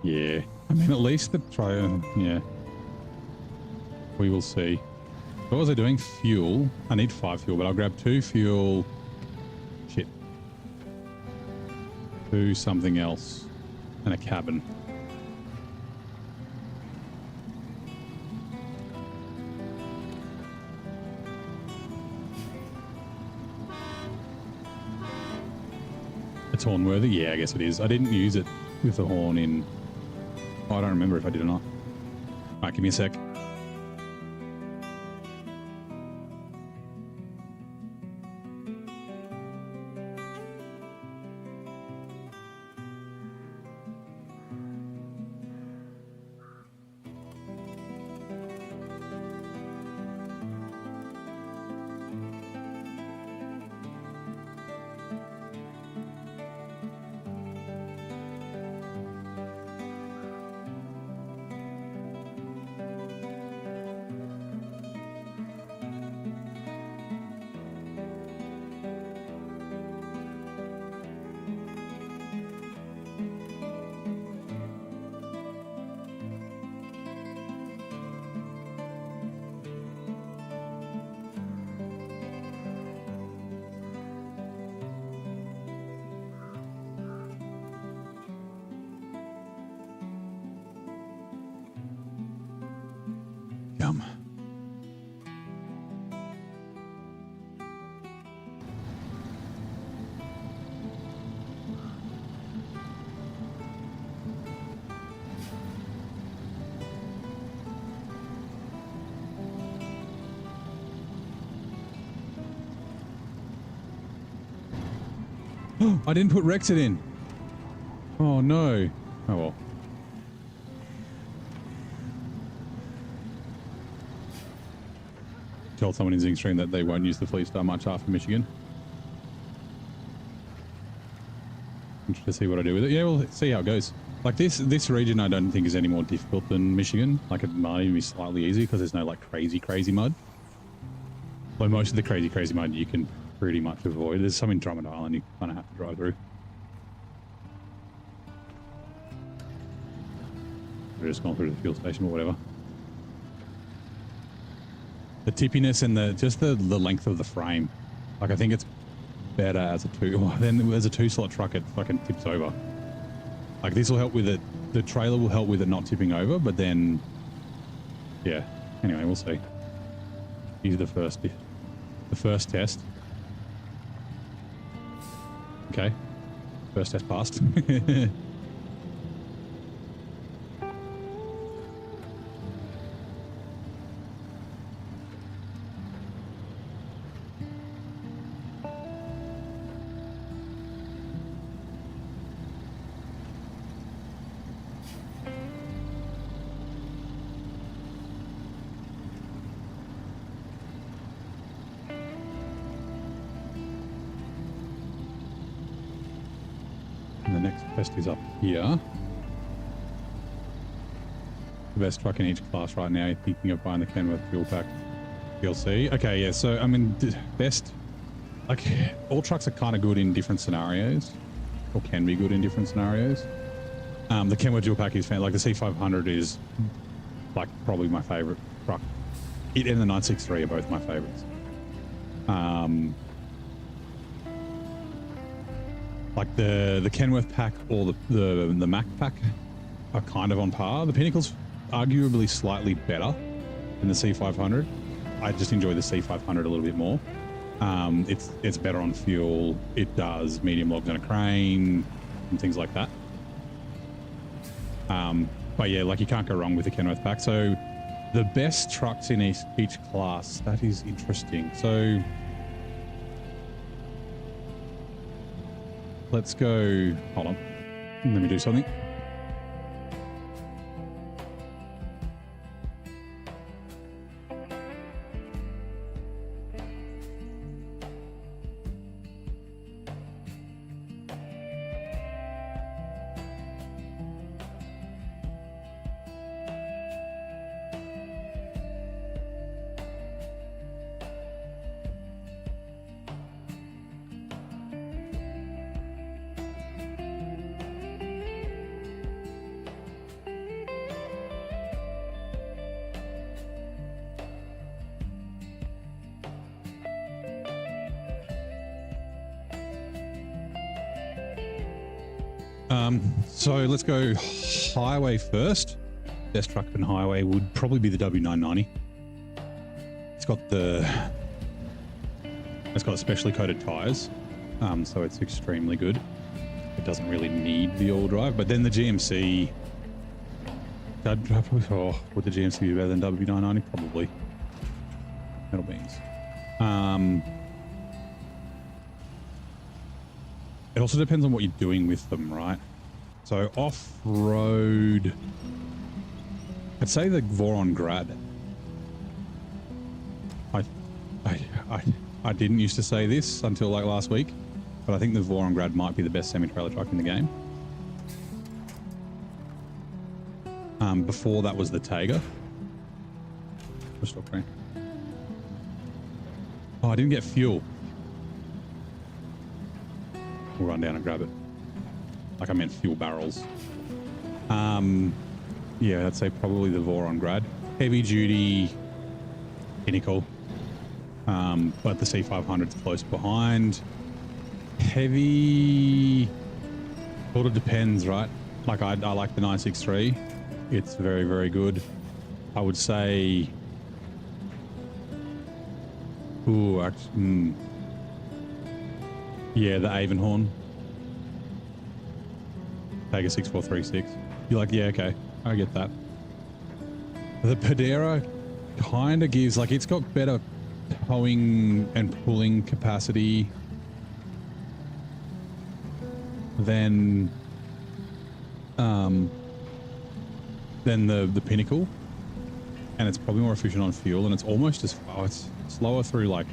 Speaker 1: Yeah. I mean, at least the yeah. We will see. What was I doing? Fuel. I need 5 fuel, but I'll grab 2 fuel. Shit. 2 something else. And a cabin. It's horn worthy? Yeah, I guess it is. I didn't use it with the horn in... Oh, I don't remember if I did or not. Alright, give me a sec. Yum. I didn't put Rexit in. Oh no. Oh well. Tell someone in Zing Stream that they won't use the Fleet Star much after Michigan. Interested to see what I do with it. Yeah, we'll see how it goes. Like this region I don't think is any more difficult than Michigan. Like it might even be slightly easy because there's no like crazy mud. Like most of the crazy mud you can pretty much avoid. There's some in Drummond Island you kind of have to drive through. We're just going through the fuel station or whatever. The tippiness and the length of the frame. Like I think it's better as a then as a 2-slot truck it fucking tips over. Like this will help with it. The trailer will help with it not tipping over, but then yeah. Anyway, we'll see. Here's the first test. Okay. First test passed. Test is up here. The best truck in each class right now. You're thinking of buying the Kenworth fuel pack DLC. Okay, yeah. So I mean, best like all trucks are kind of good in different scenarios, or can be good in different scenarios. The Kenworth dual pack is fan. Like the C500 is like probably my favorite truck. It and the 963 are both my favorites. Like the Kenworth pack or the Mack pack are kind of on par. The Pinnacle's arguably slightly better than the C500. I just enjoy the C500 a little bit more. It's better on fuel. It does medium logs on a crane and things like that. But yeah, like you can't go wrong with the Kenworth pack. So the best trucks in each class, that is interesting. So let's go, hold on, let me do something. So let's go highway first. Best truck in highway would probably be the W990. It's got specially coated tires, so it's extremely good. It doesn't really need the all drive, but then the GMC. Would the GMC be better than W990? Probably. Metal beans. It also depends on what you're doing with them, right? So off-road, I'd say the Voron Grad. I didn't used to say this until like last week, but I think the Voron Grad might be the best semi-trailer truck in the game. Before that was the Taiga. Oh, I didn't get fuel. We'll run down and grab it. Like I meant fuel barrels. Yeah, I'd say probably the Voron Grad. Heavy duty Pinnacle. But the C500's close behind. Heavy sort of depends, right? Like I like the 963. It's very, very good. I would say yeah, the Avonhorn. Tiger 6436. You're like, yeah, okay, I get that. The Pedera kind of gives, like, it's got better towing and pulling capacity than the Pinnacle, and it's probably more efficient on fuel, and it's almost as it's slower through like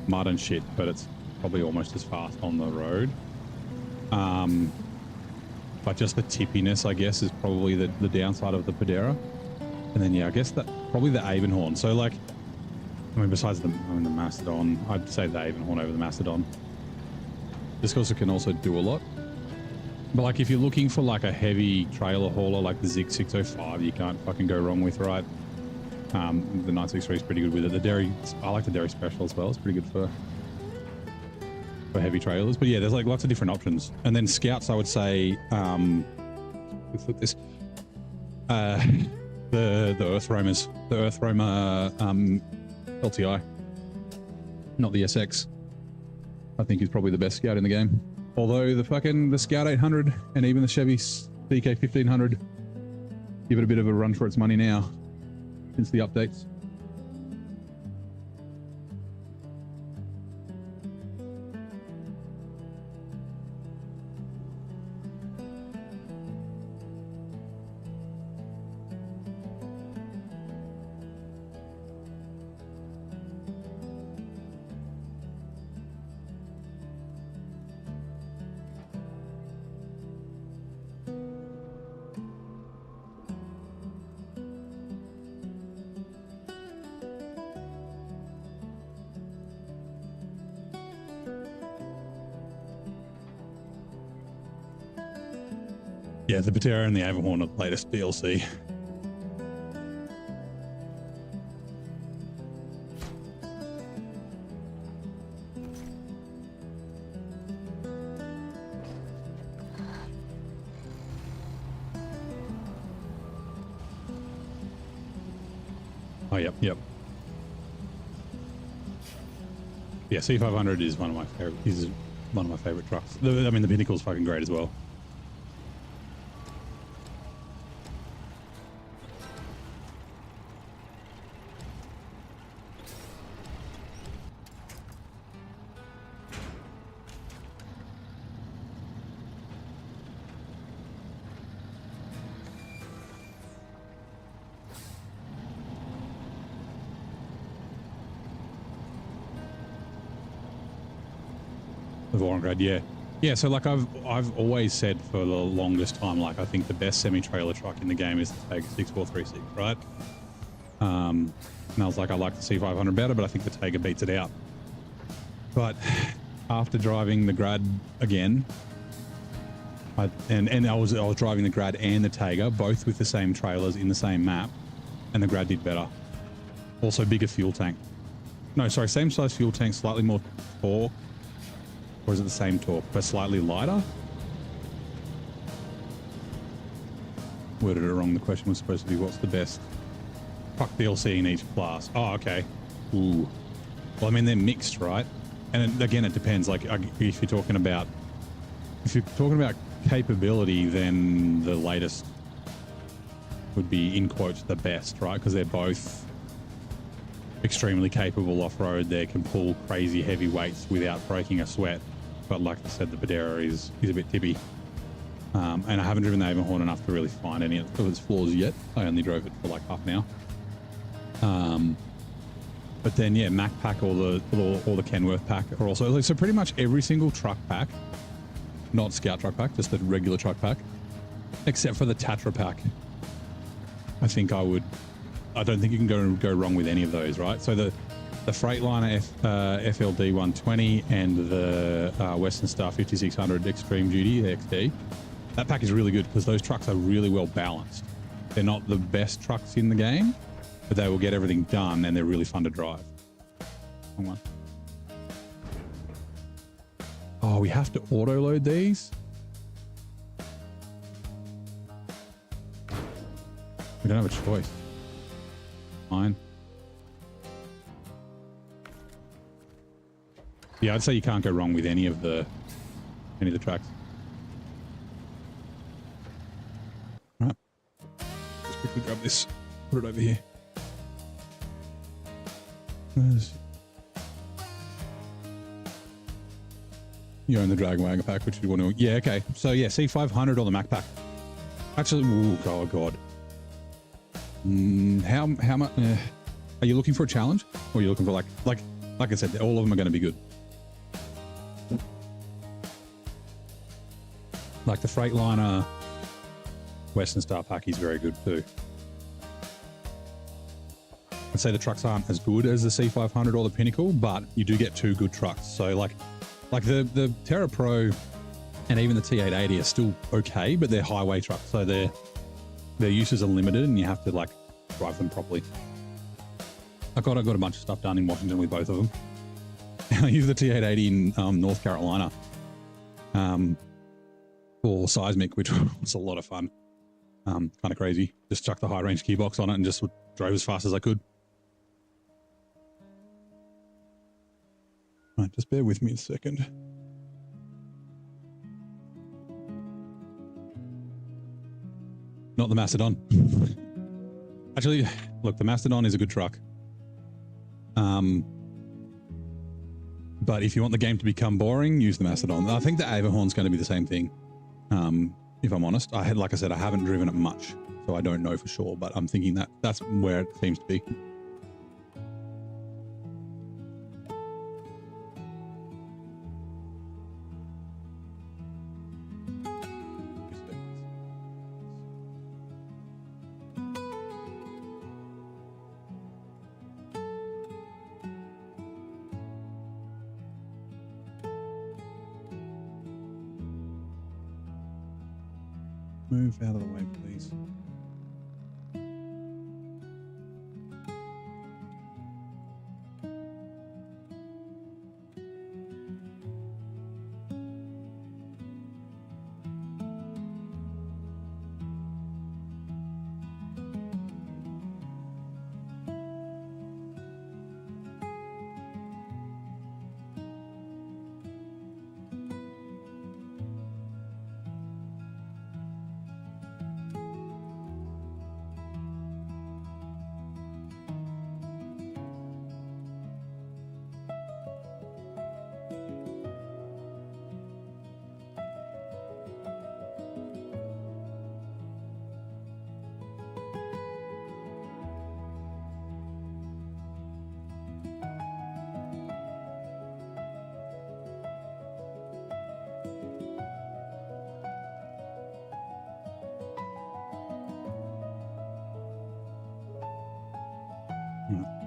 Speaker 1: mud and shit, but it's probably almost as fast on the road. But just the tippiness, I guess, is probably the downside of the Pedera. And then, yeah, I guess that probably the Avonhorn. So, like, I mean, besides the Mastodon, I'd say the Avonhorn over the Mastodon. Just because it can also do a lot. But, like, if you're looking for, like, a heavy trailer hauler, like the Zig 605, you can't fucking go wrong with, right? The 963 is pretty good with it. The Derry, I like the Derry Special as well. It's pretty good for heavy trailers. But, yeah, there's, like, lots of different options. And then Scouts, I would say, let's flip this. The Earth Roamers, the Earth Roamer LTI, not the SX. I think is probably the best Scout in the game. Although the Scout 800 and even the Chevy DK 1500 give it a bit of a run for its money now since the updates. Yeah, the Patera and the Averhorn are the latest DLC. Oh, yep. Yeah, C500 is one of my favorite. Is one of my favorite trucks. I mean, the Pinnacle's fucking great as well. The Vorongrad, yeah. So like I've always said for the longest time, like I think the best semi-trailer truck in the game is the Tega 6436, right? And I was like, I like the C500 better, but I think the Tega beats it out. But after driving the Grad again, and I was driving the Grad and the Tega, both with the same trailers in the same map, and the Grad did better. Also bigger fuel tank. No, sorry, same size fuel tank, slightly more torque. Or is it the same torque, but slightly lighter? Worded it wrong. The question was supposed to be, what's the best truck DLC in each class? Oh, okay. Ooh. Well, I mean, they're mixed, right? And again, it depends. Like, if you're talking about capability, then the latest would be, in quotes, the best, right? Because they're both extremely capable off-road. They can pull crazy heavy weights without breaking a sweat. But like I said, the Padera is a bit tippy. And I haven't driven the Averhorn enough to really find any of its flaws yet. I only drove it for like half an hour. But then, yeah, Mac Pack or the Kenworth Pack are also... So pretty much every single truck pack, not Scout Truck Pack, just the regular truck pack, except for the Tatra Pack. I don't think you can go wrong with any of those, right? So the Freightliner FLD 120 and the Western Star 5600 Extreme Duty XD, that pack is really good because those trucks are really well balanced. They're not the best trucks in the game, but they will get everything done and they're really fun to drive. Wrong one. Oh, we have to auto load these? We don't have a choice. Fine. Yeah, I'd say you can't go wrong with any of the tracks. All right. Just quickly grab this, put it over here. You own the Dragon Wagon pack, which you want to... Yeah, okay. So yeah, C500 or the Mac pack. Actually, oh god. How much... are you looking for a challenge? Or are you looking for like I said, all of them are going to be good. Like the Freightliner Western Star pack is very good too. I'd say the trucks aren't as good as the C500 or the Pinnacle, but you do get two good trucks. So like the Terra Pro and even the T880 are still okay, but they're highway trucks, so their uses are limited, and you have to like drive them properly. I got a bunch of stuff done in Washington with both of them. I used the T880 in North Carolina for seismic, which was a lot of fun. Kind of crazy. Just chucked the high range gearbox on it and just drove as fast as I could. Right, just bear with me a second. Not the Mastodon. Actually, look, the Mastodon is a good truck. But if you want the game to become boring, use the Mastodon. I think the Averhorn's going to be the same thing. If I'm honest, like I said, I haven't driven it much, so I don't know for sure, but I'm thinking that that's where it seems to be. Move out of the way, please.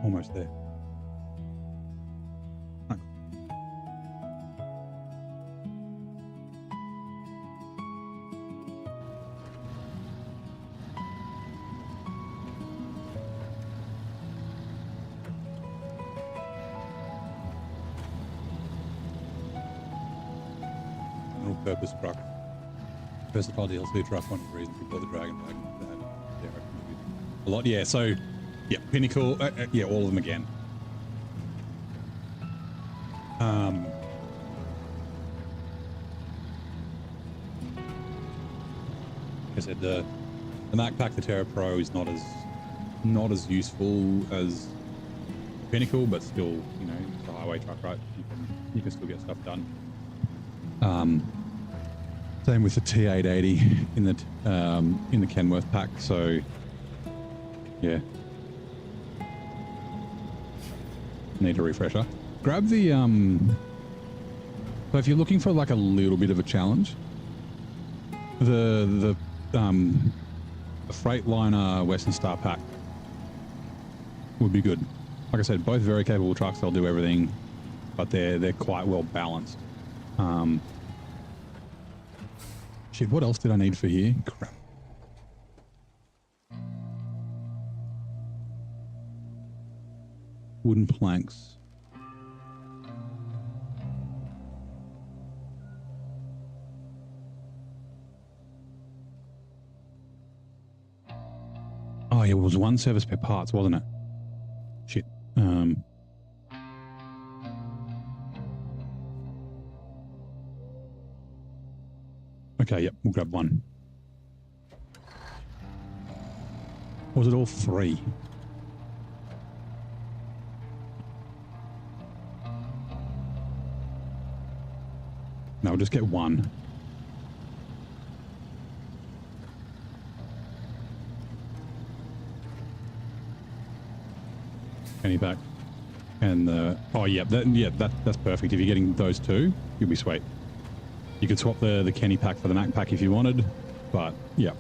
Speaker 1: Almost there. Oh. General purpose truck. Versatile DLC truck, one of the reasons we bought the Dragon Bag. A lot, yeah, so yeah, Pinnacle, yeah, all of them again. Like I said, the Mac Pack, the Terra Pro is not as useful as Pinnacle, but still, you know, it's a highway truck, right? You can still get stuff done. Same with the T880 in the Kenworth pack. So yeah. Need a refresher. Grab the so if you're looking for like a little bit of a challenge, the Freightliner Western Star pack would be good. Like I said, both very capable trucks. They'll do everything, but they're quite well balanced. Shit, what else did I need for here? Crap. Wooden planks. Oh yeah, it was one service per parts, wasn't it? Shit. Okay, yep, we'll grab one. Or was it all three? No, we'll just get one. Penny back. And oh yeah, that's perfect. If you're getting those two, you'll be sweet. You could swap the Kenny pack for the Mac pack if you wanted, but yeah.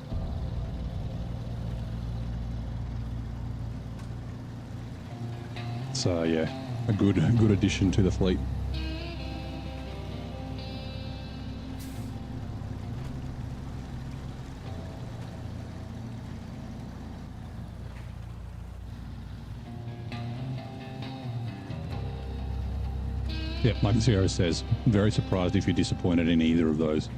Speaker 1: So yeah, a good addition to the fleet. Yep, like Zero says, very surprised if you're disappointed in either of those.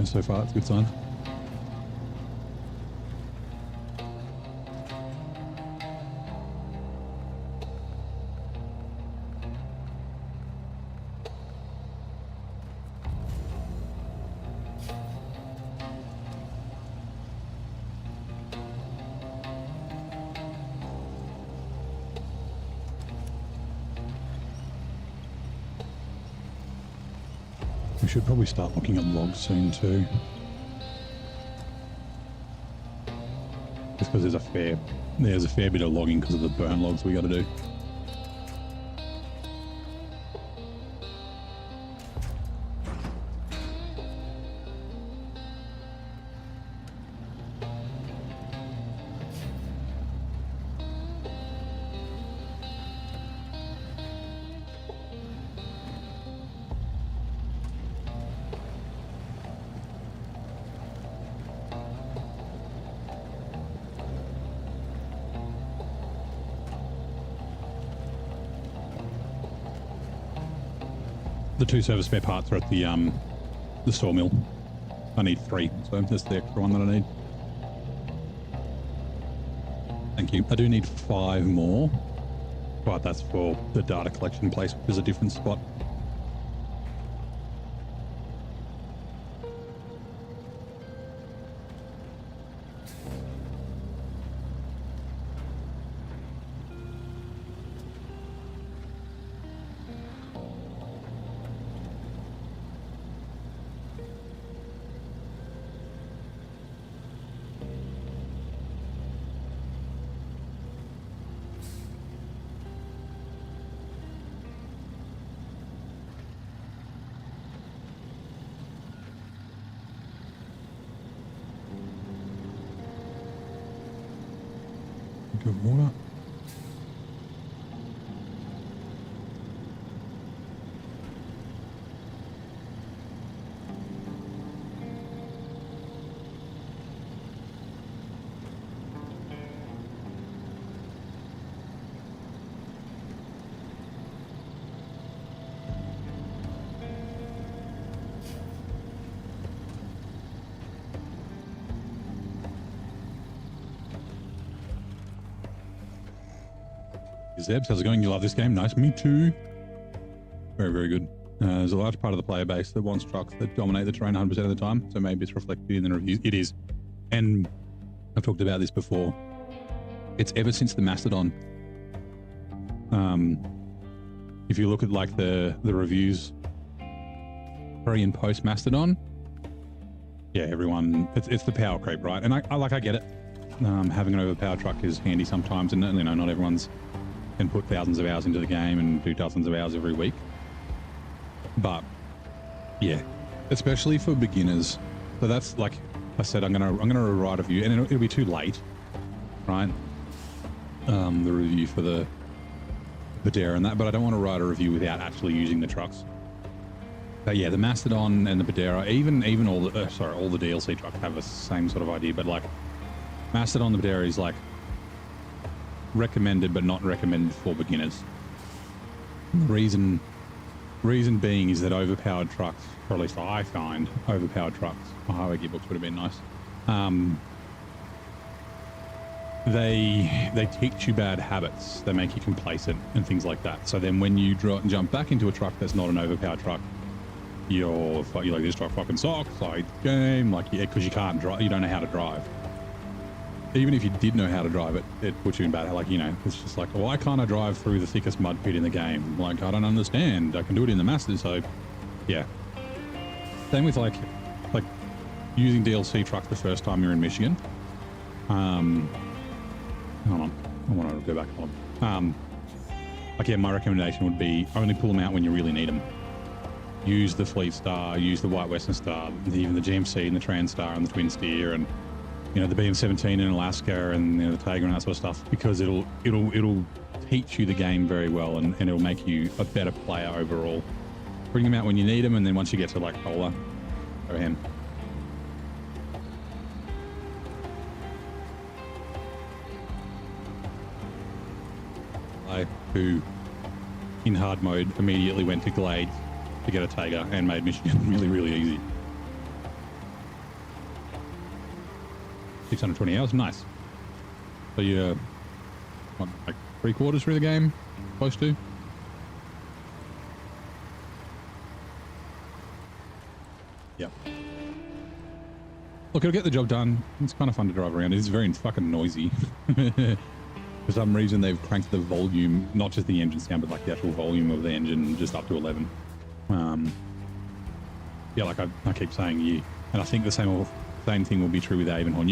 Speaker 1: So far, it's a good sign. We should probably start looking at logs soon too. Just because there's a fair bit of logging because of the burn logs we got to do. The 2 service spare parts are at the sawmill. I need 3, so that's the extra one that I need. Thank you. I do need 5 more, but that's for the data collection place, which is a different spot. Good water. Zebs, how's it going? You love this game? Nice. Me too. Very, very good. There's a large part of the player base that wants trucks that dominate the terrain 100% of the time, so maybe it's reflected in the reviews. It is. And I've talked about this before. It's ever since the Mastodon. If you look at like the reviews pre and post Mastodon, yeah, everyone, it's the power creep, right? And I get it. Having an overpowered truck is handy sometimes, and you know, not everyone's can put thousands of hours into the game and do dozens of hours every week. But yeah, especially for beginners. So that's like I said, I'm gonna write a review, and it'll be too late, right? The review for the Dare and that, but I don't want to write a review without actually using the trucks. But yeah, the Mastodon and the Badera, even all the all the DLC trucks have the same sort of idea, but like Mastodon, the Badera is like recommended but not recommended for beginners. The reason being is that overpowered trucks, or at least I find overpowered trucks, a highway gearbox would have been nice. They teach you bad habits. They make you complacent and things like that. So then when you jump back into a truck that's not an overpowered truck, you're like, this truck fucking sucks, like game, like, yeah, because you can't drive, you don't know how to drive. Even if you did know how to drive it, it puts you in bad, like, you know, it's just like, why can't I drive through the thickest mud pit in the game? Like, I don't understand. I can do it in the Masters, so yeah. Same with like using DLC trucks the first time you're in Michigan. Hold on, I want to go back on. Like, yeah, my recommendation would be only pull them out when you really need them. Use the Fleet Star, use the White Western Star, even the GMC and the Trans Star and the Twin Steer, and you know, the BM17 in Alaska, and you know, the Tiger and that sort of stuff, because it'll teach you the game very well, and it'll make you a better player overall. Bring them out when you need them, and then once you get to like Cola, go ahead. Who in hard mode immediately went to Glades to get a Tiger and made Michigan really, really easy. 620 hours, nice. So you're what, like 3/4 through the game, close to? Yep. Look, it'll get the job done. It's kind of fun to drive around. It's very fucking noisy. For some reason, they've cranked the volume, not just the engine sound, but like the actual volume of the engine just up to 11. yeah, like I keep saying you, and I think the same thing will be true with Avonhorn.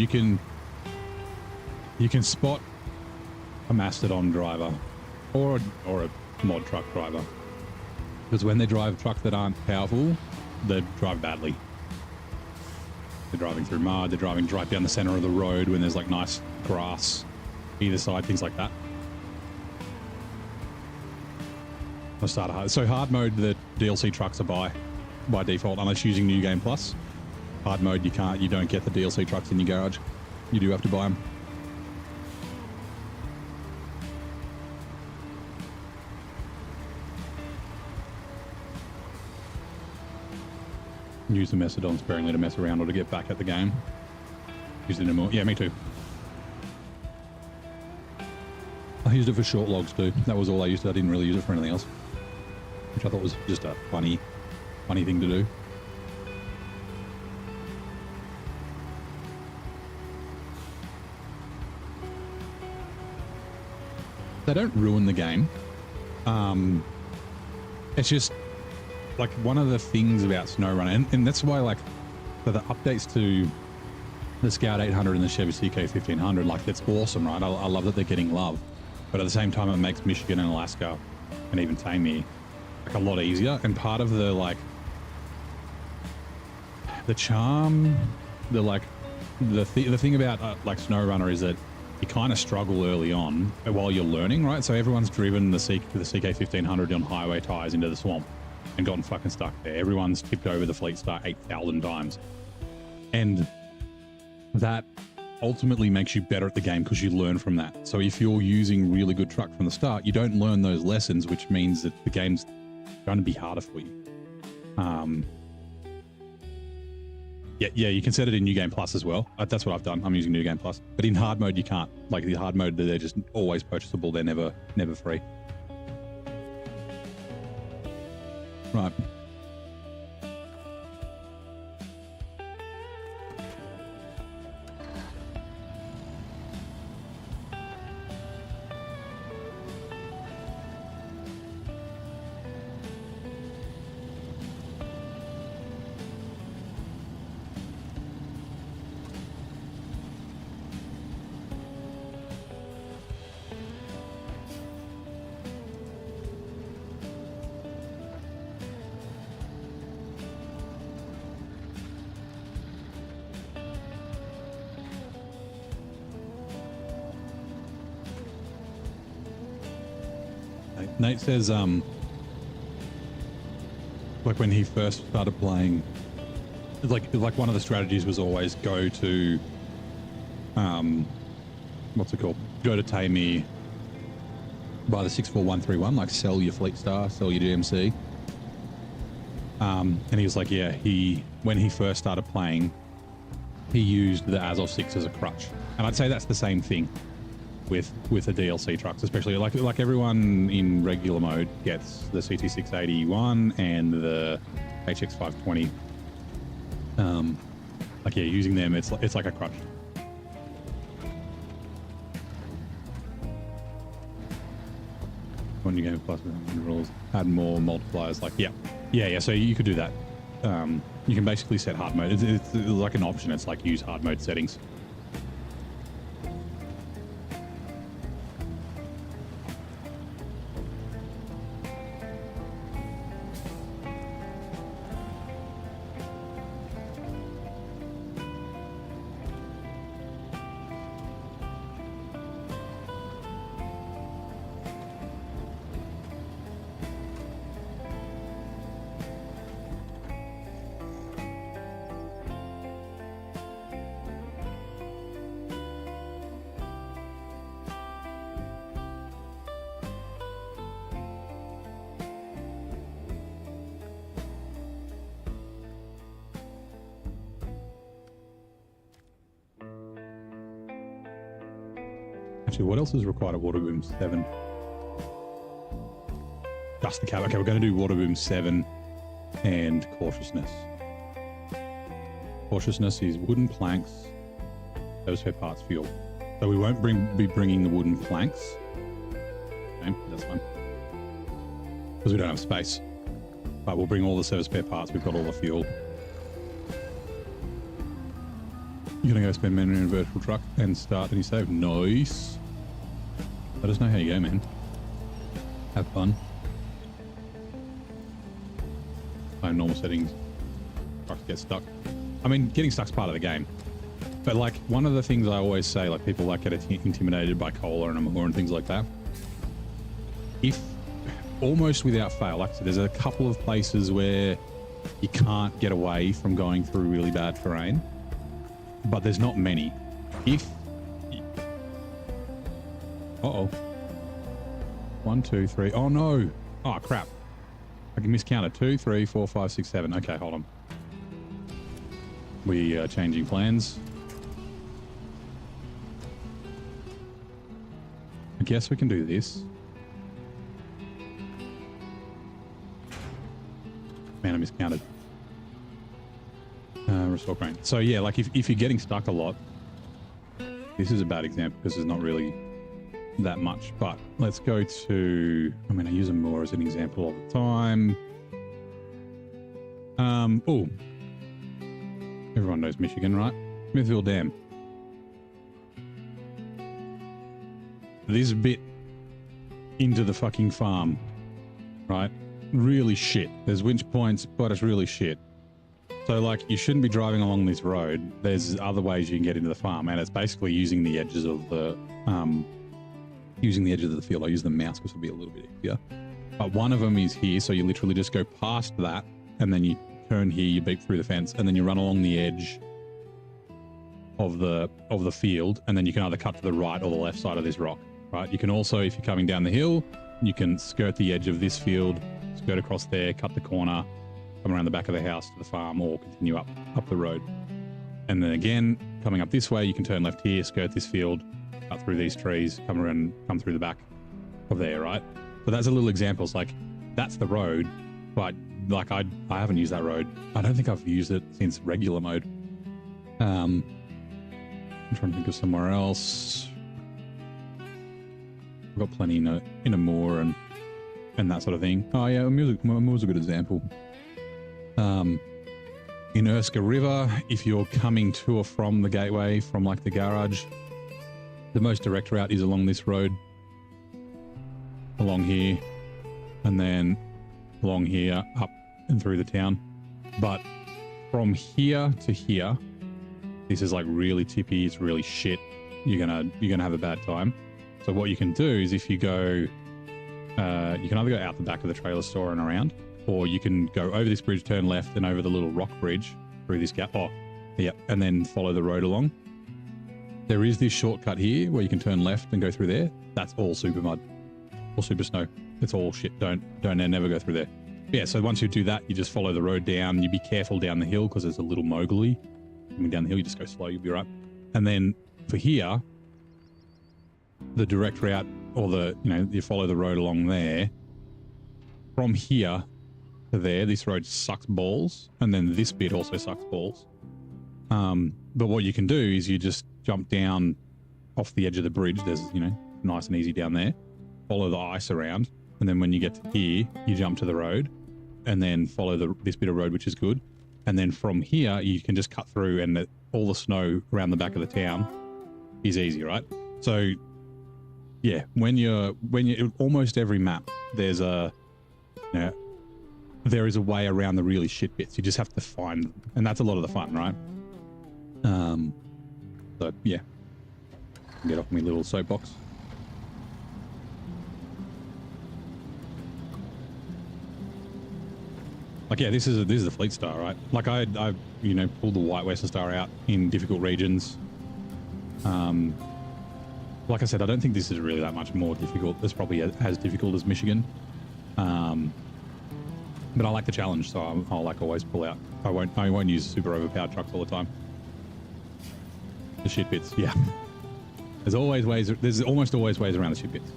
Speaker 1: You can spot a Mastodon driver or a mod truck driver, because when they drive trucks that aren't powerful, they drive badly. They're driving through mud, they're driving right down the center of the road when there's like nice grass either side, things like that. I'll start hard. So hard mode, the DLC trucks are by default, unless you're using New Game Plus. Hard mode, you don't get the DLC trucks in your garage. You do have to buy them. Use the Mastodon sparingly to mess around or to get back at the game. Use it more. Yeah, me too. I used it for short logs too. That was all I used it. I didn't really use it for anything else, which I thought was just a funny thing to do. They don't ruin the game. It's just like one of the things about SnowRunner, and that's why like for the updates to the Scout 800 and the Chevy CK 1500, like that's awesome, right? I love that they're getting love, but at the same time it makes Michigan and Alaska and even Tamir like a lot easier. And part of the like the charm, the thing about like SnowRunner is that you kind of struggle early on while you're learning, right? So everyone's driven the CK 1500 on highway tires into the swamp and gotten fucking stuck there. Everyone's tipped over the Fleet Star 8,000 times. And that ultimately makes you better at the game because you learn from that. So if you're using really good truck from the start, you don't learn those lessons, which means that the game's going to be harder for you. Yeah, you can set it in New Game Plus as well. That's what I've done. I'm using New Game Plus. But in hard mode, you can't. Like the hard mode, they're just always purchasable. They're never free. Right. Nate says, like when he first started playing, like one of the strategies was always go to, what's it called? Go to Tamir, buy the 64131, like sell your Fleet Star, sell your GMC. And he was like, yeah, when he first started playing, he used the Azov 6 as a crutch. And I'd say that's the same thing with the DLC trucks, especially like everyone in regular mode gets the CT681 and the HX520. Like yeah, using them it's like a crutch. When you go plus rules, add more multipliers. Like yeah. So you could do that. You can basically set hard mode. It's like an option. It's like use hard mode settings. What else is required at Waterboom 7? Just the cab. Okay, we're going to do Waterboom 7 and Cautiousness. Cautiousness is wooden planks, those spare parts, fuel. So we won't be bringing the wooden planks. Okay, that's fine. Because we don't have space. But we'll bring all the service spare parts. We've got all the fuel. You're gonna go spend money in a vertical truck and start any save. Nice. Let us know how you go, man. Have fun. Normal settings. Trucks get stuck. I mean, getting stuck's part of the game. But like, one of the things I always say, like people like get intimidated by cola and Amor and things like that. If almost without fail, like I said, there's a couple of places where you can't get away from going through really bad terrain, but there's not many. If uh-oh. 1, 2, 3. Oh no. Oh crap. I can miscount it. 2, 3, 4, 5, 6, 7. Okay, hold on. We are changing plans. I guess we can do this. Man, I miscounted. Restore crane. So yeah, like if you're getting stuck a lot, this is a bad example because there's not really that much, but let's go to, I mean, I use them more as an example all the time. Oh, everyone knows Michigan, right? Smithville Dam. This bit into the fucking farm, right? Really shit. There's winch points, but it's really shit. So like, you shouldn't be driving along this road. There's other ways you can get into the farm, and it's basically using the edges of the field. I use the mouse because it'll be a little bit easier. But one of them is here, so you literally just go past that, and then you turn here, you beep through the fence, and then you run along the edge of the field, and then you can either cut to the right or the left side of this rock, right? You can also, if you're coming down the hill, you can skirt the edge of this field, skirt across there, cut the corner, come around the back of the house to the farm, or continue up the road. And then again, coming up this way, you can turn left here, skirt this field, cut through these trees, come around, come through the back of there, right? So that's a little examples. Like, that's the road, but like I haven't used that road. I don't think I've used it since regular mode. I'm trying to think of somewhere else. I've got plenty in a moor and that sort of thing. Oh yeah, Moor's a good example. In Erskine River, if you're coming to or from the gateway, from like the garage, the most direct route is along this road, along here, and then along here, up and through the town. But from here to here, this is like really tippy, it's really shit. You're gonna have a bad time. So what you can do is, if you go, you can either go out the back of the trailer store and around, or you can go over this bridge, turn left, and over the little rock bridge through this gap. Oh, yeah, and then follow the road along. There is this shortcut here where you can turn left and go through there. That's all super mud or super snow. It's all shit. Don't never go through there. Yeah, so once you do that, you just follow the road down. You be careful down the hill because there's a little mogully. Coming down the hill, you just go slow, you'll be right. And then for here, the direct route, or you follow the road along there. From here to there, this road sucks balls, and then this bit also sucks balls. But what you can do is you just jump down off the edge of the bridge. There's, nice and easy down there. Follow the ice around, and then when you get to here, you jump to the road, and then follow this bit of road, which is good. And then from here, you can just cut through, and all the snow around the back of the town is easy, right? So, yeah, when you're almost every map, there is a way around the really shit bits. You just have to find them, and that's a lot of the fun, right? So yeah, get off my little soapbox. Like, yeah, this is the Fleet Star, right? Like I pulled the White Western Star out in difficult regions. Like I said, I don't think this is really that much more difficult. It's probably as difficult as Michigan. But I like the challenge, so I'll like always pull out. I won't use super overpowered trucks all the time. The shit bits, yeah. There's almost always ways around the shit bits.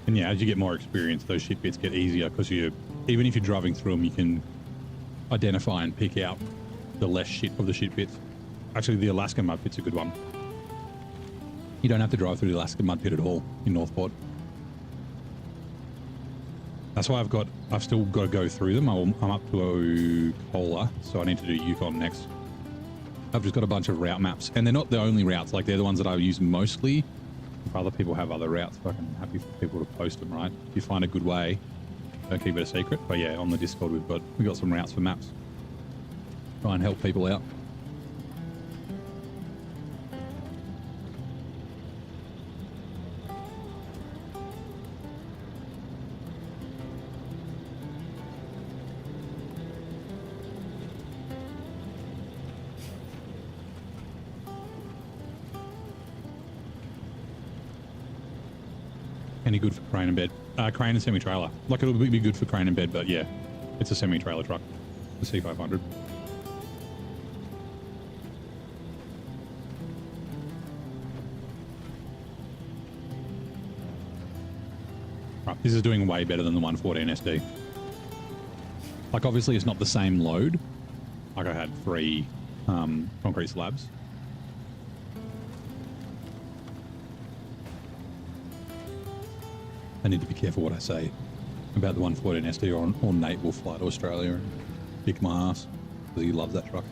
Speaker 1: And yeah, as you get more experience, those shit bits get easier because even if you're driving through them, you can identify and pick out the less shit of the shit bits. Actually, the Alaskan mud pit's a good one. You don't have to drive through the Alaskan mud pit at all in Northport. That's why I've still got to go through them. I'm up to Cola, so I need to do Yukon next. I've just got a bunch of route maps, and they're not the only routes. Like, they're the ones that I use mostly. If other people have other routes, fucking happy for people to post them, right? If you find a good way, don't keep it a secret. But yeah, on the Discord, we've got some routes for maps. Try and help people out. Any good for crane and bed? Crane and semi-trailer. Like, it'll be good for crane and bed, but yeah, it's a semi-trailer truck, the C500. Right, this is doing way better than the 114 SD. Like, obviously it's not the same load. Like, I had 3 concrete slabs. I need to be careful what I say about the 114 SD, or Nate will fly to Australia and kick my ass because he loves that truck.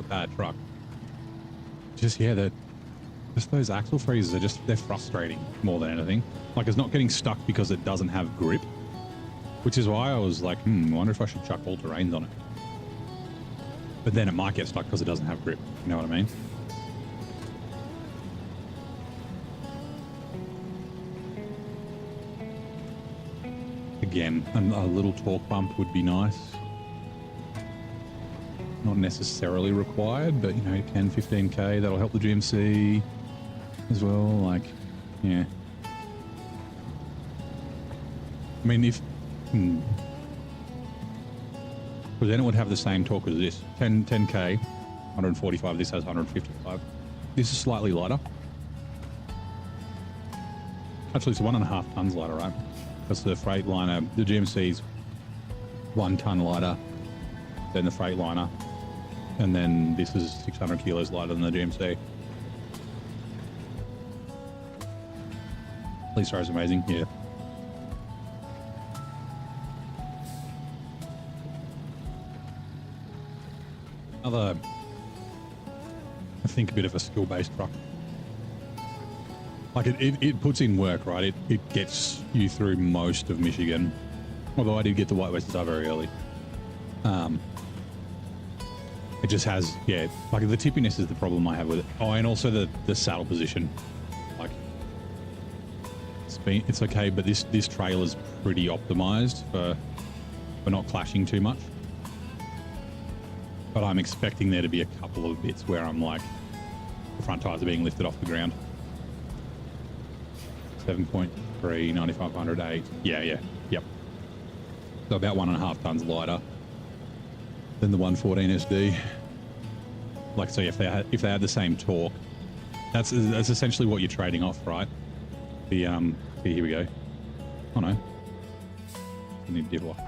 Speaker 1: Bad truck. Just, yeah, just those axle freezes are they're frustrating more than anything. Like, it's not getting stuck because it doesn't have grip, which is why I was like, I wonder if I should chuck all terrains on it. But then it might get stuck because it doesn't have grip. You know what I mean? Again, a little torque bump would be nice. Not necessarily required, but, you know, 10, 15k, that'll help the GMC as well. Like, yeah. I mean, if... Because then it would have the same torque as this. 10k, 145, this has 155. This is slightly lighter. Actually, it's 1.5 tons lighter, right? That's the Freightliner. The GMC's 1 ton lighter than the Freightliner. And then this is 600 kilos lighter than the GMC. Police car is amazing, yeah. Another, I think, a bit of a skill-based truck. Like, it puts in work, right? It gets you through most of Michigan. Although I did get the White West very early. It just has, yeah, like, the tippiness is the problem I have with it. Oh, and also the saddle position. Like, it's okay, but this trailer's pretty optimized for not clashing too much. But I'm expecting there to be a couple of bits where I'm like, the front tires are being lifted off the ground. 7.3, 9500, 8. Yeah, yep. So about 1.5 tons lighter than the 114 SD. Like, so if they had the same torque, that's essentially what you're trading off, right? The here we go. Oh no, I need div off.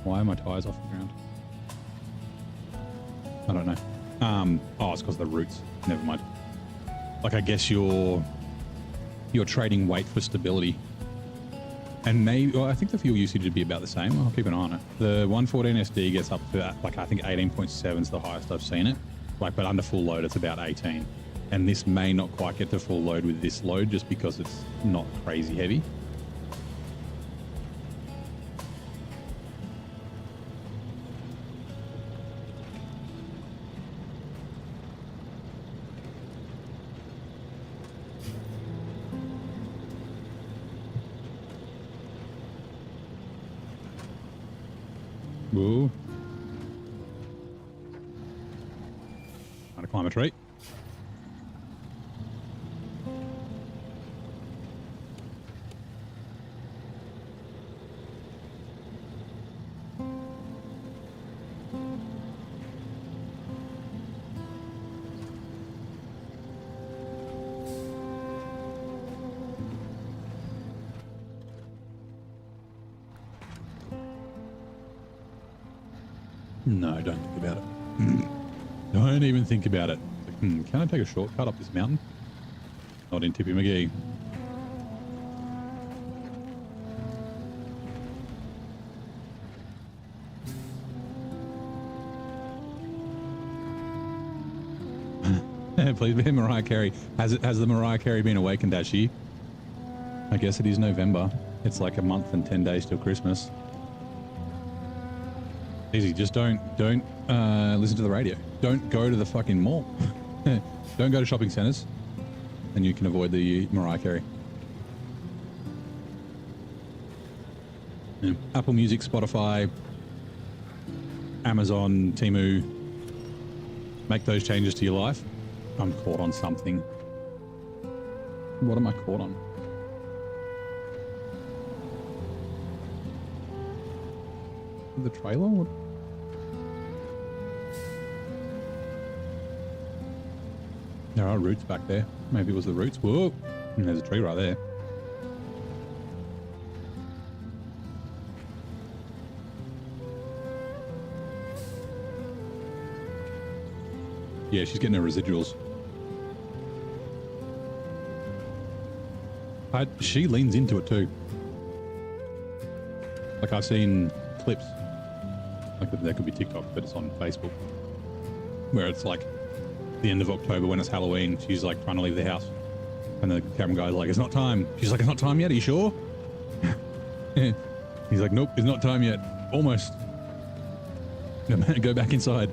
Speaker 1: Why are my tires off the ground? I don't know. Oh, it's because of the roots. Never mind. Like, I guess you're trading weight for stability. And maybe, well, I think the fuel usage would be about the same. I'll keep an eye on it. The 114 SD gets up to, like, I think 18.7 is the highest I've seen it. Like, but under full load, it's about 18. And this may not quite get to full load with this load just because it's not crazy heavy. Whoa. Trying to climb a tree. No, don't think about it. Don't even think about it. Like, can I take a shortcut up this mountain? Not in Tippy McGee. Please be Mariah Carey. Has the Mariah Carey been awakened, has she? I guess it is November. It's like a month and 10 days till Christmas. Easy, just don't listen to the radio. Don't go to the fucking mall. Don't go to shopping centers, and you can avoid the Mariah Carey. Yeah. Apple Music, Spotify, Amazon, Temu. Make those changes to your life. I'm caught on something. What am I caught on? The trailer? What? There are roots back there. Maybe it was the roots. Whoa! And there's a tree right there. Yeah, she's getting her residuals. She leans into it too. Like I've seen clips, like that could be TikTok, but it's on Facebook, where it's like the end of October when it's Halloween. She's like trying to leave the house, and the camera guy's like, "It's not time." She's like, "It's not time yet. Are you sure?" He's like, "Nope, it's not time yet. Almost." Go back inside.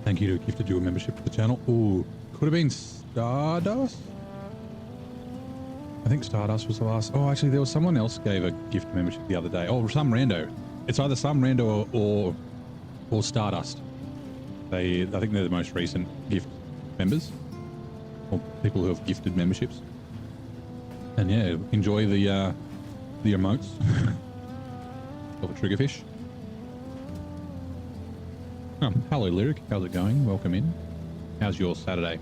Speaker 1: Thank you to gifted you a membership to the channel. Ooh, could have been Stardust. I think Stardust was the last. Oh, actually, there was someone else gave a gift membership the other day. Oh, some rando. It's either some rando or Stardust. I think they're the most recent gift members, or people who have gifted memberships. And yeah, enjoy the emotes of a triggerfish. Oh, hello, Lyric. How's it going? Welcome in. How's your Saturday?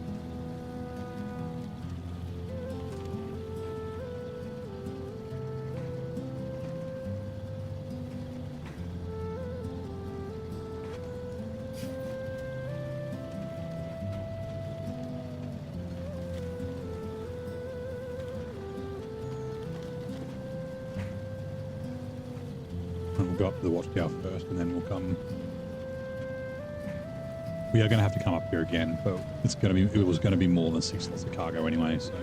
Speaker 1: We'll go up to the watchtower first, and then we'll come. We are going to have to come up here again, but it was going to be more than 6 lots of cargo anyway, so.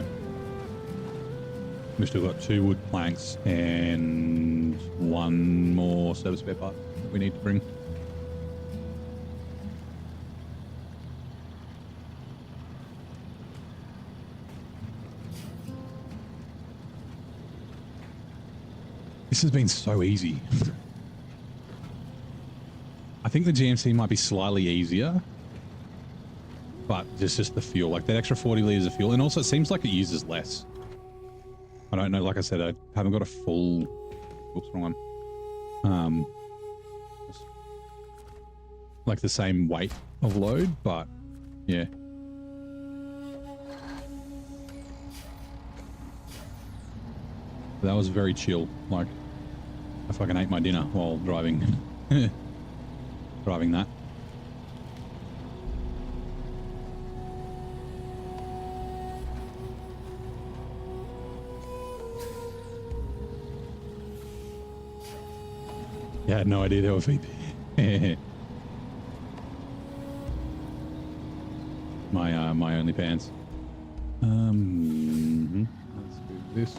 Speaker 1: We've still got 2 wood planks and 1 more service spare part that we need to bring. This has been so easy. I think the GMC might be slightly easier, but just the fuel, like that extra 40 litres of fuel. And also it seems like it uses less. I don't know. Like I said, I haven't got a full, oops, wrong one. Like the same weight of load, but yeah. That was very chill. Like I fucking ate my dinner while driving, driving that. Yeah, I had no idea they were VP. my only pants. Let's do this.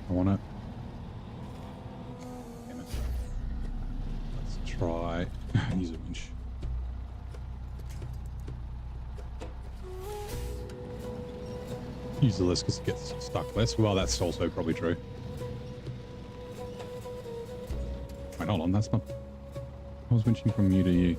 Speaker 1: I wanna. Damn it. Let's try use a winch. Use the less because it gets stuck less. Well, that's also probably true. Wait, hold on. That's not. I was winching from you to you.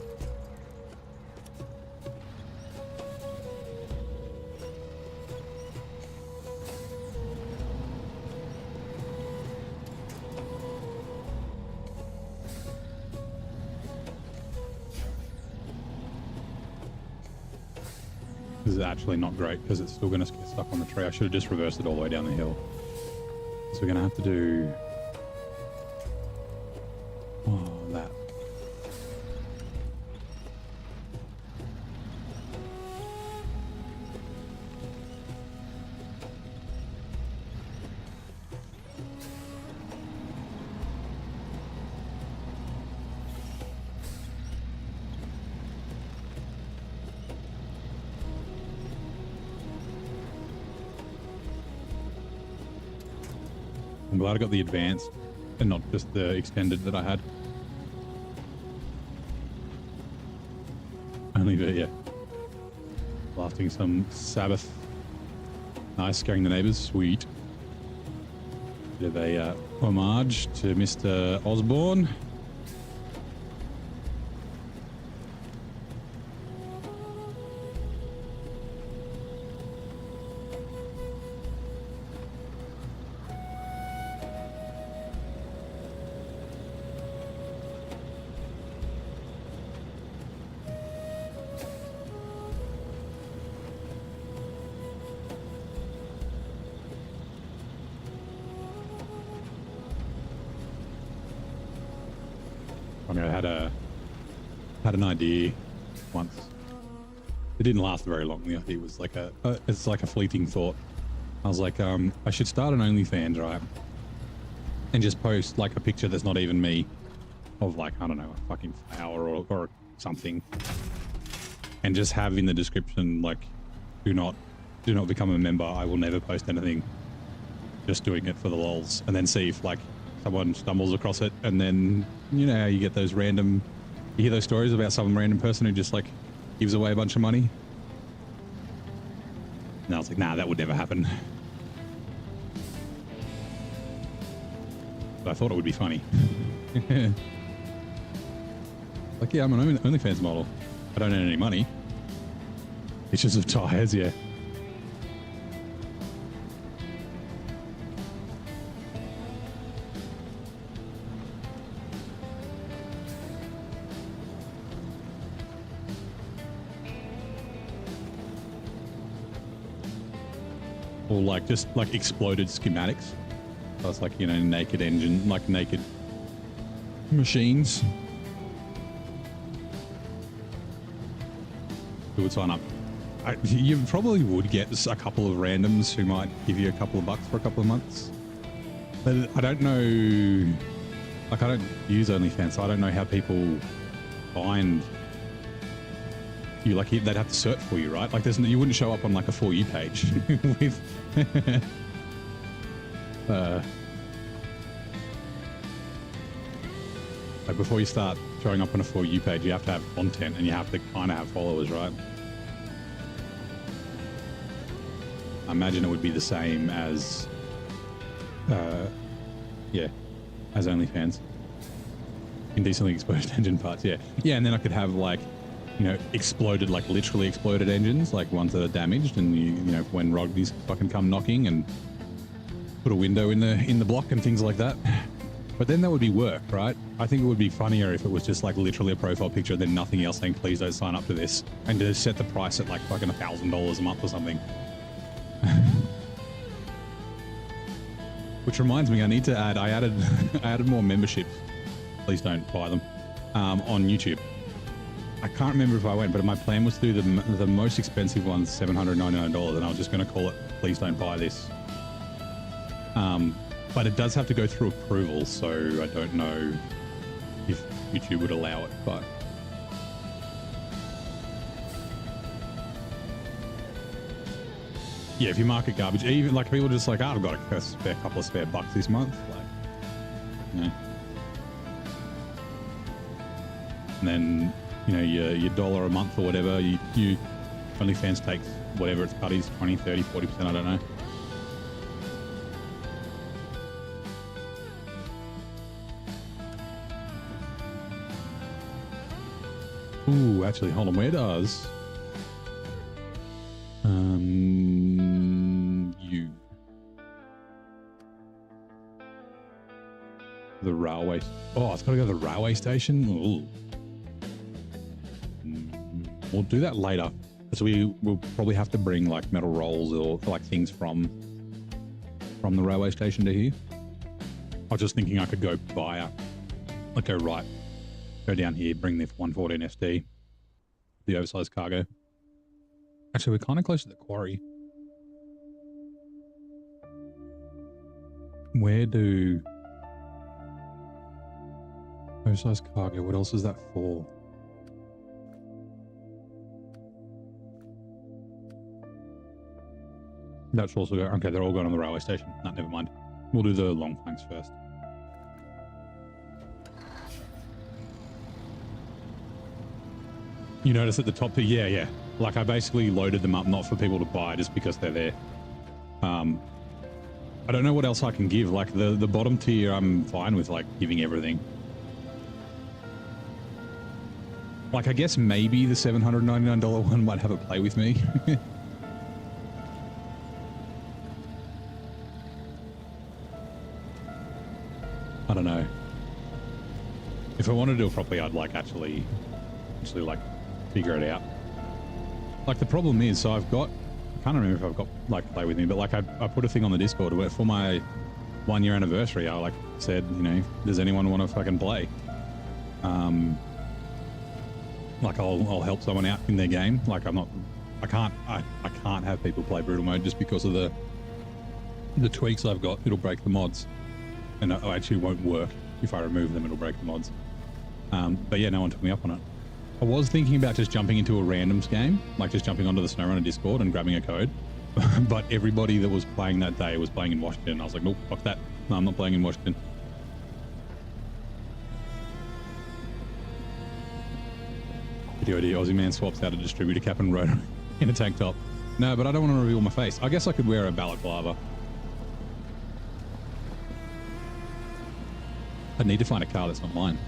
Speaker 1: This is actually not great because it's still going to get stuck on the tree. I should have just reversed it all the way down the hill. So we're going to have to do that. I'm glad I got the advanced and not just the extended that I had. Only the, yeah. Blasting some Sabbath. Nice, scaring the neighbors. Sweet. Bit of a homage to Mr. Osborne. I had an idea once. It didn't last very long. The idea was like it's like a fleeting thought. I was like, I should start an OnlyFans, right? And just post like a picture that's not even me, of like, I don't know, a fucking flower or something, and just have in the description like, do not become a member. I will never post anything. Just doing it for the lols, and then see if like someone stumbles across it, and then you know how you get those random, you hear those stories about some random person who just like gives away a bunch of money. And I was like, nah, that would never happen. But I thought it would be funny. Like, yeah, I'm an OnlyFans model. I don't earn any money. Pictures of tires, yeah. Or like just like exploded schematics. So it's like, you know, naked engine, like naked machines. Who would sign up? You probably would get a couple of randoms who might give you a couple of bucks for a couple of months. But I don't know, like I don't use OnlyFans, so I don't know how people find you. Like they'd have to search for you, right? Like you wouldn't show up on like a For You page with like before you start showing up on a For You page, you have to have content and you have to kind of have followers, right? I imagine it would be the same as yeah, as OnlyFans. Indecently exposed engine parts, yeah. Yeah, and then I could have like, you know, exploded, like literally exploded engines, like ones that are damaged, and you know, when Rodneys fucking come knocking and put a window in the block and things like that. But then that would be work, right? I think it would be funnier if it was just like literally a profile picture, then nothing else saying, please don't sign up to this, and to set the price at like fucking $1,000 a month or something. Which reminds me, I need to add, I added more memberships. Please don't buy them, on YouTube. I can't remember if I went, but my plan was to do the most expensive one's $799, and I was just going to call it, please don't buy this. but it does have to go through approval, so I don't know if YouTube would allow it, but yeah, if you mark it garbage, even like people are just like, oh, I've got a spare couple of spare bucks this month, like, yeah. And then, you know, your dollar a month or whatever, you OnlyFans takes whatever its cut is, 20, 30, 40%, I don't know. Ooh, actually, hold on, where does you the railway? Oh, it's got to go to the railway station. Ooh. We'll do that later, because we'll probably have to bring like metal rolls or like things from the railway station to here. I was just thinking I could go via, like go right, go down here, bring the 114 SD, the oversized cargo. Actually, we're kind of close to the quarry. Where do oversized cargo? What else is that for? That's also go. Okay, they're all going on the railway station. No, never mind. We'll do the long planks first. You notice at the top two, yeah. Like I basically loaded them up not for people to buy, just because they're there. I don't know what else I can give. Like the bottom tier, I'm fine with like giving everything. Like I guess maybe the $799 one might have a play with me. I don't know. If I want to do it properly, I'd like actually like figure it out. Like the problem is, so I've got, I can't remember if I've got like play with me, but like I put a thing on the Discord where for my 1 year anniversary, I like said, you know, does anyone want to fucking play? Like I'll help someone out in their game. Like I can't have people play brutal mode just because of the tweaks I've got. It'll break the mods. And it actually won't work. If I remove them, it'll break the mods. But yeah, no one took me up on it. I was thinking about just jumping into a randoms game, like just jumping onto the SnowRunner Discord and grabbing a code. But everybody that was playing that day was playing in Washington. I was like, nope, fuck that. No, I'm not playing in Washington. Video idea, Aussie man swaps out a distributor cap and rotor in a tank top. No, but I don't want to reveal my face. I guess I could wear a balaclava. I need to find a car that's not mine.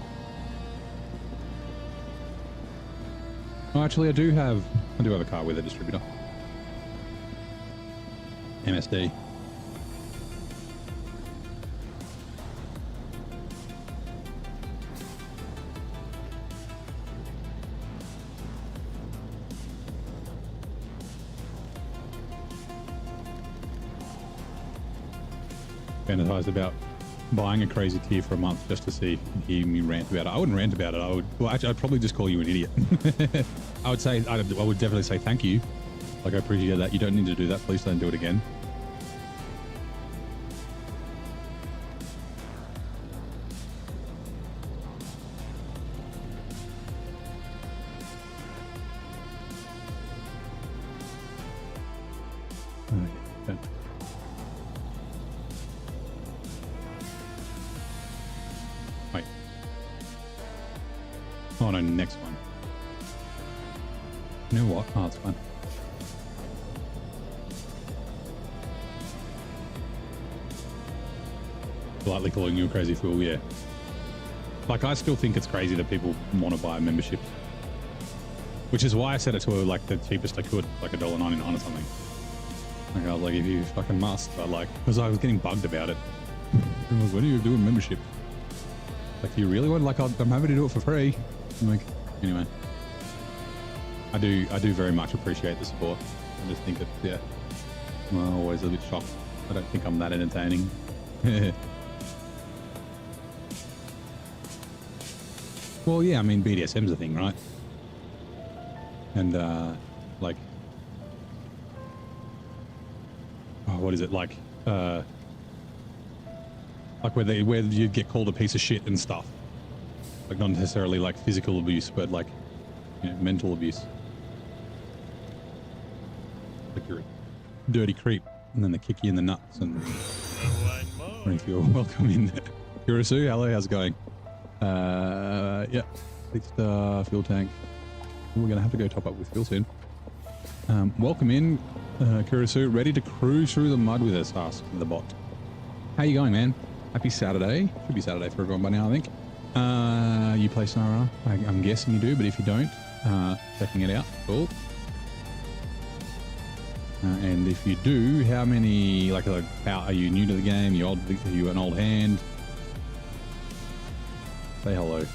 Speaker 1: Oh, actually, I do have a car with a distributor. MSD. Fantasized about buying a crazy tier for a month just to hear me rant about it. I wouldn't rant about it. Well, actually, I'd probably just call you an idiot. I would definitely say thank you. Like, I appreciate that. You don't need to do that. Please don't do it again. Oh no, next one. You know what? Oh, it's fine. Politely calling you a crazy fool, yeah. Like, I still think it's crazy that people want to buy a membership. Which is why I set it to like the cheapest I could, like $1.99 or something. Like, I was like, if you fucking must, but like, because I was getting bugged about it. I was like, when are you doing membership? Like, do you really want, like, I'm happy to do it for free. I'm like, anyway. I do very much appreciate the support. I just think that, yeah, I'm always a bit shocked. I don't think I'm that entertaining. Well, yeah, I mean, BDSM's a thing, right? And, like, oh, what is it? Like, Like where you get called a piece of shit and stuff. Like not necessarily like physical abuse, but like, you know, mental abuse. Like you're a dirty creep, and then they kick you in the nuts and you're welcome in there. Kurisu, hello, how's it going? Yeah, fuel tank. We're gonna have to go top up with fuel soon. Welcome in, Kurisu, ready to cruise through the mud with us, asked the bot. How you going, man? Happy Saturday. Should be Saturday for everyone by now, I think. You play SnowRunner? I'm guessing you do, but if you don't, checking it out. Cool. And if you do, how many, how are you new to the game? Are you an old hand? Say hello.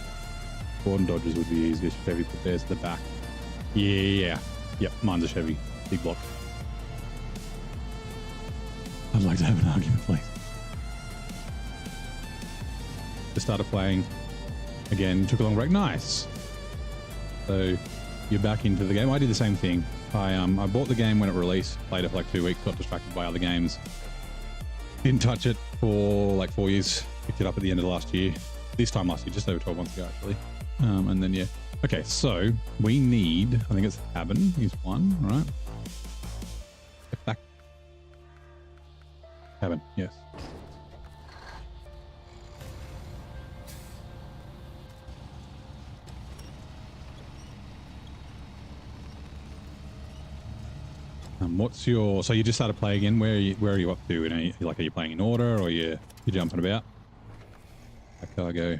Speaker 1: Gordon Dodgers would be easiest. Chevy prepares the back. Yeah. Yep, mine's a Chevy. Big block. I'd like to have an argument, please. Just started playing again, took a long break. Nice. So you're back into the game. I did the same thing. I bought the game when it released, played it for like 2 weeks, got distracted by other games. Didn't touch it for like 4 years. Picked it up at the end of last year. This time last year, just over 12 months ago actually. And then yeah. Okay, so we need, I think it's cabin is one, right? Get back. Cabin, yes. What's your, so you just started playing again? Where are you up to? Are you playing in order, or you're jumping about? Cargo.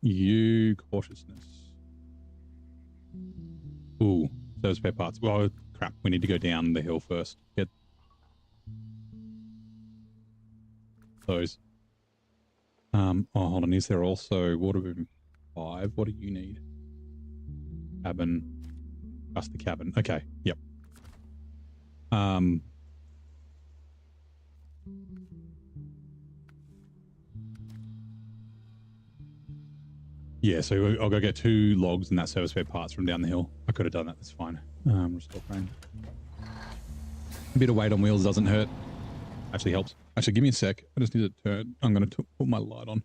Speaker 1: You cautiousness. Ooh, those spare parts. Well, crap. We need to go down the hill first. Get those. Oh, hold on. Is there also water boom 5? What do you need? Cabin. Just the cabin. Okay. Yep. Yeah, so I'll go get 2 logs and that service spare parts from down the hill. I could have done that. That's fine. Restore frame. A bit of weight on wheels doesn't hurt. Actually helps. Actually, give me a sec. I just need to turn. I'm going to put my light on.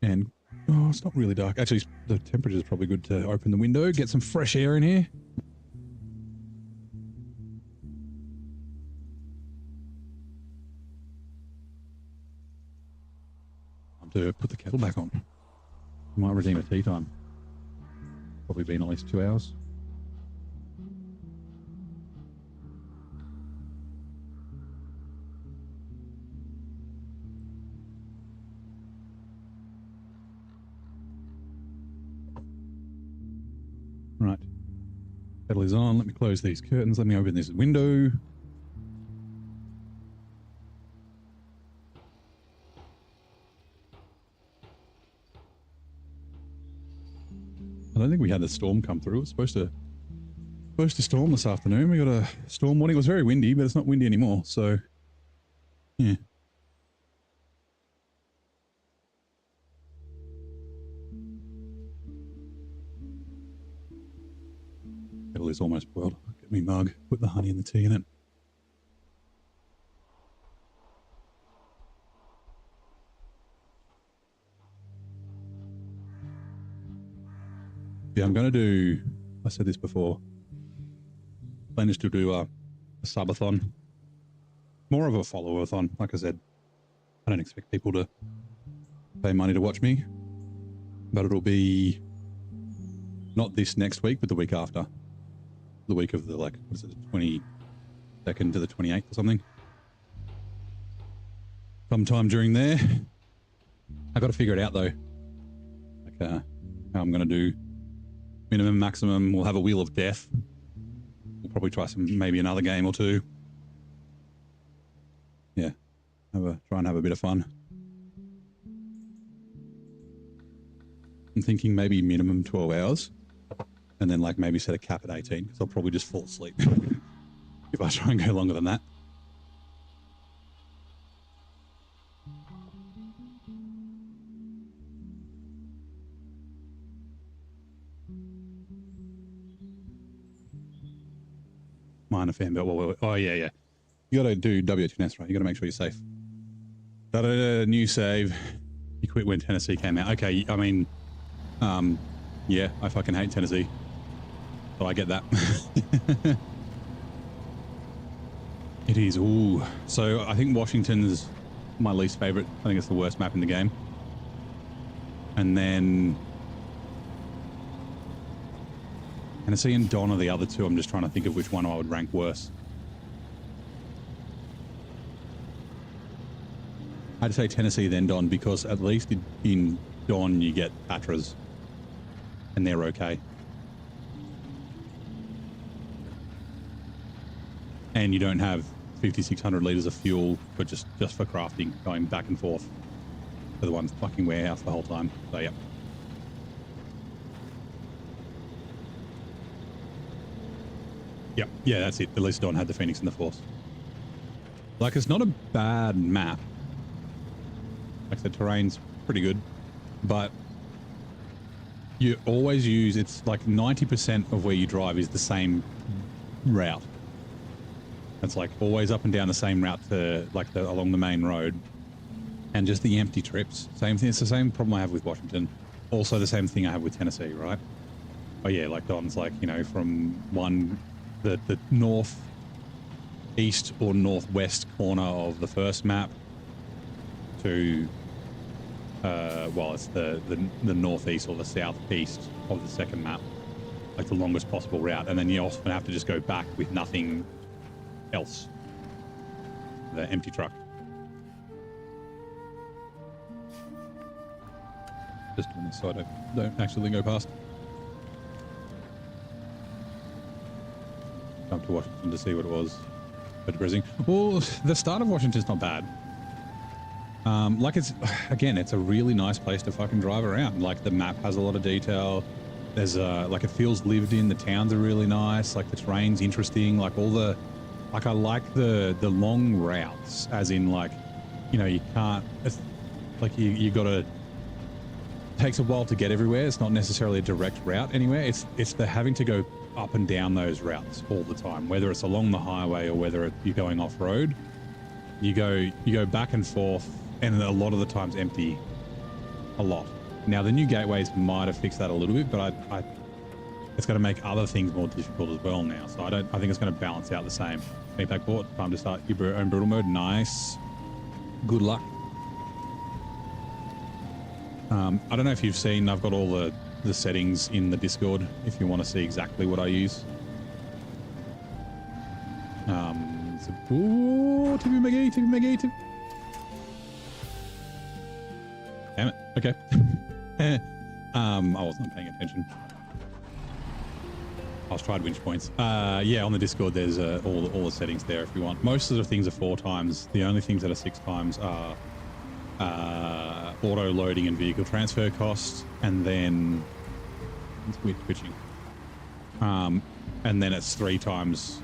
Speaker 1: And, oh, it's not really dark. Actually, the temperature is probably good to open the window, get some fresh air in here. Time to put the kettle back on. Might redeem a tea time. Probably been at least 2 hours. Right. Kettle is on. Let me close these curtains. Let me open this window. I don't think we had the storm come through. It was supposed to storm this afternoon. We got a storm warning. It was very windy, but it's not windy anymore. So, yeah. Kettle is almost boiled. Get me mug. Put the honey and the tea in it. Yeah, I'm going to do, I said this before, plan is to do a subathon. More of a follow-a-thon. Like I said, I don't expect people to pay money to watch me, but it'll be not this next week, but the week after. The week of the, like, what is it, the 22nd to the 28th or something. Sometime during there. I got to figure it out though. Like, how I'm going to do minimum, maximum. We'll have a wheel of death. We'll probably try maybe another game or 2. Yeah, try and have a bit of fun. I'm thinking maybe minimum 12 hours, and then like maybe set a cap at 18 because I'll probably just fall asleep if I try and go longer than that. Minor fan belt. Oh yeah. You got to do W2S, right? You got to make sure you're safe. New save. You quit when Tennessee came out. Okay, I mean, yeah, I fucking hate Tennessee. So I get that. It is, ooh. So I think Washington's my least favorite. I think it's the worst map in the game. And then Tennessee and Don are the other two. I'm just trying to think of which one I would rank worse. I'd say Tennessee then Don, because at least in Don you get Patras and they're okay. And you don't have 5,600 litres of fuel for just for crafting, going back and forth to the one fucking warehouse the whole time. So yeah. Yep, yeah, that's it. At least Don had the Phoenix and the Force. Like, it's not a bad map. Like, the terrain's pretty good, but you always use, it's like 90% of where you drive is the same route. It's like always up and down the same route to like along the main road, and just the empty trips. Same thing. It's the same problem I have with Washington. Also the same thing I have with Tennessee, right? Oh yeah, like Don's like, you know, from the north east or northwest corner of the first map to well, it's the northeast or the southeast of the second map, like the longest possible route, and then you often have to just go back with nothing else. The empty truck. Just on this side, don't actually go past. Jump to Washington to see what it was. But depressing. Well, the start of Washington's not bad. Like, it's, again, it's a really nice place to fucking drive around. Like, the map has a lot of detail. There's like, it feels lived in. The towns are really nice. Like, the terrain's interesting. Like, all the, like, I like the long routes, as in, like, you know, you can't, it's like you gotta, it takes a while to get everywhere. It's not necessarily a direct route anywhere. It's the having to go up and down those routes all the time, whether it's along the highway or whether you're going off road. You go back and forth, and a lot of the times empty. A lot. Now the new gateways might have fixed that a little bit, but it's going to make other things more difficult as well now. So I think it's going to balance out the same. Meatpack port, time to start your own brutal mode. Nice. Good luck. I don't know if you've seen, I've got all the settings in the Discord if you want to see exactly what I use. Ooh, Tippy McGee. Damn it. Okay. I wasn't paying attention. I was trying winch points. Yeah, on the Discord, there's all the settings there if you want. Most of the things are 4 times. The only things that are 6 times are auto loading and vehicle transfer costs, and then it's weird switching. And then it's 3 times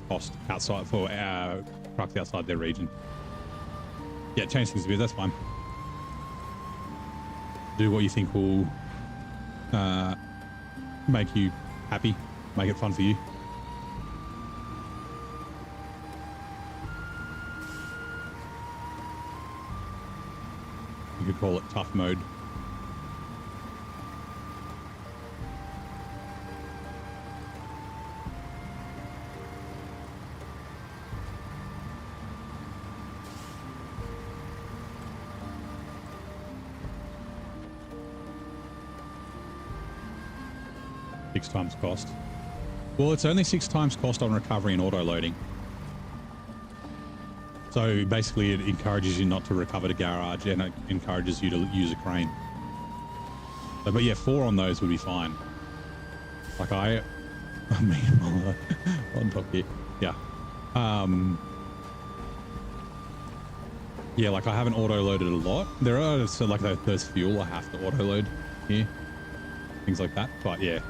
Speaker 1: cost outside for trucks outside their region. Yeah, change things a bit. That's fine. Do what you think will make you happy, make it fun for you. You could call it tough mode. Six times cost. Well, it's only 6 times cost on recovery and auto loading. So basically it encourages you not to recover to garage, and it encourages you to use a crane. So, but yeah, 4 on those would be fine. Like I mean, on top here. Yeah. Yeah, like I haven't auto loaded a lot. There are, so like those fuel I have to auto load here. Things like that. But yeah.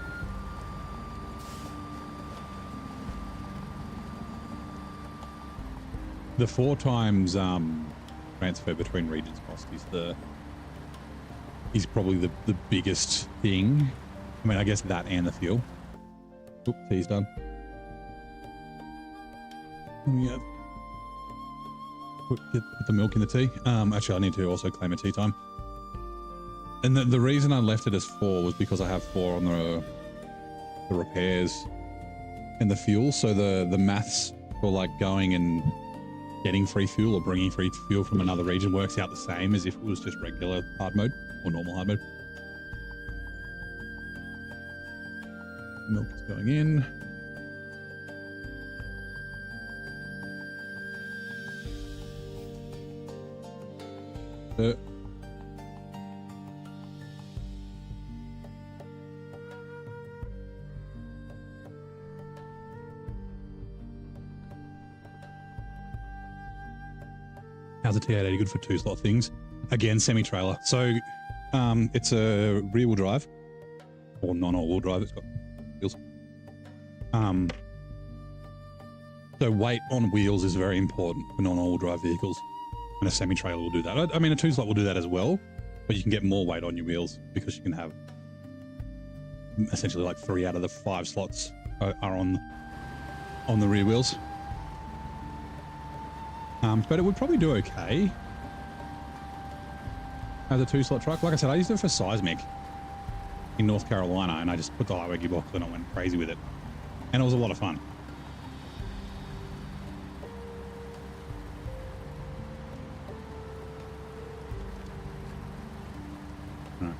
Speaker 1: The 4 times transfer between regions cost is probably the biggest thing. I mean, I guess that and the fuel. Oop, tea's done. Let me put the milk in the tea. Actually, I need to also claim a tea time. And the reason I left it as 4 was because I have 4 on the repairs and the fuel. So the maths for like going and getting free fuel or bringing free fuel from another region works out the same as if it was just regular hard mode or normal hard mode. Milk is going in. How's a T880 good for 2-slot things? Again, semi-trailer. So it's a rear-wheel drive or non-all-wheel drive. It's got wheels. So weight on wheels is very important for non-all-wheel drive vehicles, and a semi-trailer will do that. I mean, a 2-slot will do that as well, but you can get more weight on your wheels because you can have essentially like 3 out of the 5 slots are on the rear wheels. But it would probably do okay as a 2-slot truck. Like I said, I used it for seismic in North Carolina, and I just put the highway gearbox and I went crazy with it, and it was a lot of fun. Right.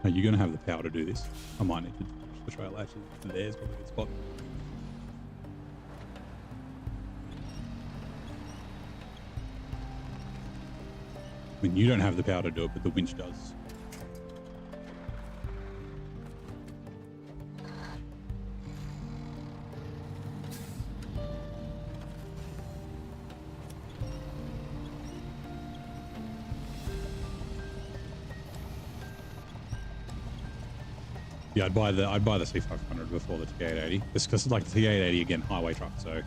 Speaker 1: Are you going to have the power to do this? I might need to push the trail. Actually, there's probably a good spot. I mean, you don't have the power to do it, but the winch does. Yeah, I'd buy the C500 before the T880. Just because, like, the T880 again, highway truck, so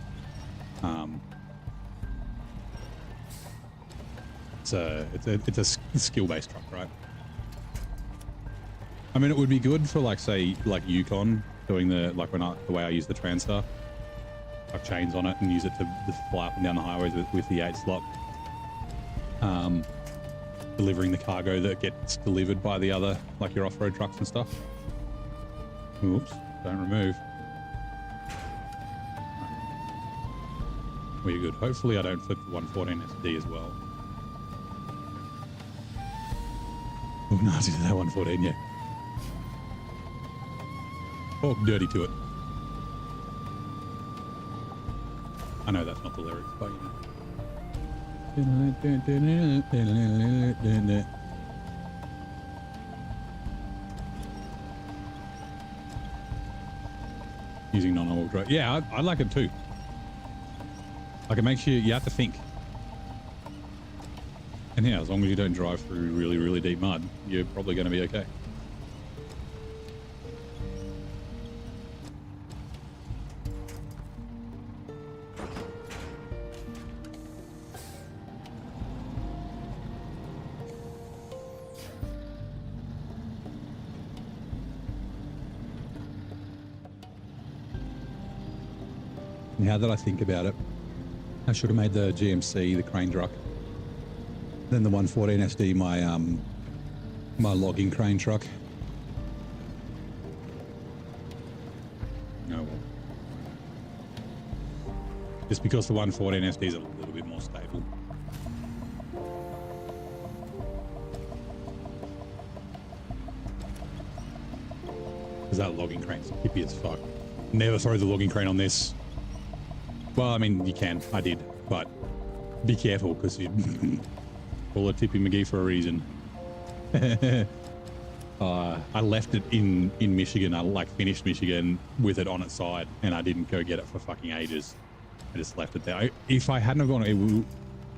Speaker 1: it's a skill-based truck, right? I mean, it would be good for, like, say, like Yukon, doing the way I use the Transtar, like chains on it and use it to fly up and down the highways with the 8-slot, delivering the cargo that gets delivered by the other, like your off-road trucks and stuff. Oops, don't remove. We're good. Hopefully I don't flip the 114 SD as well. Oh, no, I did that 114 yet. Talk dirty to it. I know that's not the lyrics, but you know. Using non-all drive. Yeah, I like it too. Like, it makes you have to think. And yeah, as long as you don't drive through really, really deep mud, you're probably going to be okay. Now that I think about it, I should have made the GMC the crane truck. Then the 114 SD my logging crane truck. Oh well. Just because the 114 SD is a little bit more stable. Because that logging crane's hippie as fuck. Never throw the logging crane on this. Well, I mean, you can. I did. But be careful, because you call it Tippy McGee for a reason. I left it in Michigan. I finished Michigan with it on its side, and I didn't go get it for fucking ages. I just left it there. If I hadn't have gone,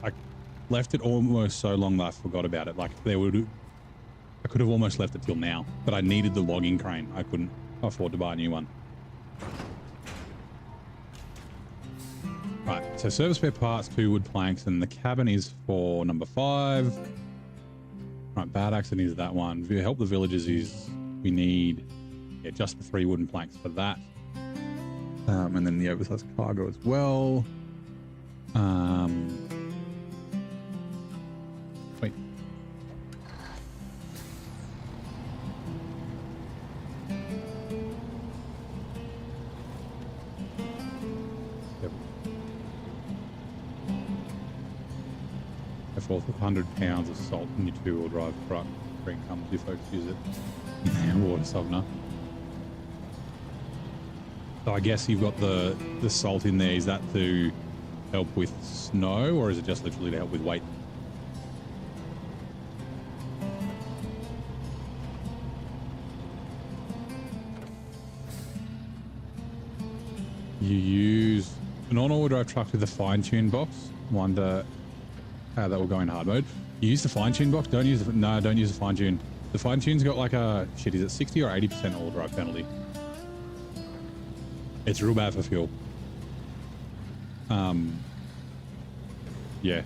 Speaker 1: I left it almost so long that I forgot about it. Like, I could have almost left it till now, but I needed the logging crane. I couldn't afford to buy a new one. Right, so service spare parts, 2 wood planks, and the cabin is for number 5. Right, bad accident is that one. Help the villagers is we need Yeah, just the 3 wooden planks for that. And then the oversized cargo as well. Wait. A 400 pounds of salt in your 2-wheel drive truck. Green comes if folks use it. Water softener. So I guess you've got the salt in there. Is that to help with snow, or is it just literally to help with weight? You use an all-wheel drive truck with a fine-tune box. Wonder how that will go in hard mode. You use the fine-tune box. Don't use the fine-tune. The fine-tune's got like a shit. Is it 60 or 80% all drive penalty? It's real bad for fuel. Yeah.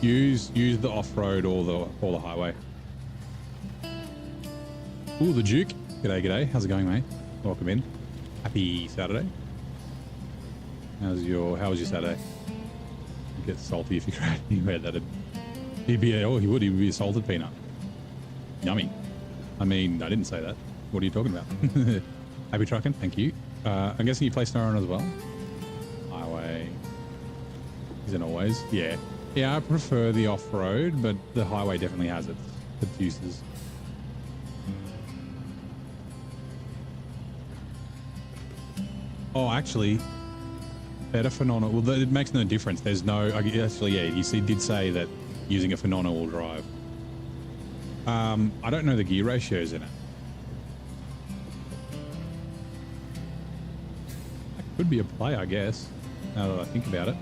Speaker 1: Use the off-road or the highway. Ooh, the Duke. G'day. How's it going, mate? Welcome in. Happy Saturday. How was your Saturday? You get salty if you crack anywhere that he would be a salted peanut. Yummy. I mean, I didn't say that. What are you talking about? Happy trucking, thank you. I'm guessing you play SnowRunner as well? Highway. Isn't always. Yeah. Yeah, I prefer the off-road, but the highway definitely has its uses. Oh, actually, better phenomenal. Well, it makes no difference. There's no... Actually, yeah, you did say that using a phenomenal drive. I don't know the gear ratios in it. Could be a play, I guess, now that I think about it.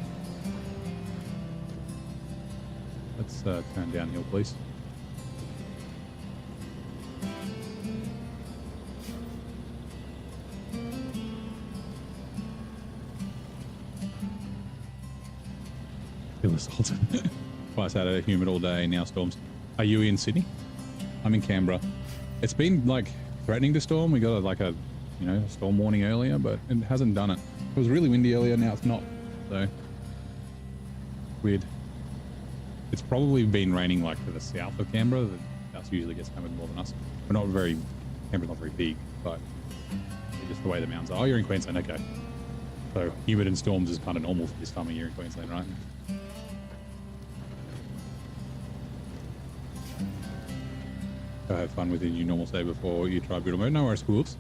Speaker 1: Let's turn downhill, please. Feel assaulted. Twice out of humid all day, now storms. Are you in Sydney? I'm in Canberra. It's been like threatening to storm. We got a storm warning earlier, but it hasn't done it. It was really windy earlier, now it's not. So weird. It's probably been raining like to the south of Canberra. The south usually gets hammered more than us. Canberra's not very big, but just the way the mountains are. Oh, you're in Queensland, okay. So humid and storms is kind of normal for this time of year in Queensland, right? Go have fun with your new normal stay before you try brutal mode. No worries, schools.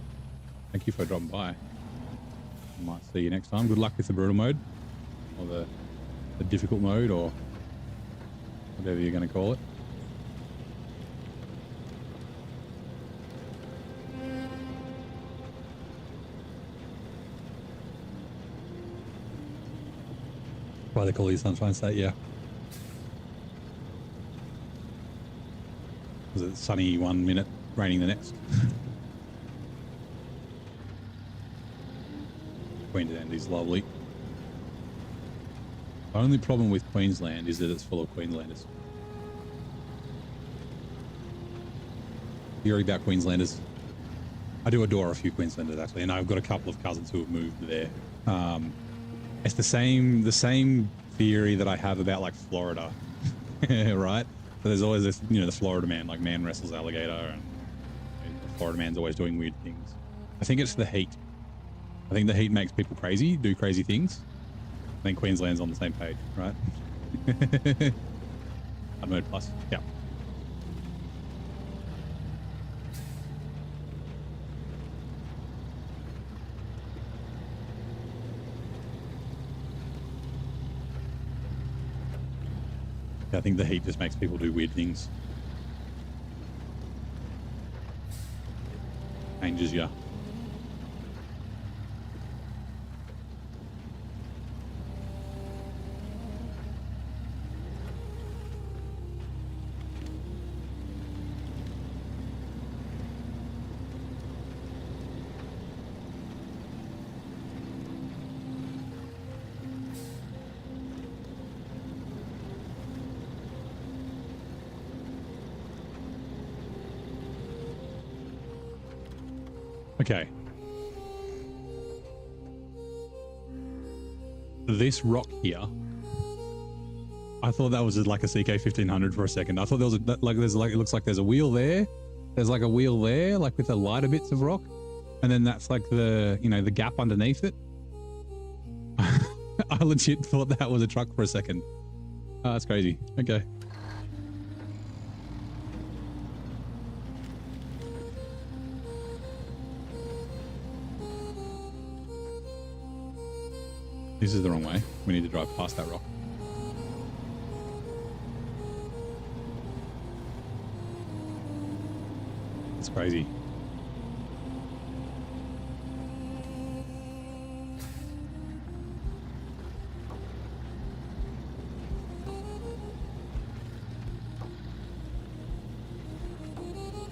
Speaker 1: Thank you for dropping by. Might see you next time. Good luck with the brutal mode, or the difficult mode, or whatever you're going to call it. Why they call you Sunshine State, yeah. Was it sunny 1 minute, raining the next? Queensland is lovely. The only problem with Queensland is that it's full of Queenslanders. Hearing about Queenslanders, I do adore a few Queenslanders actually, and I've got a couple of cousins who have moved there. It's the same theory that I have about like Florida, right? So there's always this, the Florida man, like man wrestles alligator, and the Florida man's always doing weird things. I think it's the heat. I think the heat makes people crazy, do crazy things. I think Queensland's on the same page, right? Hard mode plus, yeah. I think the heat just makes people do weird things. Changes you. Okay. This rock here, I thought that was like a CK1500 for a second. I thought there was it looks like there's a wheel there. There's like a wheel there, like with the lighter bits of rock. And then that's like the, you know, the gap underneath it. I legit thought that was a truck for a second. Oh, that's crazy. Okay. This is the wrong way. We need to drive past that rock. It's crazy.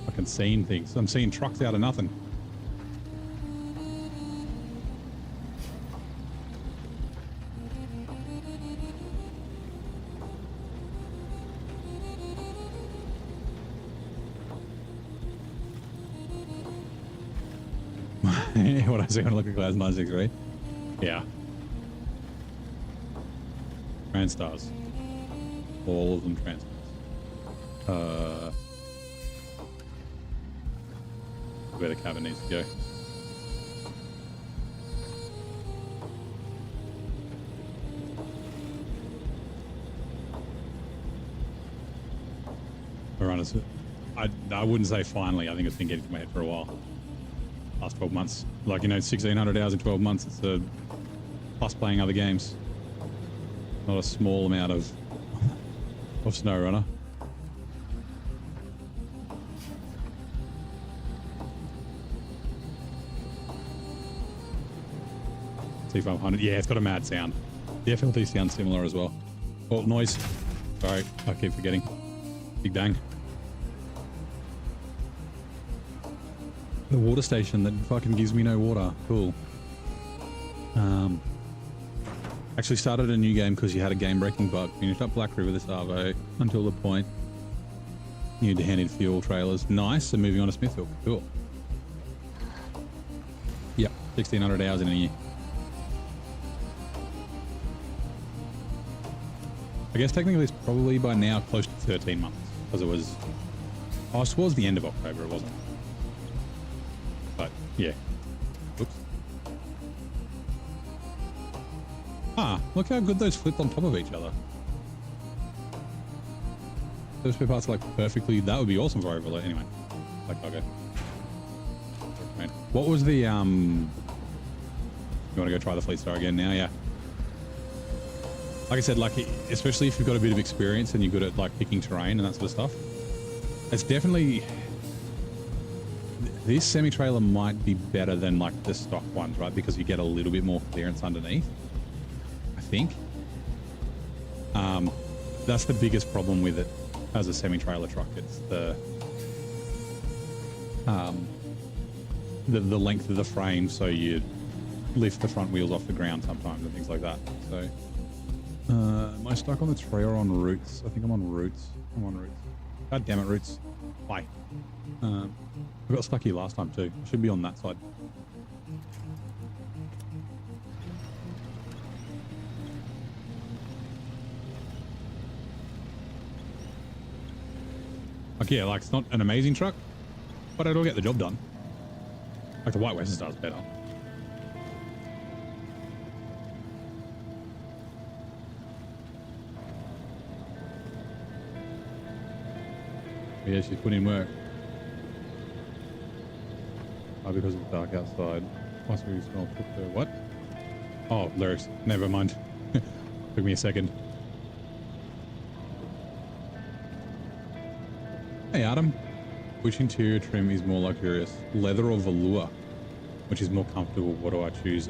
Speaker 1: Fucking seeing things. I'm seeing trucks out of nothing. What I see when I look at Clouds 963. Yeah. Transtars. All of them Transtars. Where the cabin needs to go. Runners. I wouldn't say finally. I think it's been getting to my head for a while. Last 12 months. Like, you know, 1,600 hours in 12 months. It's a plus playing other games. Not a small amount of SnowRunner. T500. Yeah, it's got a mad sound. The FLT sounds similar as well. Oh, noise. Sorry, I keep forgetting. Big bang. The water station that fucking gives me no water. Cool. Actually started a new game because you had a game-breaking bug. Finished up Black River this Arvo until the point. You need to hand in fuel trailers. Nice. And moving on to Smithville. Cool. Yep. 1,600 hours in a year. I guess technically it's probably by now close to 13 months because it was... Oh, it was the end of October, it wasn't. But, yeah. Oops. Ah, look how good those flipped on top of each other. Those spare parts are like perfectly... That would be awesome for overlay. Anyway. Like, okay. What was the... You want to go try the Fleet Star again now? Yeah. Like I said, like, especially if you've got a bit of experience and you're good at like picking terrain and that sort of stuff, it's definitely, this semi-trailer might be better than like the stock ones, right? Because you get a little bit more clearance underneath, I think. That's the biggest problem with it as a semi-trailer truck. It's the length of the frame, so you lift the front wheels off the ground sometimes and things like that. So. Am I stuck on the tray or on roots? I think I'm on roots. I'm on roots. God damn it, roots. Why? I got stuck here last time too. I should be on that side. Like, yeah, like, it's not an amazing truck, but it'll get the job done. Like, the White Western Star's better. Yeah, she's put in work. Oh, because it's dark outside. Possibly smell cooked. What? Oh, lyrics. Never mind. Took me a second. Hey, Adam. Which interior trim is more luxurious? Leather or velour? Which is more comfortable? What do I choose?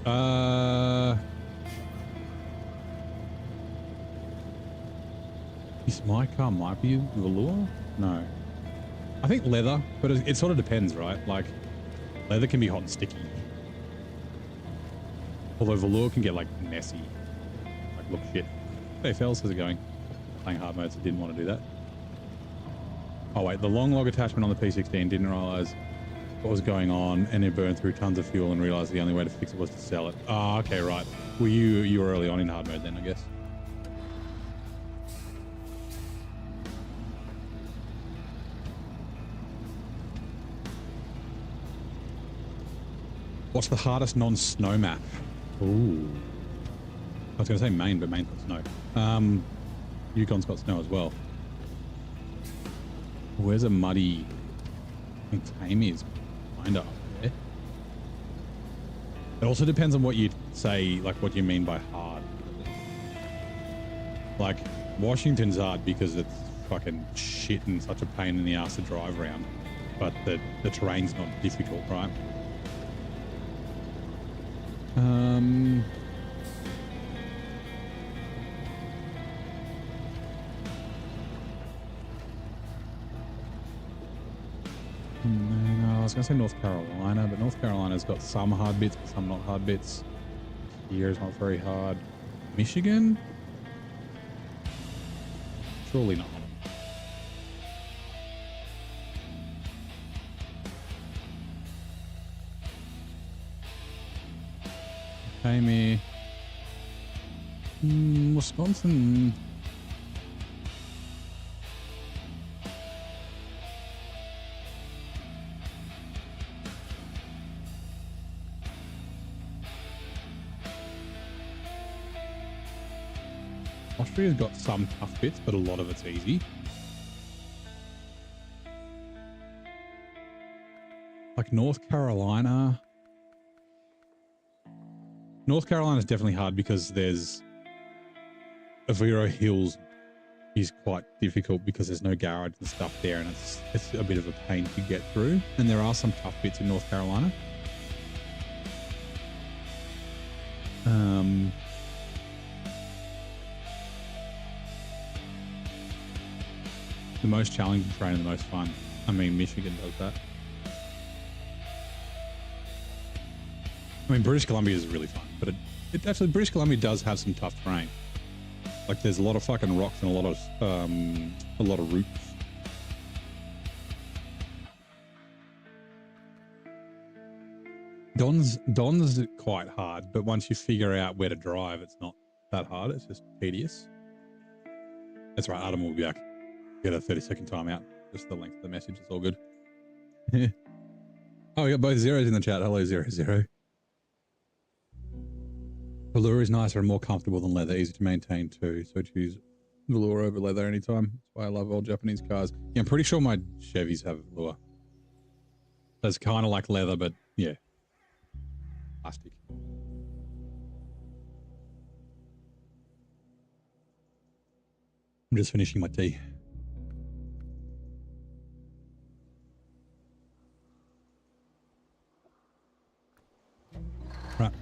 Speaker 1: This my car might be velour? No. I think leather, but it sort of depends, right? Like, leather can be hot and sticky. Although velour can get, like, messy. Like, look shit. Hey, fellas, how's it going? Playing hard mode, so didn't want to do that. Oh, wait, the long log attachment on the P16, didn't realise what was going on, and it burned through tons of fuel and realized the only way to fix it was to sell it. Ah, okay, right. Well, you were early on in hard mode then, I guess. What's the hardest non-snow map? Ooh. I was going to say Maine, but Maine's got snow. Yukon's got snow as well. Where's a muddy... I think Tame is kind of up there. It also depends on what you say, like what you mean by hard. Like, Washington's hard because it's fucking shit and such a pain in the ass to drive around. But the terrain's not difficult, right? No, I was going to say North Carolina, but North Carolina's got some hard bits, but some not hard bits. Here's not very hard. Michigan? Surely not. Amy. Wisconsin. Austria's got some tough bits, but a lot of it's easy. Like North Carolina. North Carolina is definitely hard because there's Avero Hills is quite difficult because there's no garage and stuff there, and it's a bit of a pain to get through. And there are some tough bits in North Carolina. The most challenging terrain and the most fun. I mean, Michigan does that. I mean, British Columbia is really fun, but it actually, British Columbia does have some tough terrain. Like, there's a lot of fucking rocks and a lot of roots. Don's quite hard, but once you figure out where to drive, it's not that hard. It's just tedious. That's right. Adam will be back. Get a 30-second timeout. Just the length of the message. It's all good. Oh, we got both zeros in the chat. Hello, 00. Velour is nicer and more comfortable than leather, easy to maintain too, so choose velour over leather anytime. That's why I love old Japanese cars. Yeah, I'm pretty sure my Chevys have velour. That's kind of like leather, but yeah, plastic. I'm just finishing my tea. Right.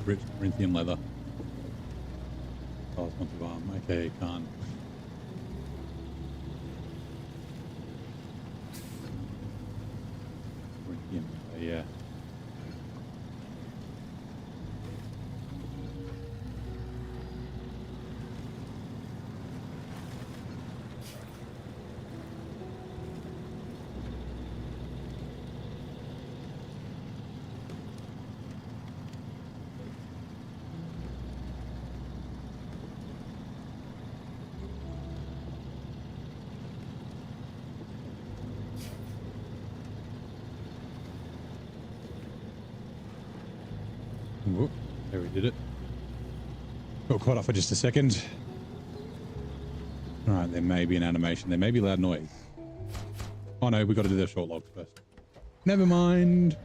Speaker 1: Rich Corinthian leather. Oh, it's not too warm. Okay, can't. Corinthian leather, yeah. Whoop, there we did it. Got caught up for just a second. All right, there may be an animation. There may be loud noise. Oh no, we got to do the short logs first. Never mind.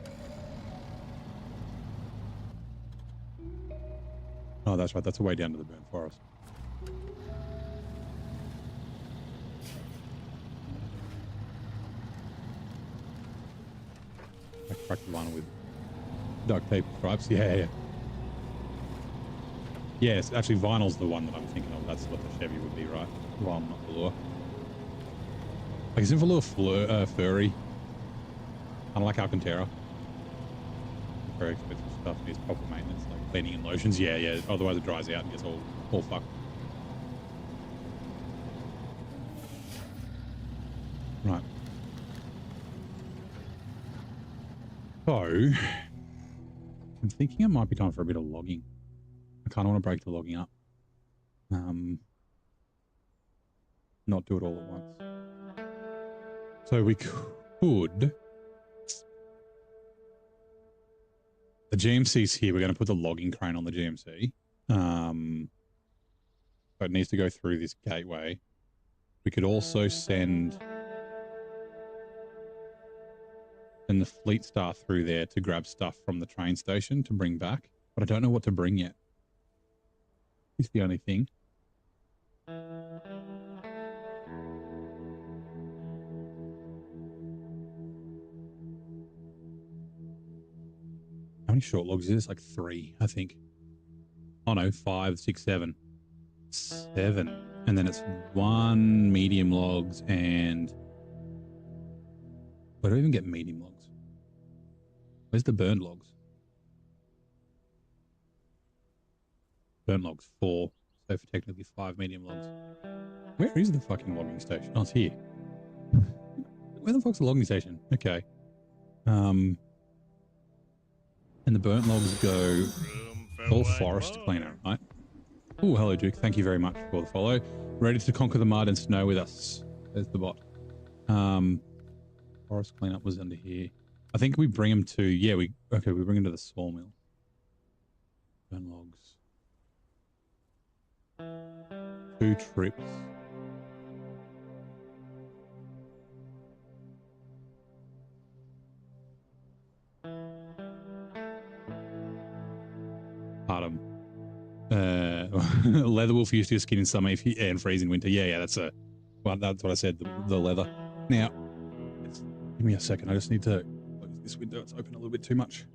Speaker 1: Oh, that's right. That's a way down to the burnt forest. I cracked the vinyl with duct tape stripes. Yeah. Yes, actually, vinyl's the one that I'm thinking of. That's what the Chevy would be, right? Vinyl, not velour. Like, isn't velour furry? Kind of like Alcantara. Very expensive stuff. Needs proper maintenance, like cleaning and lotions. Yeah. Otherwise, it dries out and gets all fucked. Right. So, I'm thinking it might be time for a bit of logging. I kind of want to break the logging up. Not do it all at once. So we could. The GMC's here. We're going to put the logging crane on the GMC. So it needs to go through this gateway. We could also send the Fleet Star through there to grab stuff from the train station to bring back. But I don't know what to bring yet. It's the only thing. How many short logs is this? Like 3, I think. Oh no, 5, 6, 7. 7. And then it's 1 medium logs and... Where do I even get medium logs? Where's the burnt logs? Burnt logs 4. So for technically 5 medium logs. Where is the fucking logging station? Oh, it's here. Where the fuck's the logging station? Okay. And the burnt logs go all forest cleaner, right? Oh, hello, Duke. Thank you very much for the follow. Ready to conquer the mud and snow with us. There's the bot. Forest cleanup was under here. I think we bring them to... Yeah, we bring them to the sawmill. Burn logs. 2 trips. Pardon. Leather wolf used to your skin in summer and freeze in winter. Yeah, that's what I said, the leather. Now, give me a second. I just need to close this window. It's open a little bit too much.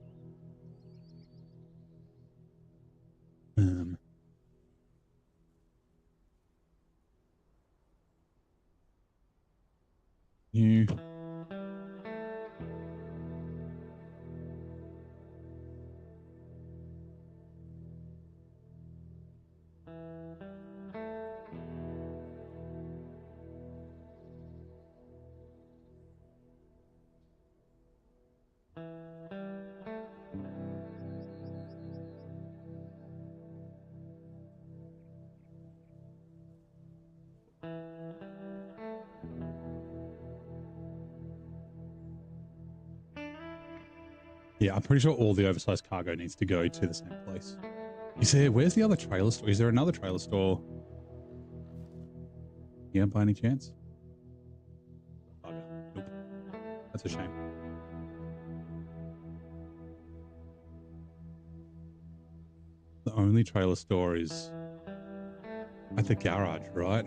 Speaker 1: New. Yeah, I'm pretty sure all the oversized cargo needs to go to the same place. Where's the other trailer store? Is there another trailer store? Yeah, by any chance? Nope. That's a shame. The only trailer store is at the garage, right?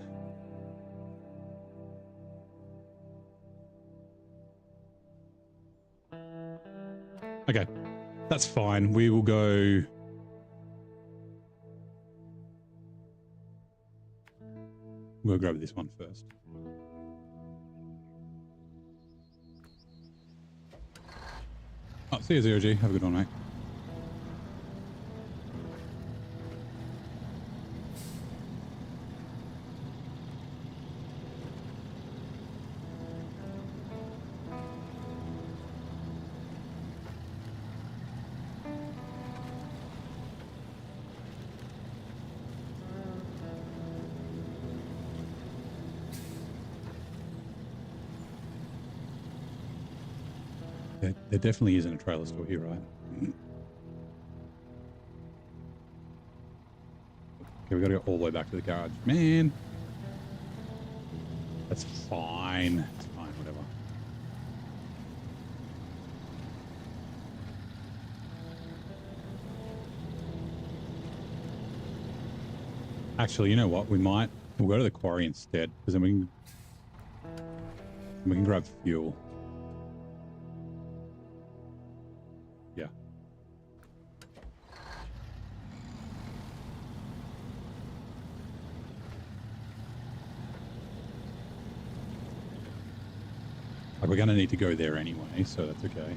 Speaker 1: Okay, that's fine. We will go... We'll grab this one first. Oh, see you, Zero G. Have a good one, mate. There definitely isn't a trailer store here, right? Okay, we gotta go all the way back to the garage. Man! That's fine. It's fine, whatever. Actually, you know what? We'll go to the quarry instead, because then we can grab fuel. Yeah. Like, we're going to need to go there anyway, so that's okay.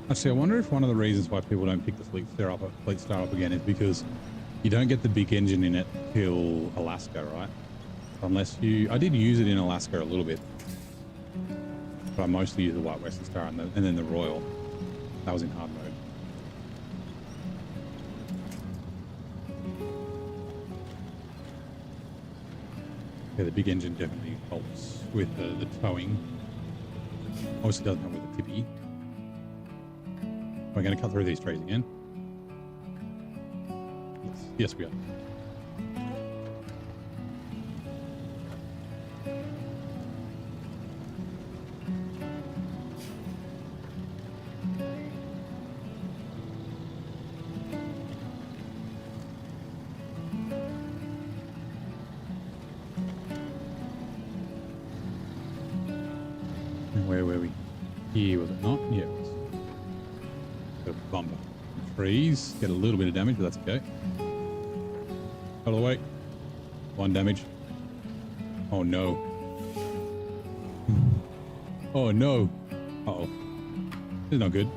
Speaker 1: Actually, I wonder if one of the reasons why people don't pick the Fleet Star up again is because you don't get the big engine in it till Alaska, right? Unless I did use it in Alaska a little bit, but I mostly use the White Western Star and then the Royal. That was in hard mode. Yeah, the big engine definitely helps with the towing. Obviously doesn't help with the Tippy. We're going to cut through these trees again. Yes, we are. Where were we? Here, was it not? Yeah. Bumper. Trees get a little bit of damage, but that's okay. Out of the way. 1 damage. Oh no. Oh no. Uh-oh. This is not good.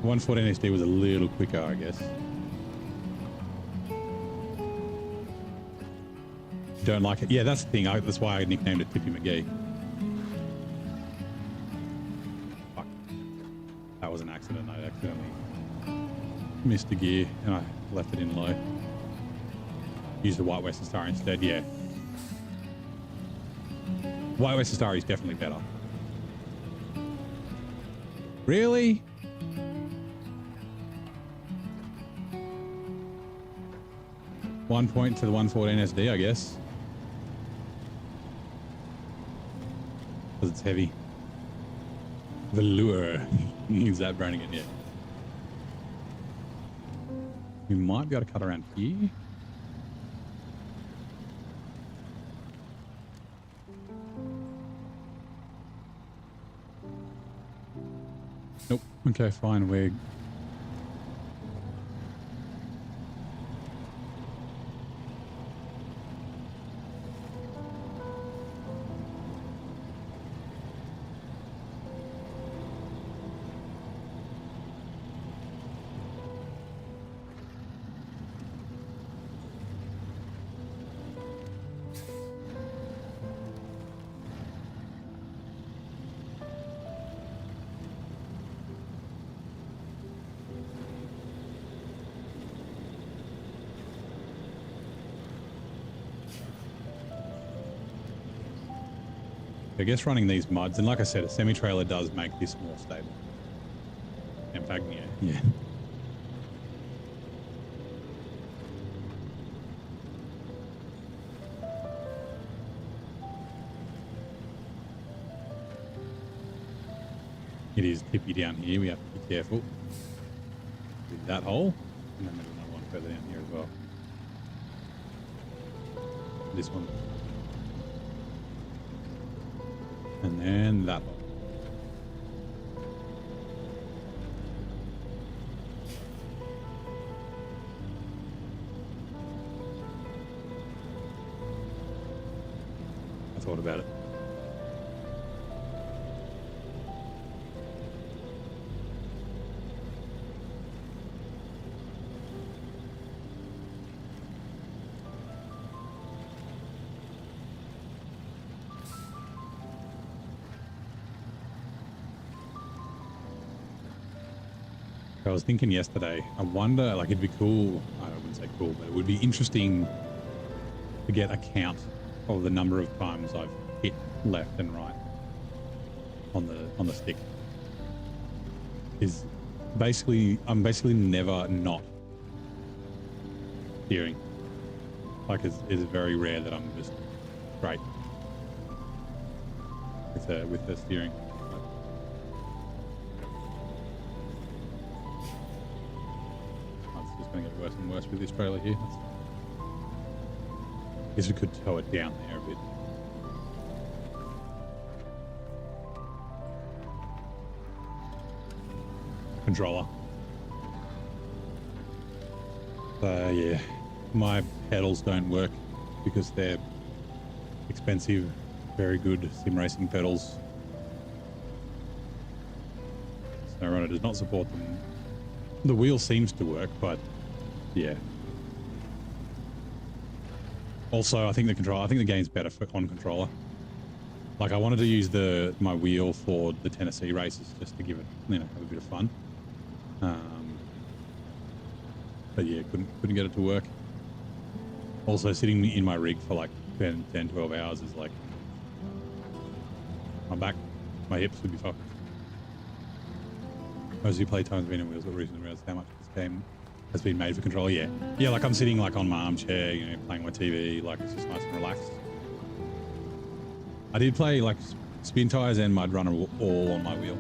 Speaker 1: 114 SD was a little quicker, I guess. Don't like it. Yeah, that's the thing. That's why I nicknamed it Tippy McGee. Fuck. That was an accident. I accidentally missed a gear and I left it in low. Use the White Western Star instead. Yeah. White Western Star is definitely better. Really? One point to the 114 SD, I guess. Because it's heavy. Velour. Is that burning it yet? We might be able to cut around here. Nope. Okay, fine. We're... I guess running these muds, and like I said, a semi-trailer does make this more stable. In fact, yeah. It is tippy down here. We have to be careful with that hole, and then there's another one further down here as well. This one. And then that one. I thought about it. I was thinking yesterday, I wonder, like, it'd be cool, wouldn't say cool, but it would be interesting to get a count of the number of times I've hit left and right on the stick. Is basically I'm basically never not steering. Like it's very rare that I'm just straight with the steering. It's just going to get worse and worse with this trailer here. I guess we could tow it down there a bit. Controller. Yeah, my pedals don't work because they're expensive, very good sim racing pedals. SnowRunner does not support them. The wheel seems to work, but yeah. Also, I think the game's better on controller. Like I wanted to use my wheel for the Tennessee races just to give it, have a bit of fun. But yeah, couldn't get it to work. Also, sitting in my rig for like 10, 12 hours is like, my back, my hips would be fucked. Most of your playtime's been in wheels, but recently realized how much this game has been made for control. Yeah, like I'm sitting like on my armchair, playing my TV, like it's just nice and relaxed. I did play like Spin Tires and Mud Runner all on my wheel.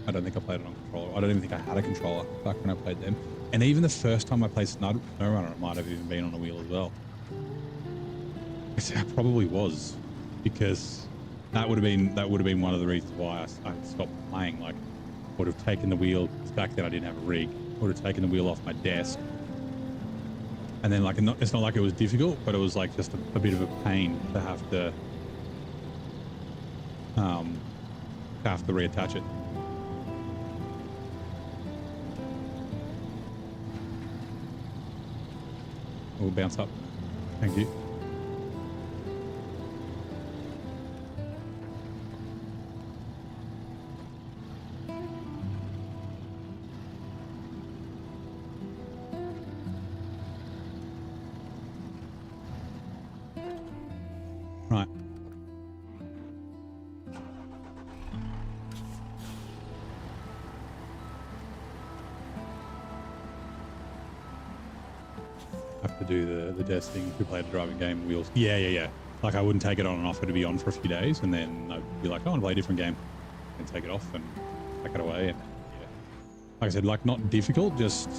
Speaker 1: I don't think I played it on controller. I don't even think I had a controller back when I played them. And even the first time I played SnowRunner, it might have even been on a wheel as well. It probably was, because that would have been one of the reasons why I stopped playing. Like, would have taken the wheel, because back then I didn't have a rig. Would have taken the wheel off my desk, and then like it's not like it was difficult, but it was like just a bit of a pain to have to reattach it. We'll bounce up. Thank you. Right. Have to do the testing if we played a driving game, wheels. Yeah. Like I wouldn't take it on and off. It'd be on for a few days, and then I'd be like, I want to play a different game, and take it off and pack it away. And yeah, like I said, like not difficult, just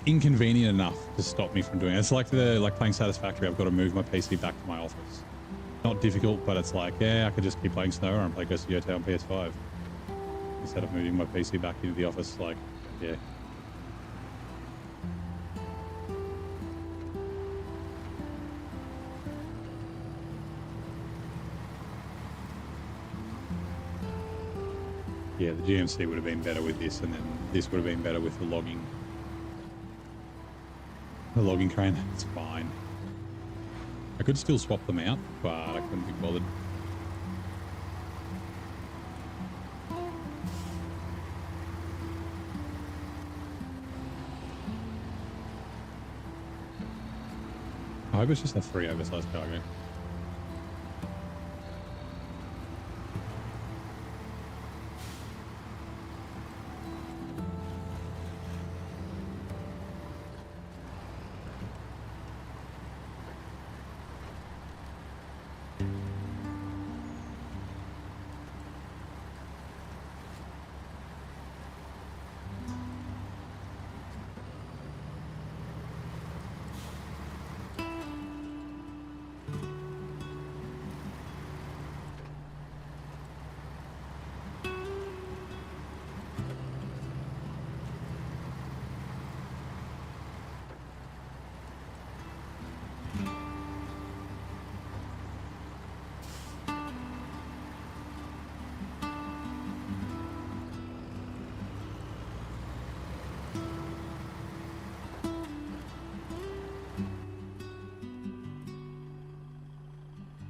Speaker 1: inconvenient enough to stop me from doing it. It's like playing Satisfactory. I've got to move my PC back to my office. Not difficult, but it's like, yeah, I could just keep playing SnowRunner and play Ghost of Yota on PS5 instead of moving my PC back into the office. Like, yeah. Yeah, the GMC would have been better with this, and then this would have been better with the logging. The logging crane, it's fine. I could still swap them out, but I couldn't be bothered. I hope it's just a 3 oversized cargo.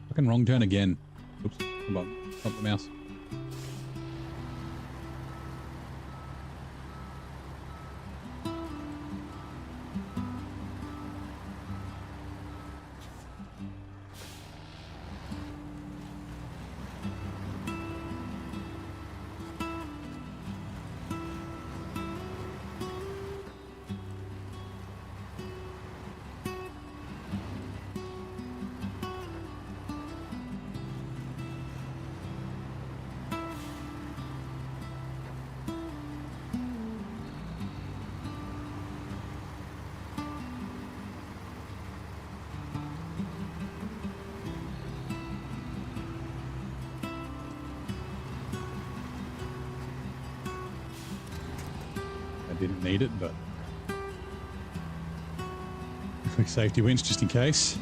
Speaker 1: Fucking wrong turn again. Oops, come on, bump the mouse. Didn't need it, but a quick safety winch just in case.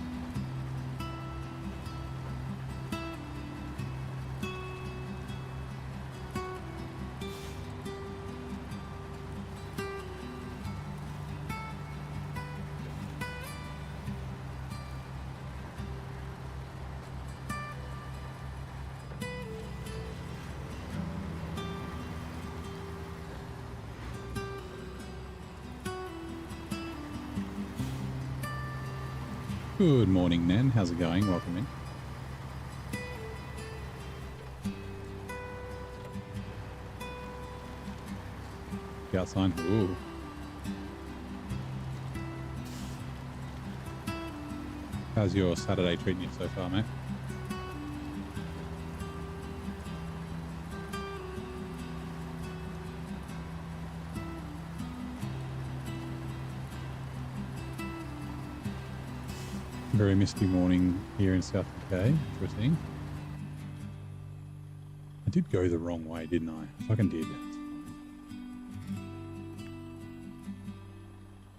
Speaker 1: Good morning, Nan. How's it going? Welcome in. The outside. Ooh. How's your Saturday treating you so far, mate? Very misty morning here in South UK, interesting. I did go the wrong way, didn't I? I fucking did.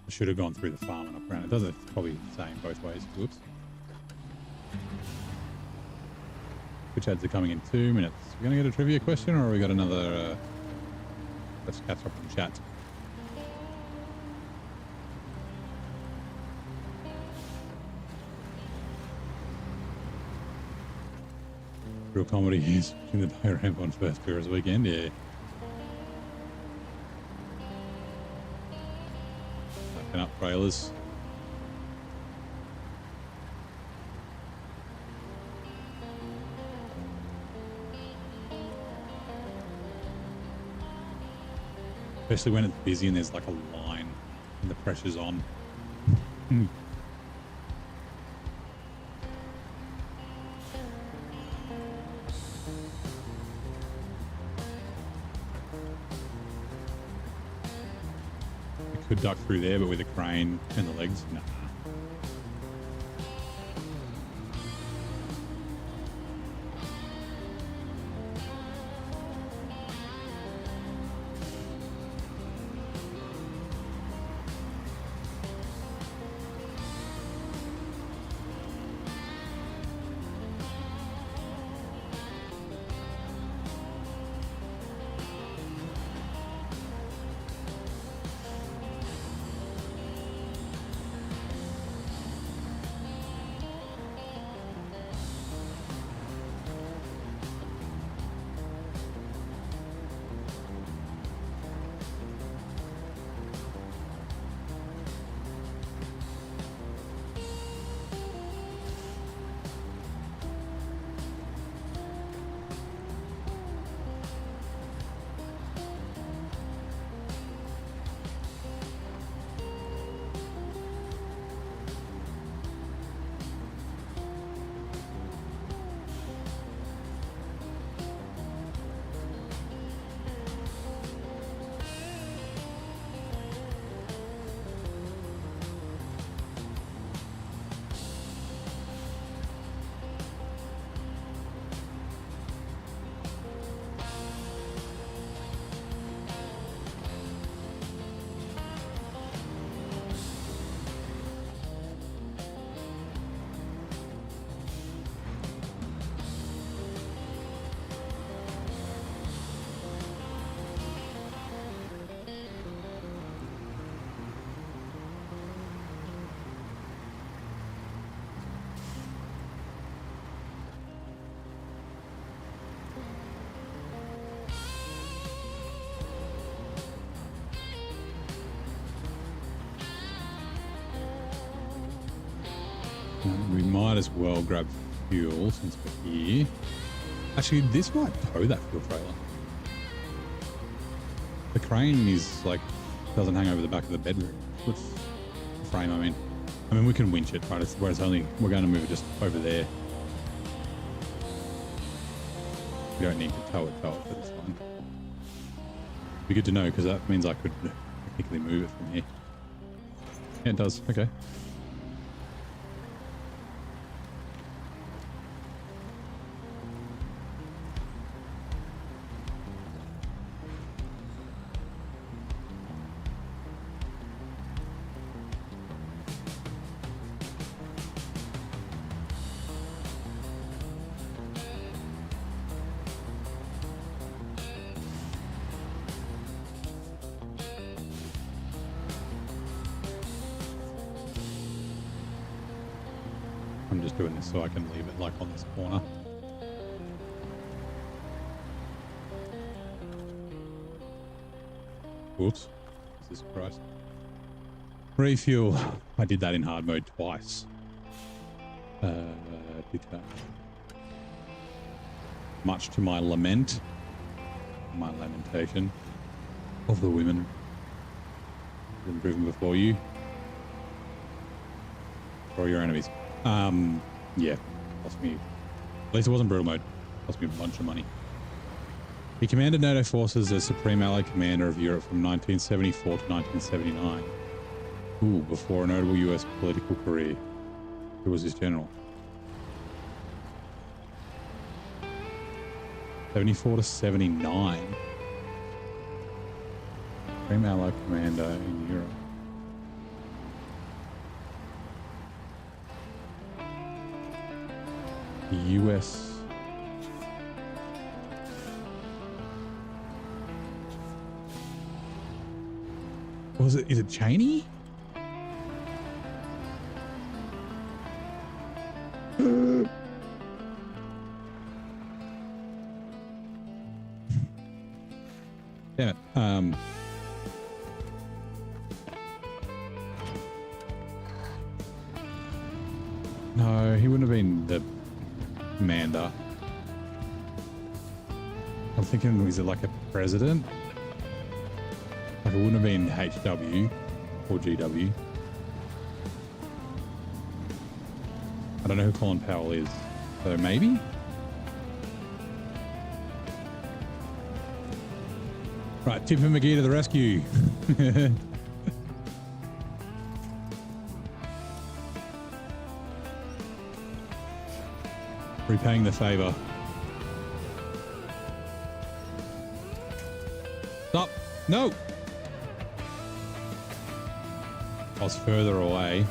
Speaker 1: I should have gone through the farm and up around. It doesn't, it's probably the same both ways. Whoops. Which ads are coming in 2 minutes. We're going to get a trivia question, or we got another... let's catch up on chat. Real comedy is in the day ramp on first tourist weekend, yeah. Fucking up trailers. Especially when it's busy and there's like a line and the pressure's on. Could duck through there, but with a crane and the legs, nah. We might as well grab fuel since we're here. Actually, this might tow that fuel trailer. The crane is like, doesn't hang over the back of the bedroom. The frame, I mean, we can winch it, right? Whereas only, we're going to move it just over there. We don't need to tow it, but it's fine. Be good to know, because that means I could technically move it from here. Yeah, it does. Okay. I'm just doing this so I can leave it like on this corner. Whoops. Jesus Christ. Refuel. I did that in hard mode twice. Did that. Much to my lament. My lamentation. Of the women. Been driven before you. Or your enemies. Yeah. Cost me. At least it wasn't brutal mode. Cost me a bunch of money. He commanded NATO forces as Supreme Allied Commander of Europe from 1974 to 1979. Ooh, before a notable US political career. Who was his general? 74 to 79. Supreme Allied Commander in Europe. The US. Was it? Is it Cheney? Damn it. No, he wouldn't have been the commander. I'm thinking, is it like a president? Like it wouldn't have been HW or GW. I don't know who Colin Powell is, so maybe? Right, Tippy McGee to the rescue. Repaying the favor. Stop. No. I was further away.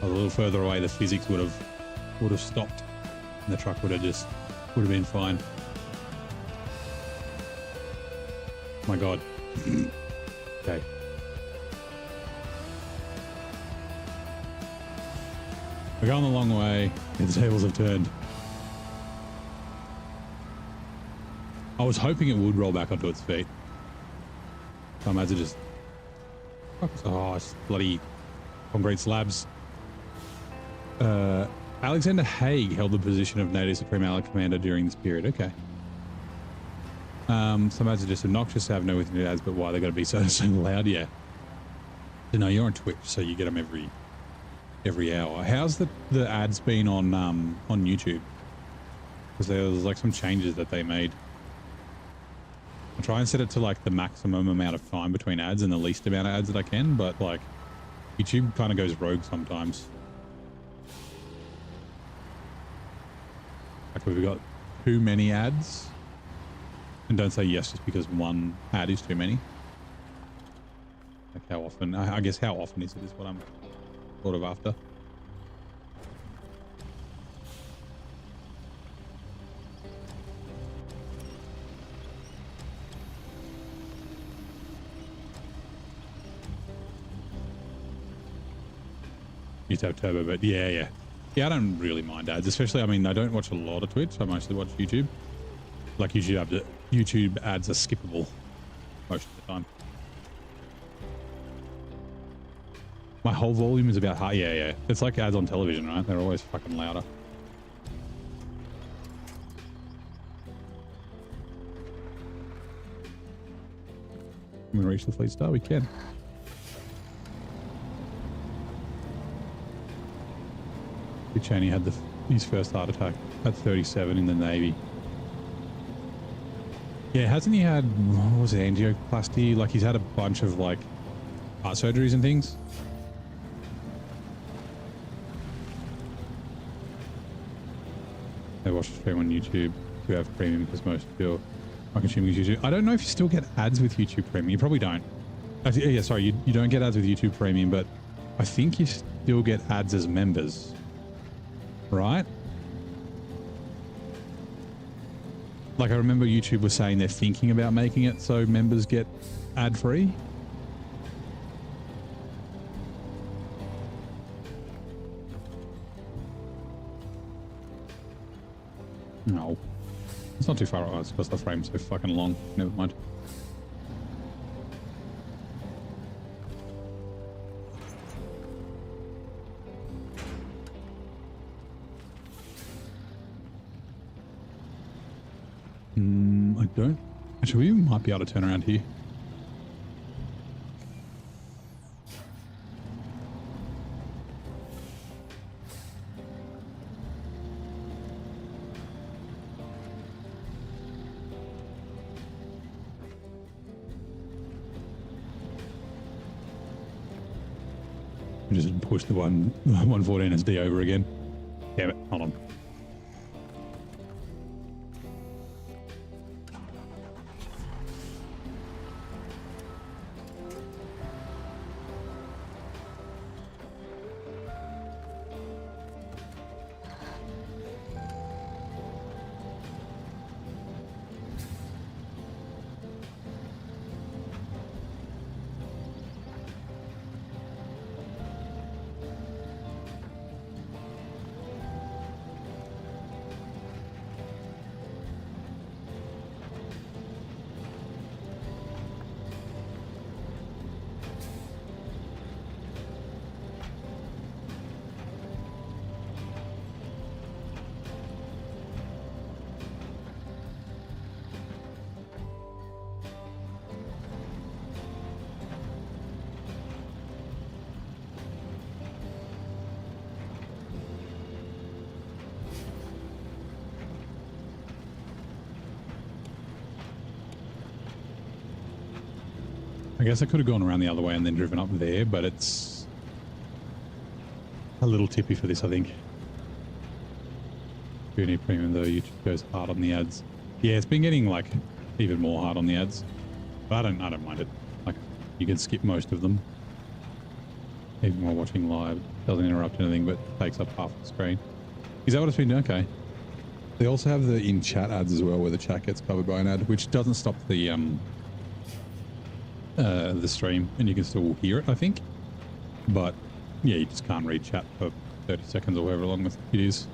Speaker 1: A little further away, the physics would have stopped, and the truck would have been fine. My God. Okay. We're going the long way. The tables have turned. I was hoping it would roll back onto its feet. I imagine just. Oh, it's bloody concrete slabs. Alexander Haig held the position of NATO Supreme Allied Commander during this period. Okay. Some ads are just obnoxious to have no within ads, but why they got to be so loud? Yeah. So no, you're on Twitch, so you get them every hour. How's the ads been on YouTube? Because there was like some changes that they made. I try and set it to like the maximum amount of time between ads and the least amount of ads that I can, but like YouTube kind of goes rogue sometimes. Like we've got too many ads, and don't say yes just because one ad is too many. Like how often? I guess how often is what I'm sort of after. Used to have turbo, but yeah. Yeah, I don't really mind ads, especially, I mean, I don't watch a lot of Twitch. I mostly watch YouTube. Like YouTube ads are skippable most of the time. My whole volume is about high. Yeah. It's like ads on television, right? They're always fucking louder. Can we reach the fleet star? We can. Cheney had his first heart attack at 37 in the Navy. Yeah, hasn't he had, what was it, angioplasty? Like he's had a bunch of like heart surgeries and things. I watch the stream on YouTube. You have premium because most of your I'm assuming it's YouTube. I don't know if you still get ads with YouTube Premium. You probably don't. Yeah, sorry, you don't get ads with YouTube Premium, but I think you still get ads as members, right? Like I remember YouTube was saying they're thinking about making it so members get ad-free. No. It's not too far. Oh, it's because the frame's so fucking long. Never mind. I don't. Actually, we might be able to turn around here. Just push the 114 SD over again. Damn it, hold on. I guess I could have gone around the other way and then driven up there, but it's a little tippy for this, I think. Do need premium though. YouTube goes hard on the ads. Yeah, it's been getting like even more hard on the ads, but I don't mind it. Like you can skip most of them, even while watching live. Doesn't interrupt anything, but takes up half the screen. Is that what it's been doing? Okay. They also have the in-chat ads as well, where the chat gets covered by an ad, which doesn't stop the stream, and you can still hear it, I think. But yeah, you just can't read chat for 30 seconds or however long it is.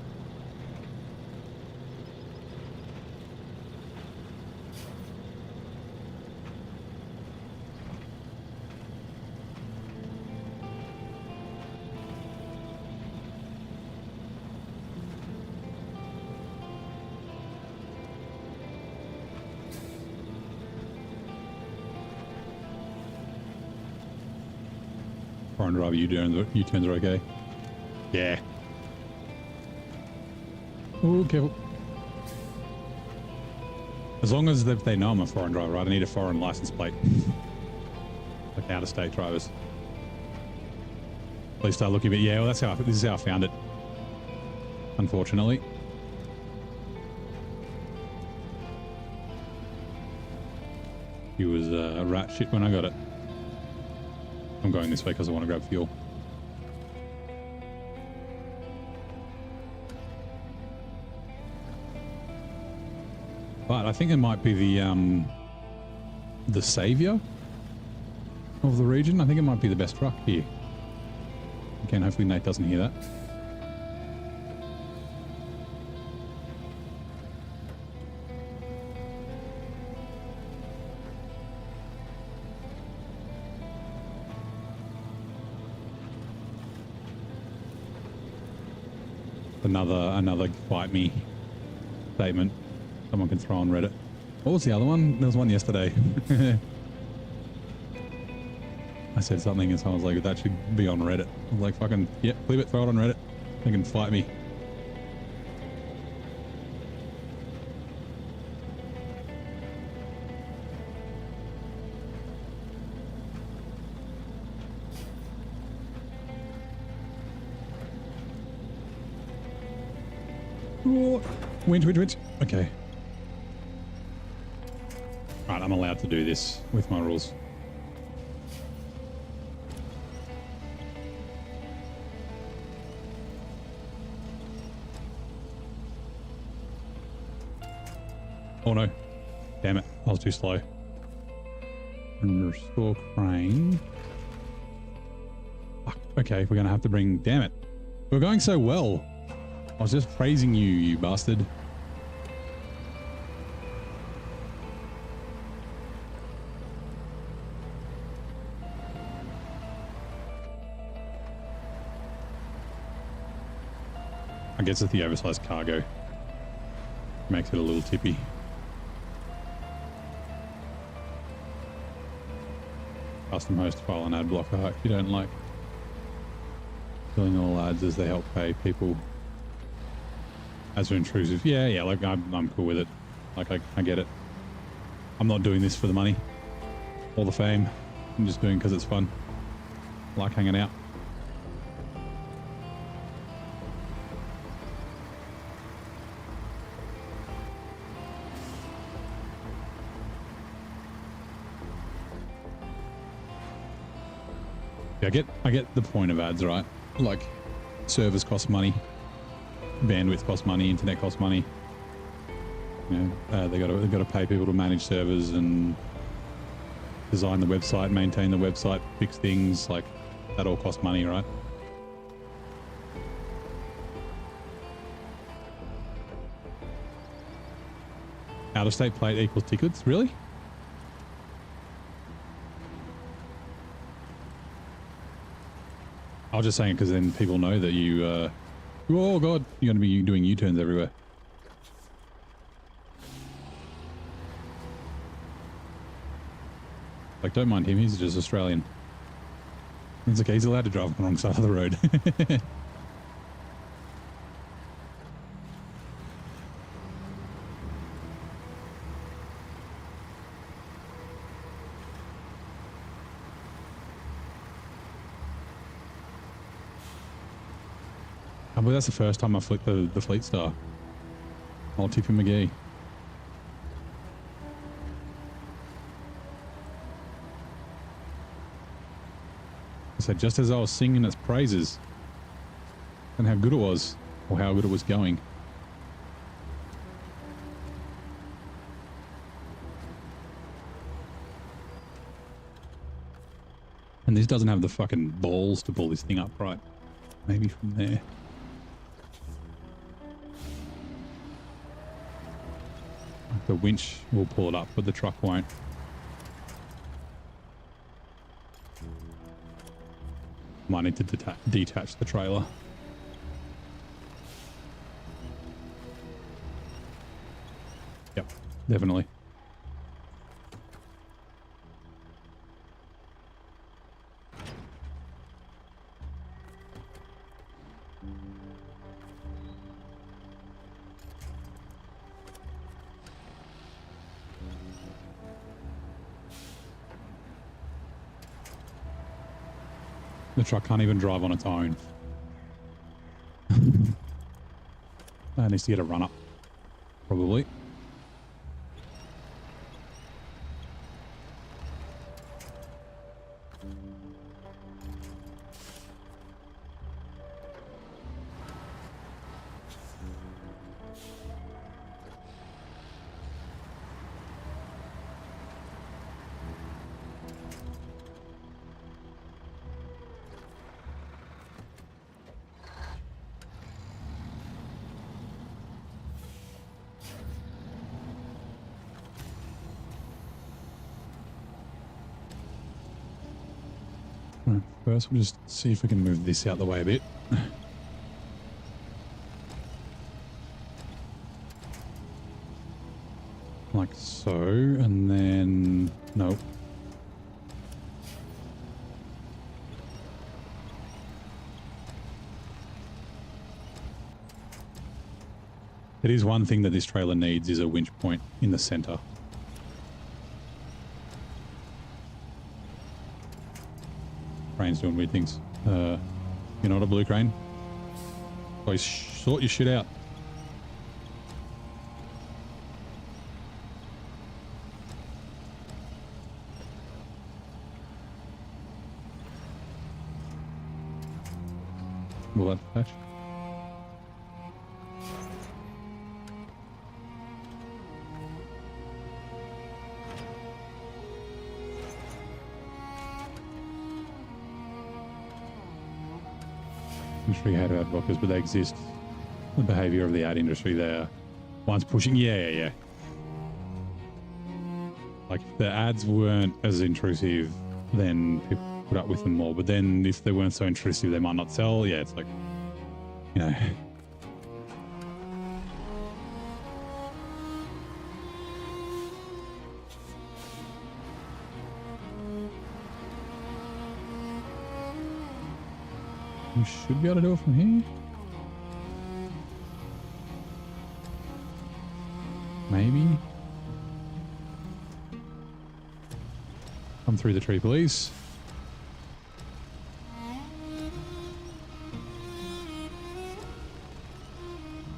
Speaker 1: Foreign driver, U-turns are okay. Yeah. Oh, careful. As long as they know I'm a foreign driver, right? I need a foreign license plate. Like out-of-state drivers. Please start looking a bit. Yeah, well, this is how I found it. Unfortunately. He was a rat shit when I got it. I'm going this way because I want to grab fuel. But I think it might be the savior of the region. I think it might be the best truck here. Again, hopefully Nate doesn't hear that. Another fight me statement someone can throw on Reddit. What was the other one? There was one yesterday. I said something and someone was like, that should be on Reddit. I was like, fucking, yeah, leave it, throw it on Reddit. They can fight me. Wind. Okay. Right, I'm allowed to do this with my rules. Oh no. Damn it. I was too slow. And restore crane. Fuck. Okay, we're going to have to bring... Damn it. We're going so well. I was just praising you, you bastard. I guess it's the oversized cargo. Makes it a little tippy. Custom host file and ad blocker if you don't like filling all ads as they help pay people as are intrusive. Yeah, like I'm cool with it. Like I get it. I'm not doing this for the money or the fame. I'm just doing because it's fun. I like hanging out. I get the point of ads, right? Like, servers cost money, bandwidth costs money, internet costs money. You know, they got to pay people to manage servers and design the website, maintain the website, fix things. Like, that all costs money, right? Out-of-state plate equals tickets, really? I was just saying because then people know that you, oh god, you're going to be doing U-turns everywhere. Like, don't mind him, he's just Australian. It's okay, he's allowed to drive on the wrong side of the road. But that's the first time I flicked the Fleet Star. Old Tippy McGee. So just as I was singing its praises and how good it was, or how good it was going. And this doesn't have the fucking balls to pull this thing up right. Maybe from there. The winch will pull it up, but the truck won't. Might need to detach the trailer. Yep, definitely. The truck can't even drive on its own. It needs to get a run up, probably. First, we'll just see if we can move this out the way a bit. Like so, and then... Nope. It is one thing that this trailer needs is a winch point in the center. Crane's doing weird things. You're not a blue crane? Please sort your shit out. Will that fetch? I'm sure you had about blockers, but they exist. The behavior of the ad industry there. One's pushing, yeah. Like if the ads weren't as intrusive, then people put up with them more. But then if they weren't so intrusive, they might not sell. Yeah, it's like, you know. You should be able to do it from here. Maybe. Come through the tree, please.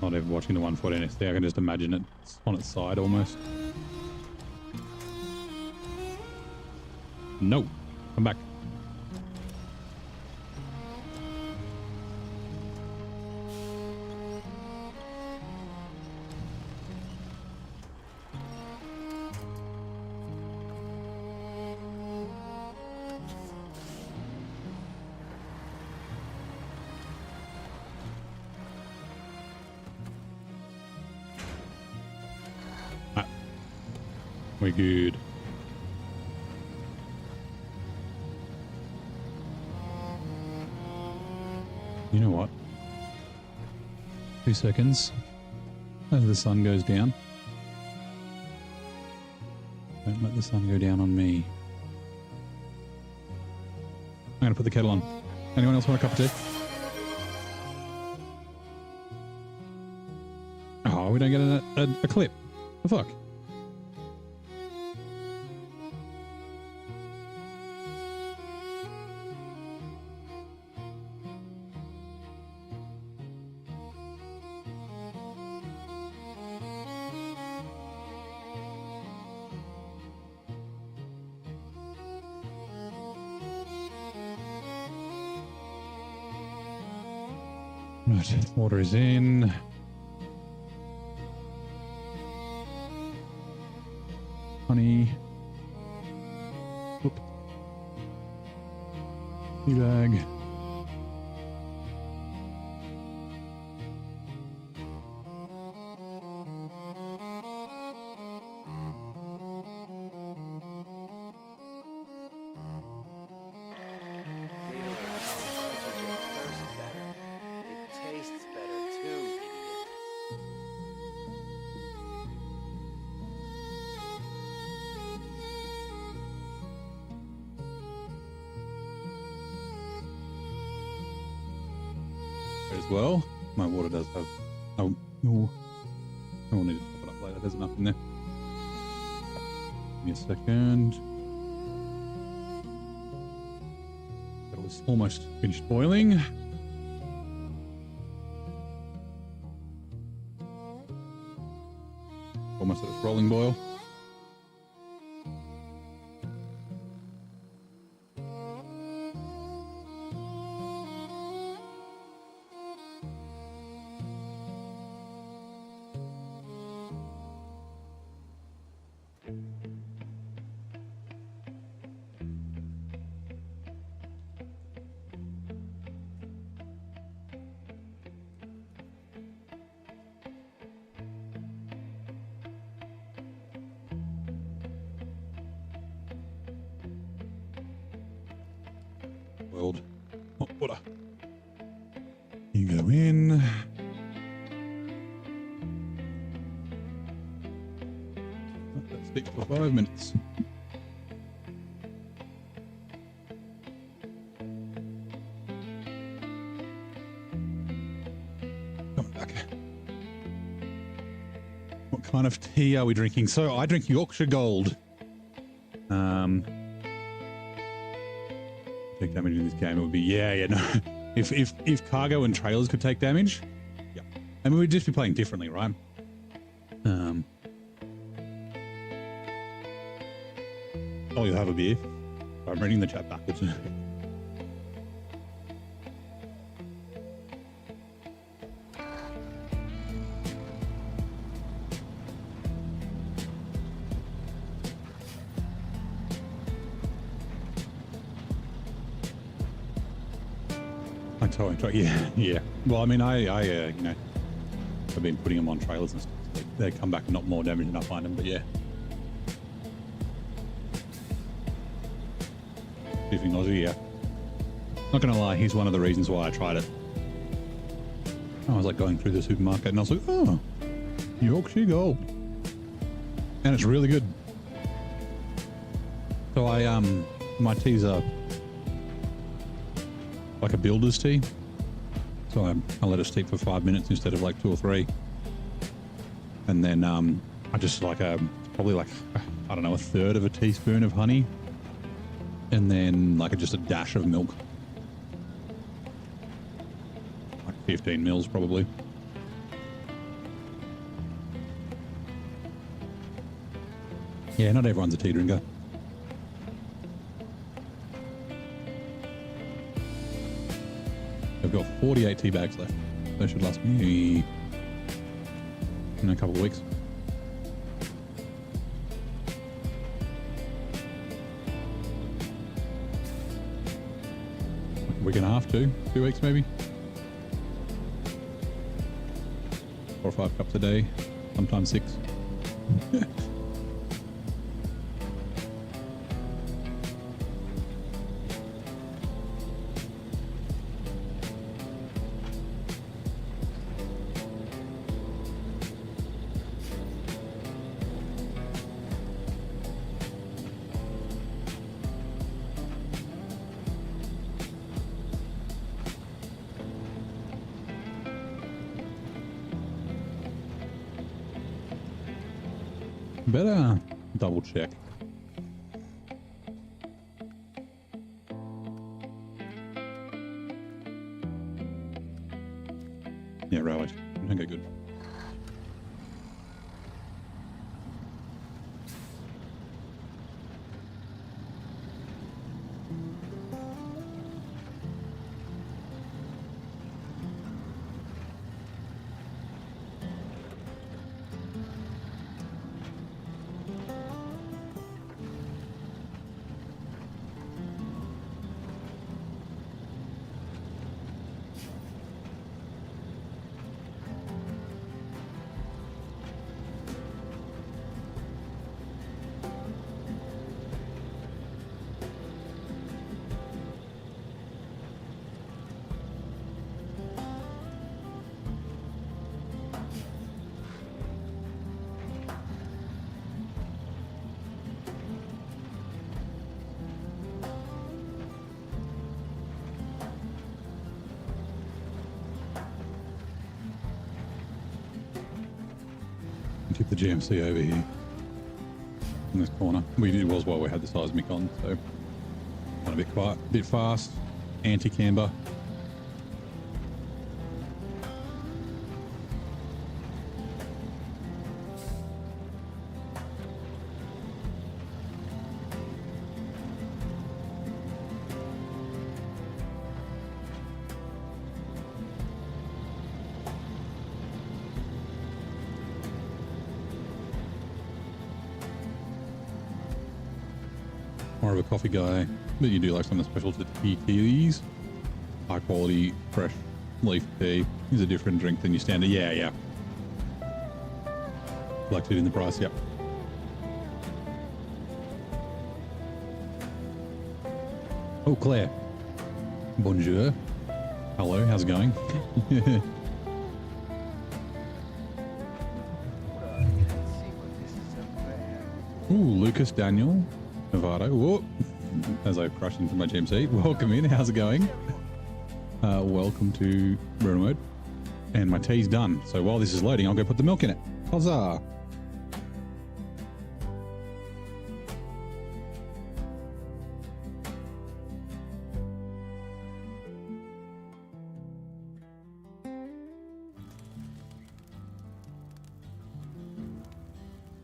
Speaker 1: Not even watching the 140 NXT. I can just imagine it's on its side almost. No. Come back. We're good. You know what? 2 seconds as the sun goes down. Don't let the sun go down on me. I'm going to put the kettle on. Anyone else want a cup of tea? Oh, we don't get a clip. The fuck? Right, water is in. Honey. Whoop. Tea bag. As well, my water does have. Oh, I will need to top it up later. There's enough in there. Give me a second. That was almost finished boiling. Almost at its rolling boil. Boiled hot water. You go in. Let that stick for 5 minutes. Coming back. What kind of tea are we drinking? So I drink Yorkshire Gold. Take damage in this game, it would be no. If cargo and trailers could take damage, yeah. I mean, we'd just be playing differently, right? Oh, you'll have a beer. I'm reading the chat backwards. My towing truck, yeah, yeah. Well, I mean, you know, I've been putting them on trailers and stuff. So they come back not more damage than I find them, but yeah. Beefing Aussie, yeah. Not gonna lie, he's one of the reasons why I tried it. I was like going through the supermarket and I was like, oh, Yorkshire Gold. And it's really good. So my teas are like a builder's tea. So I let it steep for 5 minutes instead of like 2 or 3. And then I just like probably like, I don't know, a third of a teaspoon of honey. And then like just a dash of milk. Like 15 mils probably. Yeah, not everyone's a tea drinker. I've got 48 tea bags left. They should last me in a couple of weeks. A week and a half, 2 weeks maybe. 4 or 5 cups a day, sometimes 6. Better double check. Yeah, right. Okay, good. Keep the GMC over here in this corner. It was while we had the seismic on, so a bit quiet, a bit fast, anti-camber. More of a coffee guy, but you do like some of the specialty teas. High quality, fresh leaf tea is a different drink than your standard. Yeah, yeah. Collected in the price, yep. Oh, Claire. Bonjour. Hello, how's it going? Ooh, Lucas Daniel. Nevada. Whoa. As I crash into my GMC. Welcome in. How's it going? Welcome to Reno Mode. And my tea's done. So while this is loading, I'll go put the milk in it. Huzzah!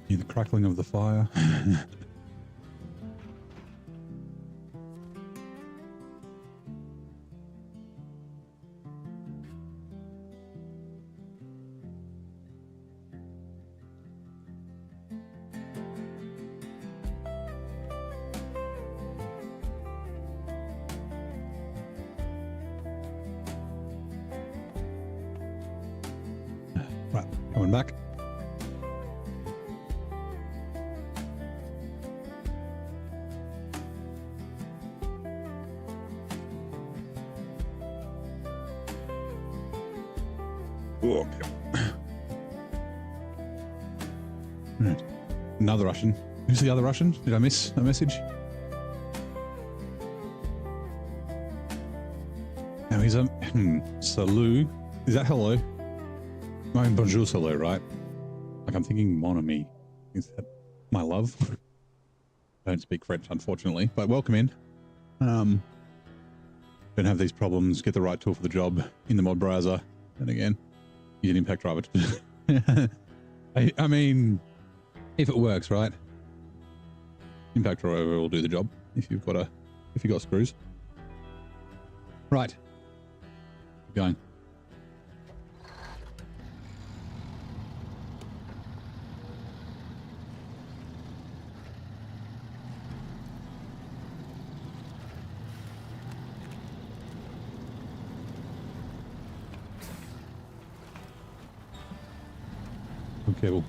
Speaker 1: Hear the crackling of the fire. Coming back. Oh, okay. Right. Another Russian. Who's the other Russian? Did I miss a message? No, he's a salut. Is that hello? I mean, bonjour, hello, right? Like I'm thinking mon ami. Is that my love? I don't speak French, unfortunately, but welcome in. Don't have these problems. Get the right tool for the job in the mod browser. And again, use an impact driver. I mean, if it works, right? Impact driver will do the job if you've got screws. Right. Keep going. Okay, well.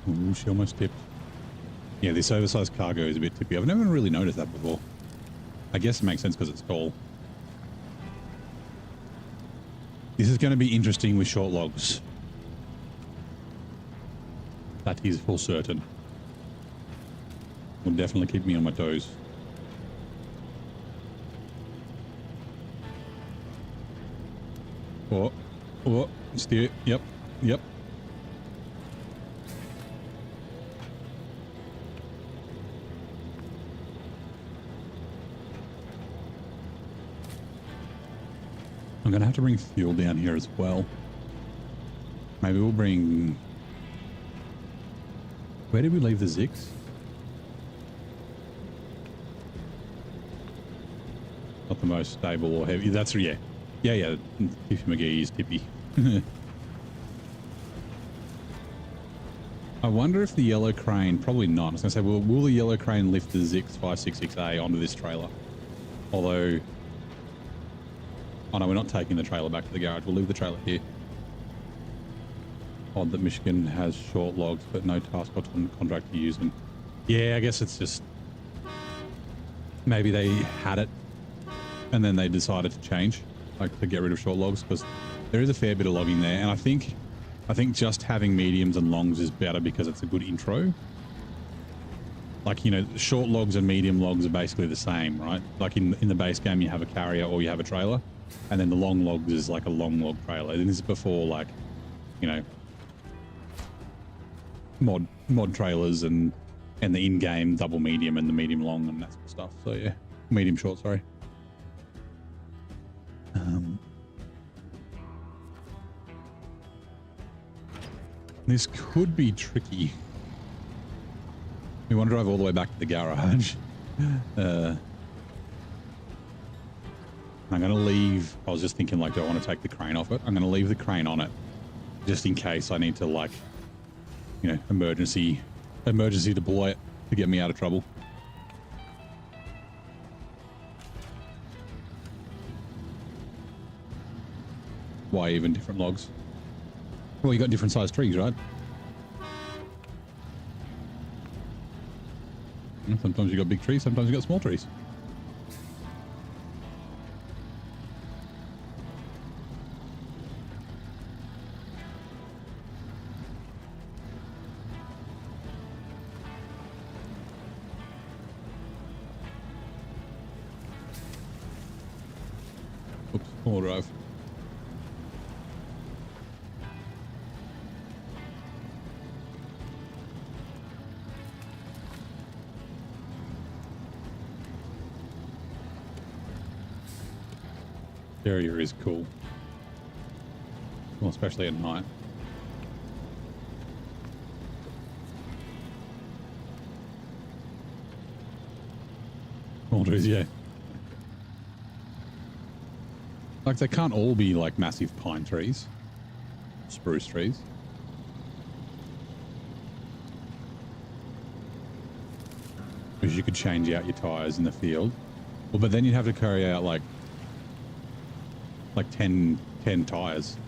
Speaker 1: Ooh, she almost tipped. Yeah, this oversized cargo is a bit tippy. I've never really noticed that before. I guess it makes sense because it's tall. This is going to be interesting with short logs. That is for certain. Will definitely keep me on my toes. Oh, steer. Yep. I'm gonna have to bring fuel down here as well. Maybe we'll bring... Where did we leave the Zix? Not the most stable or heavy. That's, yeah. Yeah. Tippy McGee is Tippy. I wonder if the yellow crane, probably not. I was going to say, well, will the yellow crane lift the Zix 566A onto this trailer? Although, oh no, we're not taking the trailer back to the garage. We'll leave the trailer here. Odd that Michigan has short logs, but no task or contract to use them. Yeah, I guess it's just, maybe they had it and then they decided to change, like to get rid of short logs, because there is a fair bit of logging there. And I think just having mediums and longs is better because it's a good intro. Like, you know, short logs and medium logs are basically the same, right? Like in the base game, you have a carrier or you have a trailer, and then the long logs is like a long log trailer. And this is before, like, you know, mod trailers and the in-game double medium and the medium long and that sort of stuff. So yeah, medium short, sorry. This could be tricky. We want to drive all the way back to the garage. I'm going to leave... I was just thinking, like, do I want to take the crane off it? I'm going to leave the crane on it just in case I need to, like, you know, emergency deploy it to get me out of trouble. Why even different logs? Well, you got different sized trees, right? Sometimes you got big trees, sometimes you got small trees. Oops, all drive. Area is cool. Well, especially at night. Small trees, yeah. Like, they can't all be like massive pine trees, spruce trees. because you could change out your tires in the field. Well, but then you'd have to carry out like 10 tires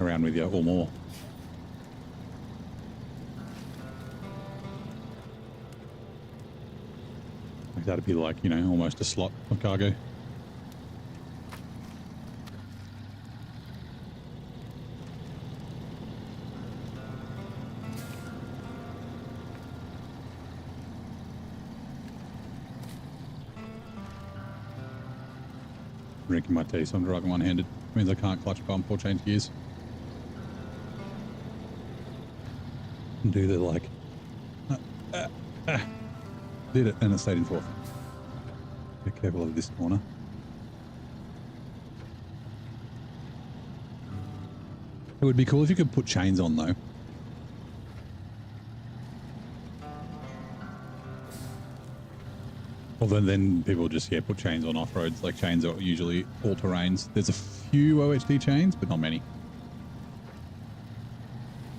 Speaker 1: around with you or more. Like that'd be like, you know, almost a slot of cargo. Drinking my tea, so I'm driving one-handed. Means I can't clutch bump or change gears. And do the like, did it, and it stayed in fourth. Be careful of this corner. It would be cool if you could put chains on though. Although then people just, yeah, put chains on off-roads. Like chains are usually all terrains. There's a few OHD chains, but not many.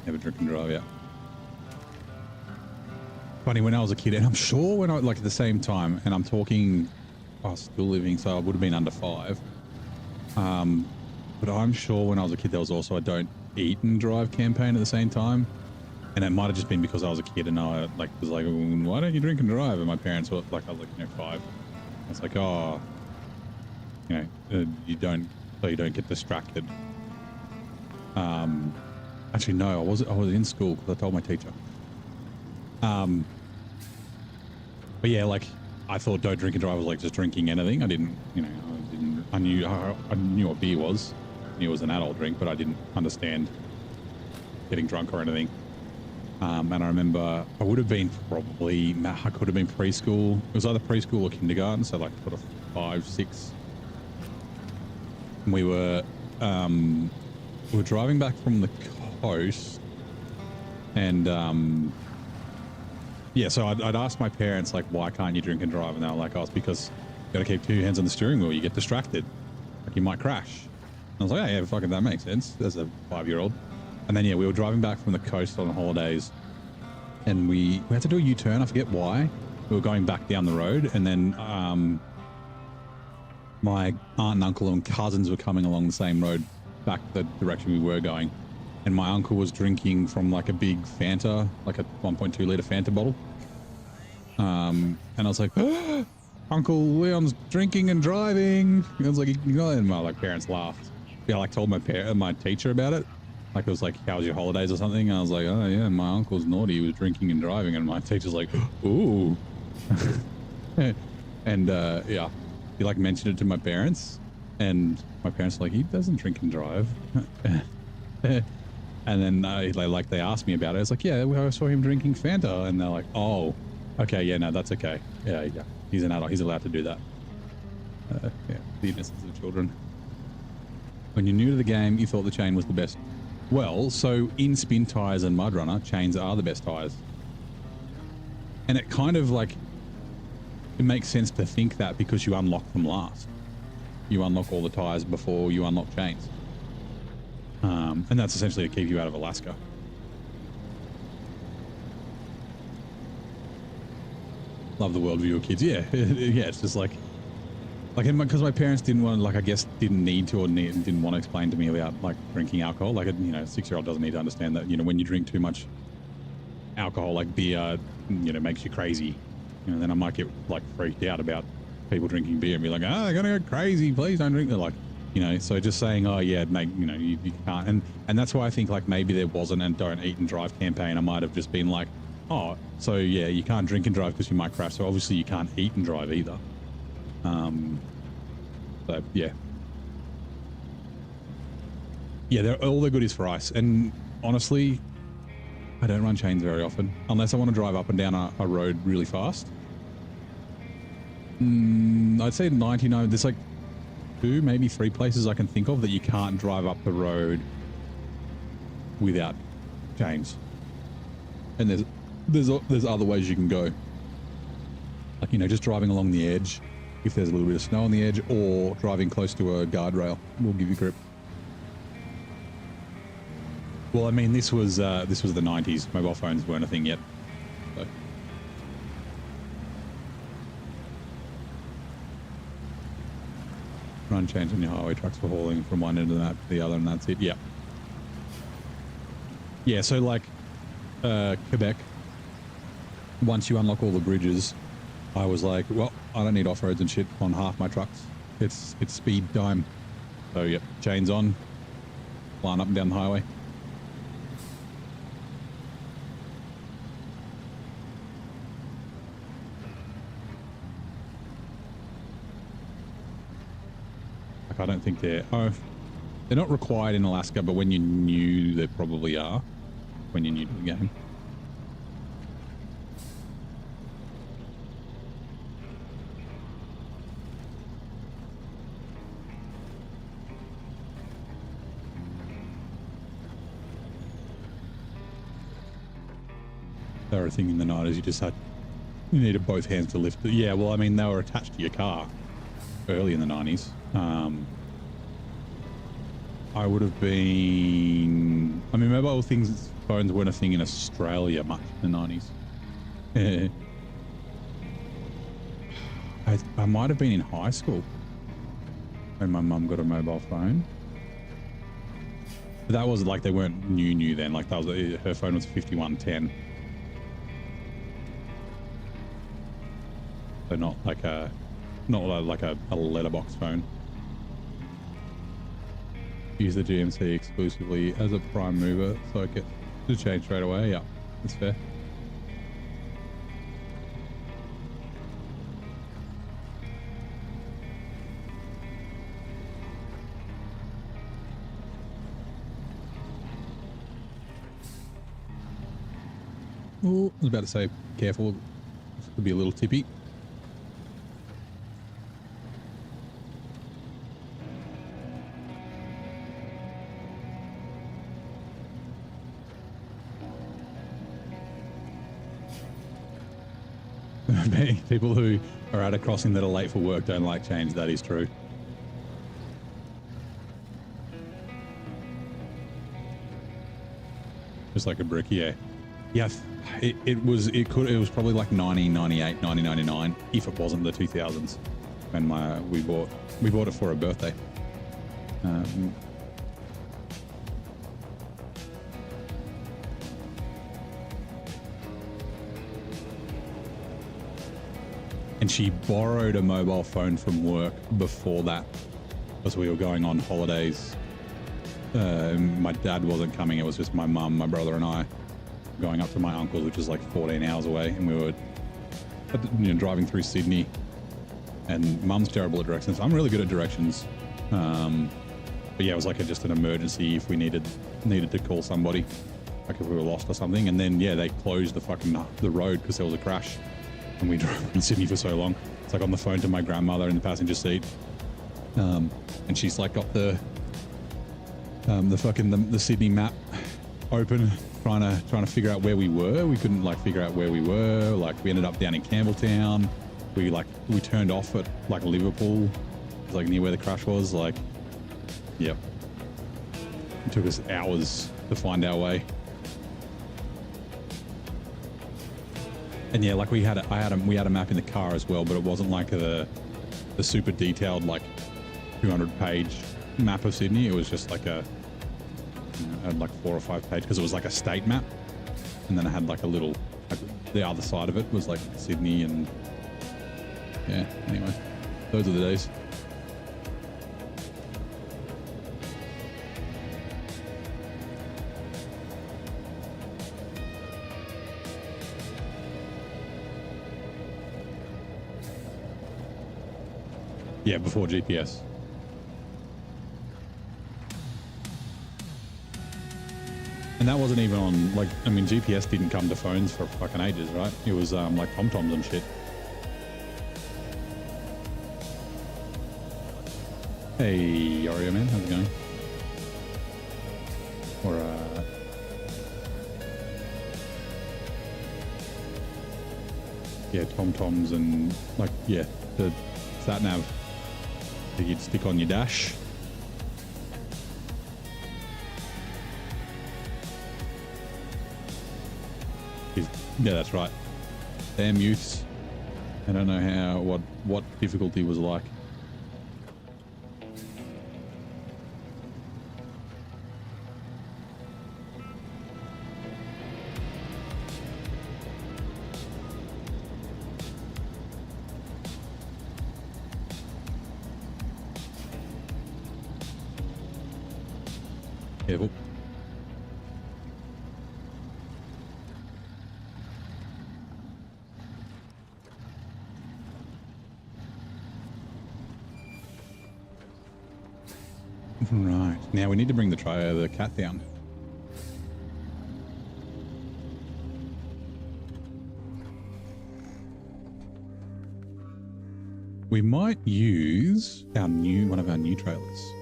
Speaker 1: Never drink and drive, yeah. Funny, when I was a kid, and I'm sure when I, like at the same time, and I'm talking, I was still living, so I would have been under 5. But I'm sure when I was a kid, there was also a don't eat and drive campaign at the same time. And it might have just been because I was a kid and I like was like, why don't you drink and drive? And my parents were like, I was like, you know, 5. I was like, oh, you know, you don't get distracted. Actually, no, I was in school because I told my teacher. But yeah, like I thought don't drink and drive was like just drinking anything. I didn't, you know, I knew what beer was. I knew it was an adult drink, but I didn't understand getting drunk or anything. And I remember I would have been probably, I could have been preschool. It was either preschool or kindergarten. So like sort of 5, 6. And we were driving back from the coast and, yeah, so I'd asked my parents, like, why can't you drink and drive? And they were like, oh, it's because you got to keep 2 hands on the steering wheel. You get distracted. Like, you might crash. And I was like, oh, yeah, fucking, that makes sense as a 5-year-old. And then, yeah, we were driving back from the coast on holidays. And we had to do a U-turn. I forget why. We were going back down the road. And then my aunt and uncle and cousins were coming along the same road back the direction we were going. And my uncle was drinking from like a big Fanta, like a 1.2 litre Fanta bottle. And I was like, oh, Uncle Leon's drinking and driving. And I was like, you know, and my like parents laughed. Yeah, I like told my teacher about it. Like it was like, how was your holidays or something? And I was like, oh yeah, my uncle's naughty. He was drinking and driving. And my teacher's like, ooh. And yeah, he like mentioned it to my parents. And my parents were like, he doesn't drink and drive. And then they asked me about it. I was like, yeah, I saw him drinking Fanta. And they're like, oh, okay, yeah, no, that's okay. Yeah, he's an adult. He's allowed to do that. Yeah, the innocence of children. When you're new to the game, you thought the chain was the best. Well, so in spin tires and mud runner, chains are the best tires. And it kind of like, it makes sense to think that because you unlock them last. You unlock all the tires before you unlock chains. And that's essentially to keep you out of Alaska. Love the worldview of kids. Yeah, yeah. It's just like because my parents didn't want, like, I guess didn't need to or didn't want to explain to me about like drinking alcohol. Like, you know, a 6-year-old doesn't need to understand that, you know, when you drink too much alcohol, like beer, you know, makes you crazy. You know, then I might get like freaked out about people drinking beer and be like, oh, they're gonna go crazy. Please don't drink. They're like, you know, so just saying, oh yeah, make, you know, you can't. And that's why I think like maybe there wasn't a don't eat and drive campaign. I might have just been like, oh, so yeah, you can't drink and drive because you might crash. So obviously you can't eat and drive either. So yeah. Yeah, all they're good is for ice. And honestly, I don't run chains very often unless I want to drive up and down a road really fast. I'd say 99, there's like 2, maybe 3 places I can think of that you can't drive up the road without chains. And there's other ways you can go. Like, you know, just driving along the edge if there's a little bit of snow on the edge, or driving close to a guardrail will give you grip. Well, I mean, this was the 90s. Mobile phones weren't a thing yet. So. run change on your highway trucks for hauling from one end of the map to the other, and that's it. Yeah. Yeah, so like Quebec, once you unlock all the bridges, I was like, well, I don't need off-roads and shit on half my trucks. It's speed time. So, yep, chains on, flying up and down the highway. Like, I don't think they're not required in Alaska, but when you're new, they probably are, when you're new to the game. Everything in the 90s, you needed both hands to lift it. Yeah, well, I mean, they were attached to your car early in the 90s. I would have been, I mean, mobile phones weren't a thing in Australia much in the 90s. I might have been in high school when my mum got a mobile phone. But that was like, they weren't new then. Like, that was, her phone was 5110. So not like a letterbox phone. Use the GMC exclusively as a prime mover, so I get the change straight away. Yeah, that's fair. Oh, I was about to say, careful. This could be a little tippy. People who are at a crossing that are late for work don't like change. That is true. Just like a brick, yeah. Yeah, it was probably like 1998, 1999, if it wasn't the 2000s when we bought it for a birthday. And she borrowed a mobile phone from work before that, because we were going on holidays. My dad wasn't coming. It was just my mum, my brother, and I going up to my uncle's, which is like 14 hours away. And we were driving through Sydney. And mum's terrible at directions. I'm really good at directions. But yeah, it was like just an emergency if we needed to call somebody, like if we were lost or something. And then, yeah, they closed the road because there was a crash. And we drove in Sydney for so long. It's like on the phone to my grandmother in the passenger seat, and she's like got the Sydney map open, trying to figure out where we were. We couldn't like figure out where we were. Like we ended up down in Campbelltown. We turned off at like Liverpool, like near where the crash was. Like, yep. It took us hours to find our way. And yeah, like we had a map in the car as well, but it wasn't like the super detailed like 200-page map of Sydney. It was just like had like 4 or 5 pages because it was like a state map, and then I had like a little the other side of it was like Sydney, and yeah. Anyway, those are the days. Yeah, before GPS. And that wasn't even on, like, I mean, GPS didn't come to phones for fucking ages, right? It was like TomToms and shit. Hey, Oreo man, how's it going? Or, yeah, TomToms and, like, yeah, the sat-nav that you'd stick on your dash. Yeah, that's right. Damn youths. I don't know what difficulty was like. Careful. Right. Now we need to bring the cat down. We might use one of our new trailers.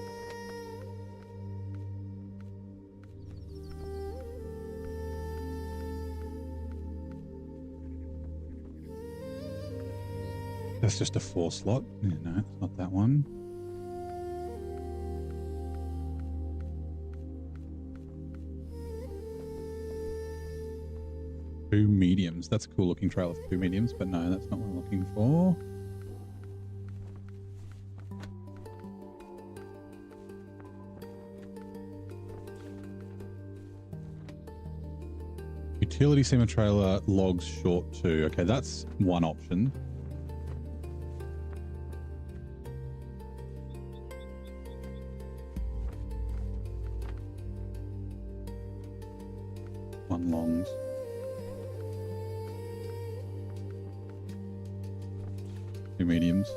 Speaker 1: That's just a 4 slot. No, it's not that one. Two mediums. That's a cool looking trailer for 2 mediums, but no, that's not what I'm looking for. Utility semi-trailer logs short 2. Okay, that's one option. One longs. 2 mediums.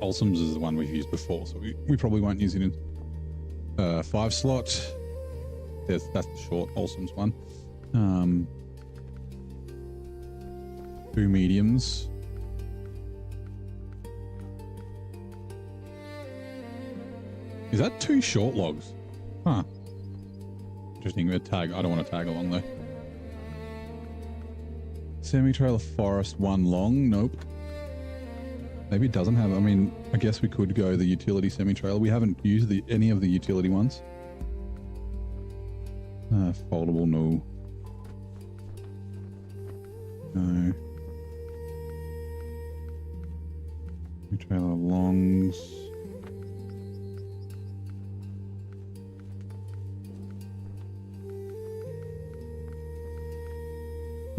Speaker 1: Olsom's is the one we've used before, so we probably won't use it in 5 slot. That's the short Olsom's one. 2 mediums. Is that 2 short logs? Huh. Interesting. A tag. I don't want to tag along though. Semi-trailer forest 1 long. Nope. Maybe it doesn't have. I mean, I guess we could go the utility semi-trailer. We haven't used any of the utility ones. Foldable, no. No. Trailer longs.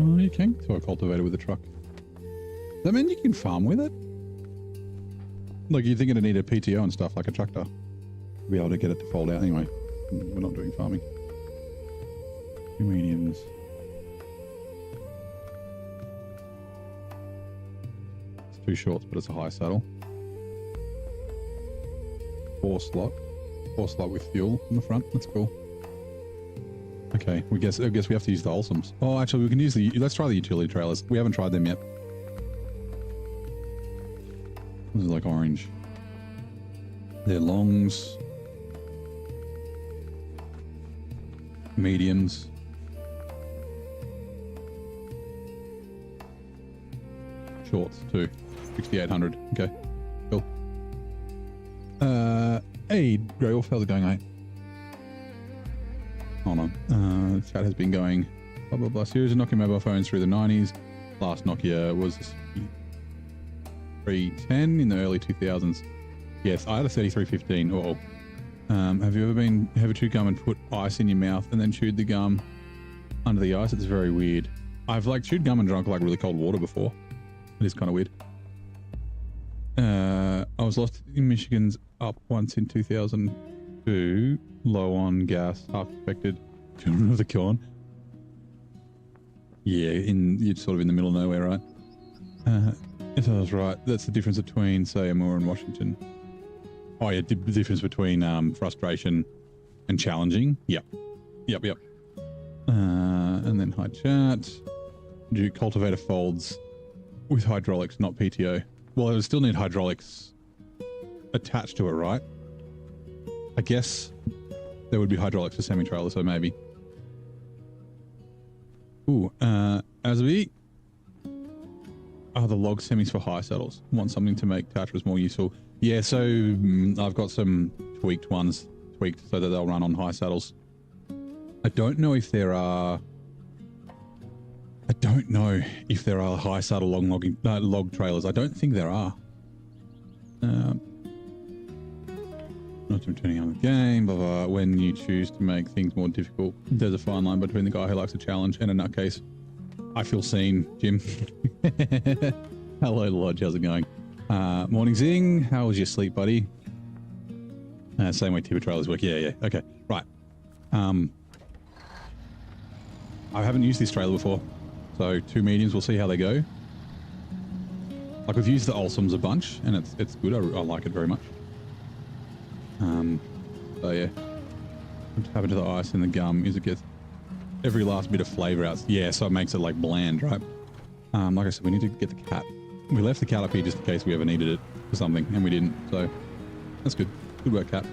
Speaker 1: Oh, you can tow a cultivator with a truck. Does that mean you can farm with it? Like, you think it'd need a PTO and stuff, like a tractor, to be able to get it to fold out anyway. We're not doing farming. 2 mediums. It's 2 shorts, but it's a high saddle. 4 slot. 4 slot with fuel in the front. That's cool. Okay, I guess we have to use the Olsoms. Oh, actually, we can use let's try the utility trailers. We haven't tried them yet. This is like orange. They're longs. Mediums. Shorts too. 6,800. Okay. Cool. Hey, Grey Wolf, how's it going, mate? Hold on. Chat has been going blah blah blah. Series of Nokia mobile phones through the 90s. Last Nokia was 310 in the early 2000s. Yes, I had a 3315. Oh. Have you ever chewed gum and put ice in your mouth and then chewed the gum under the ice? It's very weird. I've like chewed gum and drunk like really cold water before. It is kind of weird. I was lost in Michigan's up once in 2002. Low on gas, half expected. Children of the Corn. Yeah, you're sort of in the middle of nowhere, right? If I was right, that's the difference between, say, Amur and Washington. Oh yeah, the difference between frustration and challenging. Yep. And then high chat. Do cultivator folds with hydraulics, not PTO. Well, it would still need hydraulics attached to it, right? I guess there would be hydraulics for semi-trailer, so maybe. Ooh, as we are the log semis for high saddles. Want something to make Tatras more useful. Yeah, so I've got some tweaked ones, so that they'll run on high saddles. I don't know if there are high saddle log trailers. I don't think there are. Not turning on the game, blah, blah. When you choose to make things more difficult, there's a fine line between the guy who likes a challenge and a nutcase. I feel seen, Jim. Hello, Lodge. How's it going? Morning, Zing. How was your sleep, buddy? Same way Tippy trailers work. Yeah. Okay. Right. I haven't used this trailer before, so 2 mediums. We'll see how they go. Like, we've used the Olsums a bunch, and it's good. I like it very much. So yeah, what's happened to the ice in the gum is it gets every last bit of flavor out. Yeah, so it makes it like bland, right? Like I said, we need to get the cat. We left the cat up here just in case we ever needed it for something, and we didn't. So that's good. Good work, cat.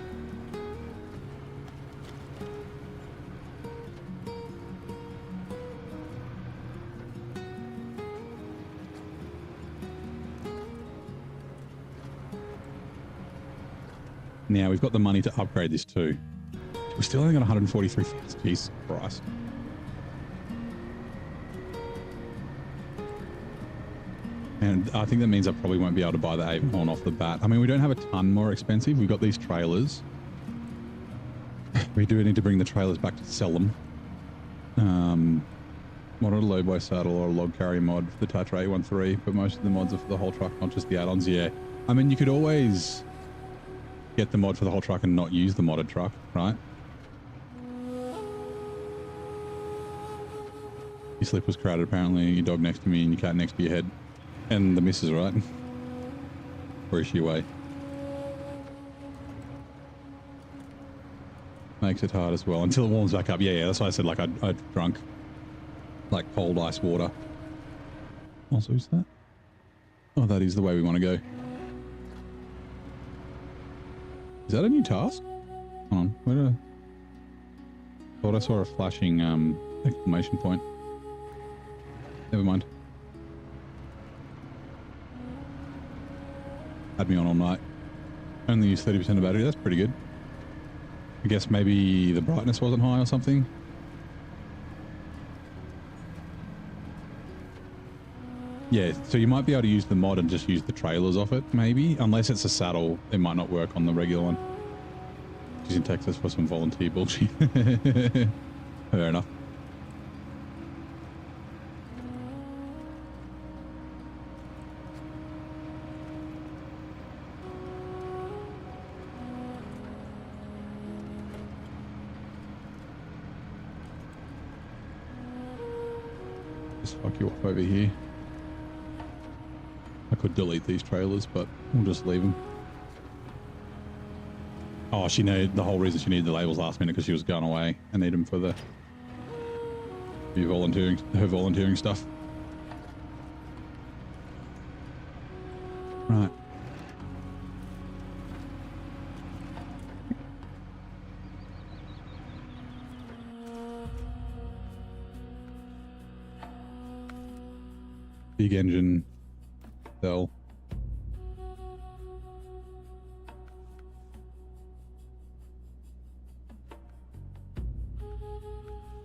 Speaker 1: Now we've got the money to upgrade this too. We're still only got 143,000. Jesus Christ. And I think that means I probably won't be able to buy the Avon off the bat. I mean, we don't have a ton more expensive. We've got these trailers. We do need to bring the trailers back to sell them. Modded a load by saddle or a log carry mod for the Tatra 813, but most of the mods are for the whole truck, not just the add-ons. Yeah. I mean, you could always get the mod for the whole truck and not use the modded truck, right? Your slip was crowded, apparently. Your dog next to me and your cat next to your head. And the missus, right? Or is she away? Makes it hard as well. Until it warms back up. Yeah, that's why I said, like, I'd drunk, like, cold ice water. Also, is that? Oh, that is the way we want to go. Is that a new task? Hold on. Where did I... thought I saw a flashing exclamation point. Never mind. Had me on all night. Only used 30% of battery. That's pretty good. I guess maybe the brightness wasn't high or something. Yeah, so you might be able to use the mod and just use the trailers off it, maybe. Unless it's a saddle, it might not work on the regular one. She's in Texas for some volunteer bullshit. Fair enough. Just fuck you off over here. I could delete these trailers, but we'll just leave them. Oh, she needed the whole reason she needed the labels last minute because she was going away and need them for her volunteering stuff. Right. Big engine. Sell.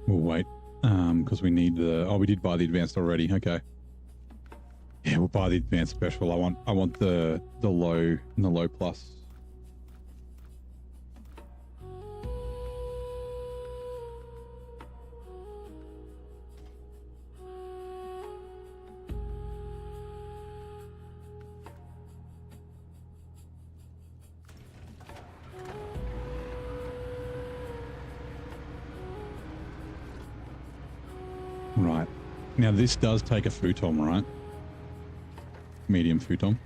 Speaker 1: We'll wait, because we need the... Oh, we did buy the advanced already. Okay. Yeah, we'll buy the advanced special. I want the low and the low plus. Right. Now this does take a futon, right? Medium futon.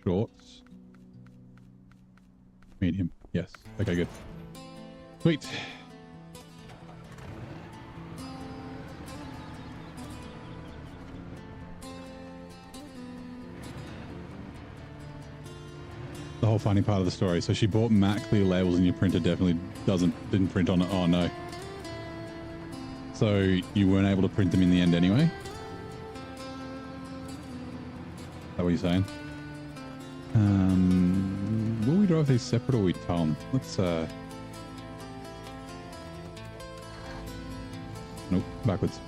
Speaker 1: Shorts. Medium. Yes. Okay, good. Sweet. The whole funny part of the story. So she bought matte clear labels and your printer definitely didn't print on it. Oh no. So you weren't able to print them in the end anyway? Is that what you're saying? Will we drive these separate or we tow them? Let's nope, backwards.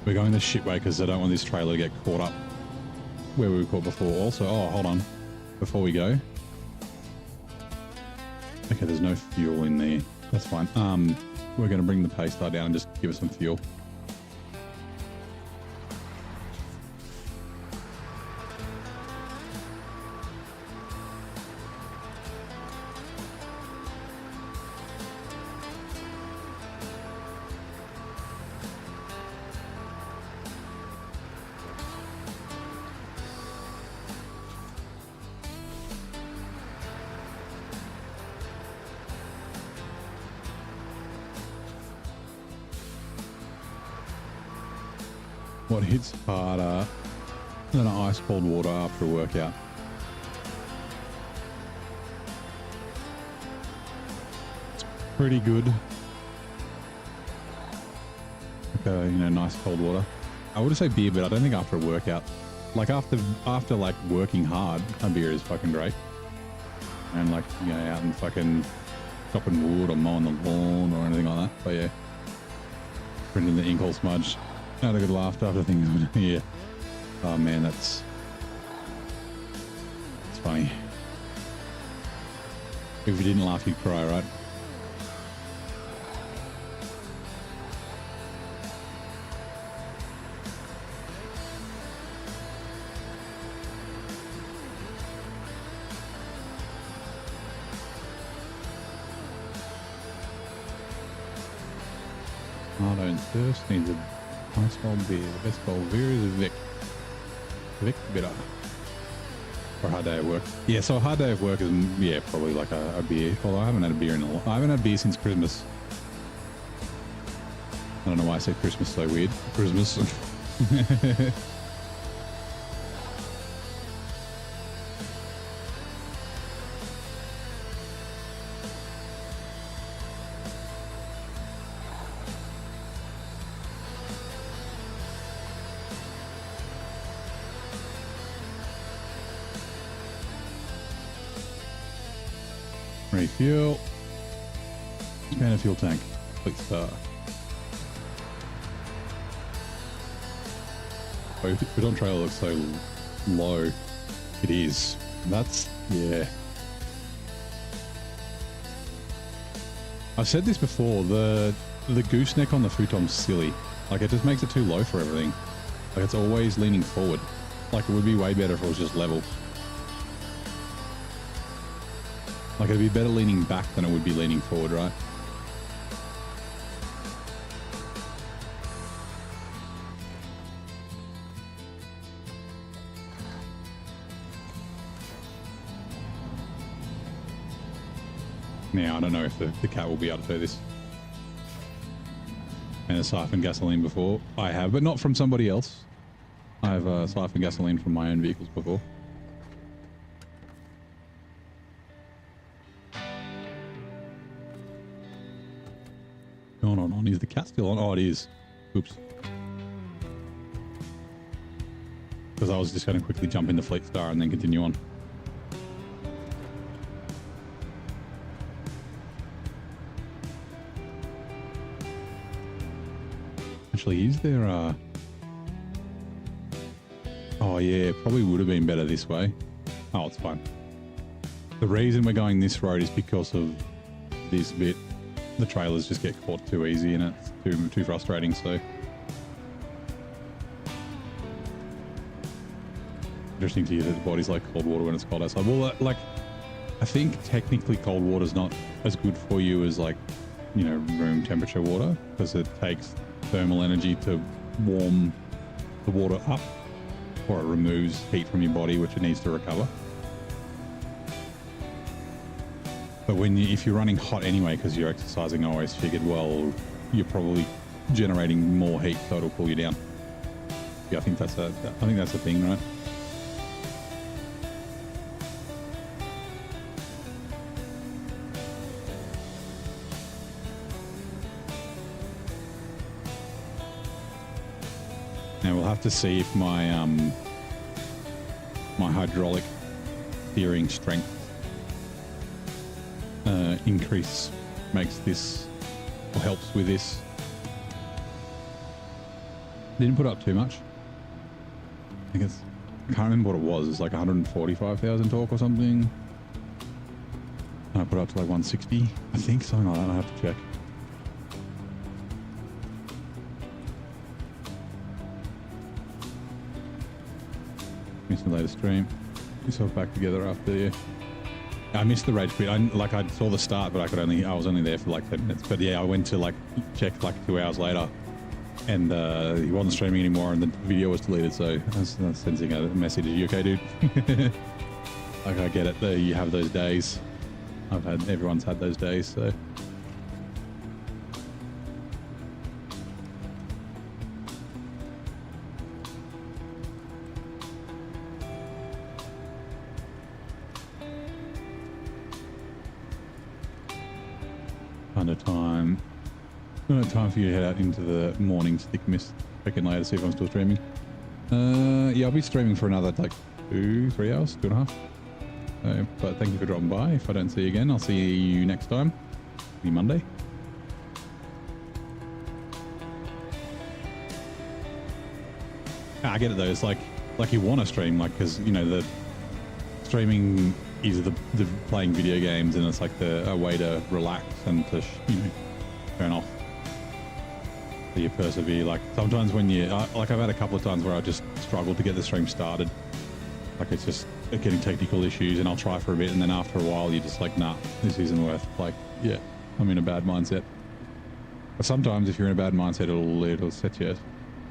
Speaker 1: We're going the shit way because I don't want this trailer to get caught up where we were caught before. Also, oh, hold on. Before we go. Okay, there's no fuel in there. That's fine. We're going to bring the pace star down and just give us some fuel. What hits harder than ice cold water after a workout? It's pretty good. Okay, you know, nice cold water. I would say beer, but I don't think after a workout. Like after like working hard, a beer is fucking great. And like, you know, out and fucking chopping wood or mowing the lawn or anything like that. But yeah, printing the ink all smudged. Had a good laugh after things. Yeah. Oh man, that's funny. If you didn't laugh, you'd cry, right? I don't thirst, needs a nice cold beer. The best cold beer is a Vic. Vic bitter. For a hard day of work. Yeah, so a hard day of work is, yeah, probably like a beer. Although I haven't had a beer in a long I haven't had beer since Christmas. I don't know why I say Christmas so weird. Christmas. Refuel. Expand a fuel tank. Complete star. Oh, the on trailer looks so low. It is. That's, yeah. I've said this before, the gooseneck on the futon's silly. Like it just makes it too low for everything. Like it's always leaning forward. Like it would be way better if it was just level. Like it'd be better leaning back than it would be leaning forward, right? Now, I don't know if the cat will be able to do this. And a siphon gasoline before. I have, but not from somebody else. I've siphoned gasoline from my own vehicles before. On. Is the cat still on? Oh, it is. Oops. Because I was just going to quickly jump into Fleet Star and then continue on. Actually, is there a... Oh, yeah, probably would have been better this way. Oh, it's fine. The reason we're going this road is because of this bit. The trailers just get caught too easy and it's too frustrating, so... Interesting to hear that the body's like cold water when it's cold outside. Well, like, I think technically cold water is not as good for you as like, you know, room temperature water, because it takes thermal energy to warm the water up, or it removes heat from your body, which it needs to recover. But if you're running hot anyway because you're exercising, I always figured, well, you're probably generating more heat, so it'll cool you down. Yeah, I think that's the thing, right? Now we'll have to see if my my hydraulic steering strength increase makes this or helps with this. Didn't put up too much. I think it's, I can't remember what it was. It's like 145,000 torque or something. And I put it up to like 160, I think, something like that. I have to check. Missed the latest stream. Get yourself back together after you. I missed the rage quit. I saw the start, but I was only there for like 10 minutes. But yeah, I went to like check like 2 hours later, and he wasn't streaming anymore, and the video was deleted. So I was sending a message. Are you okay, dude? Like, I get it. You have those days. Everyone's had those days. So. Time for you to head out into the morning's thick mist. Check in later, see if I'm still streaming. Yeah, I'll be streaming for another like 2-3 hours, 2.5. But thank you for dropping by. If I don't see you again, I'll see you next time. Be Monday. I get it though. It's like you want to stream, like, because you know the streaming is the playing video games, and it's like a way to relax and to turn off. So you persevere. Like sometimes when like I've had a couple of times where I just struggle to get the stream started. Like it's just getting technical issues, and I'll try for a bit, and then after a while you're just like, nah, this isn't worth. Like, yeah, I'm in a bad mindset. But sometimes if you're in a bad mindset, it'll set you,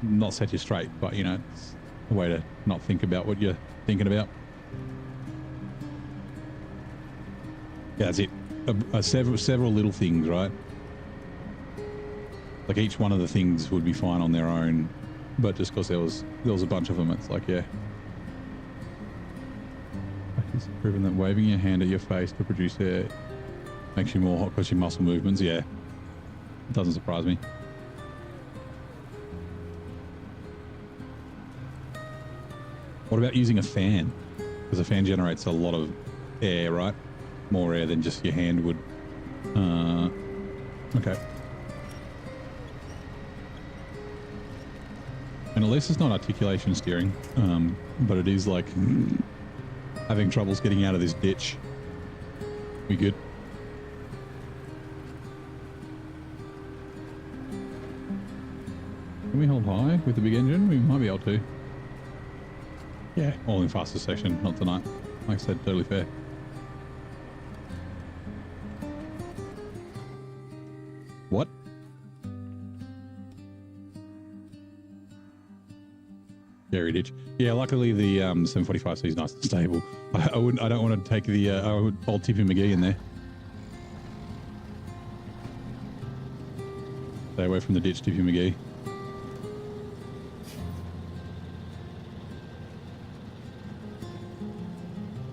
Speaker 1: not set you straight, but you know, it's a way to not think about what you're thinking about. Yeah, that's it. Several little things, right? Like each one of the things would be fine on their own, but just because there was a bunch of them, it's like, yeah. It's proven that waving your hand at your face to produce air makes you more hot because your muscle movements. Yeah, it doesn't surprise me. What about using a fan? Because a fan generates a lot of air, right? More air than just your hand would. Okay. And at least it's not articulation steering, but it is like having troubles getting out of this ditch. We good? Can we hold high with the big engine? We might be able to. Yeah, all in faster section, not tonight. Like I said, totally fair. What? Scary ditch. Yeah, luckily the 745C is nice and stable. I don't want to take the old Tippy McGee in there. Stay away from the ditch, Tippy McGee.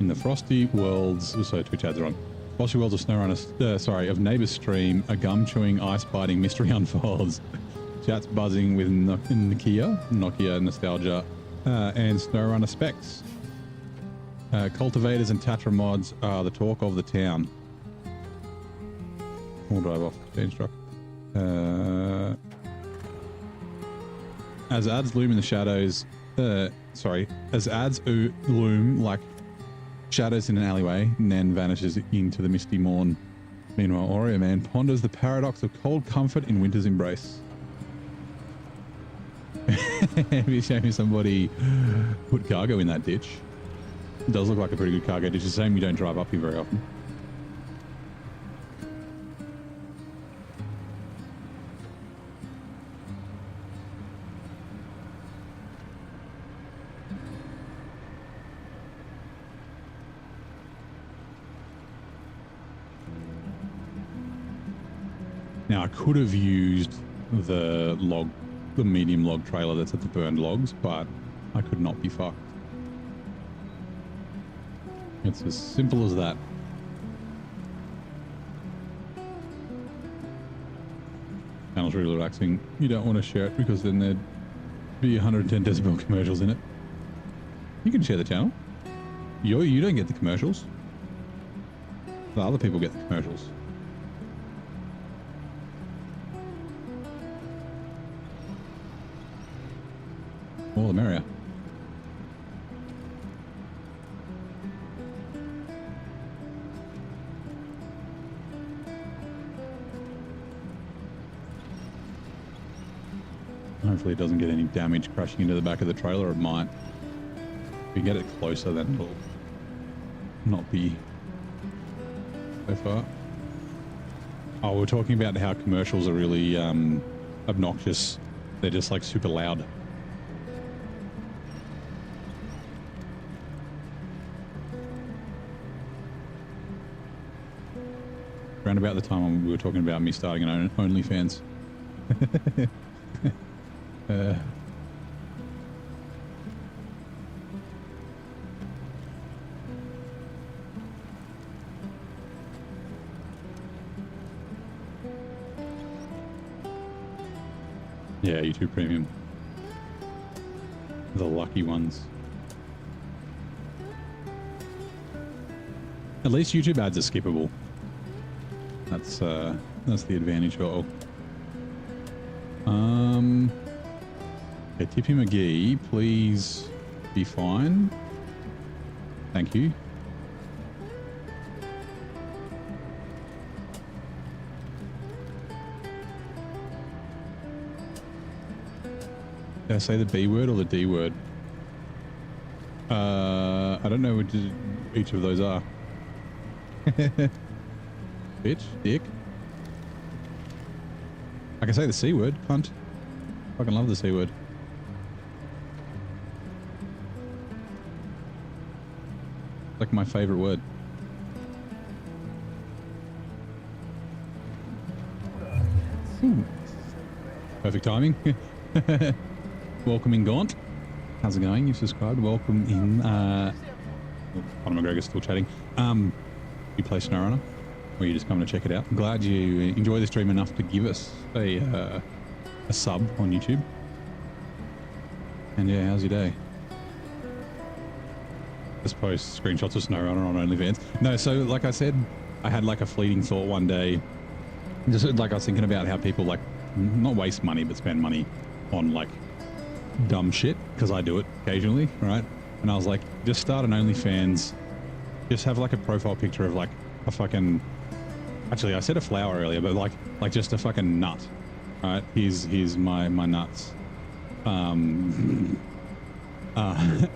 Speaker 1: In the frosty worlds, so Twitch ads are on. Frosty worlds of SnowRunner, of Neighbour Stream, a gum-chewing, ice-biting mystery unfolds. Chats buzzing with Nokia nostalgia, and SnowRunner specs. Cultivators and Tatra mods are the talk of the town. We'll drive off. Change truck. As ads loom in the shadows, as ads loom like shadows in an alleyway, and then vanishes into the misty morn. Meanwhile, Oreo Man ponders the paradox of cold comfort in winter's embrace. Have you shown me somebody put cargo in that ditch? It does look like a pretty good cargo ditch. It's a shame you don't drive up here very often. Now I could have used the medium log trailer that's at the burned logs, but I could not be fucked. It's as simple as that. Channel's really relaxing. You don't want to share it because then there'd be 110 decibel commercials in it. You can share the channel. You don't get the commercials. The other people get the commercials. More the merrier. Hopefully it doesn't get any damage crashing into the back of the trailer. It might. If we get it closer, then it'll not be so far. Oh, we're talking about how commercials are really obnoxious. They're just like super loud. Around about the time we were talking about me starting an OnlyFans. Yeah, YouTube Premium. The lucky ones. At least YouTube ads are skippable. That's the advantage. Okay, Tippy McGee, please be fine. Thank you. Did I say the B word or the D word? I don't know which each of those are. Bitch, dick. I can say the C word, cunt. Fucking love the C word. Like my favorite word. Perfect timing. Welcome in, Gaunt. How's it going? You've subscribed. Welcome in. Conor McGregor's still chatting. You play SnowRunner, or you just coming to check it out? I'm glad you enjoy the stream enough to give us a sub on YouTube. And yeah, how's your day? Just post screenshots of SnowRunner on OnlyFans. No, so like I said, I had like a fleeting thought one day. Just like I was thinking about how people like not waste money, but spend money on like dumb shit, because I do it occasionally, right? And I was like, just start an OnlyFans, just have like a profile picture of like a fucking, actually I said a flower earlier, but like just a fucking nut, right? Here's my nuts. And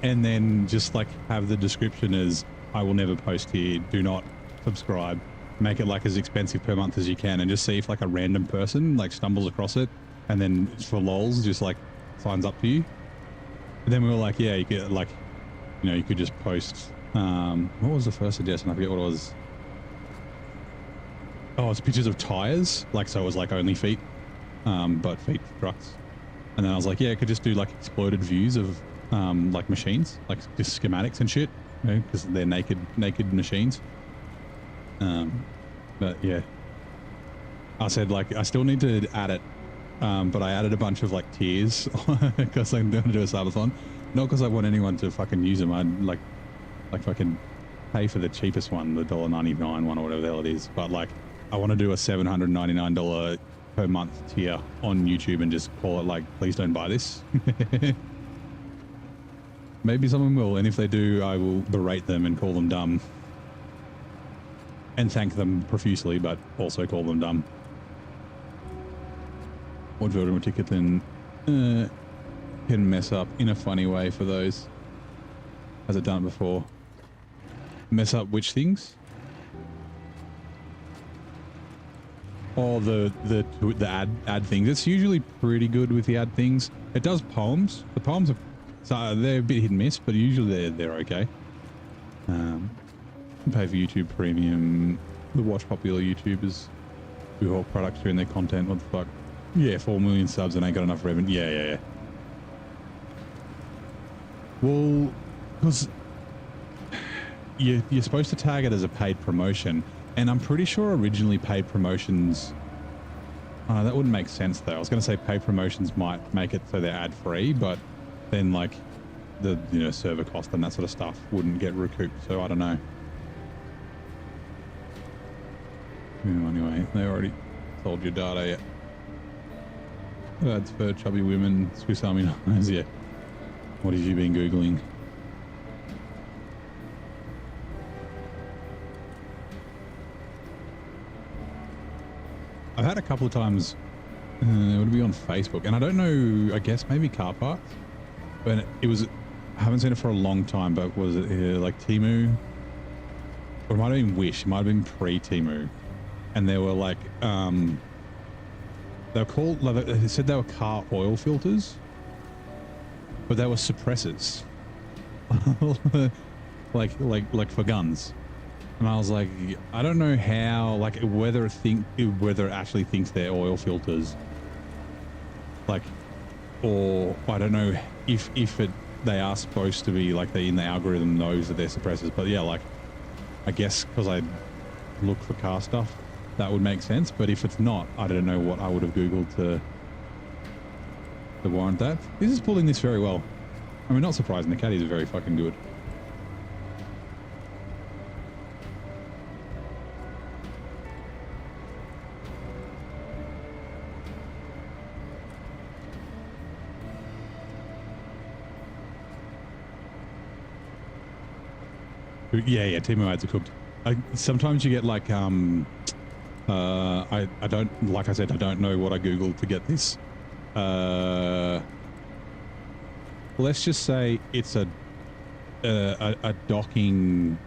Speaker 1: then just like have the description as, I will never post here, do not subscribe, make it like as expensive per month as you can, and just see if like a random person like stumbles across it and then for lols just like signs up to you. And then we were like, yeah, you could like, you know, you could just post, what was the first suggestion? I forget what it was. Oh, it's pictures of tires. Like, so it was like only feet, but feet for trucks. And then I was like, yeah, I could just do like exploded views of like machines, like just schematics and shit, you know, because they're naked machines. But yeah, I said like, I still need to add it. But I added a bunch of like tiers because I'm going to do a subathon. Not because I want anyone to fucking use them. I'd like fucking pay for the cheapest one, the $1.99 one or whatever the hell it is. But like, I want to do a $799 per month tier on YouTube and just call it like, please don't buy this. Maybe someone will, and if they do, I will berate them and call them dumb. And thank them profusely, but also call them dumb. Or Jordan ticket then can mess up in a funny way for those. Has it done it before? Mess up which things? Oh, the ad things. It's usually pretty good with the ad things. It does poems. The poems are, so they're a bit hit and miss, but usually they're okay. Pay for YouTube Premium. The watch popular YouTubers who hold products during their content. What the fuck? Yeah, 4 million subs and ain't got enough revenue. Yeah. Well, because you're supposed to tag it as a paid promotion, and I'm pretty sure originally paid promotions. That wouldn't make sense though. I was going to say paid promotions might make it so they're ad free, but then like the server cost and that sort of stuff wouldn't get recouped. So I don't know. Anyway, they already sold your data. Yeah. Ads for chubby women, Swiss Army knives, yeah. What have you been Googling? I've had a couple of times, it would be on Facebook, and I don't know, I guess maybe car parts, but it was, I haven't seen it for a long time, but was it like Temu? Or it might have been Wish, it might have been pre-Temu. And they were like, they were called, like, they said they were car oil filters, but they were suppressors. like for guns. And I was like, I don't know how, like, whether it actually thinks they're oil filters, like, or I don't know if they are supposed to be, like, they in the algorithm knows that they're suppressors. But yeah, like, I guess because I look for car stuff, that would make sense. But if it's not, I don't know what I would have Googled to warrant that. This is pulling this very well. I mean, not surprising. The caddies are very fucking good. Yeah, Timo ads are cooked. Sometimes you get like, I don't, like I said, I don't know what I Googled to get this. Let's just say it's a docking,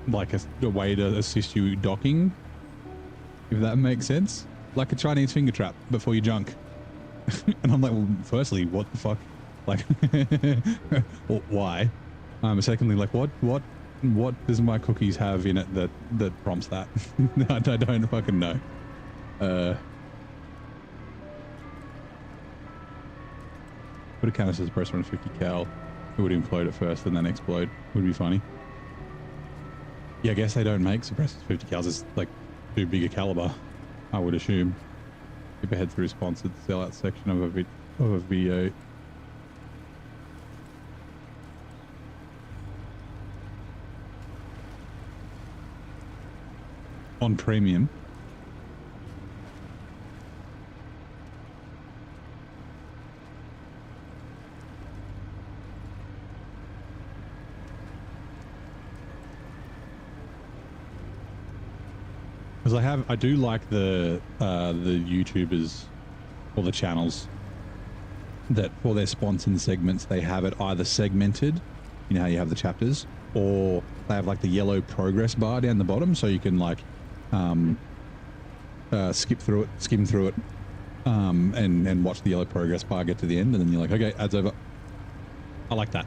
Speaker 1: like a way to assist you docking, if that makes sense. Like a Chinese finger trap before you junk. And I'm like, well, firstly, what the fuck? Like, well, why? Secondly, like, what does my cookies have in it that prompts that? I don't fucking know. Put a canister suppressor on 50 cal. It would implode at first and then explode. Would be funny. Yeah, I guess they don't make suppressors 50 cals. It's like too big a caliber, I would assume. Keep a head through sponsored sellout section of a video. On premium. Because I do like the YouTubers or the channels that for their sponsored segments, they have it either segmented, you know how you have the chapters, or they have like the yellow progress bar down the bottom, so you can like skim through it, and watch the yellow progress bar get to the end, and then you're like, okay, ads over. I like that.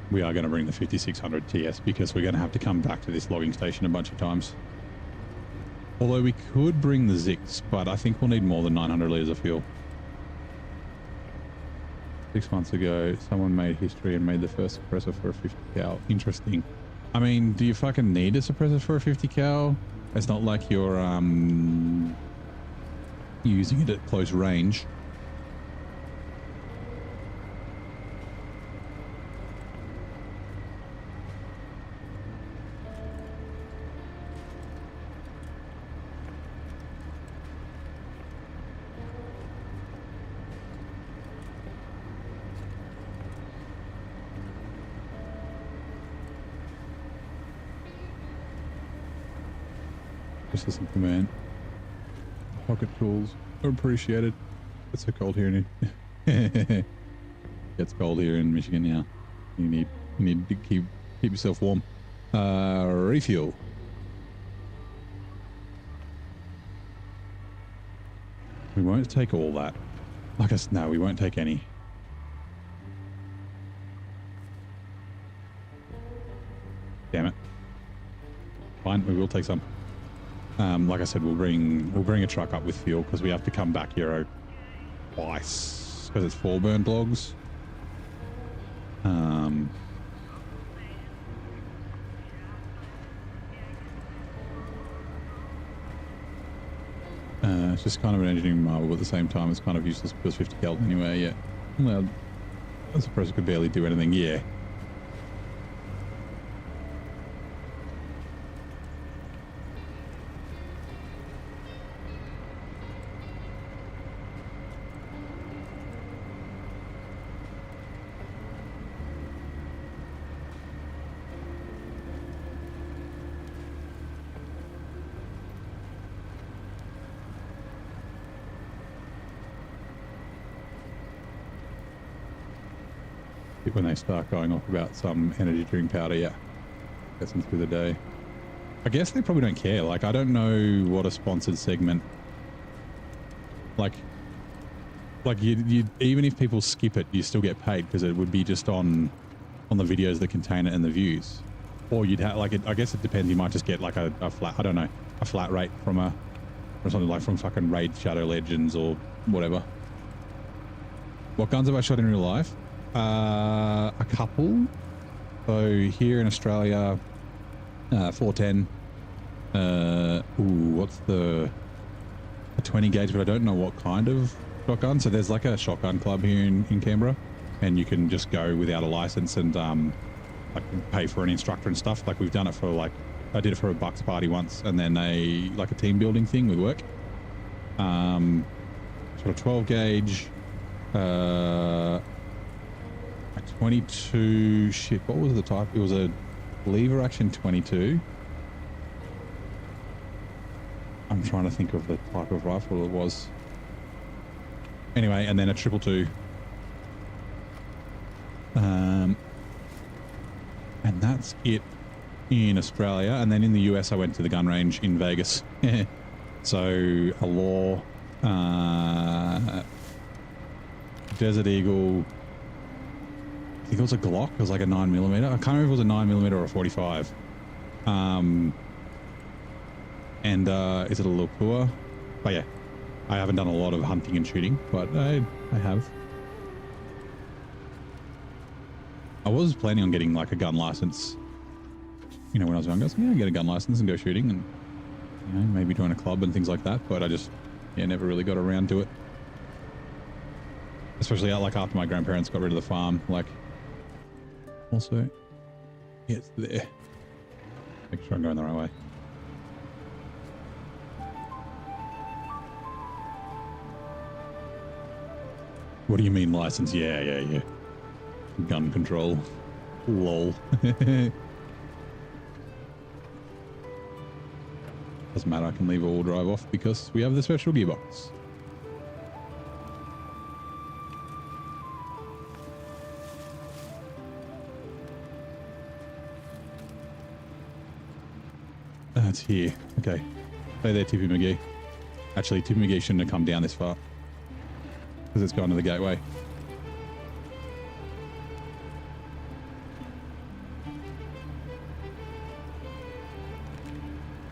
Speaker 1: We are going to bring the 5600 TS because we're going to have to come back to this logging station a bunch of times. Although we could bring the Zix, but I think we'll need more than 900 litres of fuel. 6 months ago, someone made history and made the first suppressor for a 50 cal. Interesting. I mean, do you fucking need a suppressor for a 50 cal? It's not like you're using it at close range. Assistant command. Pocket tools are appreciated. It's so cold here in It's cold here in Michigan now. You need to keep yourself warm. Refuel. We won't take all that. No, we won't take any. Damn it. Fine, we will take some. Like I said, we'll bring a truck up with fuel because we have to come back here twice because it's 4 burnt logs. It's just kind of an engineering marvel, but at the same time, it's kind of useless because 50 cal anyway. Yeah. Well, I suppose it could barely do anything. Yeah. When they start going off about some energy drink powder, yeah, gets them through the day. I guess they probably don't care. Like, I don't know what a sponsored segment, like you even if people skip it, you still get paid because it would be just on the videos that contain it and the views. Or you'd have, like, I guess it depends. You might just get like a flat, I don't know, a flat rate from something like from fucking Raid Shadow Legends or whatever. What guns have I shot in real life? A couple. So here in Australia, 410. What's a 20 gauge, but I don't know what kind of shotgun. So there's like a shotgun club here in Canberra, and you can just go without a license and like pay for an instructor and stuff. Like we've done it for like, I did it for a Bucks party once, and then like a team building thing with work. Sort of 12 gauge. A 22, shit, what was the type? It was a lever action 22. I'm trying to think of the type of rifle it was. Anyway, and then a 222. And that's it in Australia. And then in the US, I went to the gun range in Vegas. So a Law, Desert Eagle, I think it was a Glock. It was like a 9mm. I can't remember if it was a 9mm or a 45. And is it a Lupua? But yeah, I haven't done a lot of hunting and shooting, but I have. I was planning on getting like a gun license, you know, when I was younger. I was like, yeah, get a gun license and go shooting and, you know, maybe join a club and things like that. But I just, yeah, never really got around to it. Especially like after my grandparents got rid of the farm, like, also, yeah, it's there. Make sure I'm going the right way. What do you mean license? Yeah. Gun control. Lol. Doesn't matter, I can leave all drive off because we have the special gearbox. It's here. Okay. Stay there, Tippy McGee. Actually, Tippy McGee shouldn't have come down this far because it's gone to the gateway.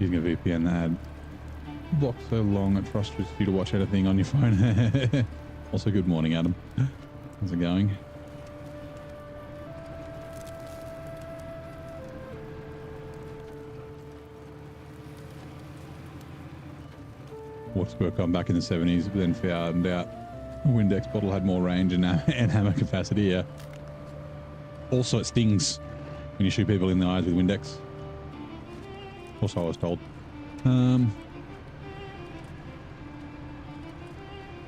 Speaker 1: Using a VPN that had blocked so long it frustrates you to watch anything on your phone. Also, good morning, Adam. How's it going? Watched come back in the 70s, but then found out a Windex bottle had more range and hammer capacity. Yeah. Also, it stings when you shoot people in the eyes with Windex. Also, I was told. Yeah,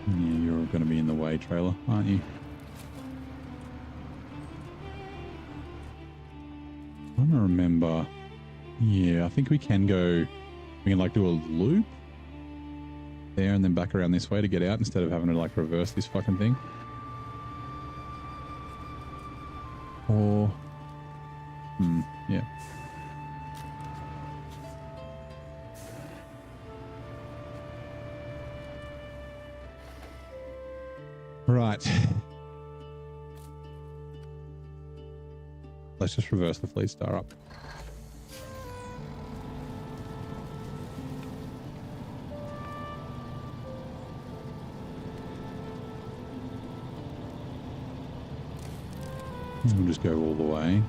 Speaker 1: you're going to be in the way, trailer, aren't you? I don't remember. Yeah, I think we can go. We can like do a loop there and then back around this way to get out instead of having to like reverse this fucking thing. Or, yeah. Right. Let's just reverse the fleet star up. We'll just go all the way.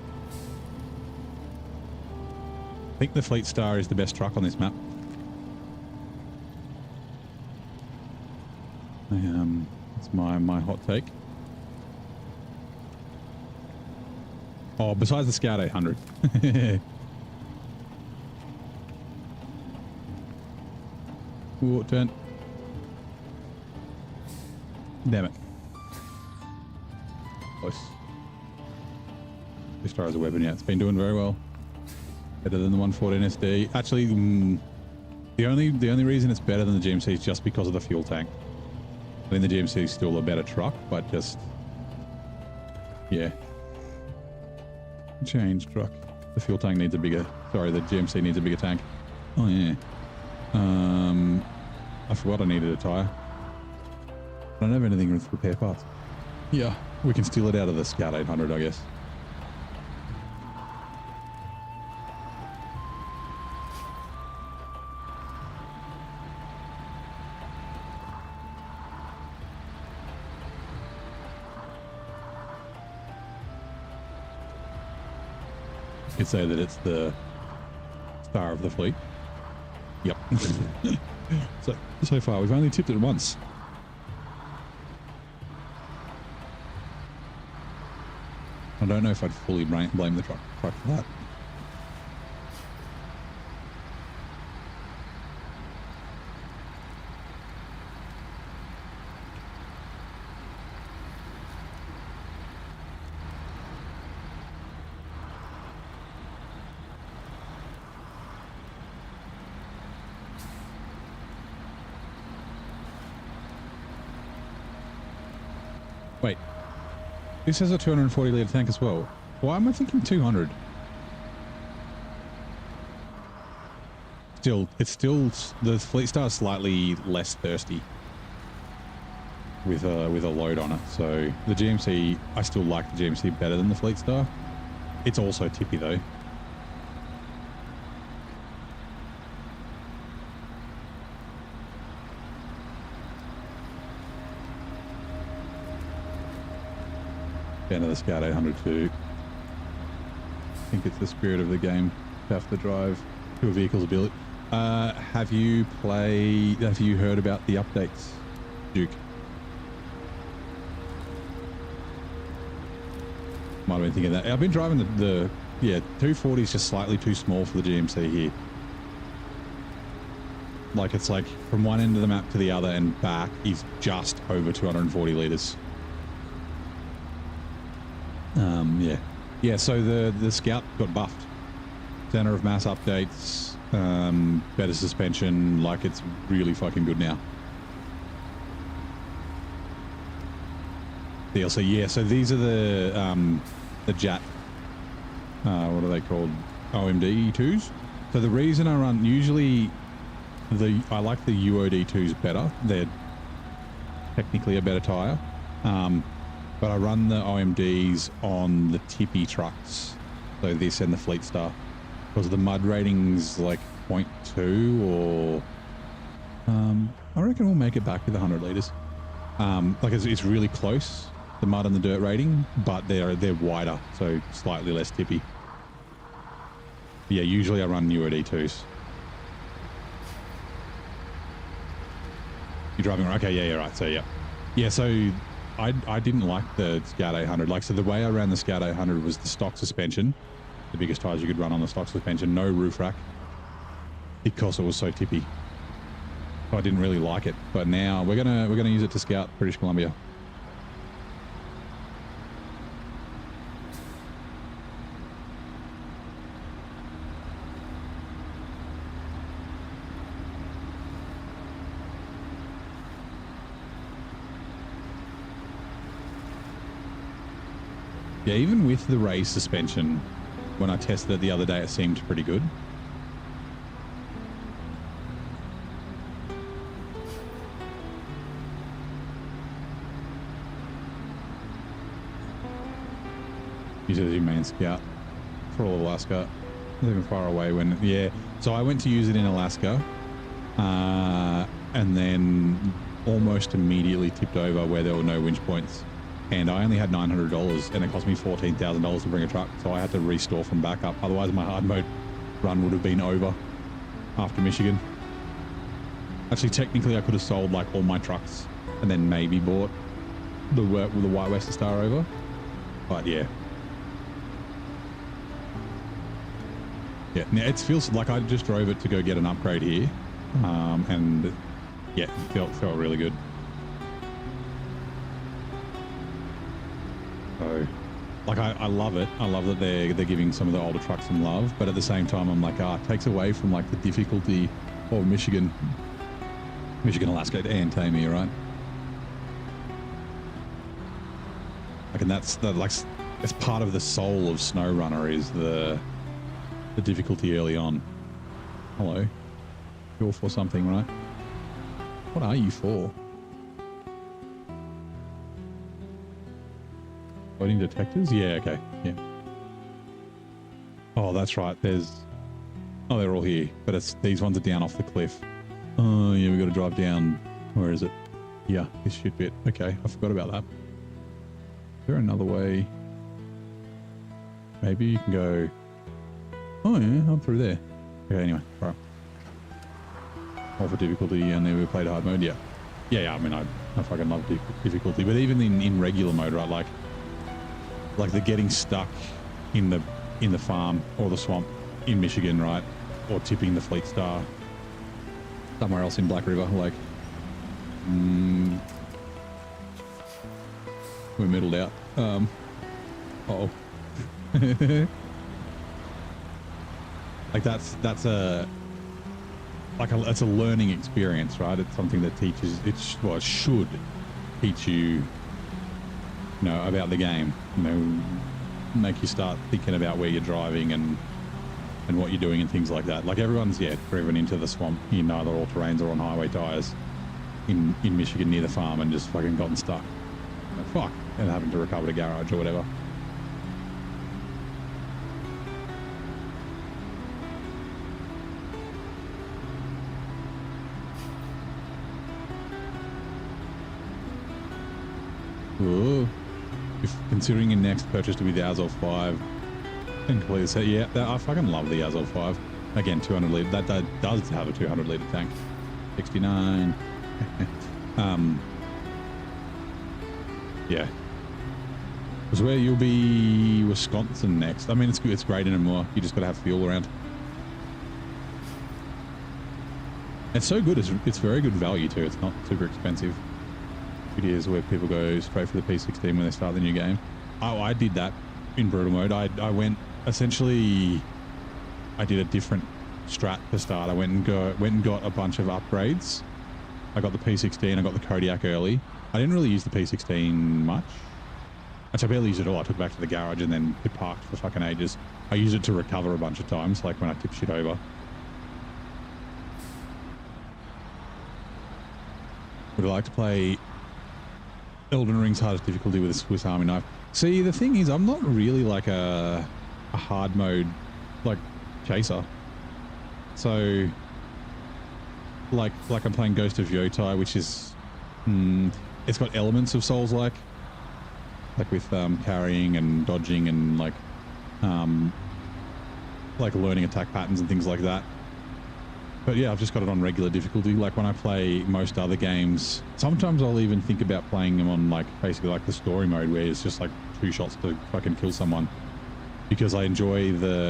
Speaker 1: I think the Fleet Star is the best truck on this map. That's my hot take. Oh, besides the Scout 800. Ooh, turn. Damn it. Close. This try as a weapon, yeah, it's been doing very well. Better than the 114 SD. Actually, the only reason it's better than the GMC is just because of the fuel tank. I think the GMC is still a better truck, but just, yeah. Change truck. The fuel tank needs a bigger, sorry, the GMC needs a bigger tank. Oh yeah. I forgot I needed a tire. I don't have anything with repair parts. Yeah, we can steal it out of the Scout 800, I guess. You could say that it's the star of the fleet. Yep. So far, we've only tipped it once. I don't know if I'd fully blame the truck for that. Wait, this has a 240 litre tank as well. Why am I thinking 200? It's still the Fleet Star is slightly less thirsty with a load on it. So the GMC, I still like the GMC better than the Fleet Star. It's also tippy though. Down to the Scout 800 too. I think it's the spirit of the game to have to drive to a vehicle's ability. Have you heard about the updates, Duke? Might have been thinking that. I've been driving the 240 is just slightly too small for the GMC here. Like it's like from one end of the map to the other and back is just over 240 litres. Yeah, so the Scout got buffed. Center of mass updates, better suspension, like it's really fucking good now. DLC, yeah, so these are the JAT, what are they called? OMD 2s. So the reason I run, usually I like the UOD 2s better. They're technically a better tire. But I run the OMDs on the Tippy trucks, so this and the Fleet Star, because the mud rating's like 0.2 or I reckon we'll make it back with 100 litres. Like it's really close, the mud and the dirt rating, but they're wider, so slightly less tippy. Yeah, usually I run newer D2s. You're driving, okay, yeah, right, so yeah, so I didn't like the Scout 800. Like, so the way I ran the Scout 800 was the stock suspension, the biggest tires you could run on the stock suspension, no roof rack, because it was so tippy. So I didn't really like it. But now we're gonna use it to scout British Columbia. Yeah, even with the race suspension, when I tested it the other day, it seemed pretty good. Use it as your main scout for all of Alaska. Living far away when, yeah. So I went to use it in Alaska, and then almost immediately tipped over where there were no winch points. And I only had $900 and it cost me $14,000 to bring a truck. So I had to restore from backup. Otherwise my hard mode run would have been over after Michigan. Actually, technically I could have sold like all my trucks and then maybe bought the White Western Star over. But yeah. Yeah, now it feels like I just drove it to go get an upgrade here. And yeah, it felt really good. So, like I love it. I love that they're giving some of the older trucks some love, but at the same time, I'm like, it takes away from like the difficulty of Michigan, Alaska, and Tamir, right? Like, and that's part of the soul of SnowRunner is the difficulty early on. Hello, you're for something, right? What are you for? Loading detectors? Yeah, okay, yeah. Oh, that's right. They're all here, but these ones are down off the cliff. Oh, yeah, we got to drive down. Where is it? Yeah, this shit bit. Okay, I forgot about that. Is there another way? Maybe you can go. Oh yeah, up through there. Okay, anyway, all right. All for difficulty, and then we played hard mode. Yeah, yeah. I mean, I fucking love difficulty, but even in regular mode, right? Like the getting stuck in the farm or the swamp in Michigan, right? Or tipping the Fleet Star somewhere else in Black River, like we're middled out. Uh-oh. Like that's a learning experience, right? It's something that teaches. It should teach you, about the game. Make you start thinking about where you're driving and what you're doing and things like that. Like everyone's driven into the swamp in either all terrains or on highway tires in Michigan near the farm and just fucking gotten stuck. Fuck, and having to recover the garage or whatever. Ooh. If considering your next purchase to be the Azov 5 and complete the set, yeah, I fucking love the Azov 5. Again, 200 litre. That does have a 200 litre tank. 69. Yeah. Because where you'll be Wisconsin next. I mean, it's great anymore. You just got to have fuel around. It's so good. It's very good value too. It's not super expensive. It is where people go straight for the P16 when they start the new game. Oh, I did that in brutal mode. I went essentially. I did a different strat to start. I went and got a bunch of upgrades. I got the P16. I got the Kodiak early. I didn't really use the P16 much. Actually, I barely used it at all. I took it back to the garage and then it parked for fucking ages. I used it to recover a bunch of times, like when I tipped shit over. Would I like to play Elden Ring's hardest difficulty with a Swiss Army knife? See, the thing is, I'm not really like a hard mode like chaser. So like I'm playing Ghost of Yotai, which is it's got elements of Souls-like with carrying and dodging and like learning attack patterns and things like that. But yeah, I've just got it on regular difficulty. Like when I play most other games, sometimes I'll even think about playing them on basically the story mode where it's just 2 shots to fucking kill someone, because I enjoy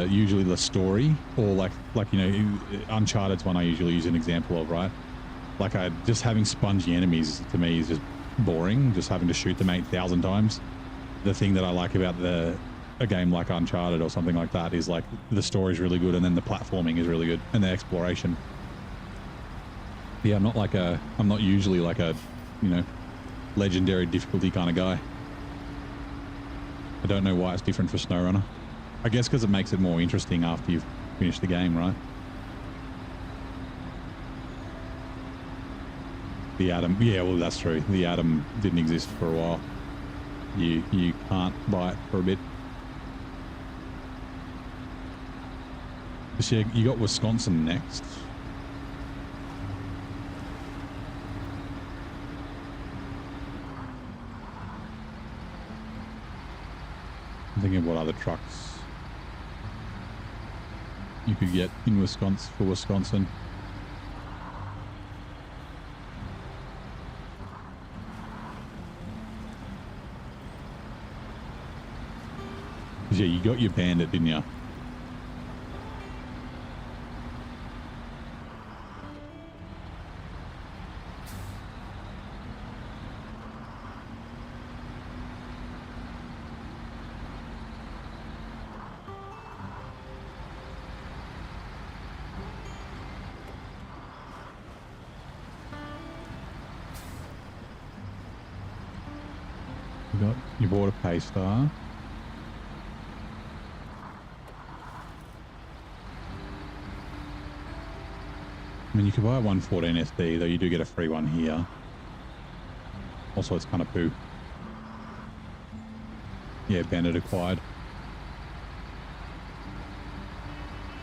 Speaker 1: usually the story, or Uncharted's one I usually use an example of, right? Just having spongy enemies to me is just boring, just having to shoot them 8,000 times. The thing that I like about a game like Uncharted or something like that is the story's really good, and then the platforming is really good, and the exploration. Yeah, I'm not usually a legendary difficulty kind of guy. I don't know why it's different for SnowRunner. I guess because it makes it more interesting after you've finished the game, right? The Atom, yeah, well, that's true. The Atom didn't exist for a while. You can't buy it for a bit. So you got Wisconsin next. I'm thinking of what other trucks you could get in Wisconsin for Wisconsin. Yeah, you got your Bandit, didn't you? You bought a Paystar. I mean, you could buy a 114 SD, though you do get a free one here. Also, it's kind of poo. Yeah, Bandit acquired.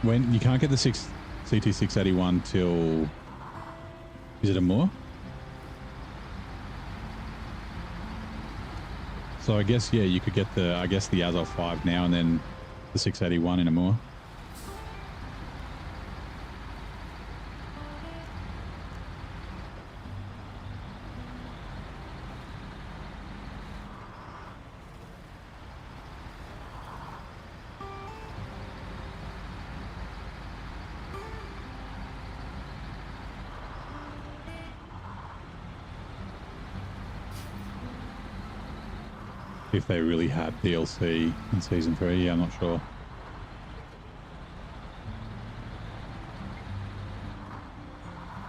Speaker 1: When you can't get the CT681 till... Is it a Moor? So I guess, yeah, you could get the Azov 5 now and then the 681 in a Moor. If they really had DLC in Season 3, yeah, I'm not sure.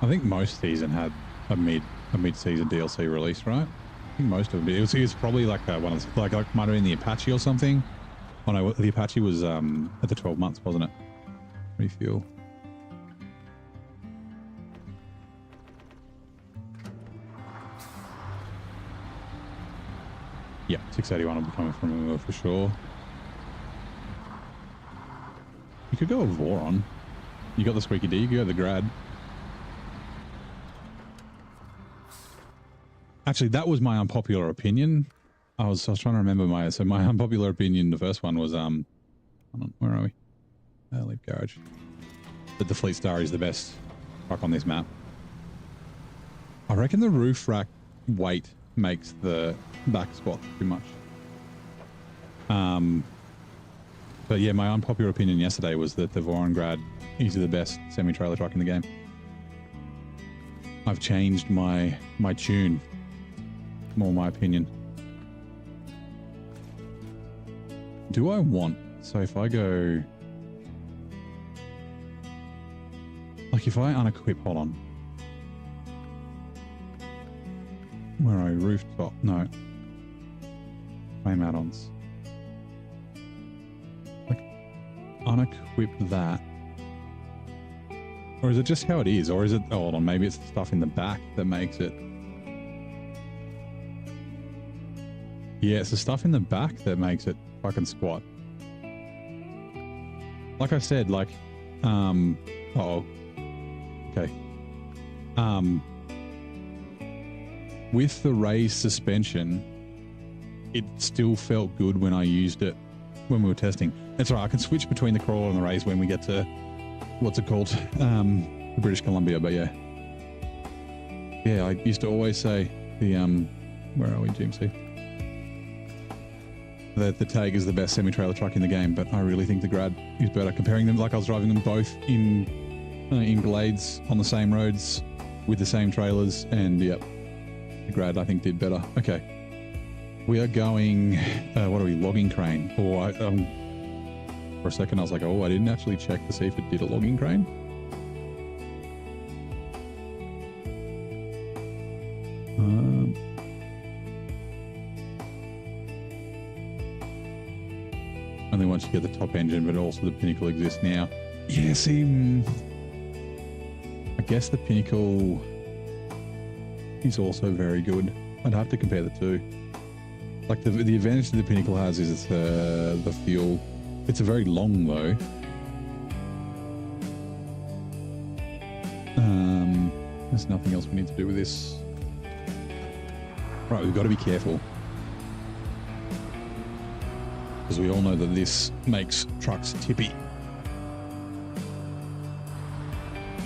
Speaker 1: I think most season had a mid-season DLC release, right? I think most of them. It was probably like one of the, like might have been the Apache or something. Oh no, the Apache was at the 12 months, wasn't it? Refuel. Yeah, 681 will be coming from Moor for sure. You could go with Voron. You got the Squeaky D, you could go the Grad. Actually, that was my unpopular opinion. I was trying to remember my unpopular opinion, the first one was, hold on, where are we? Leave garage. That the Fleet Star is the best truck on this map. I reckon the roof rack weight makes the back squat too much. But yeah, my unpopular opinion yesterday was that the Vorongrad is the best semi-trailer truck in the game. I've changed my tune. More my opinion. Do I want... So if I go... Like if I unequip... Hold on. Where are we? Rooftop? No. Frame add-ons. Like, unequip that. Or is it just how it is? Or is it... Oh, hold on. Maybe it's the stuff in the back that makes it... Yeah, it's the stuff in the back that makes it fucking squat. Like I said, like... Uh-oh. Okay. With the raised suspension, it still felt good when I used it when we were testing. That's right, I can switch between the crawler and the raised when we get to, what's it called? British Columbia, but yeah. Yeah, I used to always say the, where are we, GMC? That the Tag is the best semi-trailer truck in the game, but I really think the Grad is better. Comparing them, like I was driving them both in Glades on the same roads with the same trailers, and yep. The Grad, I think, did better. Okay. We are going... what are we? Logging crane. Or for a second, I was like, oh, I didn't actually check to see if it did a logging crane. Only once you get the top engine, but also the Pinnacle exists now. Yeah, see... I guess the Pinnacle... is also very good. I'd have to compare the two. Like the advantage that the Pinnacle has is it's the fuel. It's a very long though. There's nothing else we need to do with this. Right, we've got to be careful. Because we all know that this makes trucks tippy.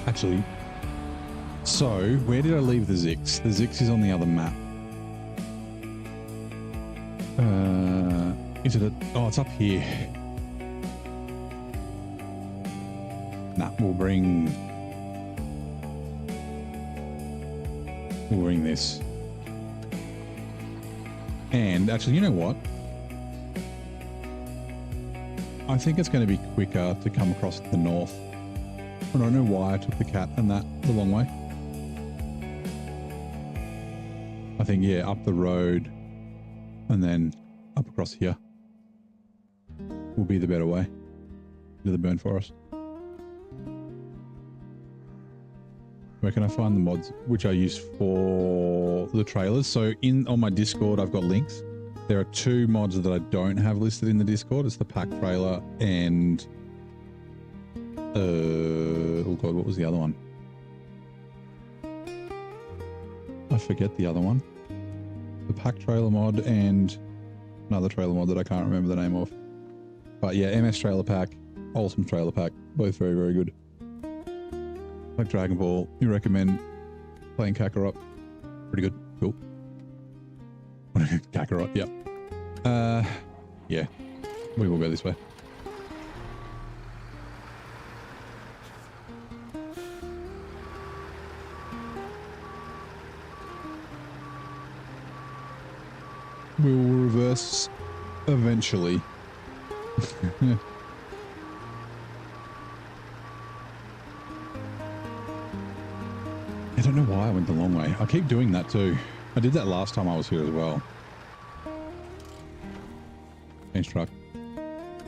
Speaker 1: Actually, so where did I leave the Zix? The Zix is on the other map. Is it? Oh, it's up here. Nah, we'll bring this. And actually, you know what? I think it's going to be quicker to come across the north. I don't know why I took the cat and that the long way. I think, yeah, up the road and then up across here will be the better way to the burn forest. Where can I find the mods which I use for the trailers? So on my Discord, I've got links. There are 2 mods that I don't have listed in the Discord. It's the pack trailer and oh god, what was the other one? I forget the other one. The pack trailer mod and another trailer mod that I can't remember the name of. But yeah, MS trailer pack, awesome trailer pack, both very, very good. Like Dragon Ball, you recommend playing Kakarot? Pretty good, cool. Kakarot, yep. Yeah, we will go this way. We will reverse eventually. I don't know why I went the long way. I keep doing that too. I did that last time I was here as well. Change truck.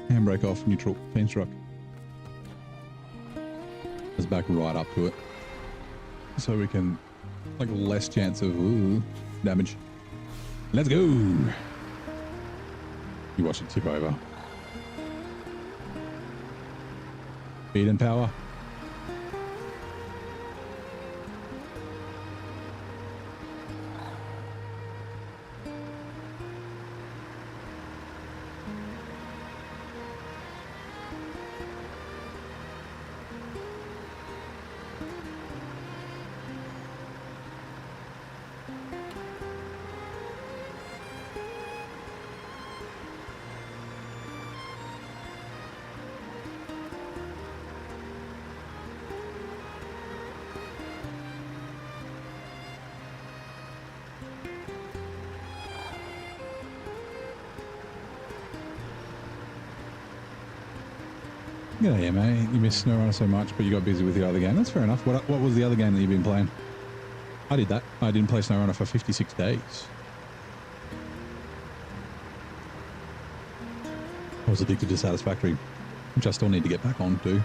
Speaker 1: Handbrake off, neutral, change truck. Let's back right up to it. So we can, like, less chance of damage. Let's go! You watch it tip over. Speed and power. Yeah, mate. You missed SnowRunner so much, but you got busy with the other game. That's fair enough. What was the other game that you've been playing? I did that. I didn't play SnowRunner for 56 days. I was addicted to Satisfactory, which I still need to get back on to.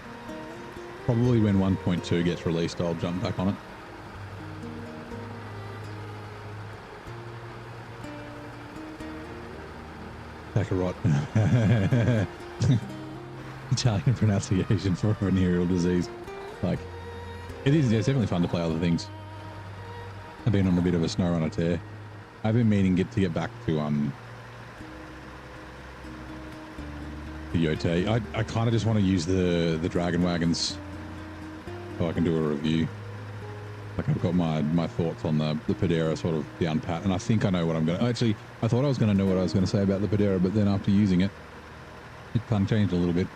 Speaker 1: Probably when 1.2 gets released, I'll jump back on it. Kakarot. Italian pronunciation for venereal disease. Like, it's definitely fun to play other things. I've been on a bit of a SnowRunner tear. I've been meaning to get back to Yote. I kind of just want to use the Dragon Wagons so I can do a review. Like, I've got my thoughts on the Pedera sort of down pat, and I think I know what I'm going to... Actually, I thought I was going to know what I was going to say about the Pedera, but then after using it, it kind of changed a little bit.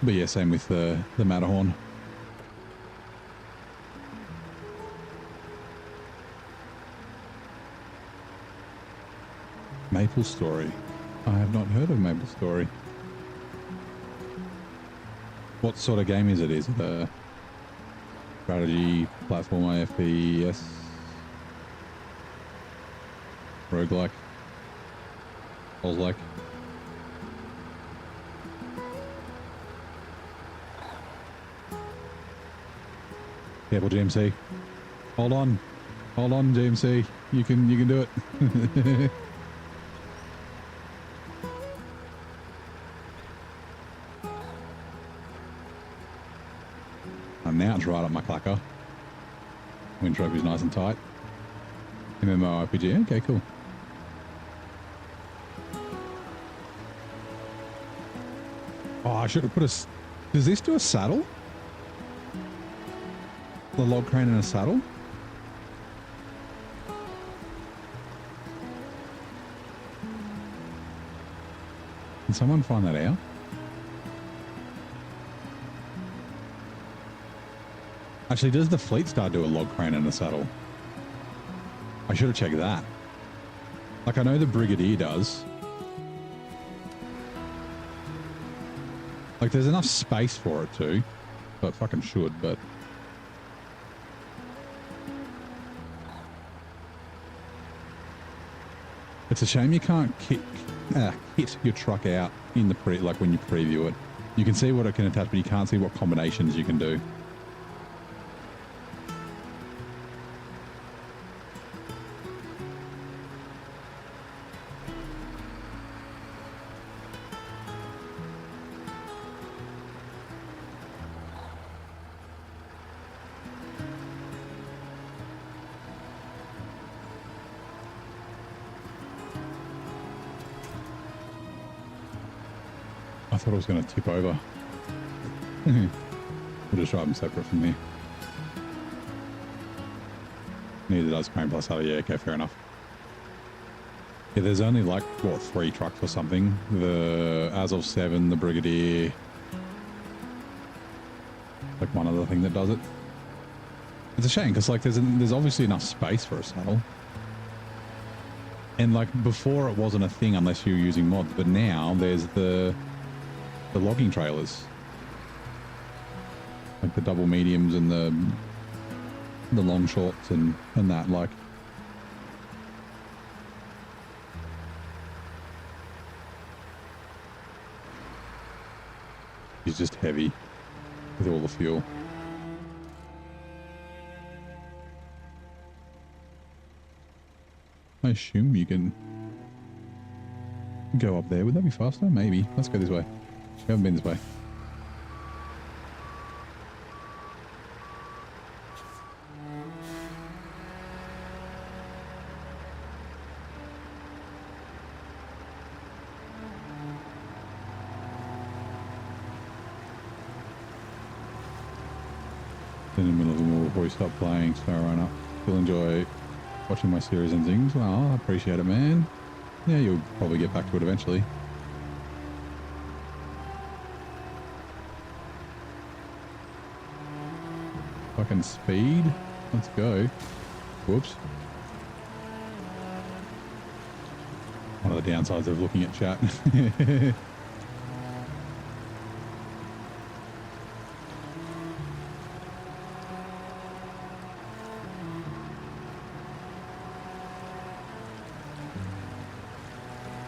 Speaker 1: But yeah, same with the Matterhorn. Maple Story. I have not heard of Maple Story. What sort of game is it? Is it a strategy, platform, FPS, roguelike, Souls-like? Careful, GMC. Hold on, GMC. You can do it. And now it's right up my clacker. Win trophy's nice and tight. MMORPG. Okay, cool. Oh, I should have put a... Does this do a saddle? The log crane and a saddle? Can someone find that out? Actually, does the Fleet Star do a log crane and a saddle? I should have checked that. Like, I know the Brigadier does. Like, there's enough space for it too. So it fucking should, but... It's a shame you can't kit your truck out in the like when you preview it. You can see what it can attach, but you can't see what combinations you can do. I thought it was going to tip over. We'll just drive them separate from here. Neither does Crane Plus Harder. Yeah, okay, fair enough. Yeah, there's only like, what, 3 trucks or something. The Azov 7, the Brigadier. Like one other thing that does it. It's a shame because like there's obviously enough space for a saddle. And like before it wasn't a thing unless you were using mods, but now there's the logging trailers, like the double mediums and the long shorts and that, like it's just heavy with all the fuel. I assume you can go up there. Would that be faster? Maybe. Let's go this way. We haven't been this way. In the middle of them all before we stop playing SnowRunner. Still enjoy watching my series and things. Well, I appreciate it, man. Yeah, you'll probably get back to it eventually. Fucking speed. Let's go. Whoops. One of the downsides of looking at chat.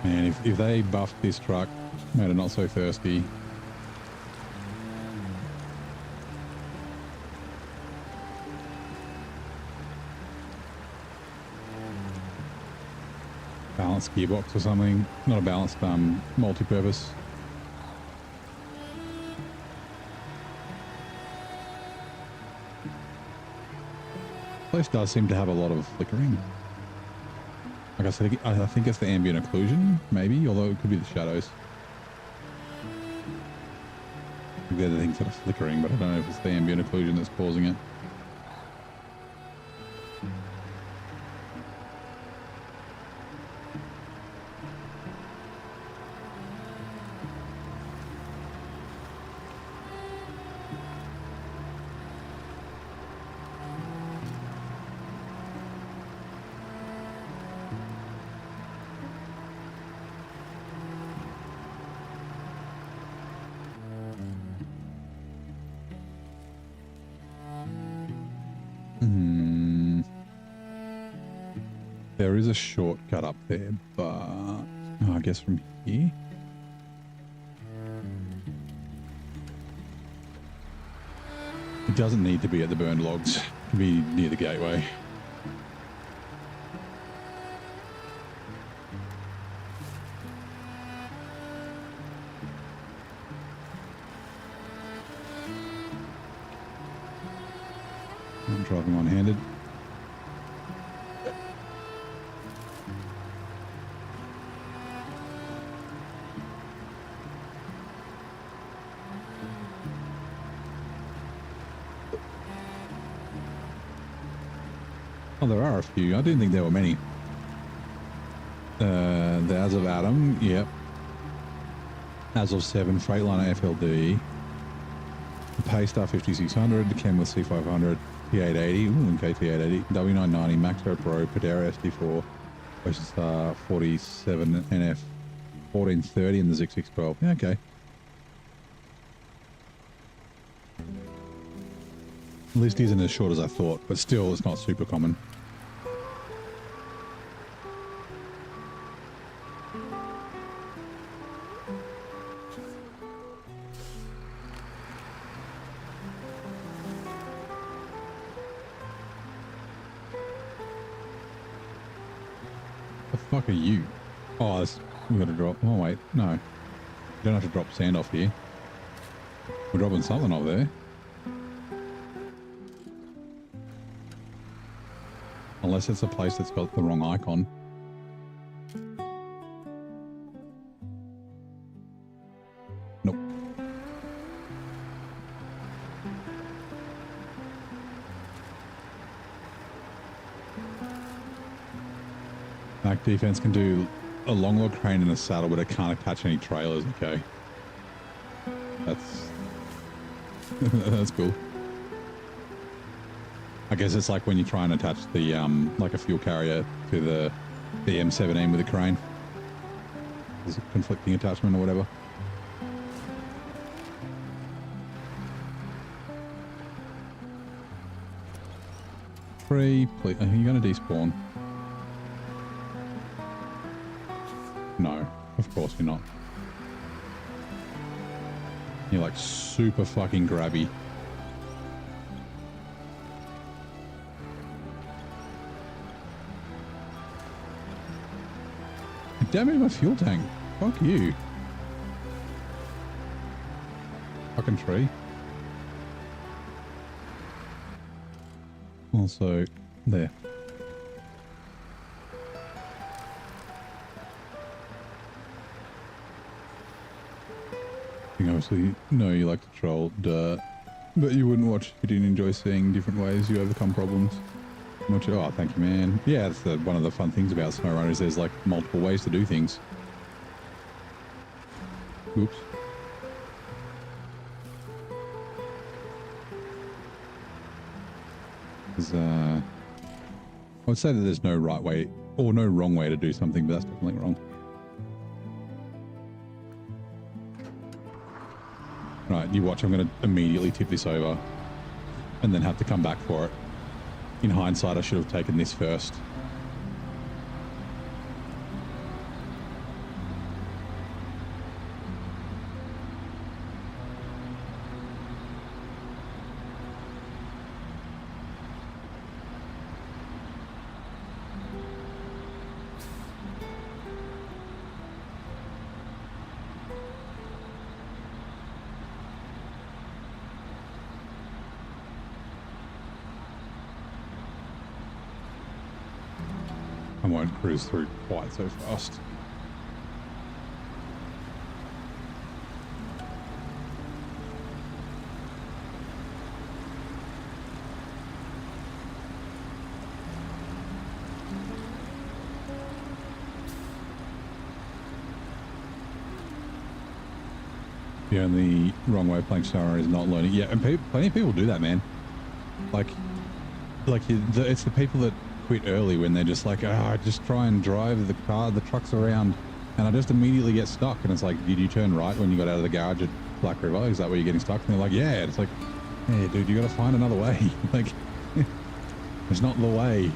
Speaker 1: Man, if they buffed this truck, made it not so thirsty. Balanced gearbox or something. Not a balanced multi-purpose. This place does seem to have a lot of flickering. Like I said, I think it's the ambient occlusion, maybe, although it could be the shadows. They're the things that are flickering, but I don't know if it's the ambient occlusion that's causing it. There is a shortcut up there, but I guess from here. It doesn't need to be at the burned logs. It can be near the gateway. I'm driving one-handed. Oh, there are a few. I didn't think there were many. The As of Adam, yep. as of 7, Freightliner FLD, the Paystar 5600, the Kenworth C500, T880, and KT880, W990, Maxo Pro, Padera SD4, Oceanstar 47 NF 1430, and the Zig 612. Yeah, okay. The list isn't as short as I thought, but still, it's not super common. The fuck are you? Oh, we got to drop. Oh, wait, no. You don't have to drop sand off here. We're dropping something off there. Unless it's a place that's got the wrong icon. Nope. Mac defense can do a long log crane in a saddle, but it can't attach any trailers. Okay. That's that's cool. I guess it's like when you try and attach the like a fuel carrier to the M17 with a crane. There's a conflicting attachment or whatever. Free, please. Are you going to despawn? No, of course you're not. You're like super fucking grabby. Damage my fuel tank. Fuck you. Fucking tree. Also, there. I think obviously, no, you like to troll, duh. But you wouldn't watch if you didn't enjoy seeing different ways you overcome problems. Much, oh, thank you, man. Yeah, that's one of the fun things about SnowRunner is there's like multiple ways to do things. Oops. I would say that there's no right way or no wrong way to do something, but that's definitely wrong. Right, you watch. I'm going to immediately tip this over and then have to come back for it. In hindsight, I should have taken this first. I won't cruise through quite so fast. The only wrong way of playing SnowRunner is not learning. Yeah, and plenty of people do that, man. Like it's the people that quit early when they're just like, I just try and drive the trucks around, and I just immediately get stuck. And it's like, did you turn right when you got out of the garage at Black River? Is that where you're getting stuck? And they're like, yeah. And it's like, hey, dude, you got to find another way. Like, it's not the way.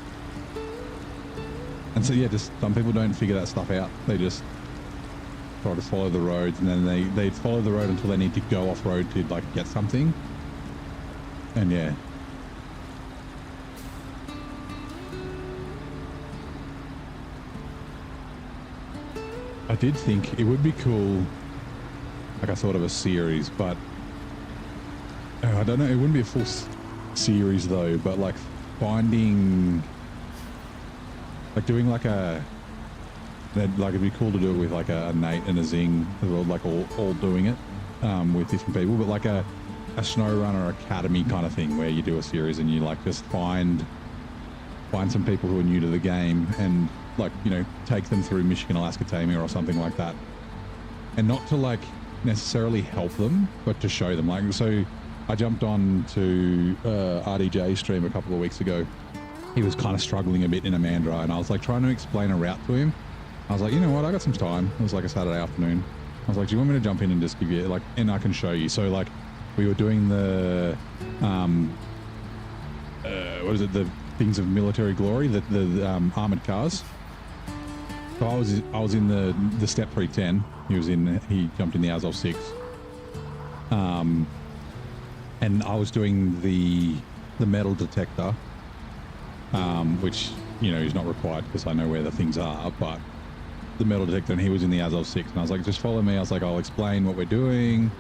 Speaker 1: And so yeah, just some people don't figure that stuff out. They just try to follow the roads, and then they follow the road until they need to go off road to like get something. And yeah. I did think it would be cool, like I thought of a series, but I don't know, it wouldn't be a full series though, but like finding, like doing like like it'd be cool to do it with like a Nate and a Zing, like all doing it with different people, but like a SnowRunner Academy kind of thing where you do a series and you like just find some people who are new to the game and like, you know, take them through Michigan, Alaska, Tamir or something like that. And not to like necessarily help them, but to show them. Like, so I jumped on to RDJ's stream a couple of weeks ago. He was kind of struggling a bit in Amandra, and I was like trying to explain a route to him. I was like, you know what, I got some time. It was like a Saturday afternoon. I was like, do you want me to jump in and just give you, like, and I can show you. So like we were doing the, what is it, the things of military glory, the armored cars. So I was in the Step 310. He jumped in the Azov 6. And I was doing the metal detector, which, you know, is not required because I know where the things are, but the metal detector, and he was in the Azov 6, and I was like, just follow me. I was like, I'll explain what we're doing.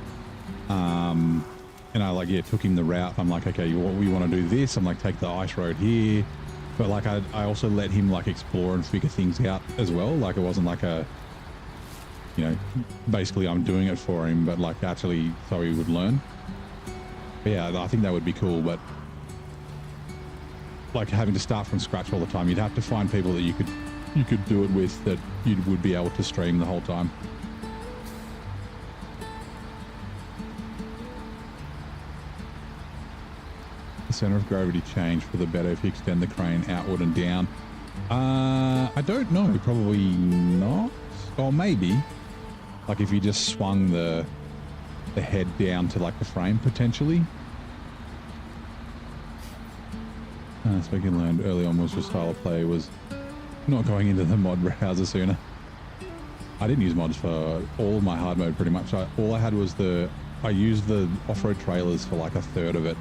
Speaker 1: And I like, yeah, took him the route. I'm like, okay, we want to do this. I'm like, take the ice road here. But like, I also let him like explore and figure things out as well. Like, it wasn't like a, you know, basically I'm doing it for him, but like actually so he would learn. But yeah, I think that would be cool, but like having to start from scratch all the time, you'd have to find people that you could do it with, that you would be able to stream the whole time. The center of gravity change for the better if you extend the crane outward and down. I don't know, probably not, or maybe like if you just swung the head down to like the frame potentially. Speaking learned early on was your style of play was not going into the mod browser sooner. I didn't use mods for all of my hard mode pretty much. All I had was I used the off-road trailers for like a third of it.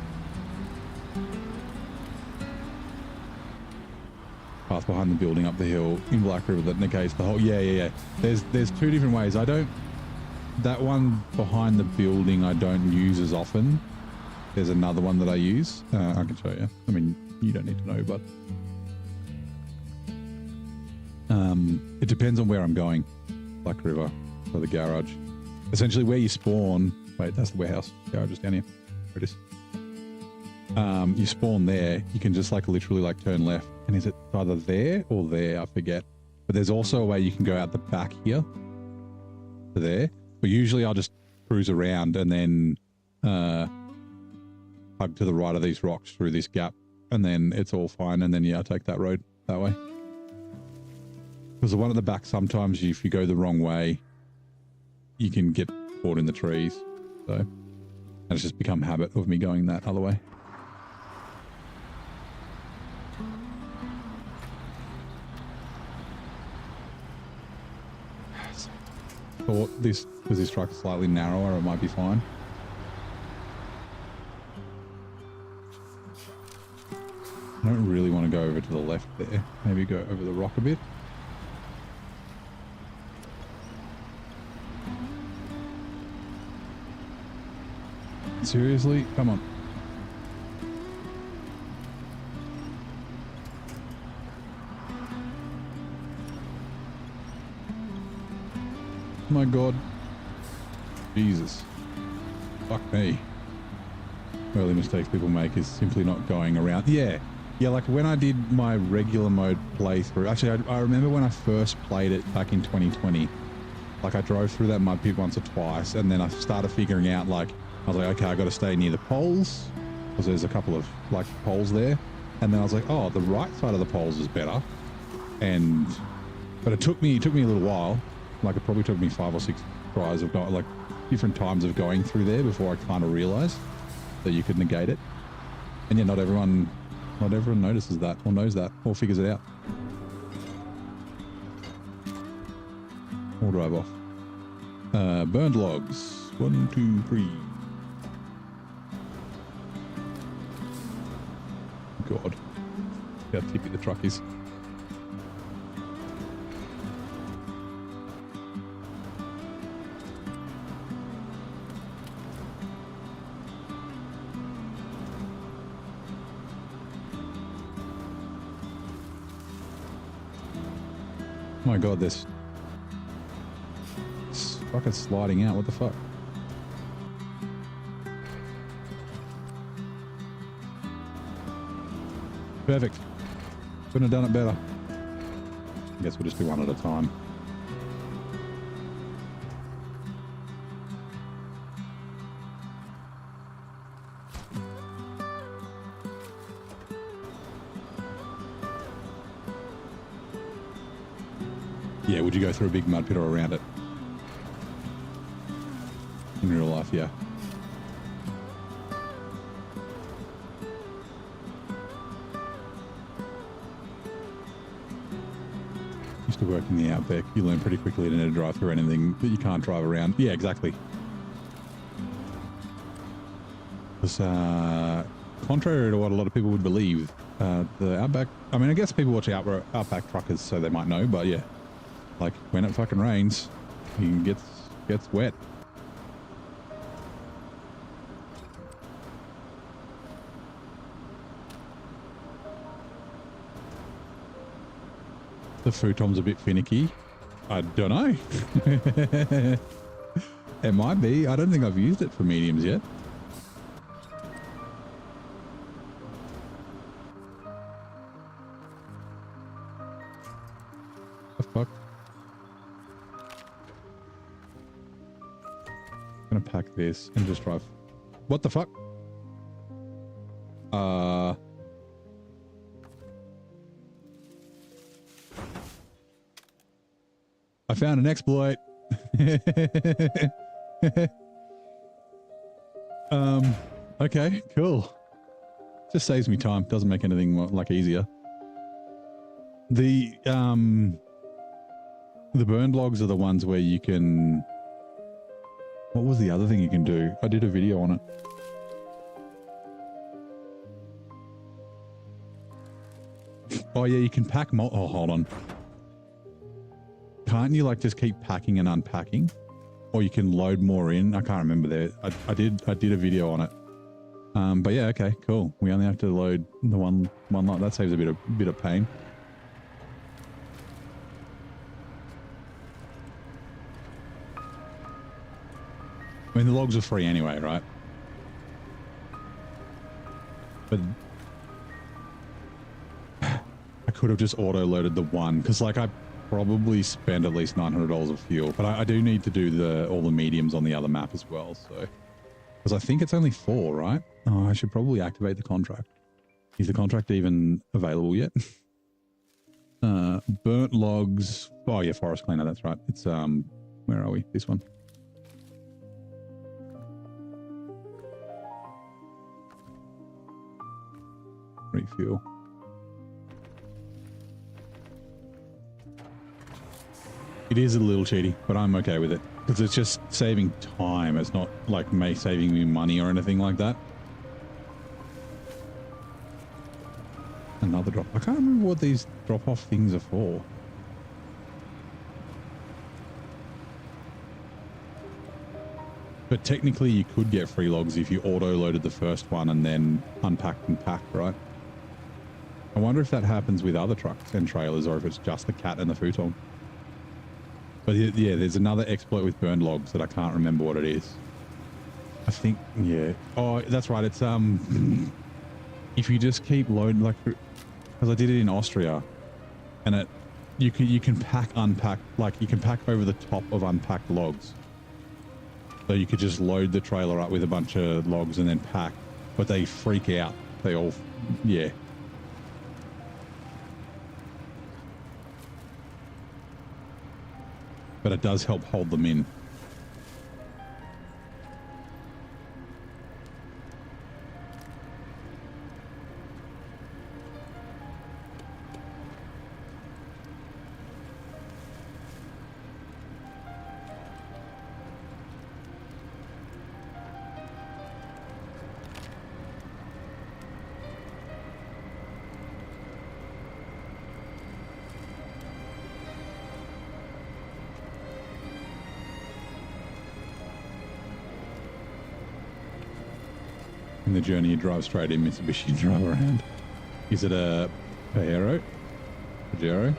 Speaker 1: Path behind the building up the hill in Black River that negates the whole. Yeah. There's two different ways. That one behind the building I don't use as often. There's another one that I use. I can show you. I mean, you don't need to know, but it depends on where I'm going. Black River or the garage. Essentially where you spawn. Wait, that's the warehouse. Garage is down here. There it is. You spawn there, you can just like literally like turn left, and is it either there or there? I forget. But there's also a way you can go out the back here to there. But usually I'll just cruise around and then hug to the right of these rocks through this gap, and then it's all fine. And then yeah, I take that road that way. Because the one at the back, sometimes if you go the wrong way, you can get caught in the trees. So, and it's just become habit of me going that other way. Thought this, because this truck is slightly narrower, it might be fine. I don't really want to go over to the left there. Maybe go over the rock a bit. Seriously? Come on. My God. Jesus. Fuck me. Early mistakes people make is simply not going around. Yeah, like when I did my regular mode playthrough, actually I remember when I first played it back in 2020, like I drove through that mud pit once or twice, and then I started figuring out, like, I was like, okay, I got to stay near the poles, because there's a couple of like poles there, and then I was like, oh, the right side of the poles is better, but it took me a little while. Like, it probably took me 5 or 6 tries of going, like different times of going through there before I kind of realized that you could negate it. And yeah, not everyone notices that or knows that or figures it out. Or drive off. Burned logs. 1, 2, 3. God. How tippy the truck is. Oh my God, this fucking sliding out. What the fuck? Perfect. Couldn't have done it better. I guess we'll just do one at a time. Yeah, would you go through a big mud pit or around it? In real life, yeah. Used to work in the outback. You learn pretty quickly to drive through anything that you can't drive around. Yeah, exactly. Because contrary to what a lot of people would believe, the outback, I mean, I guess people watch outback truckers so they might know, but yeah, like when it fucking rains, it gets wet. The futon's a bit finicky. I don't know. It might be. I don't think I've used it for mediums yet. The fuck? I'm gonna pack this and just drive. What the fuck? I found an exploit. Okay, cool. Just saves me time. Doesn't make anything more, like easier. The burned logs are the ones where you can... What was the other thing you can do? I did a video on it. Oh yeah, you can pack oh, hold on. Can't you like just keep packing and unpacking? Or you can load more in? I can't remember there. I did a video on it. But yeah, okay, cool. We only have to load the one lot. That saves a bit of pain. I mean, the logs are free anyway, right? But I could have just auto-loaded the one, because like I probably spend at least $900 of fuel, but I do need to do all the mediums on the other map as well, so... Because I think it's only 4, right? Oh, I should probably activate the contract. Is the contract even available yet? Burnt logs... Oh yeah, forest cleaner, that's right. It's, where are we? This one. Refuel. It is a little cheaty, but I'm okay with it because it's just saving time. It's not like saving me money or anything like that. Another drop. I can't remember what these drop-off things are for. But technically you could get free logs if you auto-loaded the first one and then unpacked and packed, right? I wonder if that happens with other trucks and trailers or if it's just the cat and the futon. But yeah, there's another exploit with burned logs that I can't remember what it is. I think, yeah. Oh, that's right. It's, if you just keep loading, like, because I did it in Austria and you can pack, unpack, like you can pack over the top of unpacked logs. So you could just load the trailer up with a bunch of logs and then pack, but they freak out. They all, yeah. But it does help hold them in. In the journey, you drive straight in Mitsubishi and drive around. Is it a Pajero? Pajero?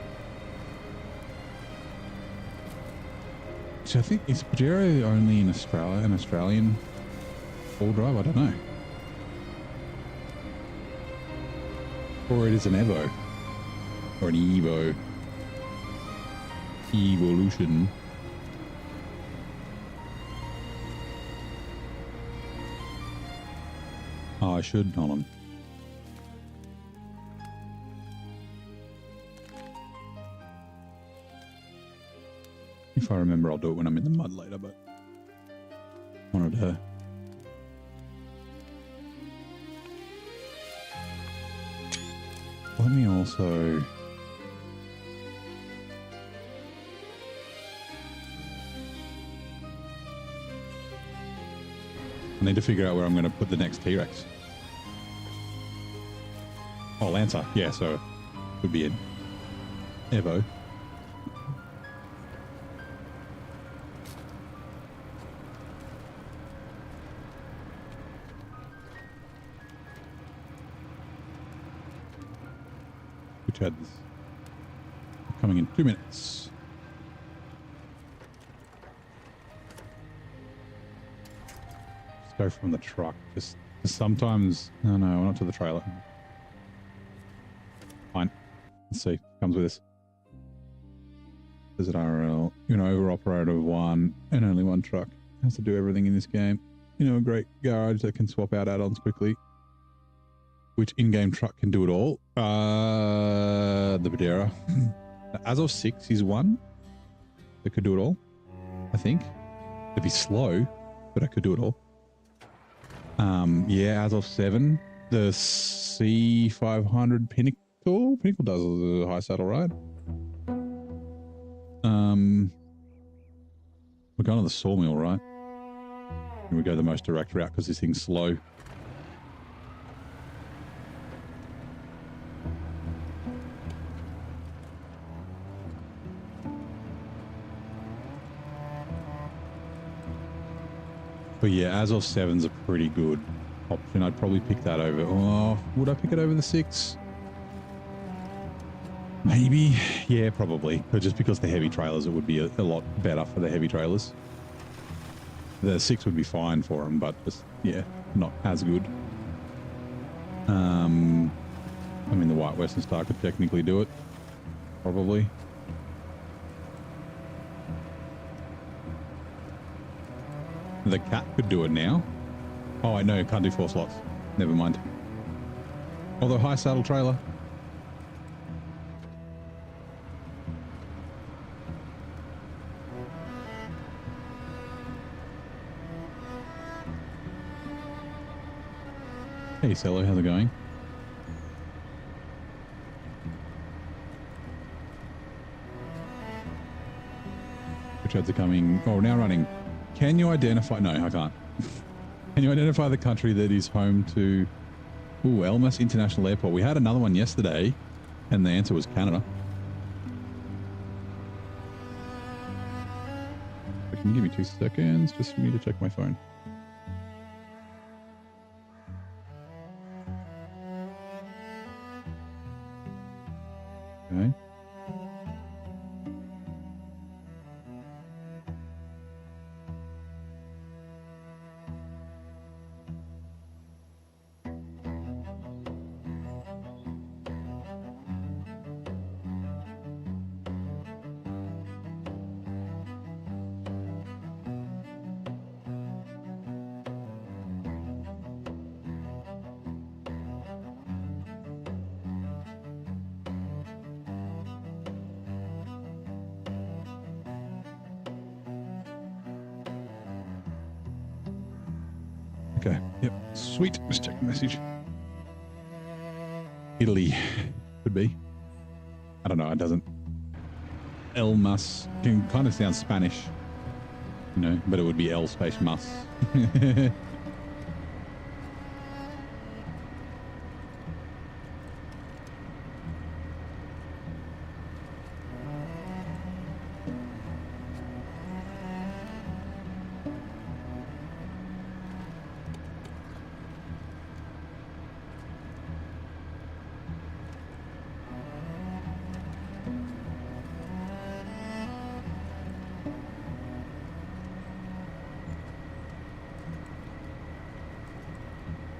Speaker 1: So I think, is Pajero only in Australia, an Australian all drive? I don't know. Or it is an Evo. Or an Evo. Evolution. Oh, I should. Hold on. If I remember, I'll do it when I'm in the mud later, but wanted to. Let me also. I need to figure out where I'm going to put the next T-Rex. Oh, Lancer. Yeah, so it could be an Evo. Which had this coming in 2 minutes. Just go from the truck. Just sometimes. No, not to the trailer. Fine. Let's see. Comes with us. Visit RL. You're an over-operator of one and only one truck. Has to do everything in this game. You know, a great garage that can swap out add-ons quickly. Which in-game truck can do it all? The Badera. As of 6 is one that could do it all. I think. It'd be slow, but I could do it all. Yeah, as of 7, the C500 Pinnacle. Pinnacle does a high saddle ride. We're going to the Sawmill, right? And we go the most direct route because this thing's slow. But yeah, as of 7's a pretty good option. I'd probably pick that over. Oh, would I pick it over the 6? Maybe. Yeah, probably. But just because the heavy trailers, it would be a lot better for the heavy trailers. The 6 would be fine for them, but just, yeah, not as good. I mean, the White Western Star could technically do it. Probably. The Cat could do it now. Oh, I know. Can't do 4 slots. Never mind. Although high saddle trailer. Hey, Cello. How's it going? Which ads are coming? Oh, now running. Can you identify? No, I can't. Can you identify the country that is home to Elmas International Airport? We had another one yesterday, and the answer was Canada. But can you give me 2 seconds just for me to check my phone? Okay. Okay. Yep. Sweet. Just check the message. Italy. Could be. I don't know. It doesn't. Elmas can kind of sound Spanish, you know, but it would be El space mas.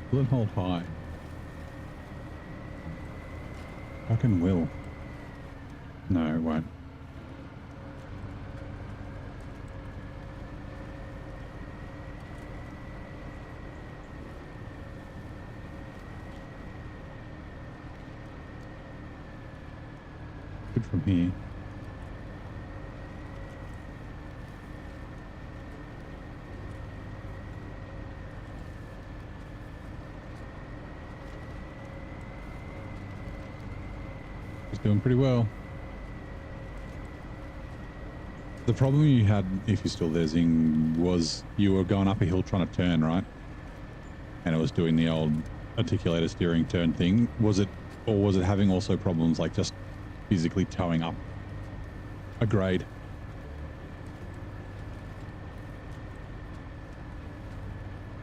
Speaker 1: Will it hold high? Fucking will. No, it won't. Good from here. He's doing pretty well. The problem you had, if you're still there, Zing, was you were going up a hill trying to turn, right? And it was doing the old articulator steering turn thing. Was it, or was it having also problems like just physically towing up a grade?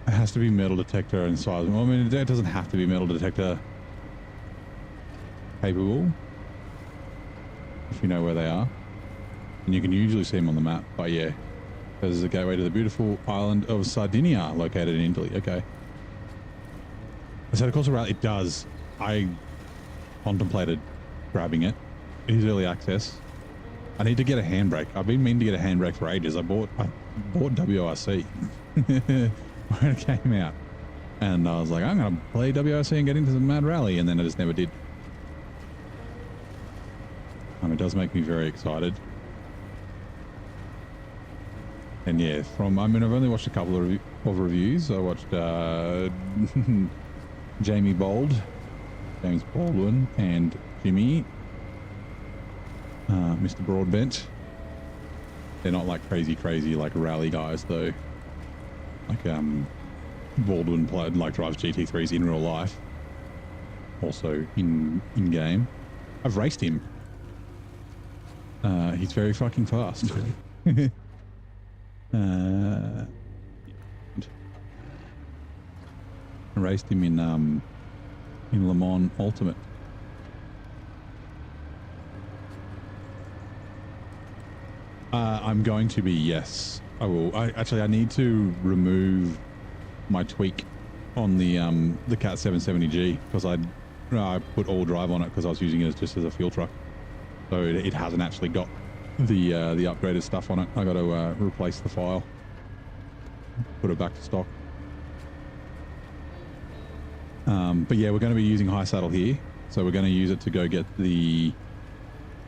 Speaker 1: It has to be metal detector and size. Well, I mean, it doesn't have to be metal detector capable, if you know where they are. And you can usually see them on the map. But yeah, there's a gateway to the beautiful island of Sardinia, located in Italy. Okay. I said, of course, it does. I contemplated grabbing it. It is early access. I need to get a handbrake. I've been meaning to get a handbrake for ages. I bought WRC when it came out. And I was like, I'm going to play WRC and get into the mad rally. And then I just never did. It does make me very excited. And yeah, I mean, I've only watched a couple of reviews. I watched James Baldwin, and Jimmy, Mr. Broadbent. They're not like crazy like rally guys though. Like Baldwin drives GT3s in real life. Also in game. I've raced him. He's very fucking fast. I raced him in Le Mans Ultimate. I'm going to be, yes. I will. I need to remove my tweak on the Cat 770G because I put all drive on it because I was using it just as a fuel truck. So it hasn't actually got the upgraded stuff on it. I got to replace the file, put it back to stock. But yeah, we're going to be using high saddle here, so we're going to use it to go get the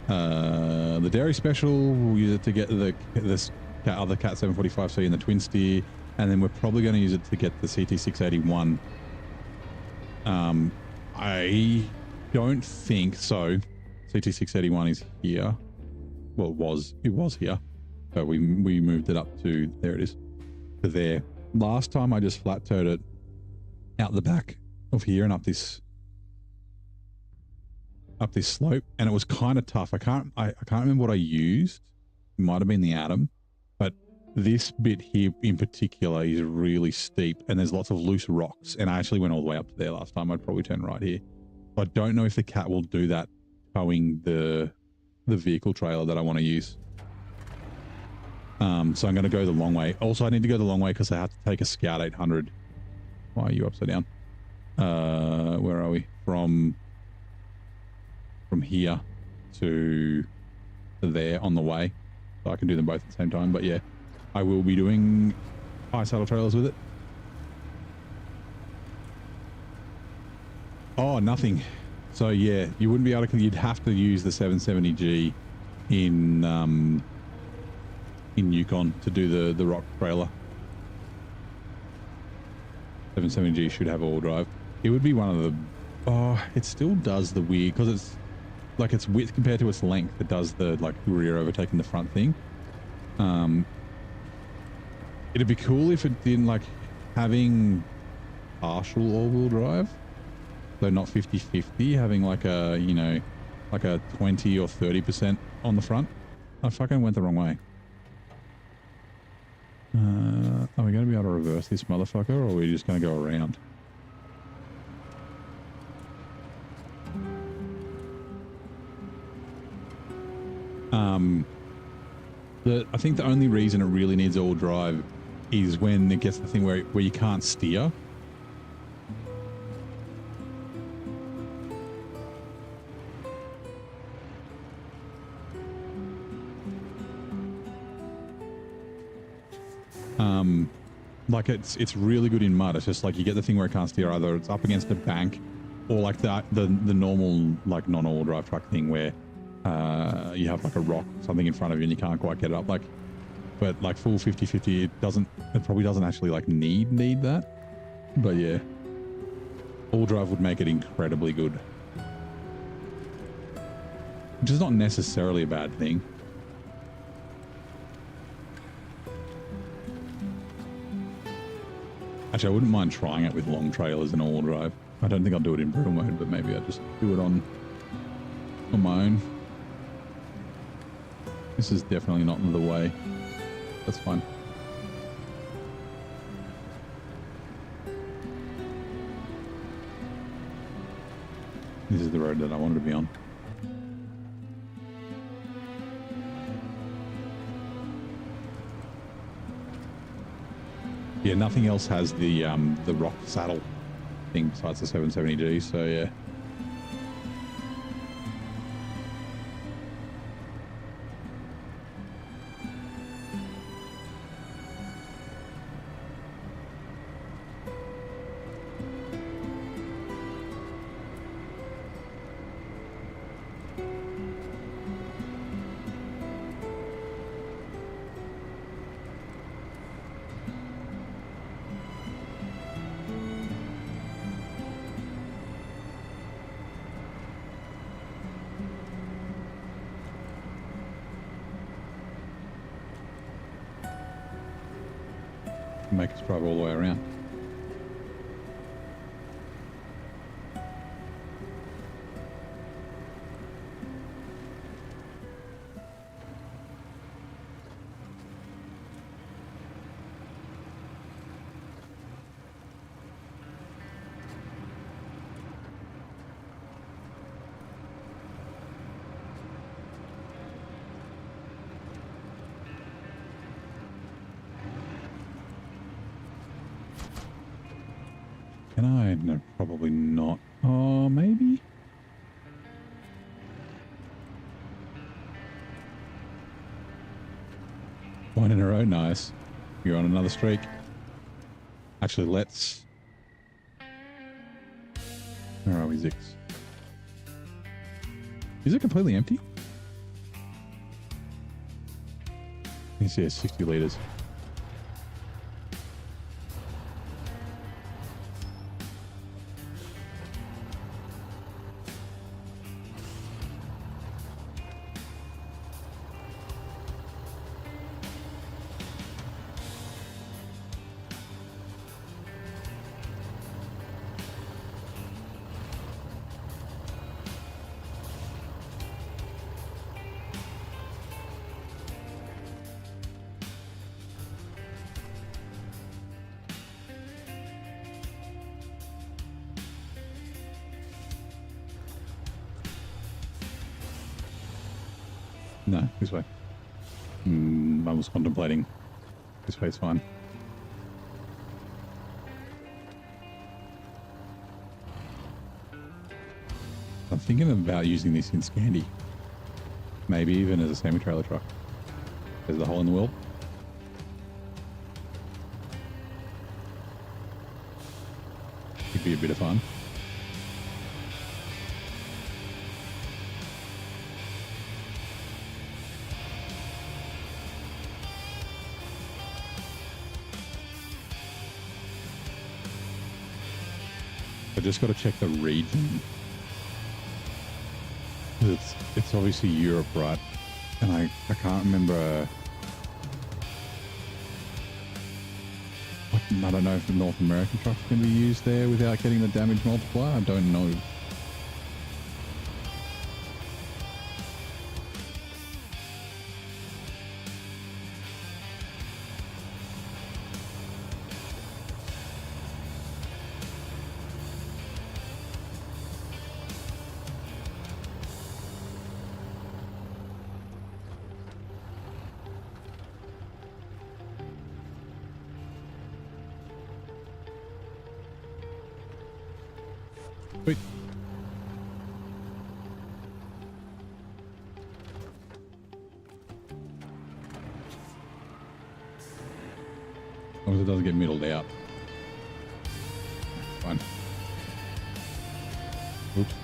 Speaker 1: dairy special. We'll use it to get this other Cat 745C in the twin steer, and then we're probably going to use it to get the CT681. I don't think so. CT681 is here. Well, it was here, but we moved it up to, there it is, to there. Last time I just flat towed it out the back of here and up this slope, and it was kind of tough. I can't remember what I used. It might have been the Atom, but this bit here in particular is really steep, and there's lots of loose rocks. And I actually went all the way up to there last time. I'd probably turn right here. I don't know if the Cat will do that, towing the vehicle trailer that I want to use. So I'm going to go the long way. Also, I need to go the long way because I have to take a Scout 800. Why are you upside down? Where are we? From here to there on the way. So I can do them both at the same time. But yeah, I will be doing high saddle trailers with it. Oh, nothing. So yeah, you wouldn't be able to, you'd have to use the 770G in Yukon to do the rock trailer. 770G should have all drive. It would be one of the, it still does the weird, because it's like its width compared to its length, it does the like rear overtaking the front thing. It'd be cool if it didn't, like, having partial all-wheel drive. So not 50-50, having like a, you know, like a 20 or 30% on the front. I fucking went the wrong way. Are we going to be able to reverse this motherfucker, or are we just going to go around? I think the only reason it really needs all drive is when it gets the thing where you can't steer. Like it's really good in mud. It's just like you get the thing where it can't steer, either it's up against a bank or like the normal like non-all drive truck thing where you have like a rock or something in front of you and you can't quite get it up. Like, but like full 50-50, it probably doesn't actually like need that. But yeah, all drive would make it incredibly good. which is not necessarily a bad thing. Actually, I wouldn't mind trying it with long trailers and all-wheel drive. I don't think I'll do it in brutal mode, but maybe I'll just do it on my own. This is definitely not the way. That's fine. This is the road that I wanted to be on. Yeah, nothing else has the rock saddle thing besides the 770G, so yeah. Make us drive all the way around. Can I? No, probably not. Oh, maybe? One in a row, nice. You're on another streak. Actually, let's... Where are we, Zix? Is it completely empty? You see, it's 60 litres. No, this way. I was contemplating. This way's fine. I'm thinking about using this in Scandi. Maybe even as a semi-trailer truck. There's the hole in the wheel. Could be a bit of fun. I just got to check the region. It's obviously Europe, right? And I can't remember. I don't know if the North American trucks can be used there without getting the damage multiplier. I don't know. Wait. As long as it doesn't get middled out. It's fine. Oops.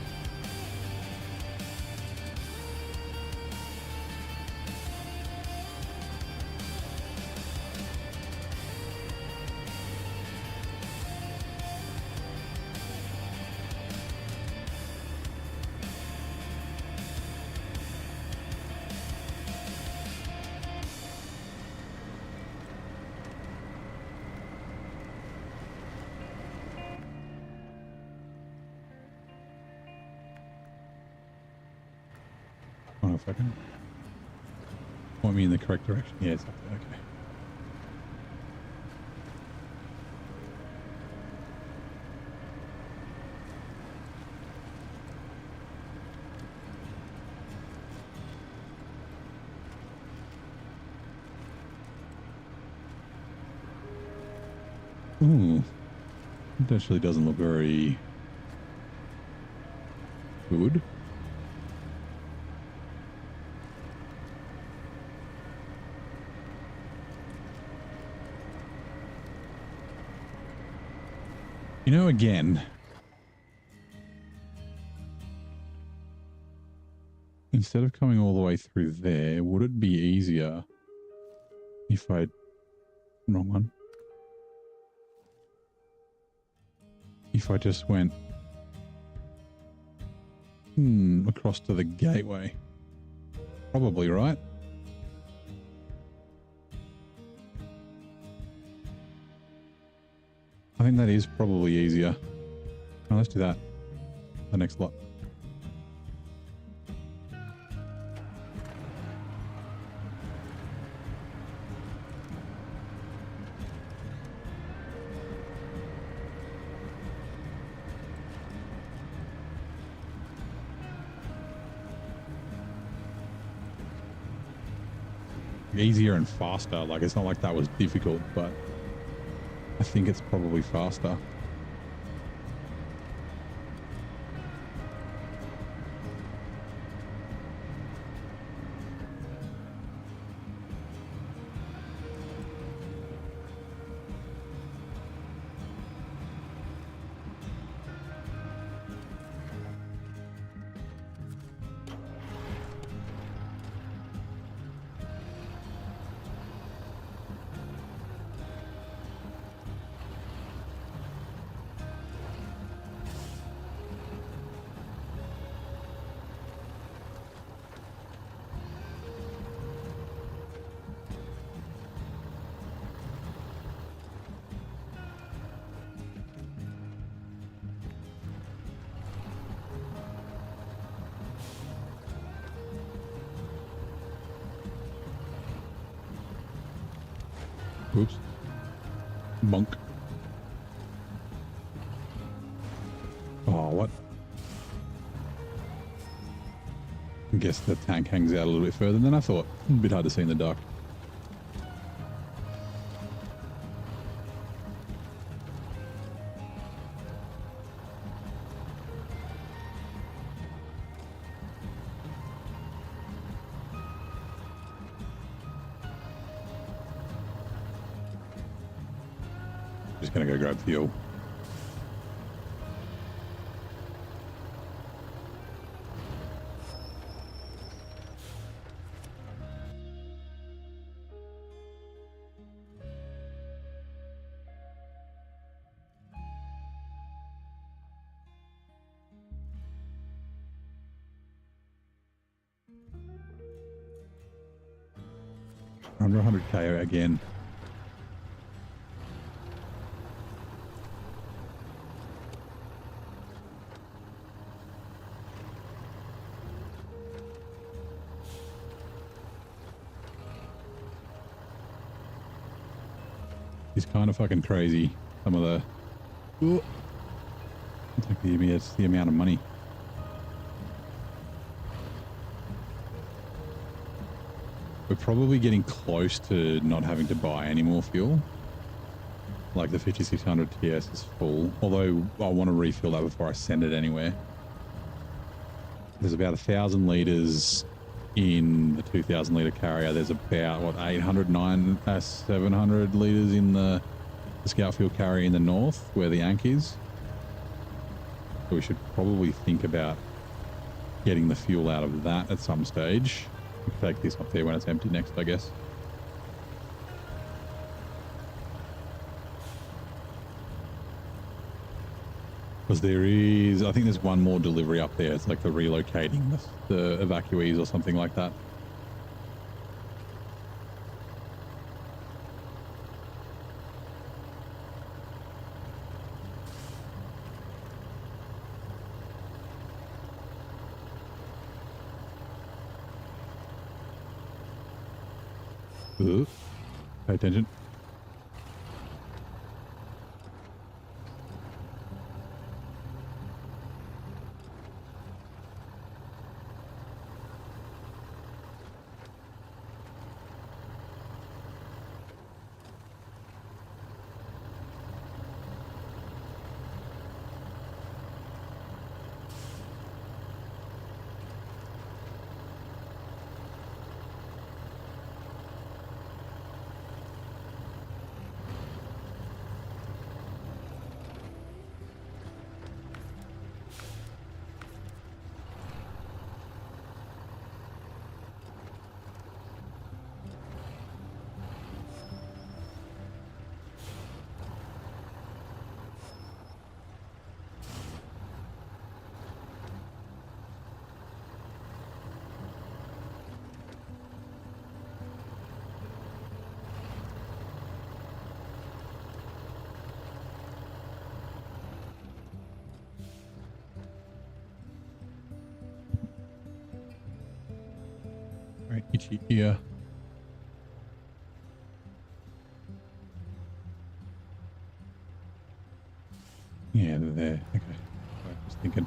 Speaker 1: know if I can point me in the correct direction. Yeah, it's up there. Okay. Ooh, it actually doesn't look very good. You know, again, instead of coming all the way through there, would it be easier if I... Wrong one. If I just went across to the gateway? Probably, right? I think that is probably easier. Now let's do that. The next lot. Easier and faster. Like, it's not like that was difficult, but I think it's probably faster. Oops. Monk. Oh, what? I guess the tank hangs out a little bit further than I thought. A bit hard to see in the dark. Just gonna go grab fuel. Under 100k again. It's kind of fucking crazy. Some of the... Ooh. It's like the amount of money. We're probably getting close to not having to buy any more fuel. Like the 5600 TS is full, although I want to refill that before I send it anywhere. There's about 1,000 litres in the 2,000 litre carrier. There's about, what, 700 litres in the scout fuel carrier in the north where the Ank is. So we should probably think about getting the fuel out of that at some stage. We can take this up there when it's empty next, I guess. Because there is, I think there's one more delivery up there. It's like the relocating the evacuees or something like that. Pay attention. Right, itchy ear. Yeah, they're there. Okay. Sorry, just thinking.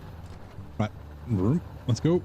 Speaker 1: Right, let's go.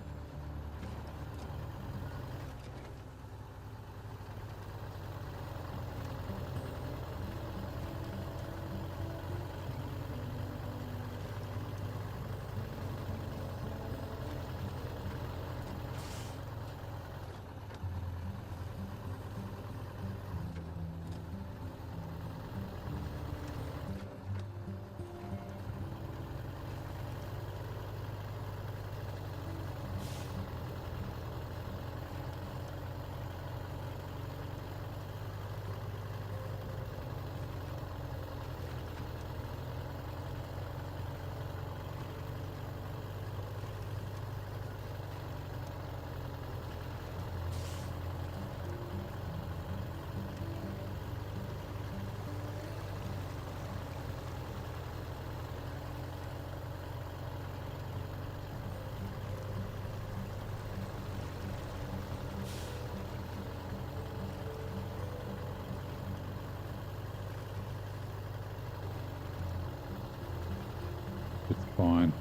Speaker 1: It's fine.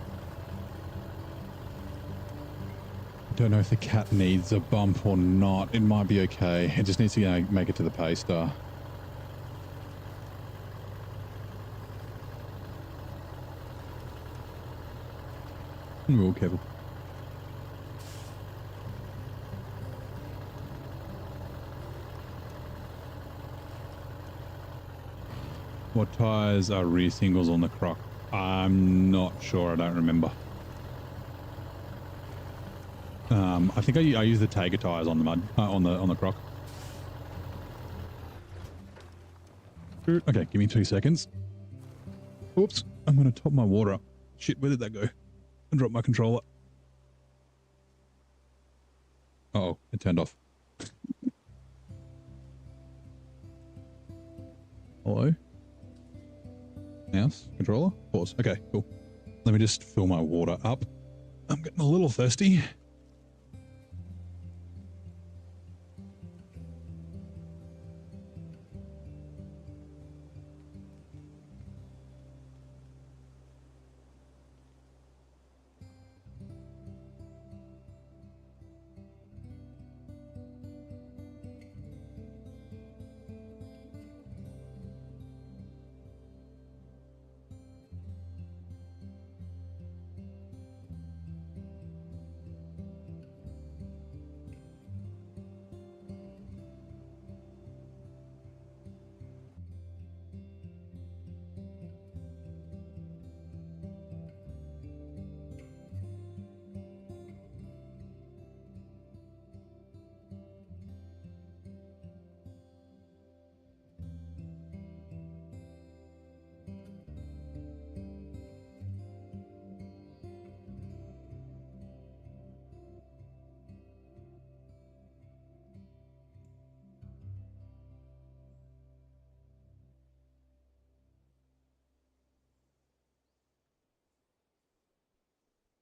Speaker 1: I don't know if the cat needs a bump or not. It might be okay. It just needs to, make it to the pay star. Real careful. What tires are rear singles on the Croc? I'm not sure. I don't remember. I think I use the Tiger tires on the mud on the Croc. Okay, give me 2 seconds. Oops, I'm gonna top my water up. Shit, where did that go? I dropped my controller. Uh oh, it turned off. Hello? Mouse? Controller? Pause. Okay, cool. Let me just fill my water up. I'm getting a little thirsty.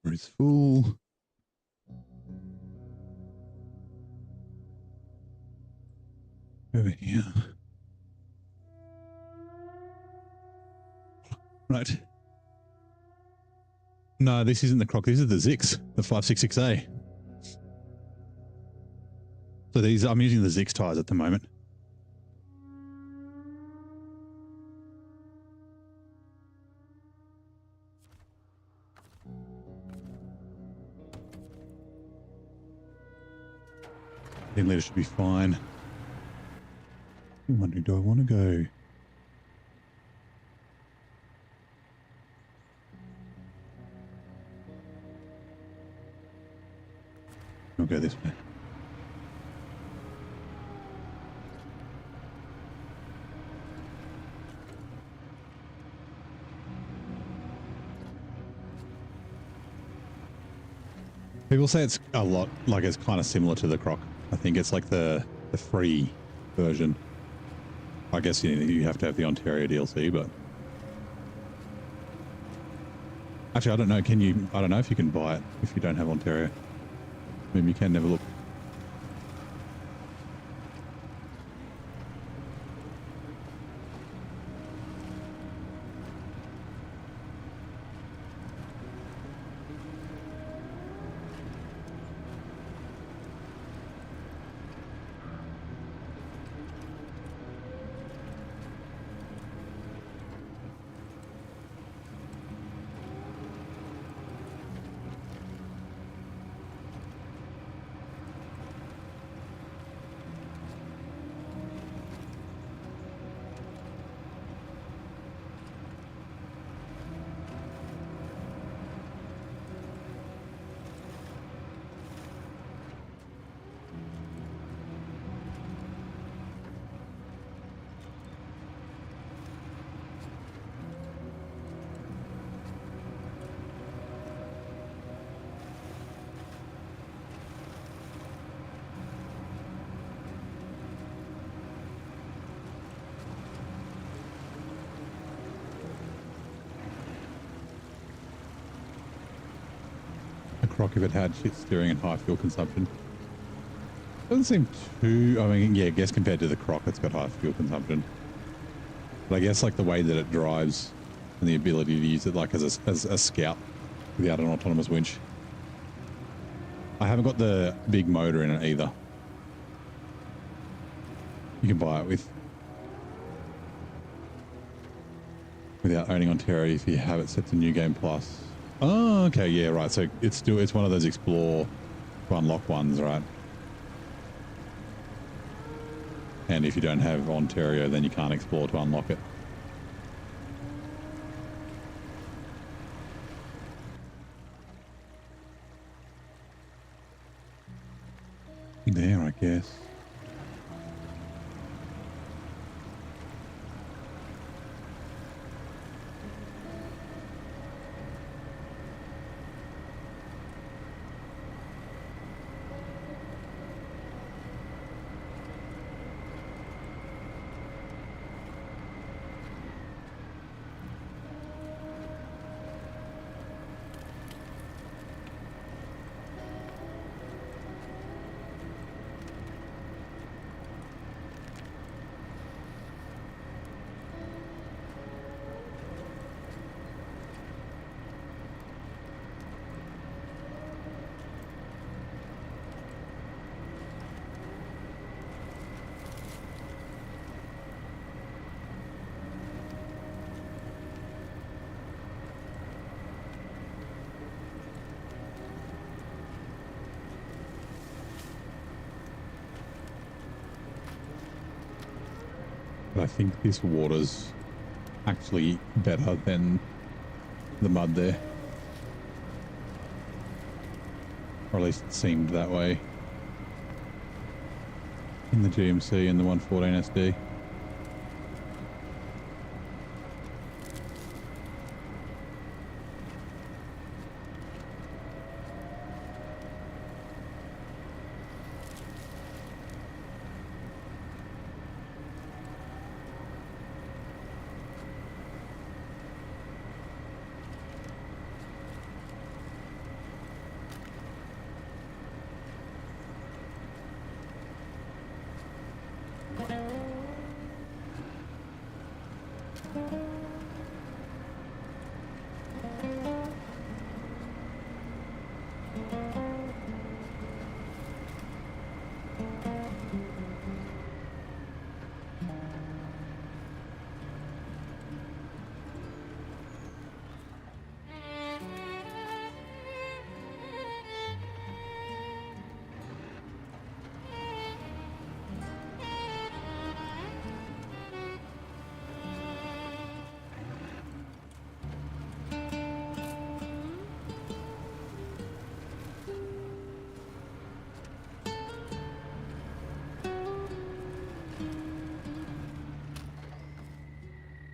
Speaker 1: It's full. Over here. Right. No, this isn't the Croc. This is the Zix, the 566A. So these, I'm using the Zix tires at the moment. I think that should be fine. I'm wondering, do I want to go? I'll go this way. People say it's a lot, like it's kind of similar to the Croc. I think it's like the free version. I guess you have to have the Ontario DLC, but actually I don't know. Can you? I don't know if you can buy it if you don't have Ontario. Maybe you can. Never look. Croc if it had shit steering and high fuel consumption. Doesn't seem too, I mean, yeah, I guess compared to the Croc, it's got high fuel consumption. But I guess like the way that it drives and the ability to use it like as a scout without an autonomous winch. I haven't got the big motor in it either. You can buy it without owning Ontario if you have it set to New Game Plus. Oh, okay, yeah, right. So it's one of those explore to unlock ones, right? And if you don't have Ontario, then you can't explore to unlock it. There, I guess. But I think this water's actually better than the mud there. Or at least it seemed that way in the GMC and the 114 SD.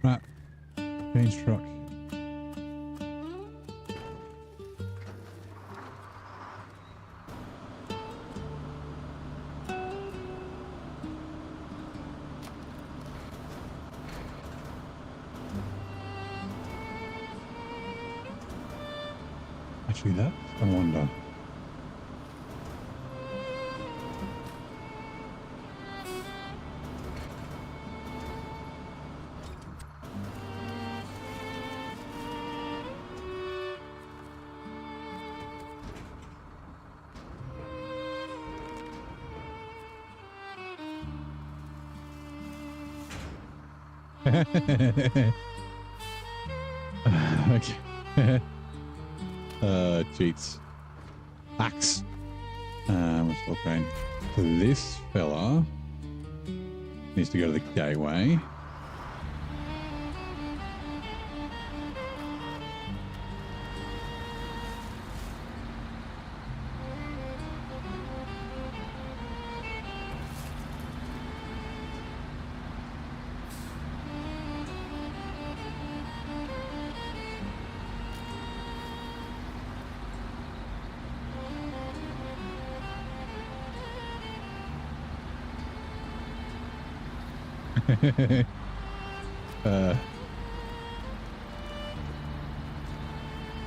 Speaker 1: Right. Change truck. Actually, that's I wonder. Okay. Cheats. Axe. What's the brain? So this fella needs to go to the gateway.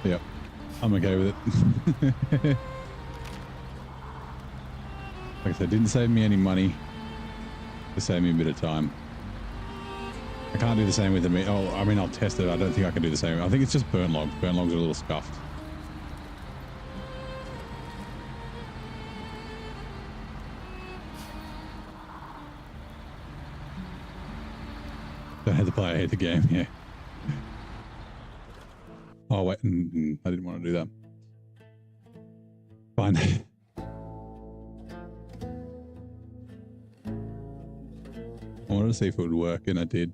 Speaker 1: Yep, I'm okay with it. Like I said, didn't save me any money. It saved me a bit of time. I can't do the same with the meat. Oh, I mean, I'll test it. I don't think I can do the same. I think it's just burn logs. Burn logs are a little scuffed. Don't have to play. I hate the game. Yeah. Oh wait, I didn't want to do that. Fine. I wanted to see if it would work, and I did.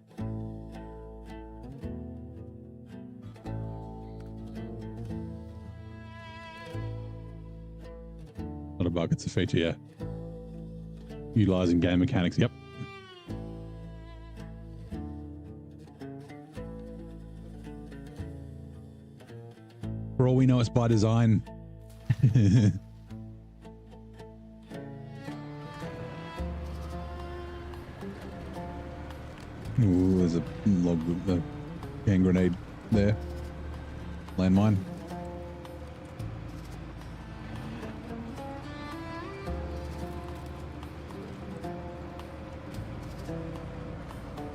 Speaker 1: Not a bug, it's a feature, yeah. Utilizing game mechanics, yep. For all we know, it's by design. Ooh, there's a log, a hand grenade there. Landmine.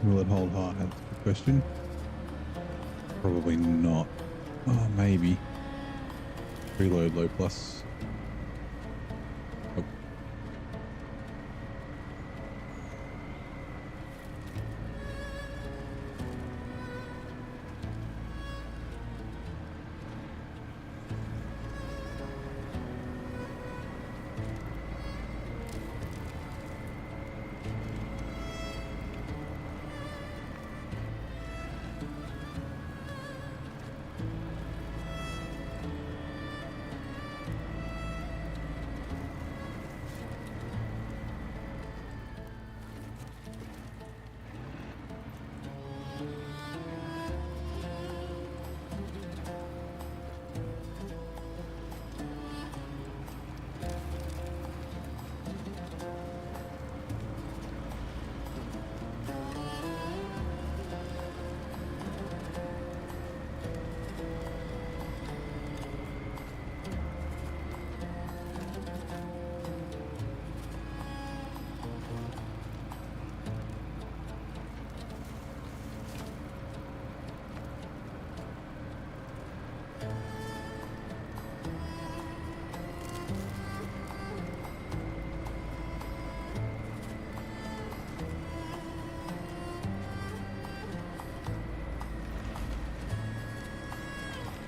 Speaker 1: Will it hold hard? That's the question. Probably not. Oh, maybe. Reload low plus. Oh.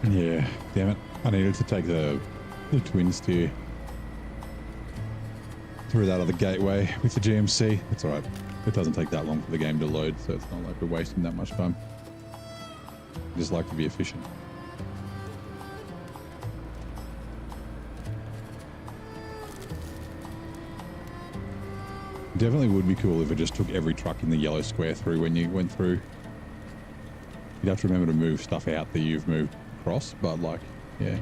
Speaker 1: Yeah, damn it. I needed to take the twin steer through that other gateway with the GMC. It's all right. It doesn't take that long for the game to load, so it's not like we're wasting that much time. I just like to be efficient. Definitely would be cool if it just took every truck in the yellow square through when you went through. You'd have to remember to move stuff out that you've moved across, but like, yeah.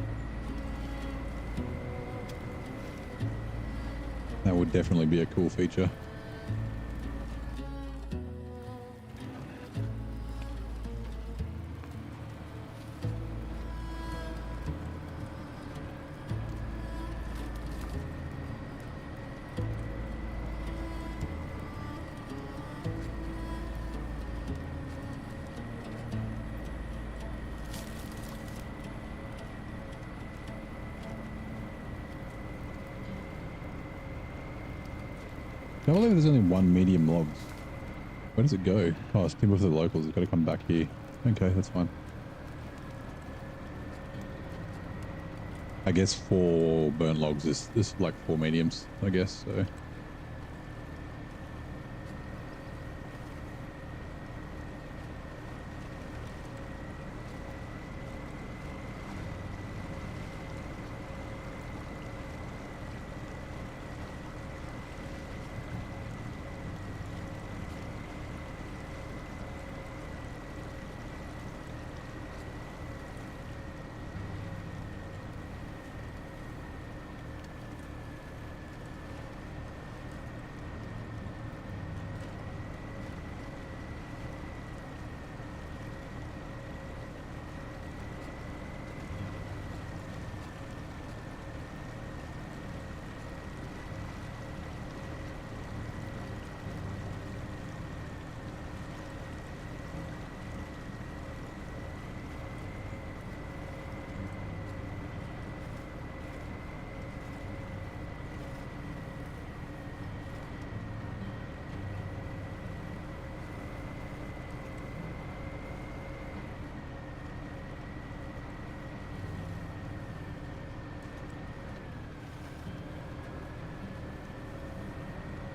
Speaker 1: That would definitely be a cool feature. I believe there's only one medium logs. Where does it go? Oh, it's timber for the locals. It's got to come back here. Okay, that's fine. I guess 4 burnt logs is like 4 mediums, I guess, so.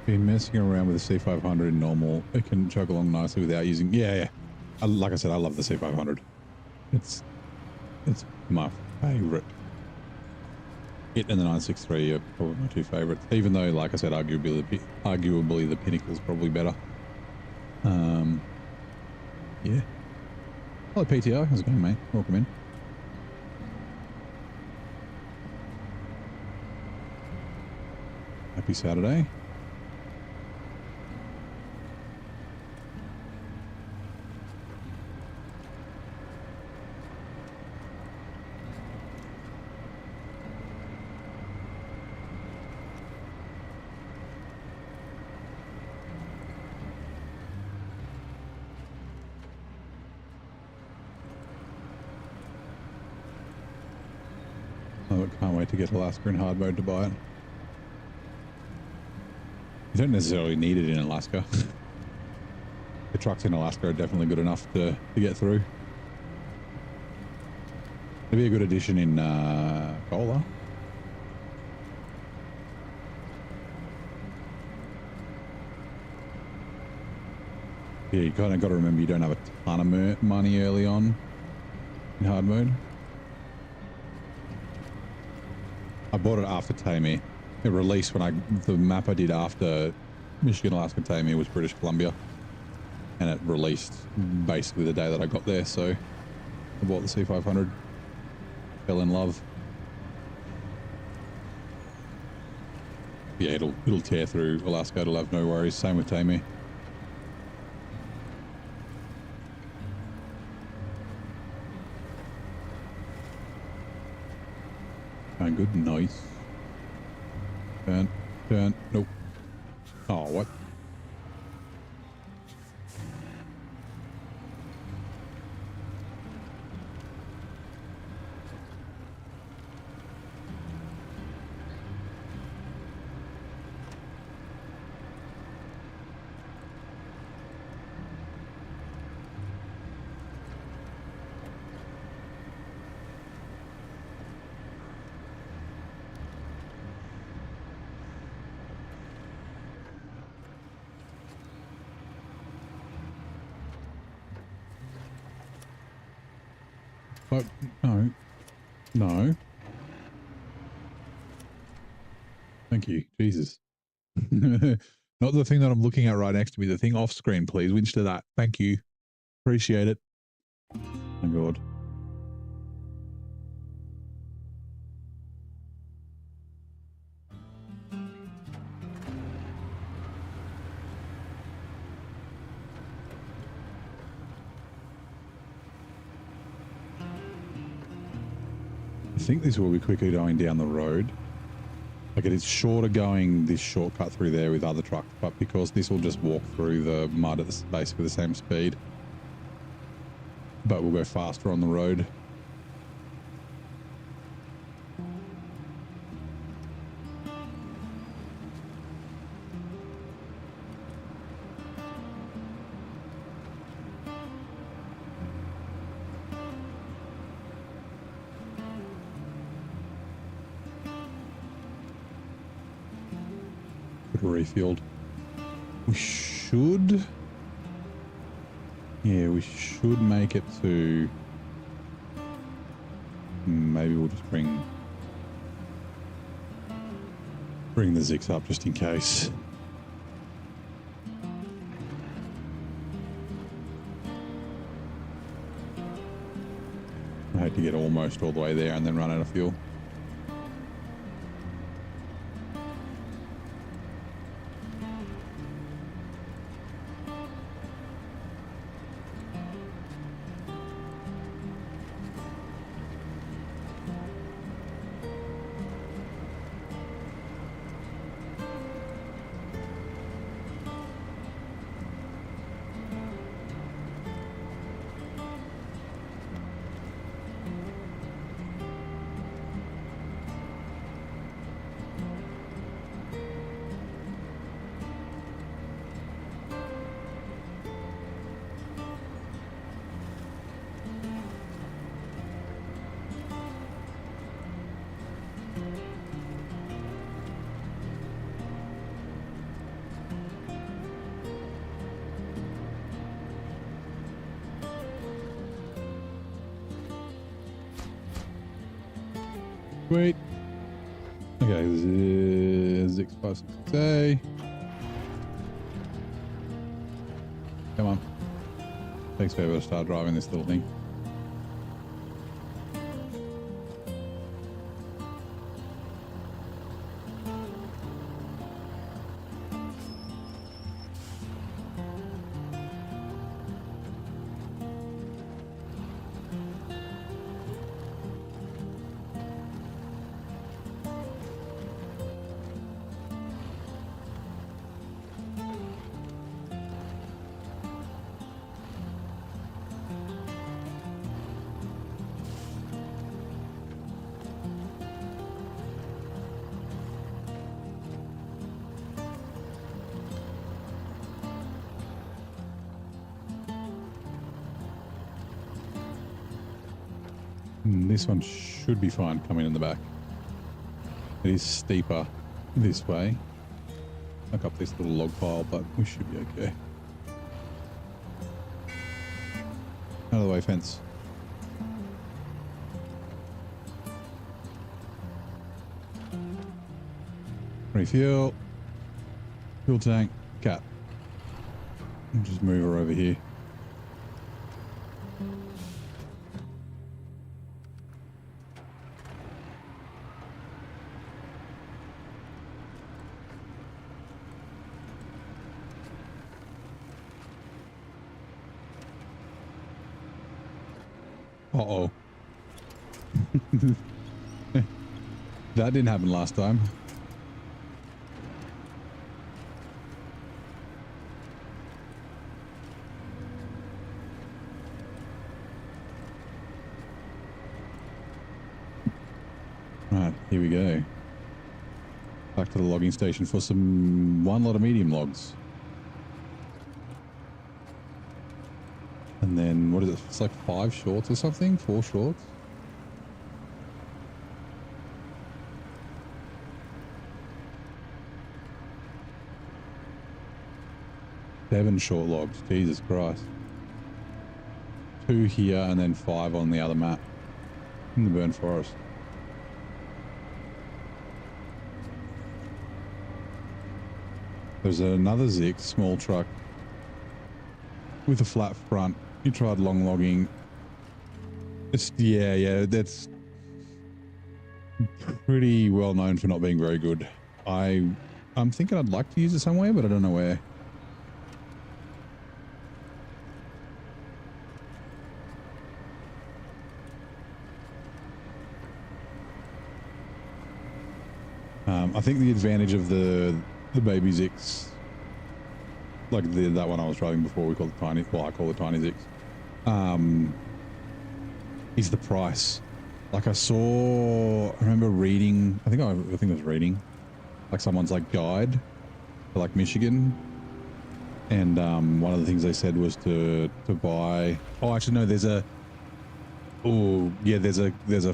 Speaker 1: Been messing around with the C500 in normal. It can chug along nicely without using. Yeah. Like I said, I love the C500. It's my favorite. It and the 963 are probably my 2 favorites. Even though, like I said, arguably the Pinnacle's probably better. Yeah. Hello, PTO. How's it going, mate? Welcome in. Happy Saturday. Can't wait to get Alaska in hard mode to buy it. You don't necessarily need it in Alaska. The trucks in Alaska are definitely good enough to get through. It'd be a good addition in Cola. Yeah, you kind of got to remember you don't have a ton of money early on in hard mode. I bought it after Tamir. It released when the map I did after Michigan, Alaska, Tamir was British Columbia. And it released basically the day that I got there, so I bought the C500. Fell in love. Yeah, it'll tear through Alaska, it'll have no worries. Same with Tamir. Good, nice. Turn, nope. Oh, what? But no, no. Thank you. Jesus. Not the thing that I'm looking at right next to me. The thing off screen, please. Winch to that. Thank you. Appreciate it. My God. I think this will be quicker going down the road. Like it is shorter going this shortcut through there with other trucks, but because this will just walk through the mud at basically the same speed, but we'll go faster on the road. Refueled. We should, yeah, we should make it to, maybe we'll just bring the Zix up just in case. I had to get almost all the way there and then run out of fuel. Wait. Okay, Zix 566A. Come on. Takes forever to start driving this little thing. This one should be fine coming in the back. It is steeper this way. Look up this little log pile, but we should be okay. Out of the way, fence. Refuel. Fuel tank. Cat. I'll just move her over here. Uh-oh. That didn't happen last time. Right, here we go. Back to the logging station for one lot of medium logs. And then, what is it? It's like 5 shorts or something? 4 shorts? Seven short logs. Jesus Christ. 2 here and then 5 on the other map. in the burnt forest. There's another Zix small truck with a flat front. You tried long logging. It's, yeah, that's pretty well known for not being very good. I'm thinking I'd like to use it somewhere, but I don't know where. I think the advantage of the baby Zix, like that one I was driving before, we call it tiny. Well, I call it tiny Zix. Is the price. Like I remember reading. I think I was reading, like someone's like guide for like Michigan, and one of the things they said was to buy. Oh, actually no. There's a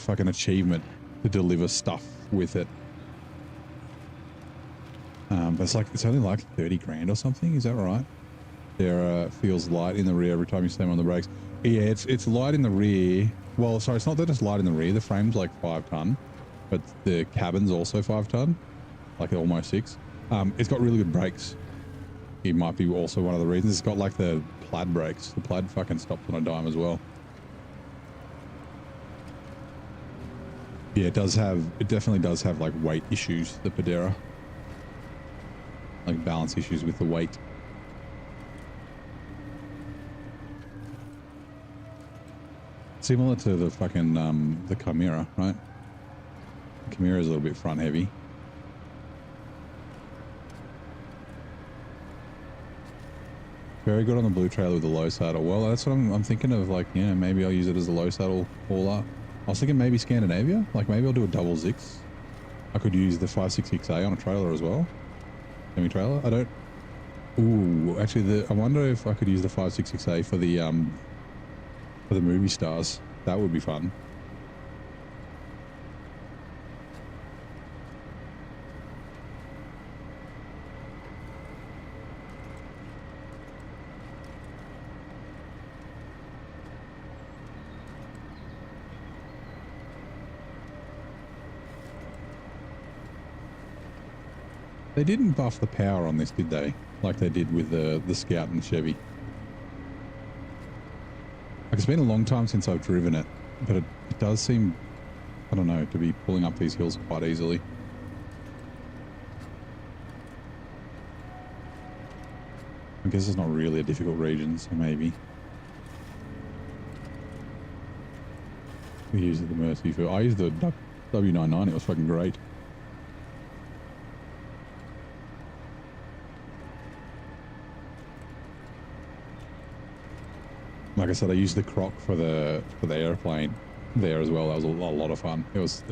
Speaker 1: fucking achievement to deliver stuff with it. But it's only like 30 grand or something. Is that right? There feels light in the rear every time you slam on the brakes. Yeah, it's light in the rear. Well, sorry, it's not that it's light in the rear. The frame's like 5 ton, but the cabin's also 5 ton, like almost 6. It's got really good brakes. It might be also one of the reasons. It's got like the plaid brakes. The plaid fucking stopped on a dime as well. Yeah, it definitely does have like weight issues, the Padera. Like balance issues with the weight. Similar to the fucking the Chimera, right? The Chimera is a little bit front heavy. Very good on the blue trailer with the low saddle. Well, that's what I'm thinking of. Like, yeah, maybe I'll use it as a low saddle hauler. I was thinking maybe Scandinavia. Like maybe I'll do a double Zix. I could use the 566A on a trailer as well. Semi-trailer. I don't. Ooh, actually, I wonder if I could use the 566A for the movie stars. That would be fun. They didn't buff the power on this, did they? Like they did with the Scout and the Chevy. Like it's been a long time since I've driven it, but it does seem, I don't know, to be pulling up these hills quite easily. I guess it's not really a difficult region, so maybe. We used the Mercy for, I used the W99, it was fucking great. Like I said, I used the Croc for the airplane there as well. That was a lot of fun. It was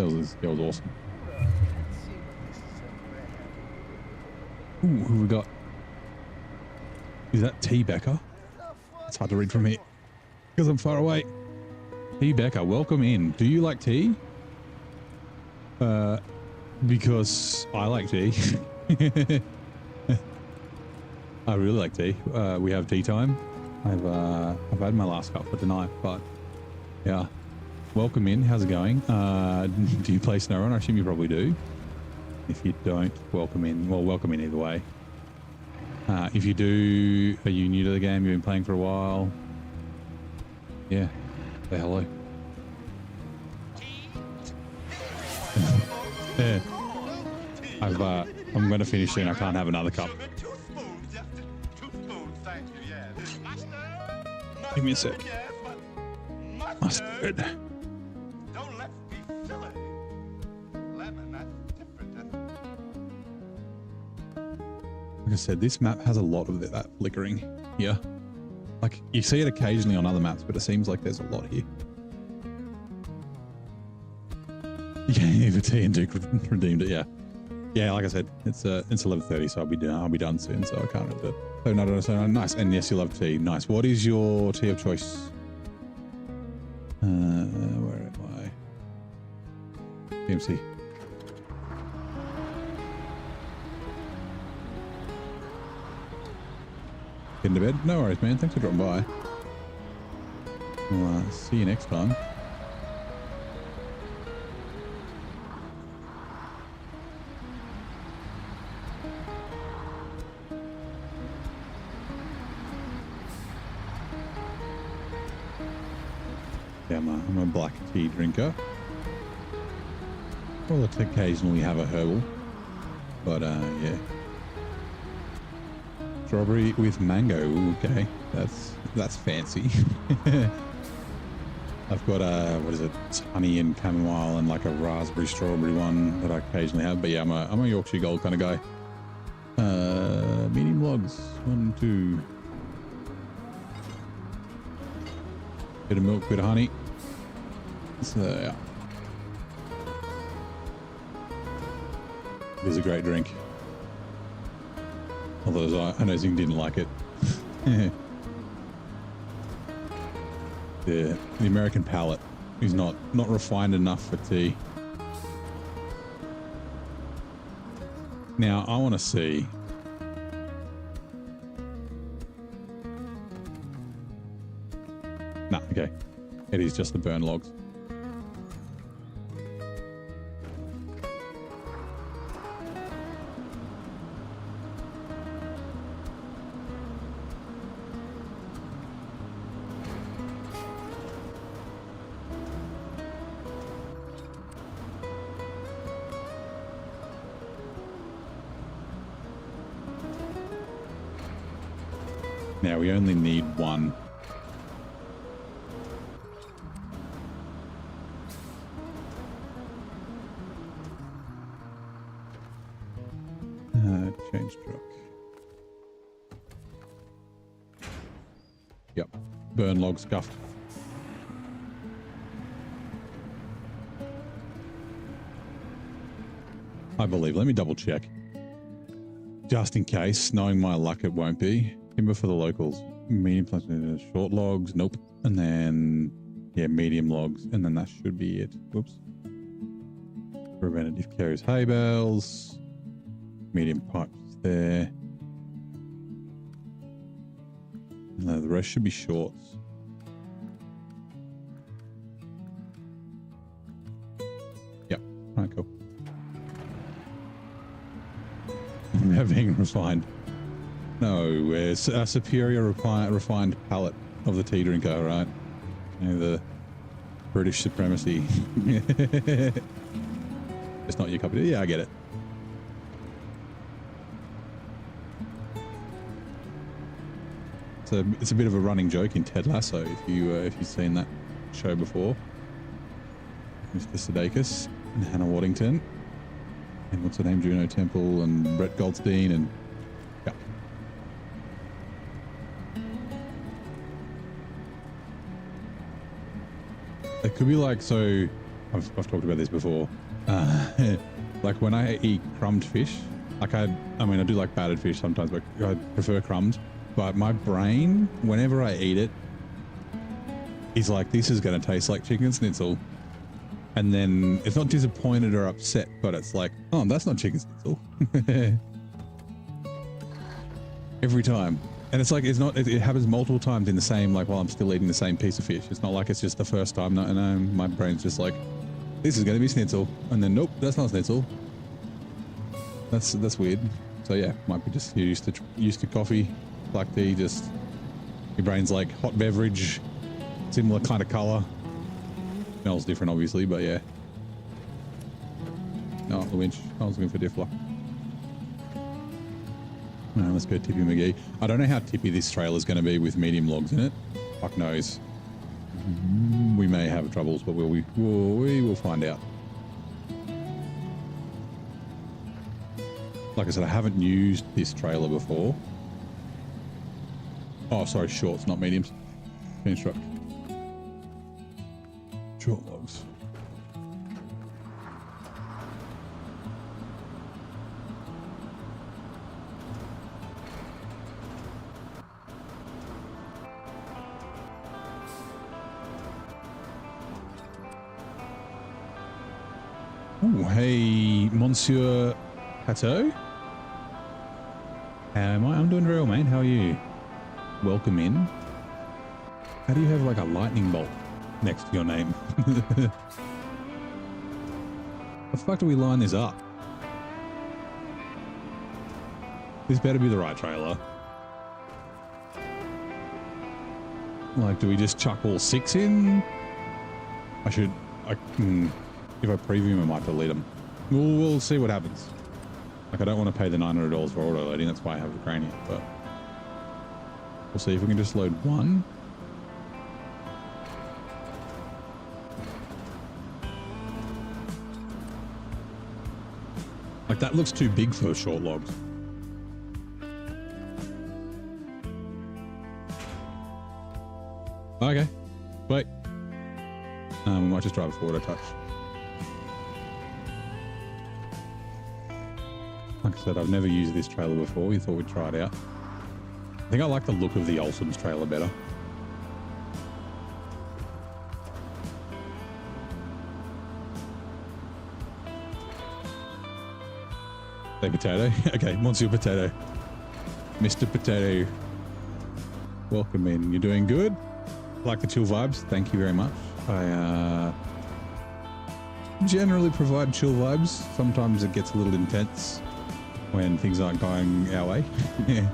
Speaker 1: awesome. Ooh, who we got? Is that T Becker? It's hard to read from here because I'm far away. T Becker, welcome in. Do you like tea? Because I like tea. I really like tea. We have tea time. I've had my last cup for tonight, but yeah. Welcome in. How's it going? Do you play SnowRunner? I assume you probably do. If you don't, welcome in. Well, welcome in either way. If you do, are you new to the game? You've been playing for a while? Yeah. Say hello. Yeah. I'm going to finish soon. I can't have another cup. Give me a sec. Mustard. Don't let's be silly. Lemon, that's different. Like I said, this map has a lot of that flickering here. Like you see it occasionally on other maps, but it seems like there's a lot here. Yeah, the T and Duke redeemed it. Yeah, yeah. Like I said, it's 11:30, so I'll be done soon. So I can't really do it. So nice. And yes, you love tea. Nice. What is your tea of choice? Where am I? PMC. Getting to bed? No worries, man. Thanks for dropping by. We'll see you next time. I'm a black tea drinker. Well, I'll occasionally have a herbal, but yeah. Strawberry with mango. Okay, that's fancy. I've got what is it? It's honey and chamomile and like a raspberry strawberry one that I occasionally have. But yeah, I'm a Yorkshire Gold kind of guy. Medium logs. 1, 2. Bit of milk, bit of honey. So yeah. It is a great drink. Although I know Zing didn't like it. The American palate is not refined enough for tea. Now I want to see. Nah, okay. It is just the burn logs. Now we only need one. Change truck. Yep. Burn log scuffed. I believe. Let me double check. Just in case, knowing my luck, it won't be. Timber for the locals. Medium plus short logs. Nope. And then, yeah, medium logs. And then that should be it. Whoops. Preventative carries hay bales. Medium pipes there. No, the rest should be shorts. Yep. All right, cool. They're being refined. No, it's a superior refined palate of the tea drinker, right? You know, the British supremacy. It's not your cup of tea. Yeah, I get it. It's a bit of a running joke in Ted Lasso if you've seen that show before. Mr. Sudeikis and Hannah Waddington and what's her name, Juno Temple and Brett Goldstein and yeah. It could be like, so I've talked about this before. Like when I eat crumbed fish, like I mean I do like battered fish sometimes, but I prefer crumbed. But my brain, whenever I eat it, is like, this is going to taste like chicken schnitzel. And then it's not disappointed or upset, but it's like, oh, that's not chicken schnitzel. Every time. And it's like, it happens multiple times in the same, like while I'm still eating the same piece of fish. It's not like it's just the first time. No, my brain's just like, this is going to be schnitzel. And then, nope, that's not schnitzel. That's weird. So yeah, might be just you're used to coffee. Black tea, just your brain's like hot beverage, similar kind of color. Smells different, obviously, but yeah. No, the winch. I was looking for Diffler. No, let's go Tippy McGee. I don't know how tippy this trailer is going to be with medium logs in it. Fuck knows. We may have troubles, but we will find out. Like I said, I haven't used this trailer before. Oh, sorry, shorts, not mediums. Change truck. Short logs. Oh, hey, Monsieur Pateau. How am I? I'm doing very well, mate. How are you? Welcome in. How do you have like a lightning bolt next to your name? How the fuck do we line this up? This better be the right trailer. Like, do we just chuck all 6 in? I should, if I preview them, I might delete them. We'll see what happens. Like, I don't want to pay the $900 for auto loading. That's why I have the crane here, but we'll see if we can just load one. Like, that looks too big for short logs. Okay, wait. We might just drive it forward a touch. Like I said, I've never used this trailer before. We thought we'd try it out. I think I like the look of the Olsen's trailer better. Say potato. Okay, Monsieur Potato. Mr. Potato. Welcome in. You're doing good? Like the chill vibes? Thank you very much. I generally provide chill vibes. Sometimes it gets a little intense when things aren't going our way. Yeah.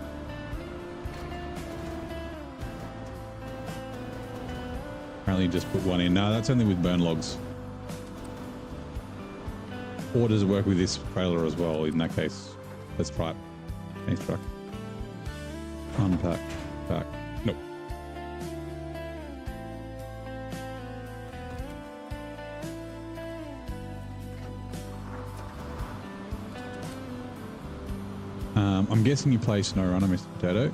Speaker 1: Apparently just put one in. No, that's only with burn logs. Or does it work with this trailer as well? In that case, let's try it. Thanks, truck. Unpack. Pack. Nope. I'm guessing you play SnowRunner, Mr. Potato.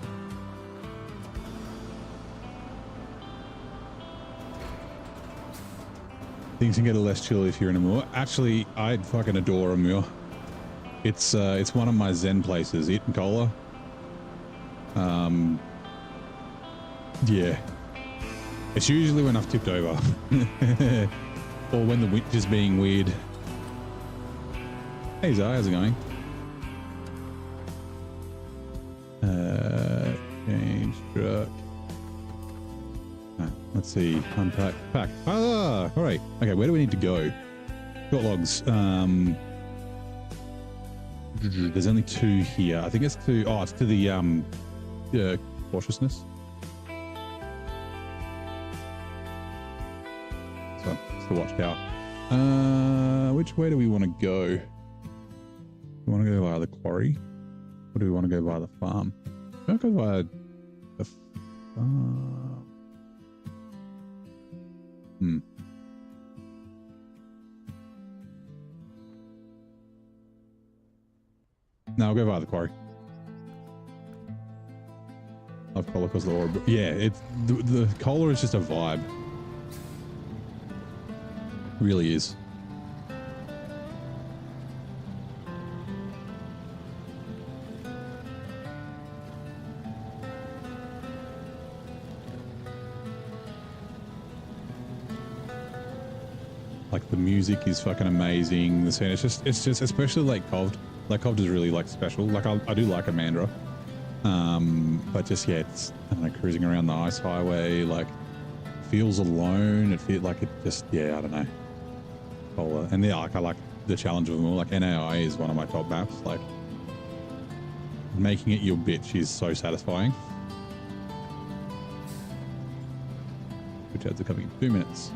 Speaker 1: Things can get a less chill if you're in a moor. Actually, I fucking adore a moor. It's one of my zen places. It and cola. Yeah. It's usually when I've tipped over. Or when the winch is being weird. Hey Zai, how's it going? Change truck. Let's see. Unpack. Pack. Ah, all right. Okay, where do we need to go? Got logs. There's only two here. I think it's to. Oh, it's to the cautiousness. So it's the watchtower. Which way do we want to go? Do we want to go via the quarry, or do we want to go via the farm? Don't go via the farm. No, I'll go via the quarry. Love cola because the aura. Yeah, it's the cola is just a vibe. Really is. Like the music is fucking amazing. The scene, it's just especially Lake Coved. Lake Coved is really like special. Like I do like Amandra, but just yeah, it's I don't know, cruising around the ice highway. Like feels alone. It feels like it just yeah, I don't know. Cola. And yeah, like I like the challenge of them all. Like NAI is one of my top maps. Like making it your bitch is so satisfying. Which ads are coming in 2 minutes.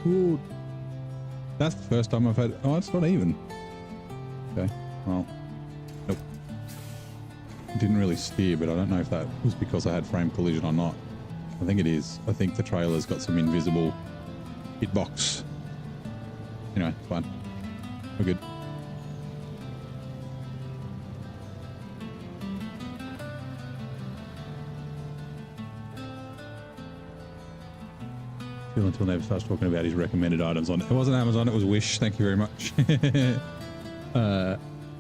Speaker 1: Ooh, that's the first time I've had. Oh, it's not even. Okay, well, nope. Didn't really steer, but I don't know if that was because I had frame collision or not. I think it is. I think the trailer's got some invisible hitbox. Anyway, it's fine. We're good. Until Nev starts talking about his recommended items on it wasn't Amazon, it was Wish. Thank you very much.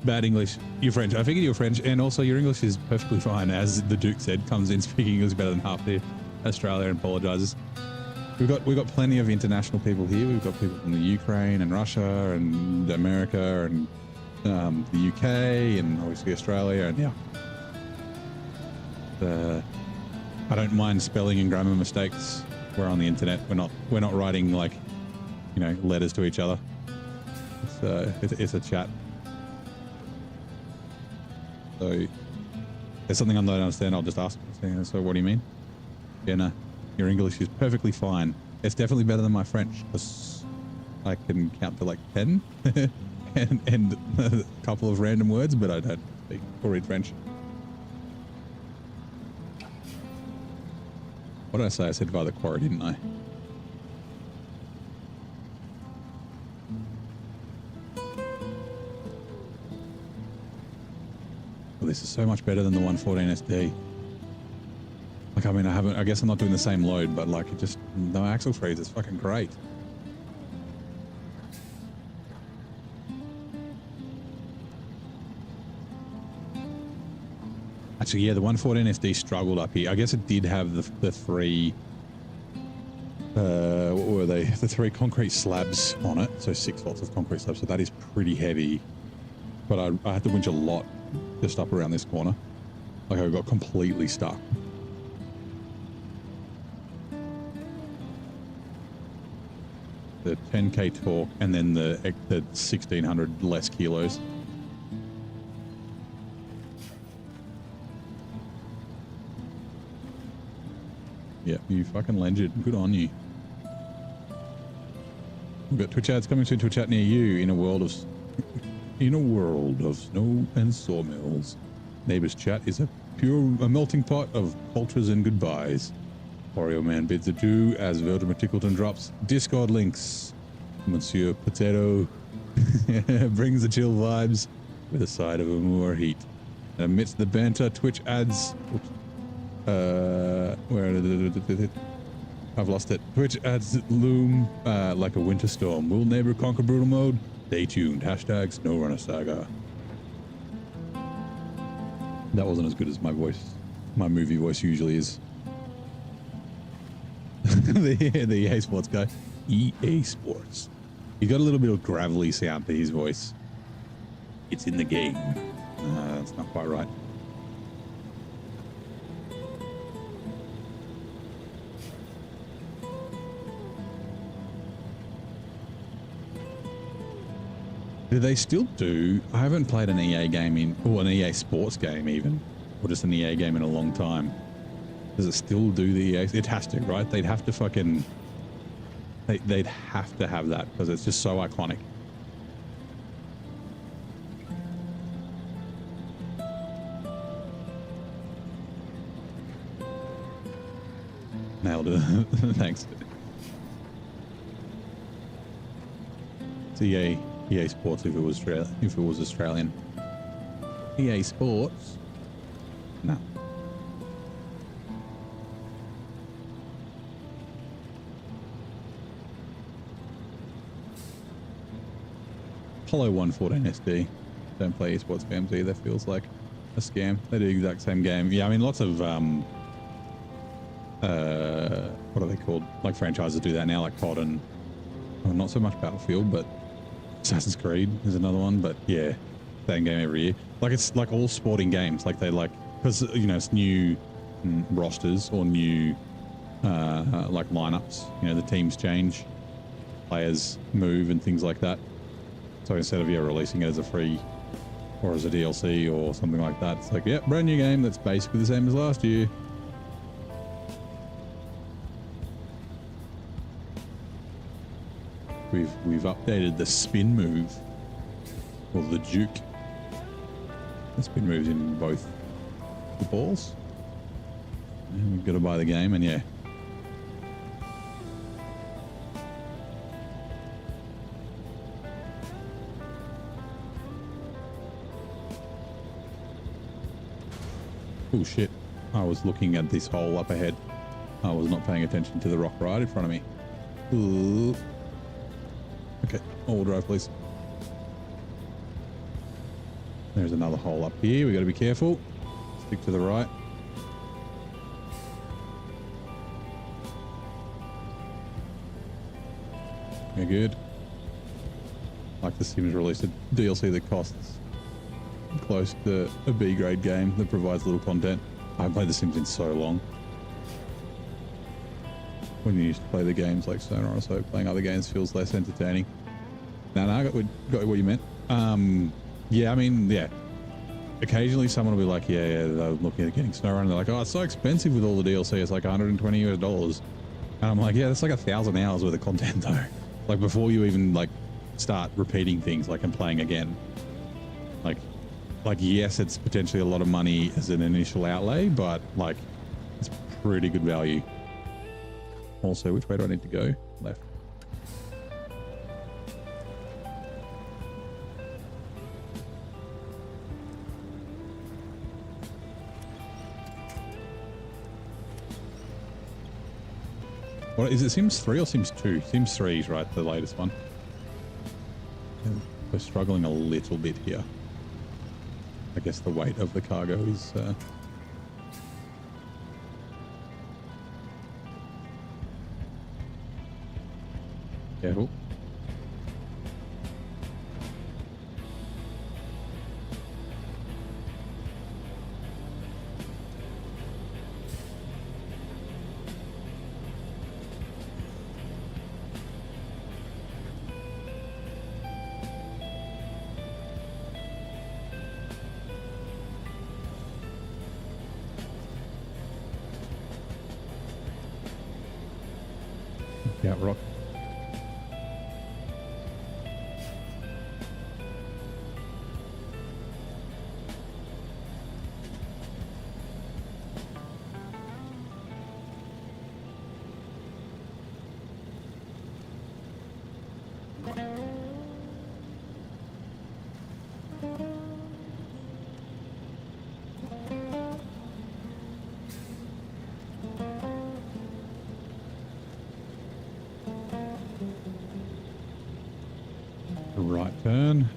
Speaker 1: Bad English. You're French. I figured you were French, and also your English is perfectly fine. As the Duke said, comes in speaking English better than half the Australia and apologizes. We've got plenty of international people here. We've got people from the Ukraine and Russia and America and the UK and obviously Australia, and yeah. I don't mind spelling and grammar mistakes. We're on the internet. We're not writing like you know, letters to each other. It's a chat. So there's something I don't understand, I'll just ask. So what do you mean? Yeah, no, your English is perfectly fine. It's definitely better than my French, because I can count to like 10 and a couple of random words, but I don't speak or read French. What did I say? I said by the quarry, didn't I? Well, this is so much better than the 114 SD. Like, I mean, I guess I'm not doing the same load, but like, it just, no axle freeze, it's fucking great. Actually, yeah, the 114 SD struggled up here. I guess it did have the three, what were they? The 3 concrete slabs on it. So 6 lots of concrete slabs. So that is pretty heavy. But I had to winch a lot just up around this corner. Like, I got completely stuck. The 10k torque and then the 1600 less kilos. Yeah, you fucking legend. Good on you. We've got Twitch ads coming soon to a chat near you in a world of snow and sawmills. Neighbors chat is a melting pot of cultures and goodbyes. Oreo Man bids adieu as Veldemer Tickleton drops Discord links. Monsieur Potato brings the chill vibes with a side of Amur heat. And amidst the banter, Twitch ads. I've lost it. Twitch ads loom like a winter storm. Will neighbor conquer brutal mode? Stay tuned. Hashtag SnowRunner Saga. That wasn't as good as my voice. My movie voice usually is. the EA Sports guy. EA Sports. He's got a little bit of gravelly sound to his voice. It's in the game. That's not quite right. Do they still do? I haven't played an EA game or an EA Sports game even, or just an EA game in a long time. Does it still do the EA? It has to, right? They'd have to fucking... They'd have to have that because it's just so iconic. Nailed it. Thanks. It's EA Sports if it was Australian. EA Sports? No. Apollo 114 SD. Don't play esports games either. Feels like a scam. They do the exact same game. Yeah, I mean, lots of what are they called? Like franchises do that now, like COD and not so much Battlefield, but Assassin's Creed is another one. But yeah, same game every year. Like it's like all sporting games. Like they like because you know it's new rosters or new like lineups. You know the teams change, players move, and things like that. So instead of releasing it as a free or as a DLC or something like that, it's like, yep, brand new game that's basically the same as last year. We've updated the spin move, or the juke. The spin moves in both the balls. And we've got to buy the game, and yeah. Oh shit, I was looking at this hole up ahead. I was not paying attention to the rock right in front of me. Ooh. Okay, all drive please. There's another hole up here, we got to be careful. Stick to the right. We're good. Like the Sims released a DLC that costs close to a B grade game that provides little content. I haven't played The Sims in so long. when you used to play the games like SnowRunner, so playing other games feels less entertaining. No, I got what you meant. Yeah, I mean, yeah. Occasionally someone will be like, yeah, they're looking at getting SnowRunner. They're like, oh, it's so expensive with all the DLC. It's like $120 US. And I'm like, yeah, that's like 1,000 hours worth of content though. Like before you even like start repeating things like and playing again. Like yes, it's potentially a lot of money as an initial outlay, but like it's pretty good value. Also, which way do I need to go? Left. What is it? Sims 3 or Sims 2? Sims 3 is right, the latest one. We're struggling a little bit here. I guess the weight of the cargo is careful. Yeah, rock. Right turn.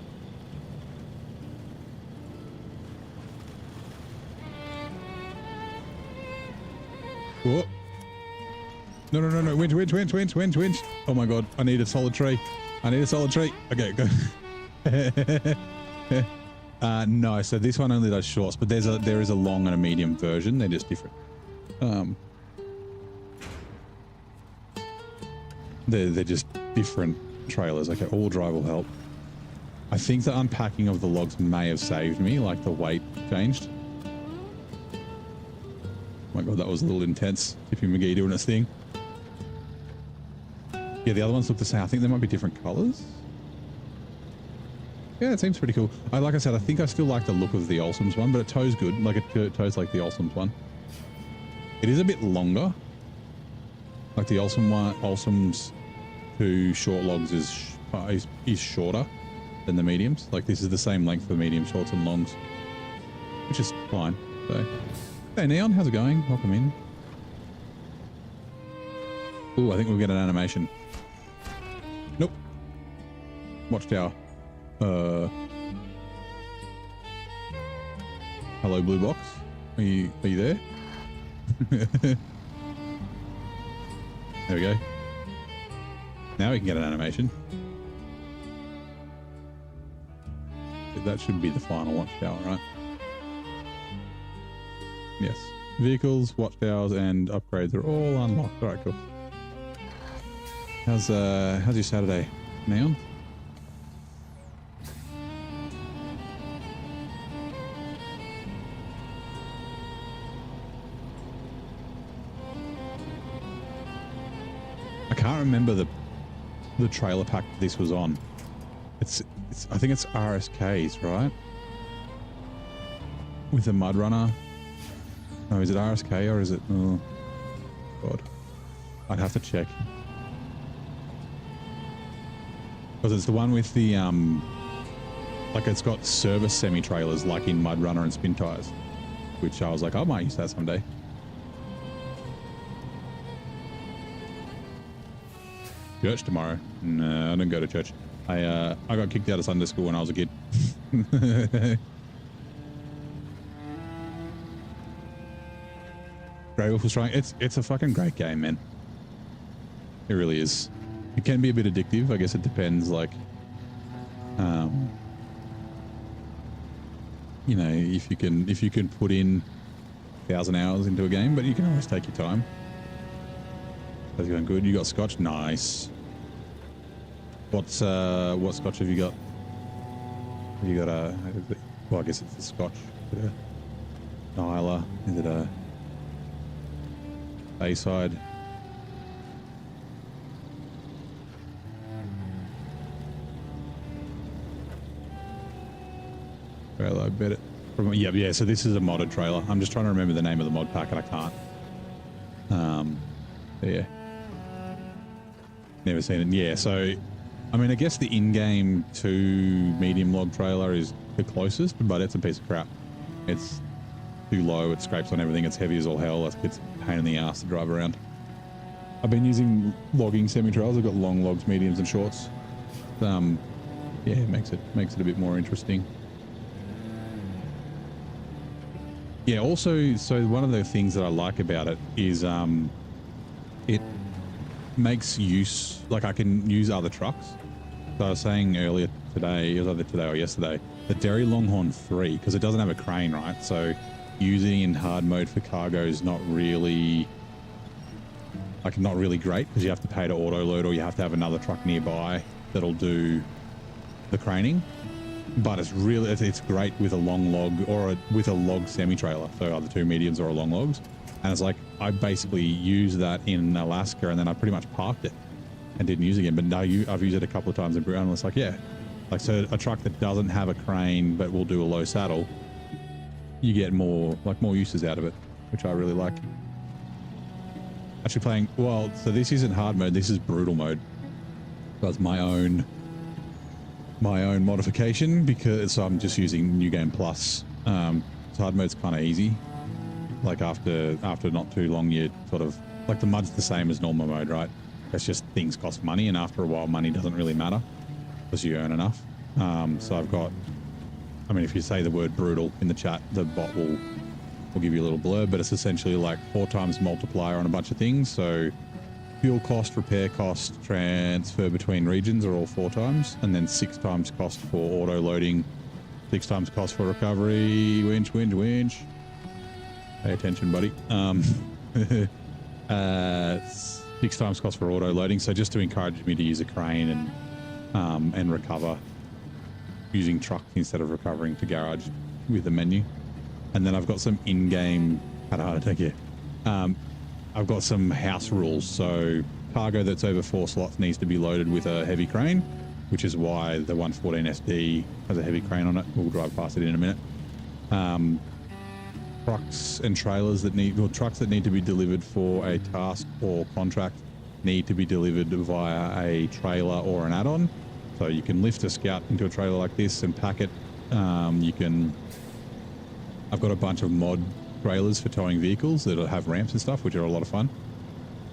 Speaker 1: Whoa. No. Winch. Oh my god, I need a solid tree. Okay, go. No, so this one only does shorts, but there is a long and a medium version. They're just different. They're just different trailers. Okay, all drive will help. I think the unpacking of the logs may have saved me, like the weight changed. Oh my god, that was a little intense. Tippy McGee doing his thing. Yeah, the other ones look the same. I think they might be different colors. Yeah, it seems pretty cool. Like I said, I think I still like the look of the Olsom's one, but it tows good. Like it tows like the Olsom's one. It is a bit longer. Like the Olsom's 2 short logs is shorter than the mediums. Like this is the same length for medium, shorts and longs, which is fine. So, hey Neon, how's it going? Welcome in. Ooh, I think we'll get an animation. Nope. Watchtower. Hello, blue box. Are you there? There we go. Now we can get an animation. That should be the final watchtower, right? Yes. Vehicles, watchtowers, and upgrades are all unlocked. All right, cool. How's your Saturday, Neon? I can't remember the trailer pack this was on. I think it's RSKs, right? With the Mud Runner. Oh, is it RSK or is it? Oh, God. I'd have to check. Because it's the one with the, like it's got service semi-trailers like in Mud Runner and Spin Tires, which I was like, I might use that someday. Church tomorrow? No, I don't go to church. I got kicked out of Sunday school when I was a kid. Grey Wolf was trying. It's a fucking great game, man. It really is. It can be a bit addictive. I guess it depends. Like, you know, if you can put in 1,000 hours into a game, but you can always take your time. That's going good. You got scotch? Nice. What scotch have you got? Have you got a, well, I guess it's a scotch. Is it a Nyla? Is it a Bayside? Trailer, I bet it. Yeah, so this is a modded trailer. I'm just trying to remember the name of the mod pack and I can't. Yeah. Never seen it. Yeah, so, I mean, I guess the in-game 2 medium log trailer is the closest, but it's a piece of crap. It's too low, it scrapes on everything, it's heavy as all hell, it's a pain in the ass to drive around. I've been using logging semi-trails. I've got long logs, mediums and shorts. Yeah, it makes it a bit more interesting. Yeah, also, so one of the things that I like about it is it makes use, like I can use other trucks. So I was saying earlier today, it was either today or yesterday, the Derry Longhorn 3, because it doesn't have a crane, right? So using in hard mode for cargo is not really great, because you have to pay to auto load or you have to have another truck nearby that'll do the craning. But it's really, it's great with a long log or with a log semi-trailer, so either 2 mediums or a long logs. And it's like, I basically used that in Alaska and then I pretty much parked it and didn't use it again. But now I've used it a couple of times in Britain and it's like, yeah, like, so a truck that doesn't have a crane but will do a low saddle, you get more uses out of it, which I really like. Actually playing, well, so this isn't hard mode, this is brutal mode. That's my own modification, because I'm just using New Game Plus. So hard mode's kind of easy. Like after not too long, you sort of, like the mud's the same as normal mode, right? It's just things cost money, and after a while money doesn't really matter because you earn enough. So I've got, I mean, if you say the word brutal in the chat, the bot will give you a little blurb, but it's essentially like 4 times multiplier on a bunch of things. So fuel cost, repair cost, transfer between regions are all 4 times, and then 6 times cost for auto loading, 6 times cost for recovery, winch. Pay attention, buddy. 6 times cost for auto loading. So just to encourage me to use a crane and recover using truck instead of recovering to garage with the menu. And then I've got some in-game, had a heart attack here. I've got some house rules. So cargo that's over 4 slots needs to be loaded with a heavy crane, which is why the 114 SD has a heavy crane on it. We'll drive past it in a minute. Trucks and trailers that need, or trucks that need to be delivered for a task or contract need to be delivered via a trailer or an add-on. So you can lift a Scout into a trailer like this and pack it. I've got a bunch of mod trailers for towing vehicles that have ramps and stuff, which are a lot of fun.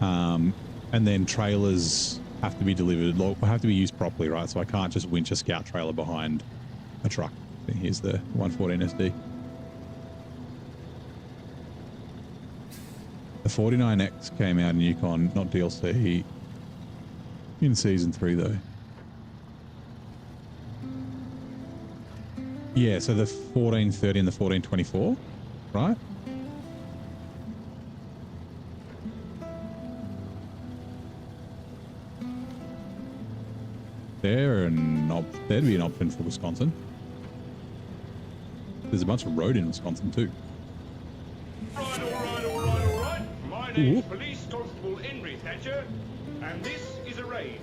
Speaker 1: And then trailers have to be delivered, have to be used properly, right? So I can't just winch a Scout trailer behind a truck. Here's the 114 SD. The 49X came out in Yukon, not DLC, in Season 3 though. Yeah, so the 1430 and the 1424, right? There'd be an option for Wisconsin. There's a bunch of road in Wisconsin too.
Speaker 2: All right. My name's Police Constable Henry Thatcher, and this is a raid.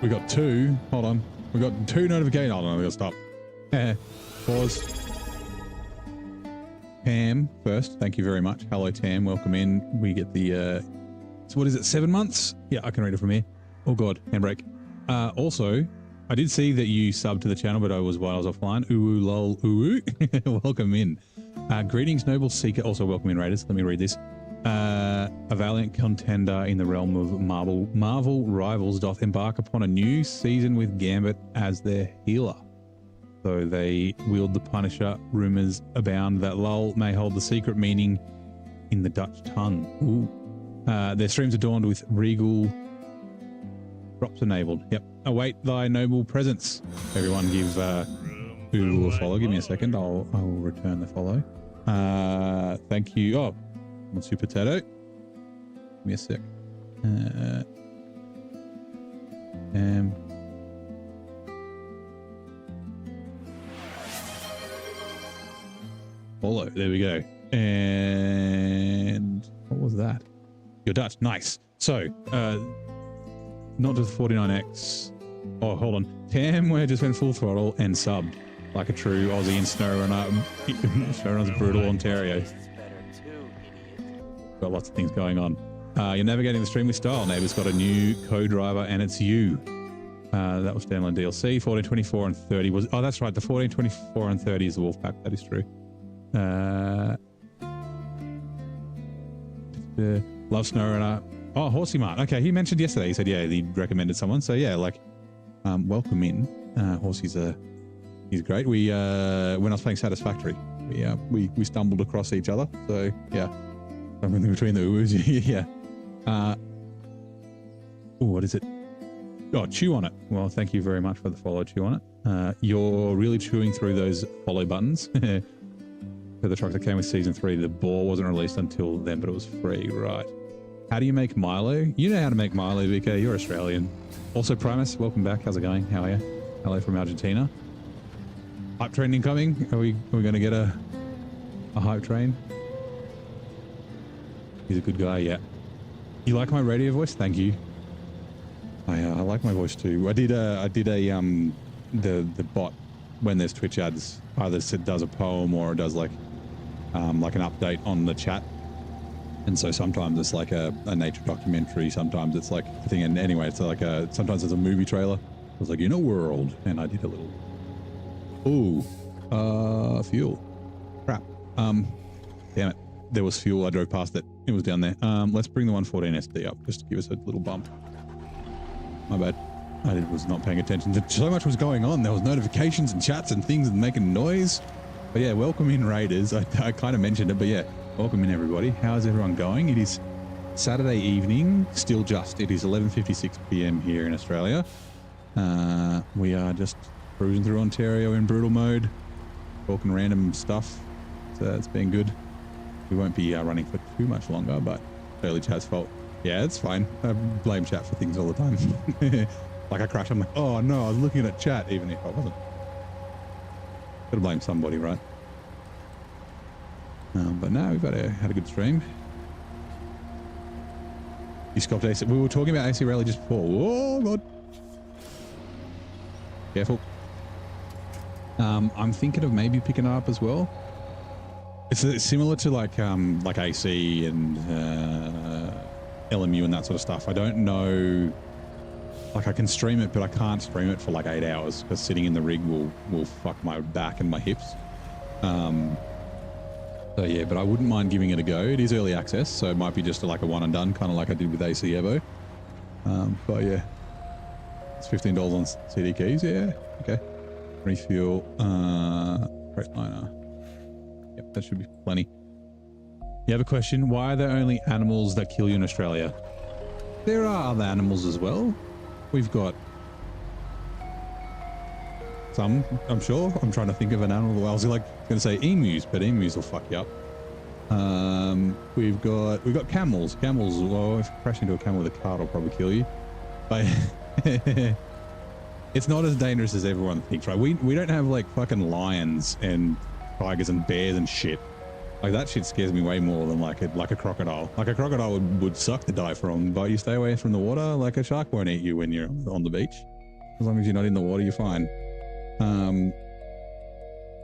Speaker 1: We got 2. Hold on. We got 2 notifications. Hold on, we got to stop. Pause. Tam first. Thank you very much. Hello, Tam. Welcome in. We get the. So what is it? 7 months? Yeah, I can read it from here. Oh God, handbrake. Also, I did see that you subbed to the channel, but while I was offline. Ooh, lol, ooh. Welcome in. Greetings, Noble Seeker. Also, welcome in, Raiders. Let me read this. A valiant contender in the realm of Marvel rivals doth embark upon a new season with Gambit as their healer. Though they wield the Punisher, rumors abound that lull may hold the secret meaning in the Dutch tongue. Ooh. Their streams adorned with regal drops enabled. Yep. Await thy noble presence. Everyone give Google a follow. Give me a second. I will return the follow. Thank you. Oh, Monsieur Potato. Give me a sec. Follow. There we go. And what was that? You're Dutch. Nice. So, not just 49X. Oh, hold on. Tamware just went full throttle and subbed like a true Aussie in SnowRunner. SnowRunner's brutal Ontario. Got lots of things going on. You're navigating the stream with style. Neighbour's got a new co-driver and it's you. That was standalone DLC. 14, 24 and 30 was... Oh, that's right. The 14, 24 and 30 is the Wolfpack. That is true. Love SnowRunner. Oh, Horsey Mart. Okay, he mentioned yesterday. He said, yeah, he recommended someone. So yeah, like, welcome in. Horsey's he's great. We when I was playing Satisfactory, we stumbled across each other. So yeah, something between the oohs. Yeah. Oh, what is it? Oh, chew on it. Well, thank you very much for the follow. Chew on it. You're really chewing through those follow buttons. For the truck that came with season 3, the ball wasn't released until then, but it was free, right? How do you make Milo? You know how to make Milo, VK. You're Australian. Also, Primus, welcome back. How's it going? How are you? Hello from Argentina. Hype train incoming. Are we going to get a hype train? He's a good guy, yeah. You like my radio voice? Thank you. I like my voice too. I did a the bot when there's Twitch ads either does a poem or it does like an update on the chat. And so sometimes it's like a nature documentary, sometimes it's like a thing. And anyway, it's like sometimes it's a movie trailer. It was like, in a world. And I did a little, fuel. Crap. Damn it. There was fuel. I drove past it. It was down there. Let's bring the 114 SD up just to give us a little bump. My bad. I was not paying attention. So much was going on. There was notifications and chats and things and making noise. But yeah, welcome in Raiders. I kind of mentioned it, but yeah, welcome in everybody. How's everyone going? It is Saturday evening, still just. It is 11:56 p.m. here in Australia. We are just cruising through Ontario in brutal mode, talking random stuff. So it's been good. We won't be running for too much longer, but early chat's fault. Yeah, it's fine. I blame chat for things all the time. Like I crash, I'm like, oh no, I was looking at chat even if I wasn't. Gotta blame somebody, right? But no, we've had a good stream. You scoffed AC. We were talking about AC Rally just before. Oh god. Careful. I'm thinking of maybe picking it up as well. It's similar to like AC and LMU and that sort of stuff. I don't know. Like I can stream it, but I can't stream it for like 8 hours because sitting in the rig will fuck my back and my hips. So yeah, but I wouldn't mind giving it a go. It is early access, so it might be just like a one and done, kind of like I did with AC Evo. But yeah, it's $15 on CD keys. Yeah, okay. Refuel, Freightliner. Yep, that should be plenty. You have a question? Why are there only animals that kill you in Australia? There are other animals as well. We've got some, I'm sure. I'm trying to think of an animal. I was like going to say emus, but emus will fuck you up. We've got camels. Camels, well, if you crash into a camel with a car, it'll probably kill you. But it's not as dangerous as everyone thinks, right? We don't have like fucking lions and tigers and bears and shit. Like that shit scares me way more than like a crocodile. Like a crocodile would suck to die from, but you stay away from the water. Like a shark won't eat you when you're on the beach. As long as you're not in the water, you're fine.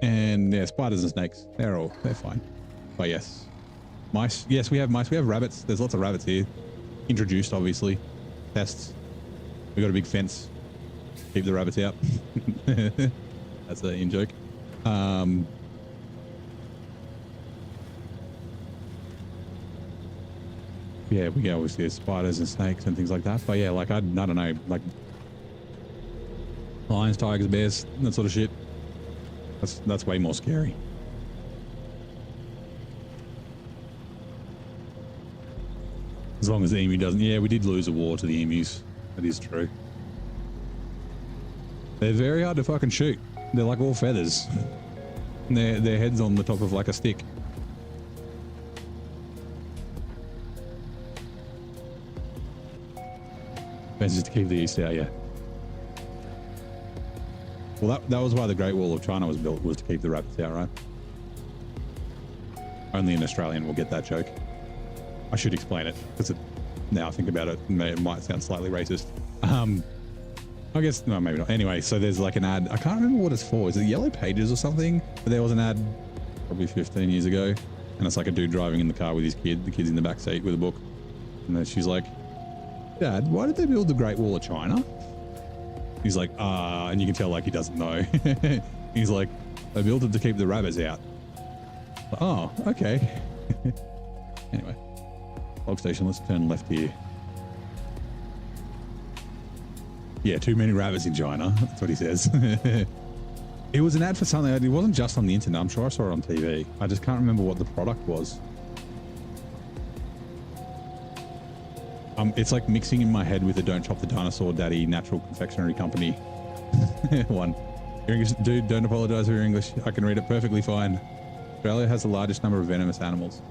Speaker 1: And yeah, spiders and snakes, they're fine. But yes, mice. Yes, we have mice. We have rabbits. There's lots of rabbits here. Introduced, obviously. Pests. We got a big fence. Keep the rabbits out. That's an in-joke. Yeah, we get obviously spiders and snakes and things like that. But yeah, like I don't know, like lions, tigers, bears, that sort of shit. That's way more scary. As long as the emu doesn't. Yeah, we did lose a war to the emus. That is true. They're very hard to fucking shoot. They're like all feathers. And their head's on the top of like a stick. Fences to keep the east out, yeah. Well, that was why the Great Wall of China was built, was to keep the rabbits out, right? Only an Australian will get that joke. I should explain it, because now I think about it, it might sound slightly racist. I guess, no, maybe not. Anyway, so there's like an ad. I can't remember what it's for. Is it Yellow Pages or something? But there was an ad probably 15 years ago. And it's like a dude driving in the car with his kid. The kid's in the back seat with a book. And then she's like, Dad, why did they build the Great Wall of China? He's like, and you can tell like he doesn't know. He's like, they built it to keep the rabbits out. Oh, okay. Anyway, log station, let's turn left here. Yeah, too many rabbits in China. That's what he says. It was an ad for something. It wasn't just on the internet. I'm sure I saw it on TV. I just can't remember what the product was. It's like mixing in my head with the Don't Chop the Dinosaur Daddy Natural Confectionery Company one. Your English, dude, don't apologize for your English. I can read it perfectly fine. Australia has the largest number of venomous animals.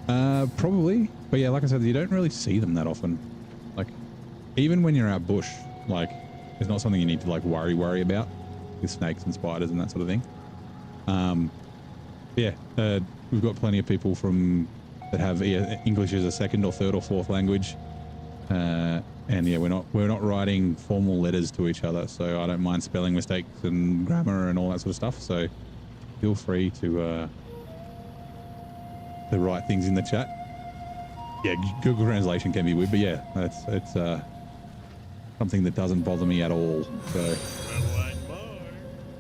Speaker 1: Probably. But yeah, like I said, you don't really see them that often. Like, even when you're out bush, like, it's not something you need to like worry about with snakes and spiders and that sort of thing. Yeah, we've got plenty of people that have English as a second or third or fourth language, and yeah, we're not writing formal letters to each other, so I don't mind spelling mistakes and grammar and all that sort of stuff. So feel free to write things in the chat. Yeah, Google Translation can be weird, but yeah, it's something that doesn't bother me at all. So,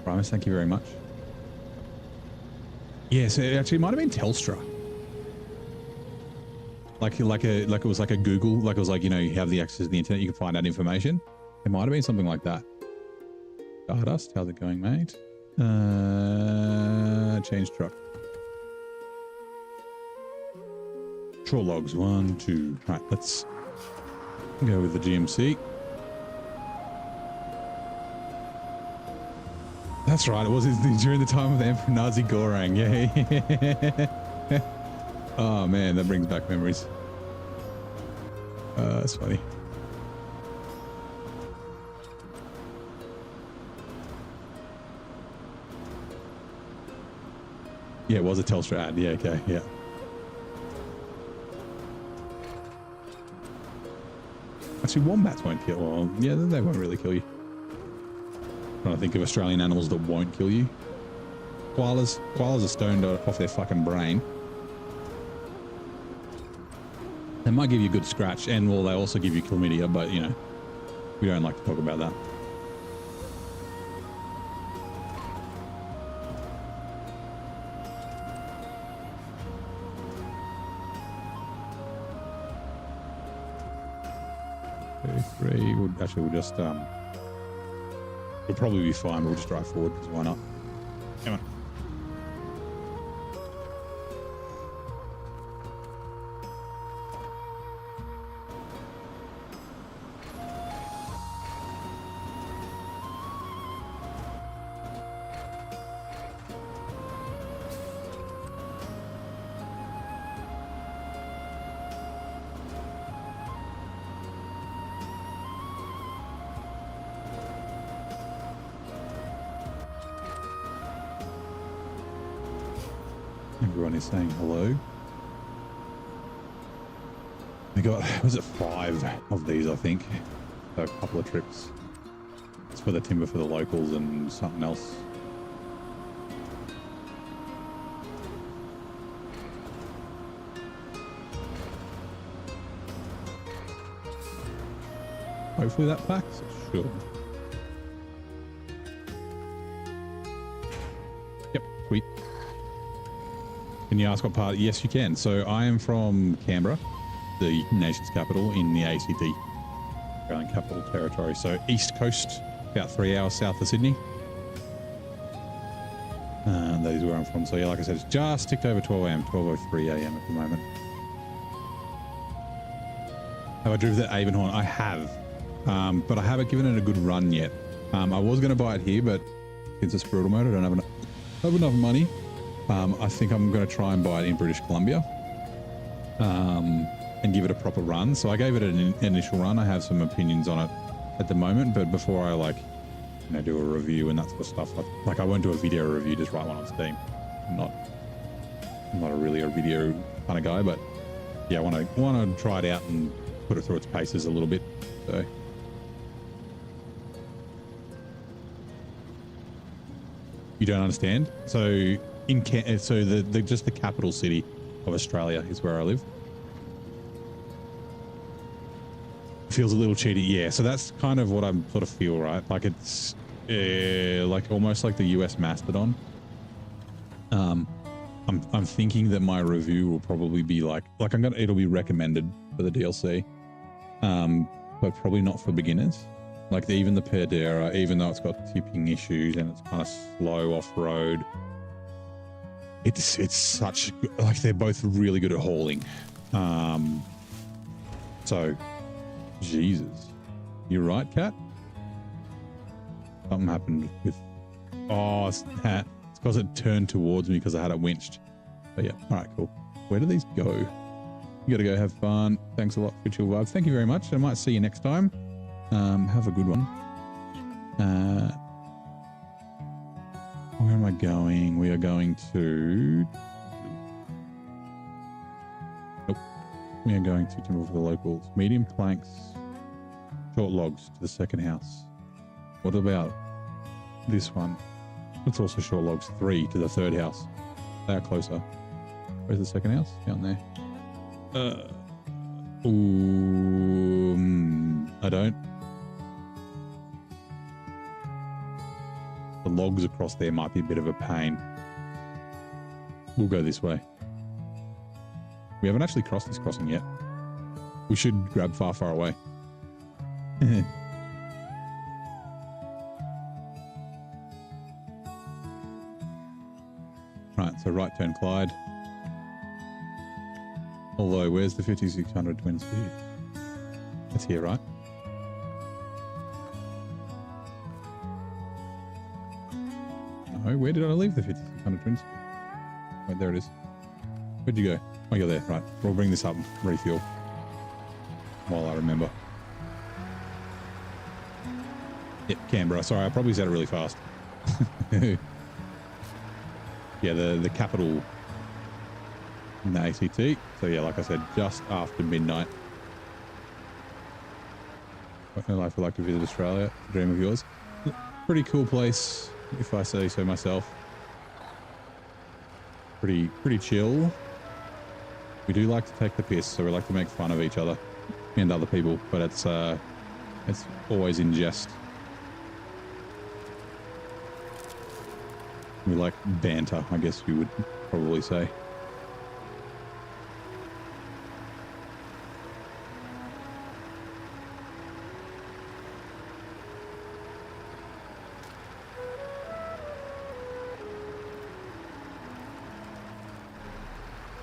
Speaker 1: Primus, thank you very much. Yes, it actually might have been Telstra. Like it was like a Google, like it was like, you know, you have the access to the internet, you can find out information. It might have been something like that. Stardust, how's it going, mate? Change truck. Shore logs, 1, 2. Right, let's go with the GMC. That's right, it was during the time of the Emperor Nazi Gorang. Yeah. Oh man, that brings back memories. That's funny. Yeah, it was a Telstra ad. Yeah, okay, yeah. Actually, wombats won't kill. Well, yeah, they won't really kill you. I'm trying to think of Australian animals that won't kill you. Koalas are stoned off their fucking brain. They might give you a good scratch, and well, they also give you chlamydia, but you know, we don't like to talk about that. We'll just we'll probably be fine. We'll just drive forward because why not? Come on. Everyone is saying hello. We got, was it 5 of these, I think? So a couple of trips. It's for the timber for the locals and something else. Hopefully that packs. Sure. Yep, sweet. Can you ask what part? Yes, you can. So I am from Canberra, the nation's capital in the ACT, Australian Capital Territory. So East Coast, about 3 hours south of Sydney. That is where I'm from. So yeah, like I said, it's just ticked over 12 a.m., 12:03 a.m. at the moment. Have I driven the Avonhorn? I have, but I haven't given it a good run yet. I was going to buy it here, but since it's brutal mode, I don't have enough money. I think I'm going to try and buy it in British Columbia. and give it a proper run. So I gave it an initial run. I have some opinions on it at the moment, but before I like, you know, do a review and that sort of stuff, like I won't do a video review, just write one on Steam. I'm not really a video kind of guy, but yeah, I want to try it out and put it through its paces a little bit. So you don't understand. So just the capital city of Australia is where I live. Feels a little cheaty, yeah. So that's kind of what I sort of feel, right? Like it's like almost like the US Mastodon. I'm thinking that my review will probably be it'll be recommended for the DLC, but probably not for beginners. Like even the Perdera, even though it's got tipping issues and it's kind of slow off road, it's such like they're both really good at hauling. So Jesus, you're right, Cat. Something happened with. Oh, it's because it turned towards me because I had it winched. But yeah, all right, cool. Where do these go? You got to go have fun. Thanks a lot for Chill Vibes. Thank you very much. I might see you next time. Have a good one. Where am I going? We are going to. Nope. We are going to Timber for the Locals. Medium planks, short logs to the second house. What about this one? It's also short logs 3 to the third house. They are closer. Where's the second house? Down there. I don't. The logs across there might be a bit of a pain. We'll go this way. We haven't actually crossed this crossing yet. We should grab far, far away. Right, so right turn Clyde. Although, where's the 5600 twin speed? It's here, right? No, where did I leave the 5600 twin speed? Wait, there it is. Where'd you go? Oh, you're there, right. We'll bring this up and refuel while I remember. Yep, Canberra. Sorry, I probably said it really fast. Yeah, the capital in the ACT. So yeah, like I said, just after midnight. What no life would like to visit Australia. Dream of yours. Pretty cool place, if I say so myself. Pretty chill. We do like to take the piss, so we like to make fun of each other and other people, but it's always in jest. We like banter, I guess you would probably say.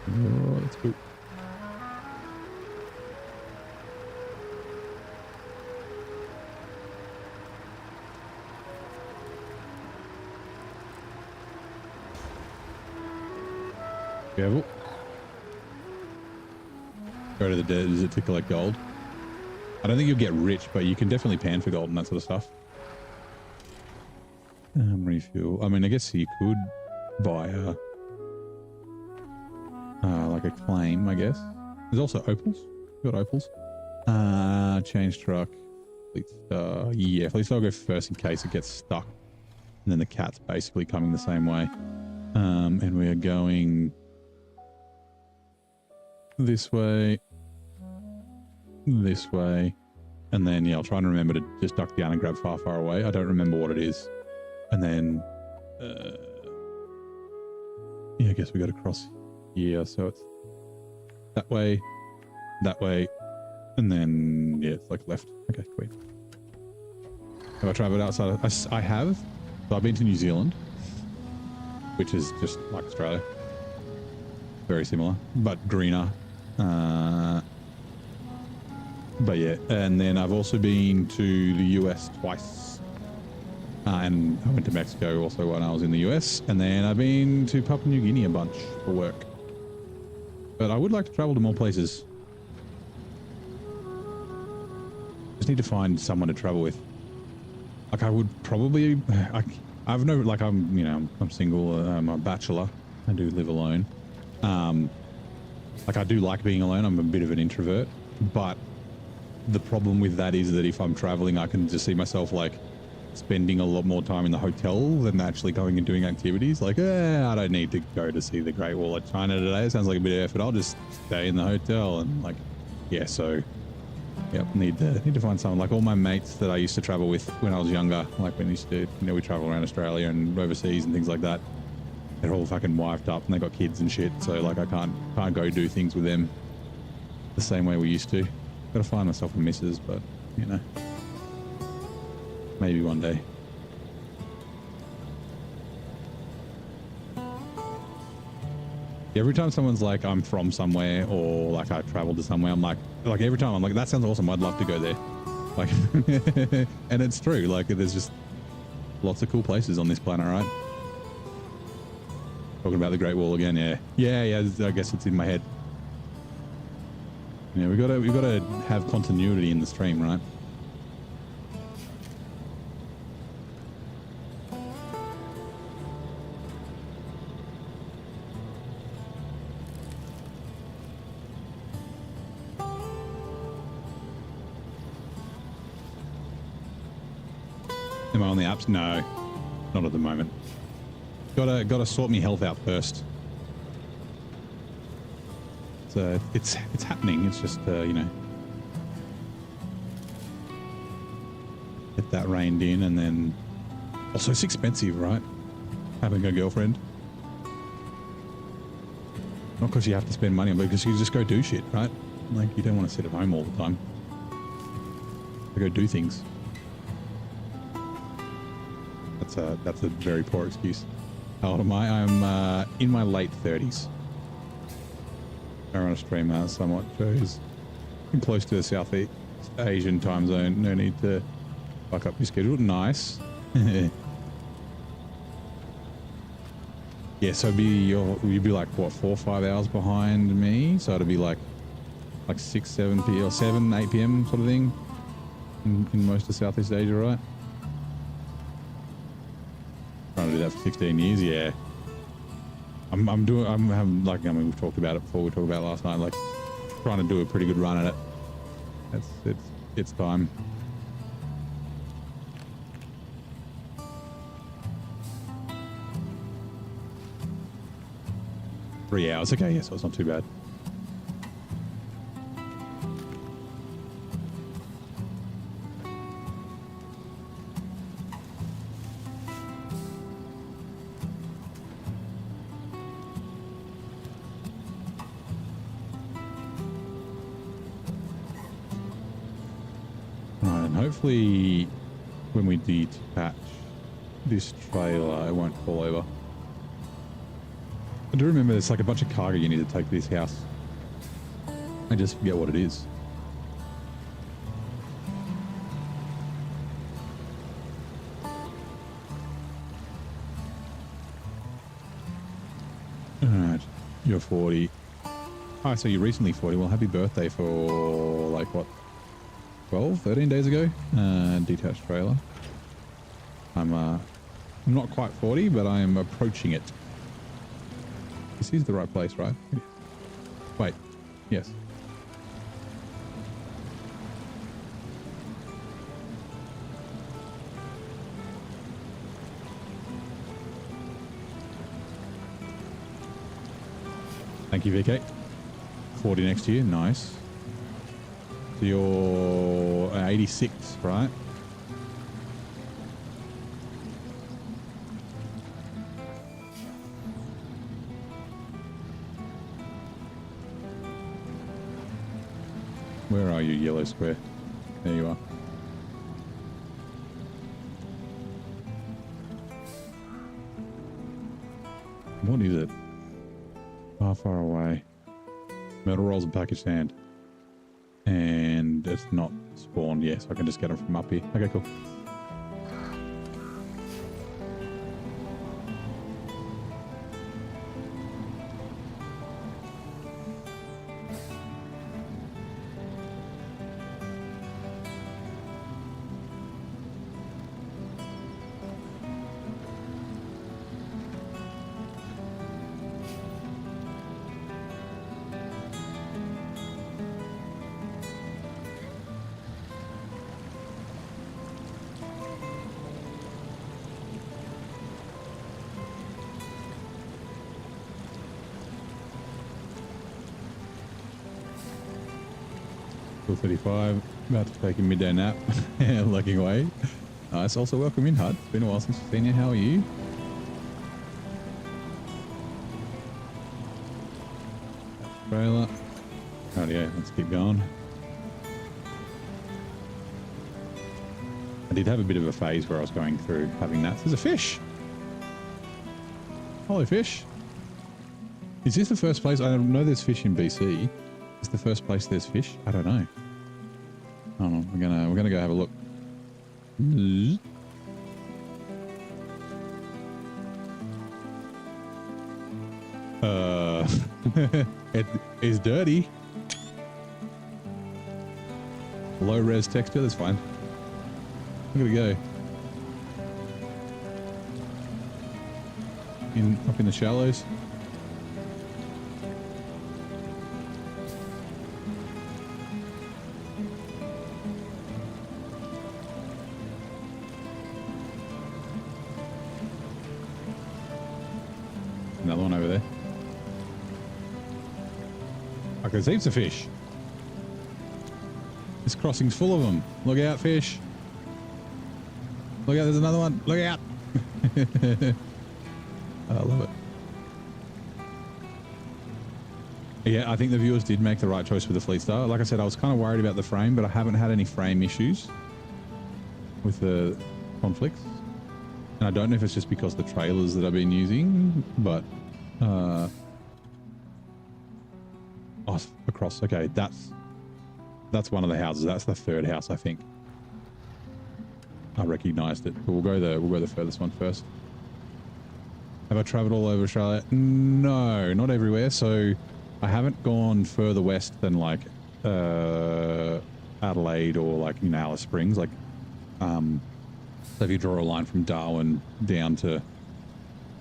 Speaker 1: Oh, that's cool. Careful. Go to the desert to collect gold. I don't think you'll get rich, but you can definitely pan for gold and that sort of stuff. Refuel. I mean, I guess you could buy like a claim, I guess. There's also opals. You got opals. Change truck. Yeah, at least I'll go first in case it gets stuck. And then the cat's basically coming the same way. And we are going this way, and then yeah, I'll try and remember to just duck down and grab far, far away. I don't remember what it is. And then yeah, I guess we got to cross here, so it's that way, and then yeah, it's like left. Okay, great. Have I traveled outside? I have. So I've been to New Zealand, which is just like Australia, very similar but greener. But yeah, and then I've also been to the US twice, and I went to Mexico also when I was in the US, and then I've been to Papua New Guinea a bunch for work. But I would like to travel to more places. Just need to find someone to travel with. Like I would probably, I've no, like I'm, you know, I'm single, I'm a bachelor. I do live alone. Like I do like being alone. I'm a bit of an introvert, but the problem with that is that if I'm traveling, I can just see myself like spending a lot more time in the hotel than actually going and doing activities. Like, I don't need to go to see the Great Wall of China today. It sounds like a bit of effort. I'll just stay in the hotel and like, yeah. So, yep, need to find someone. Like all my mates that I used to travel with when I was younger, like when we used to, you know, we travel around Australia and overseas and things like that. They're all fucking wifed up and they got kids and shit. So like I can't go do things with them the same way we used to. Gotta find myself a missus, but you know, maybe one day. Every time someone's like, I'm from somewhere or like I traveled to somewhere, I'm like every time I'm like, that sounds awesome. I'd love to go there. Like, and it's true. Like there's just lots of cool places on this planet, right? Talking about the Great Wall again. Yeah. I guess it's in my head. Yeah, we gotta have continuity in the stream, right? Am I on the apps? No, not at the moment. Gotta sort me health out first. So it's happening. It's just you know, get that reined in, and then also it's expensive, right? Having a girlfriend. Not because you have to spend money on, but because you just go do shit, right? Like you don't want to sit at home all the time. You go do things. That's a very poor excuse. How old am I? I'm in my late 30s. I run a stream now, somewhat shows. I'm close to the Southeast Asian time zone. No need to fuck up your schedule. Nice. Yeah, so you'd be like what, 4 or 5 hours behind me. So it'd be like 6, 7 p.m. or 7, 8 p.m. sort of thing in most of Southeast Asia, right? Trying to do that for 16 years, yeah. I'm like, I mean, we've talked about it before. We talked about it last night. Like, trying to do a pretty good run at it. It's time. Three hours. Okay, yeah, so it's not too bad. Hopefully when we detach this trailer, it won't fall over. I do remember there's like a bunch of cargo you need to take to this house. I just forget what it is. Alright, you're 40. Oh, so you're recently 40. Well, happy birthday for like what? 12, 13 days ago. Detached trailer. I'm not quite 40, but I am approaching it. This is the right place, right? Wait, yes. Thank you, VK. 40 next year, nice. So you're 86, right? Where are you, yellow square? There you are. What is it? How far away? Metal rolls and package sand. And it's not spawned. Yes, I can just get them from up here. Okay, cool. Still 35. About to take a midday nap. Looking away. Nice. Also, welcome in, Hud. It's been a while since I've seen you. How are you? Trailer. Rightio, let's keep going. I did have a bit of a phase where I was going through having that. There's a fish. Holy fish. Is this the first place? I know there's fish in BC. Is this the first place there's fish? I don't know. I don't know. We're gonna go have a look. It is dirty. Low res texture, that's fine. Look at it go. Up in the shallows. Another one over there. I can see some fish. This crossing's full of them. Look out, fish. Look out, there's another one. Look out. I love it. Yeah, I think the viewers did make the right choice with the Fleet Star. Like I said, I was kind of worried about the frame, but I haven't had any frame issues with the conflicts. And I don't know if it's just because the trailers that I've been using, but oh, across. Okay, that's one of the houses. That's the third house, I think. I recognised it. But we'll go the furthest one first. Have I travelled all over Australia? No, not everywhere. So I haven't gone further west than like Adelaide or like Alice Springs. Like, so if you draw a line from Darwin down to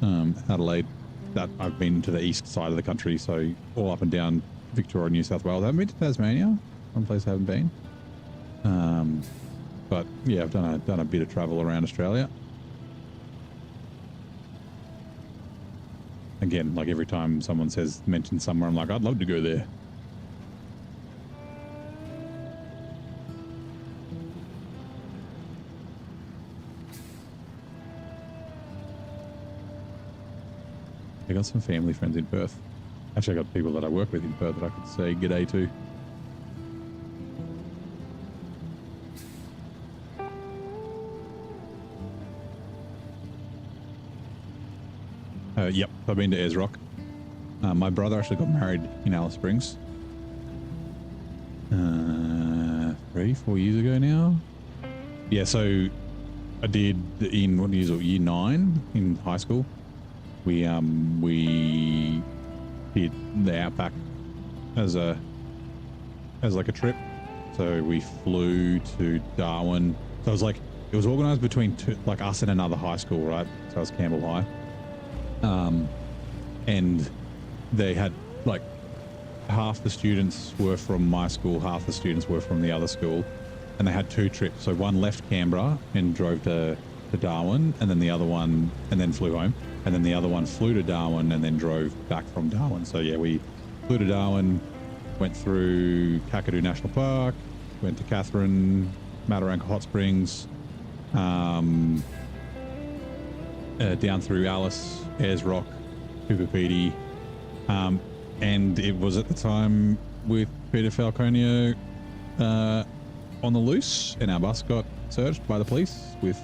Speaker 1: Adelaide, that I've been to the east side of the country. So all up and down Victoria, New South Wales. I haven't been to Tasmania. One place I haven't been. But yeah, I've done a bit of travel around Australia. Again, like every time someone mentions somewhere, I'm like, I'd love to go there. I got some family friends in Perth. Actually, I got people that I work with in Perth that I could say g'day to. Yep, I've been to Ayers Rock. My brother actually got married in Alice Springs 3-4 years ago now. Yeah, so I did in year 9 in high school. We did the Outback as like a trip. So we flew to Darwin. So it was organised between like us and another high school, right? So it was Campbell High. And they had like half the students were from my school, half the students were from the other school, and they had 2 trips. So one left Canberra and drove to Darwin, and then the other one, and then flew home, and then the other one flew to Darwin and then drove back from Darwin. So yeah, we flew to Darwin, went through Kakadu National Park, went to Catherine, Mataranka Hot Springs, down through Alice, Ayers Rock, Pupapiti, and it was at the time with Peter Falconio on the loose, and our bus got searched by the police with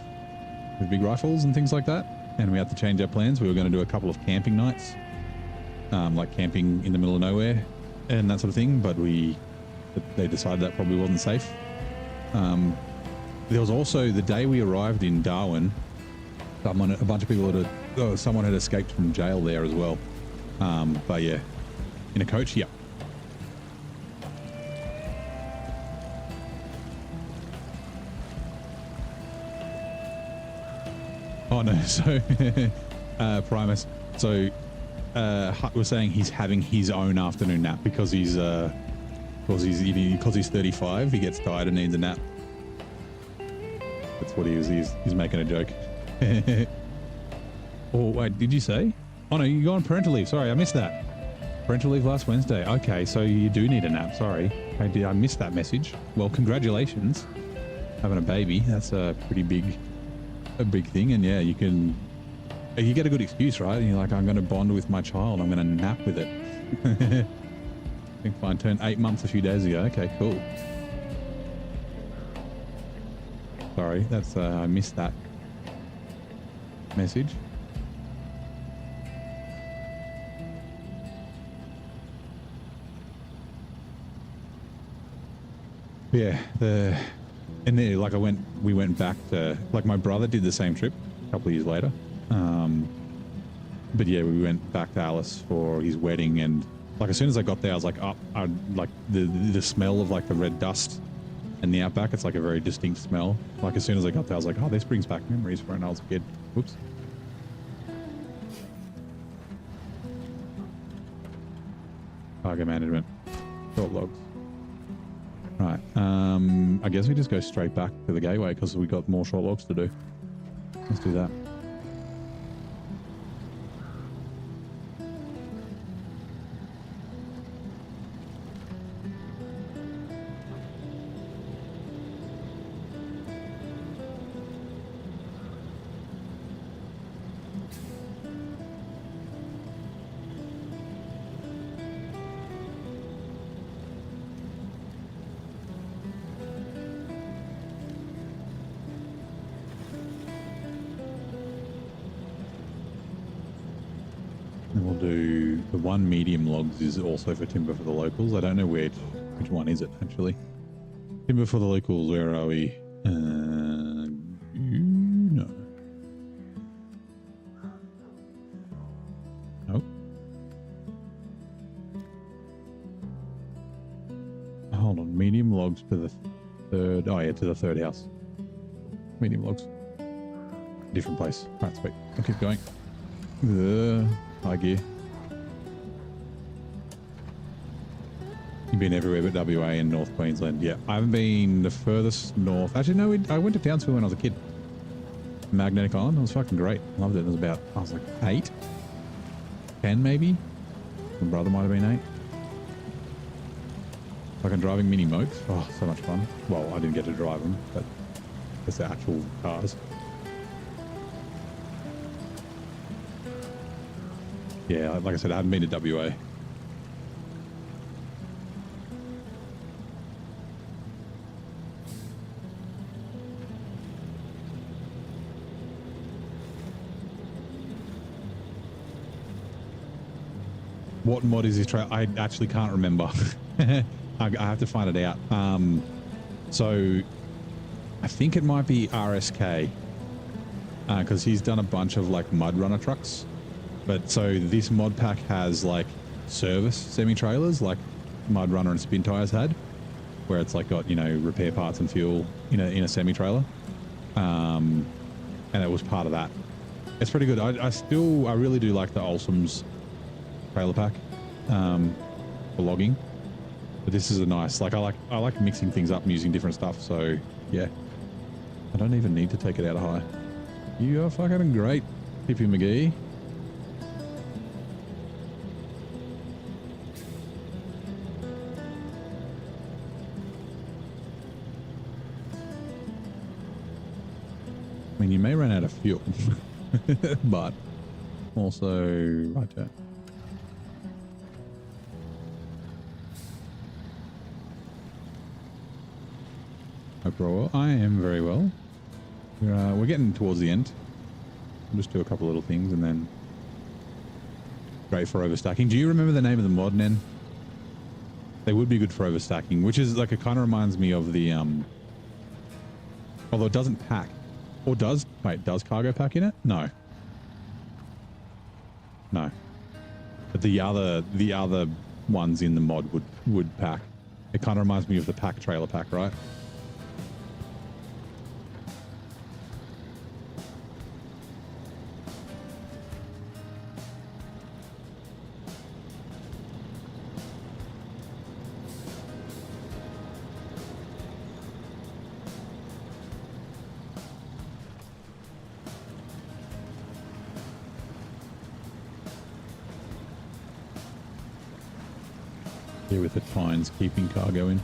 Speaker 1: big rifles and things like that, and we had to change our plans. We were going to do a couple of camping nights, like camping in the middle of nowhere and that sort of thing, but they decided that probably wasn't safe. There was also the day we arrived in Darwin, a bunch of people someone had escaped from jail there as well. But yeah, in a coach, yeah. Oh no, so Primus. So Hut was saying he's having his own afternoon nap because he's 35. He gets tired and needs a nap. That's what he was. He's making a joke. Oh wait, did you say? Oh no, you go on parental leave. Sorry, I missed that. Parental leave last Wednesday. Okay, so you do need a nap. Sorry, I missed that message. Well, congratulations, having a baby. That's a big thing. And yeah, you get a good excuse, right? And you're like, I'm going to bond with my child. I'm going to nap with it. I think fine. Turned 8 months a few days ago. Okay, cool. Sorry, that's I missed that message. Yeah, we went back to, like, my brother did the same trip a couple of years later. But yeah, we went back to Alice for his wedding, and like as soon as I got there, I was like, oh, I like the smell of like the red dust and the outback. It's like a very distinct smell. Like as soon as I got there, I was like, oh, this brings back memories for when I was a kid. Whoops. Cargo management. Short logs. Right. I guess we just go straight back to the gateway because we got more short logs to do. Let's do that. One medium logs is also for timber for the locals. I don't know which one is it actually. Timber for the locals, where are we? No. Nope. Hold on, medium logs to the third. Oh yeah, to the third house. Medium logs. Different place. Right, sweet. I'll keep going. High gear. You've been everywhere but WA and North Queensland. Yeah, I haven't been the furthest north. Actually, no, I went to Townsville when I was a kid. Magnetic Island. It was fucking great. Loved it. It was about, I was like 8, 10 maybe. My brother might have been 8. Fucking driving mini mopes. Oh, so much fun. Well, I didn't get to drive them, but it's the actual cars. Yeah, like I said, I haven't been to WA. What mod is this trail? I actually can't remember. I have to find it out. So I think it might be RSK because he's done a bunch of like mud runner trucks. But so this mod pack has like service semi-trailers like Mud Runner and Spin Tires had, where it's like got, you know, repair parts and fuel in a semi-trailer. And it was part of that. It's pretty good. I really do like the Olsom's trailer pack for logging. But this is a nice, like I like mixing things up and using different stuff. So yeah, I don't even need to take it out of high. You are fucking great, Tippy McGee. I mean, you may run out of fuel, but also right turn. Hope you're all well. I am very well. We're getting towards the end. I'll just do a couple little things and then great for overstacking. Do you remember the name of the mod, Nen? They would be good for overstacking, which is like, it kind of reminds me of the although it doesn't pack. Or does, wait, does cargo pack in it? No. No. But the other ones in the mod would pack. It kind of reminds me of the pack trailer pack, right? Here with the pines keeping cargo in.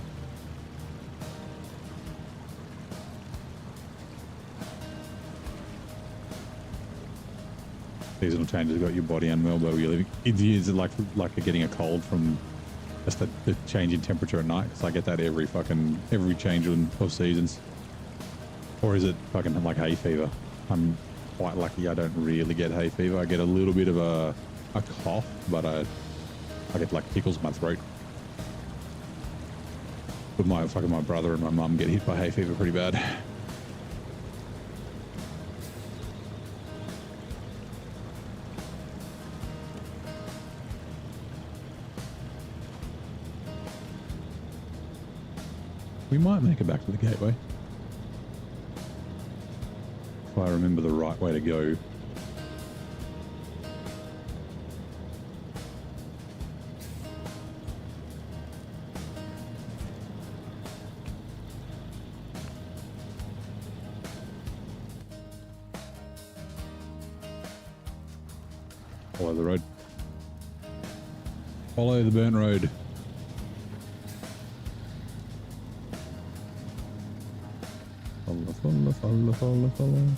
Speaker 1: Seasonal changes got your body unwell where you're living. Is it like getting a cold from just the change in temperature at night? Because I get that every change of seasons. Or is it fucking like hay fever? I'm quite lucky I don't really get hay fever. I get a little bit of a cough, but I get like tickles in my throat. But my brother and my mum get hit by hay fever pretty bad. We might make it back to the gateway. If I remember the right way to go. Follow the road. Follow the burnt road. Follow.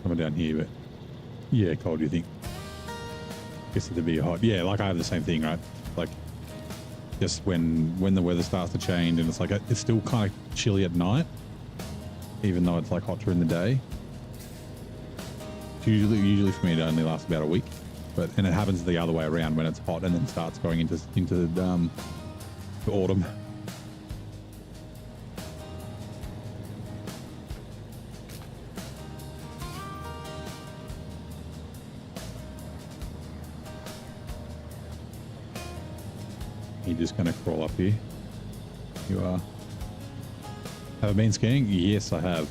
Speaker 1: Coming down here, but yeah, cold. You think? Guess it'd be hot. Yeah, like I have the same thing, right? Like just when the weather starts to change, and it's like it's still kind of chilly at night, even though it's like hot during the day. Usually for me it only lasts about a week, and it happens the other way around when it's hot and then starts going into the autumn. You're just gonna crawl up here. You are. Have I been skiing? Yes, I have.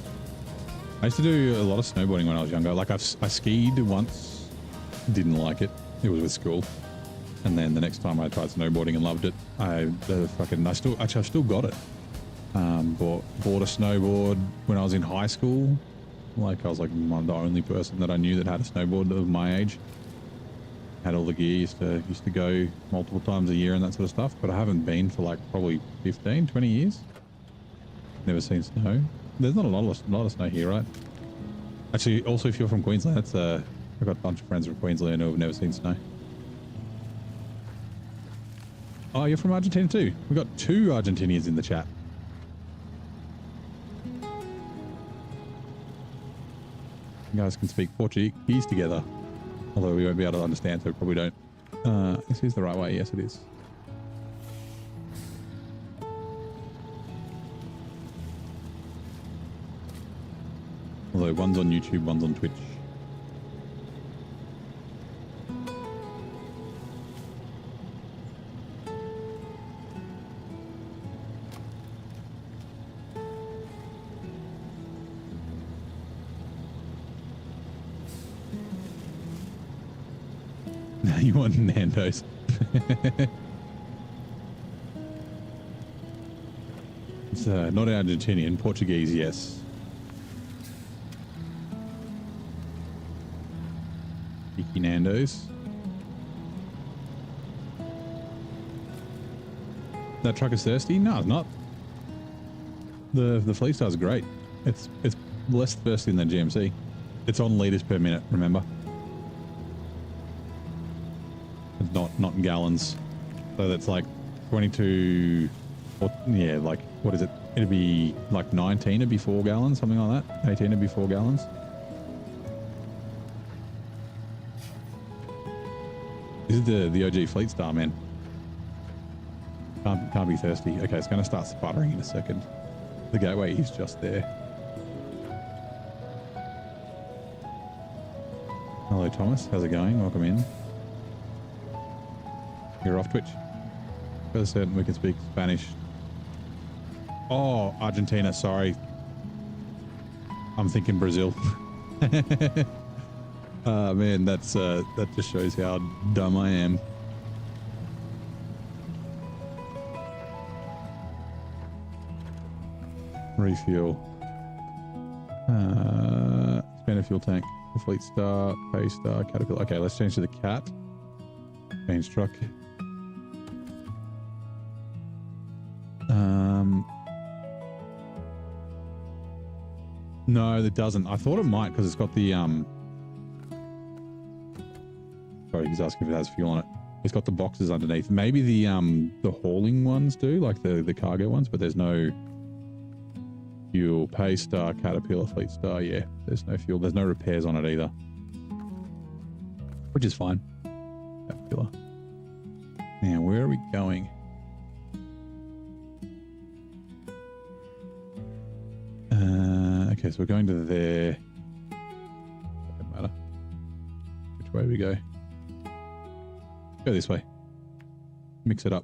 Speaker 1: I used to do a lot of snowboarding when I was younger. Like I skied once, didn't like it. It was with school, and then the next time I tried snowboarding and loved it. I've still got it. Bought a snowboard when I was in high school. Like I was like the only person that I knew that had a snowboard of my age. Had all the gear. Used to go multiple times a year and that sort of stuff. But I haven't been for like probably 15, 20 years. Never seen snow. There's not a lot of snow here, right? Actually, also if you're from Queensland, I've got a bunch of friends from Queensland who have never seen snow. Oh, you're from Argentina too? We've got 2 Argentinians in the chat. You guys can speak Portuguese together. Although we won't be able to understand, so we probably don't. This is the right way. Yes, it is. Although one's on YouTube, one's on Twitch. You want Nando's? It's not Argentinian, Portuguese, yes. Cheeky Nando's. That truck is thirsty? No, it's not. The Fleet Star's great. It's less thirsty than the GMC. It's on liters per minute, remember? It's not in gallons. So that's like 22, or yeah, like what is it? It'd be like 19 would be 4 gallons, something like that. 18 would be 4 gallons. This is the OG Fleet Star, man. Can't be thirsty. Okay, it's going to start sputtering in a second. The gateway is just there. Hello, Thomas. How's it going? Welcome in. You're off Twitch. For certain we can speak Spanish. Oh, Argentina. Sorry. I'm thinking Brazil. Man, that just shows how dumb I am. Refuel. Expand a fuel tank. The Fleet Star, Pay Star, Caterpillar. Okay, let's change to the Cat. Change truck. No, it doesn't. I thought it might because it's got the Sorry, he's asking if it has fuel on it. It's got the boxes underneath. Maybe the hauling ones do, like the cargo ones, but there's no fuel. Pay Star, Caterpillar, Fleet Star. Yeah, there's no fuel. There's no repairs on it either, which is fine. Caterpillar. Now, where are we going? Okay, so we're going to there. Doesn't matter which way we go. Go this way. Mix it up.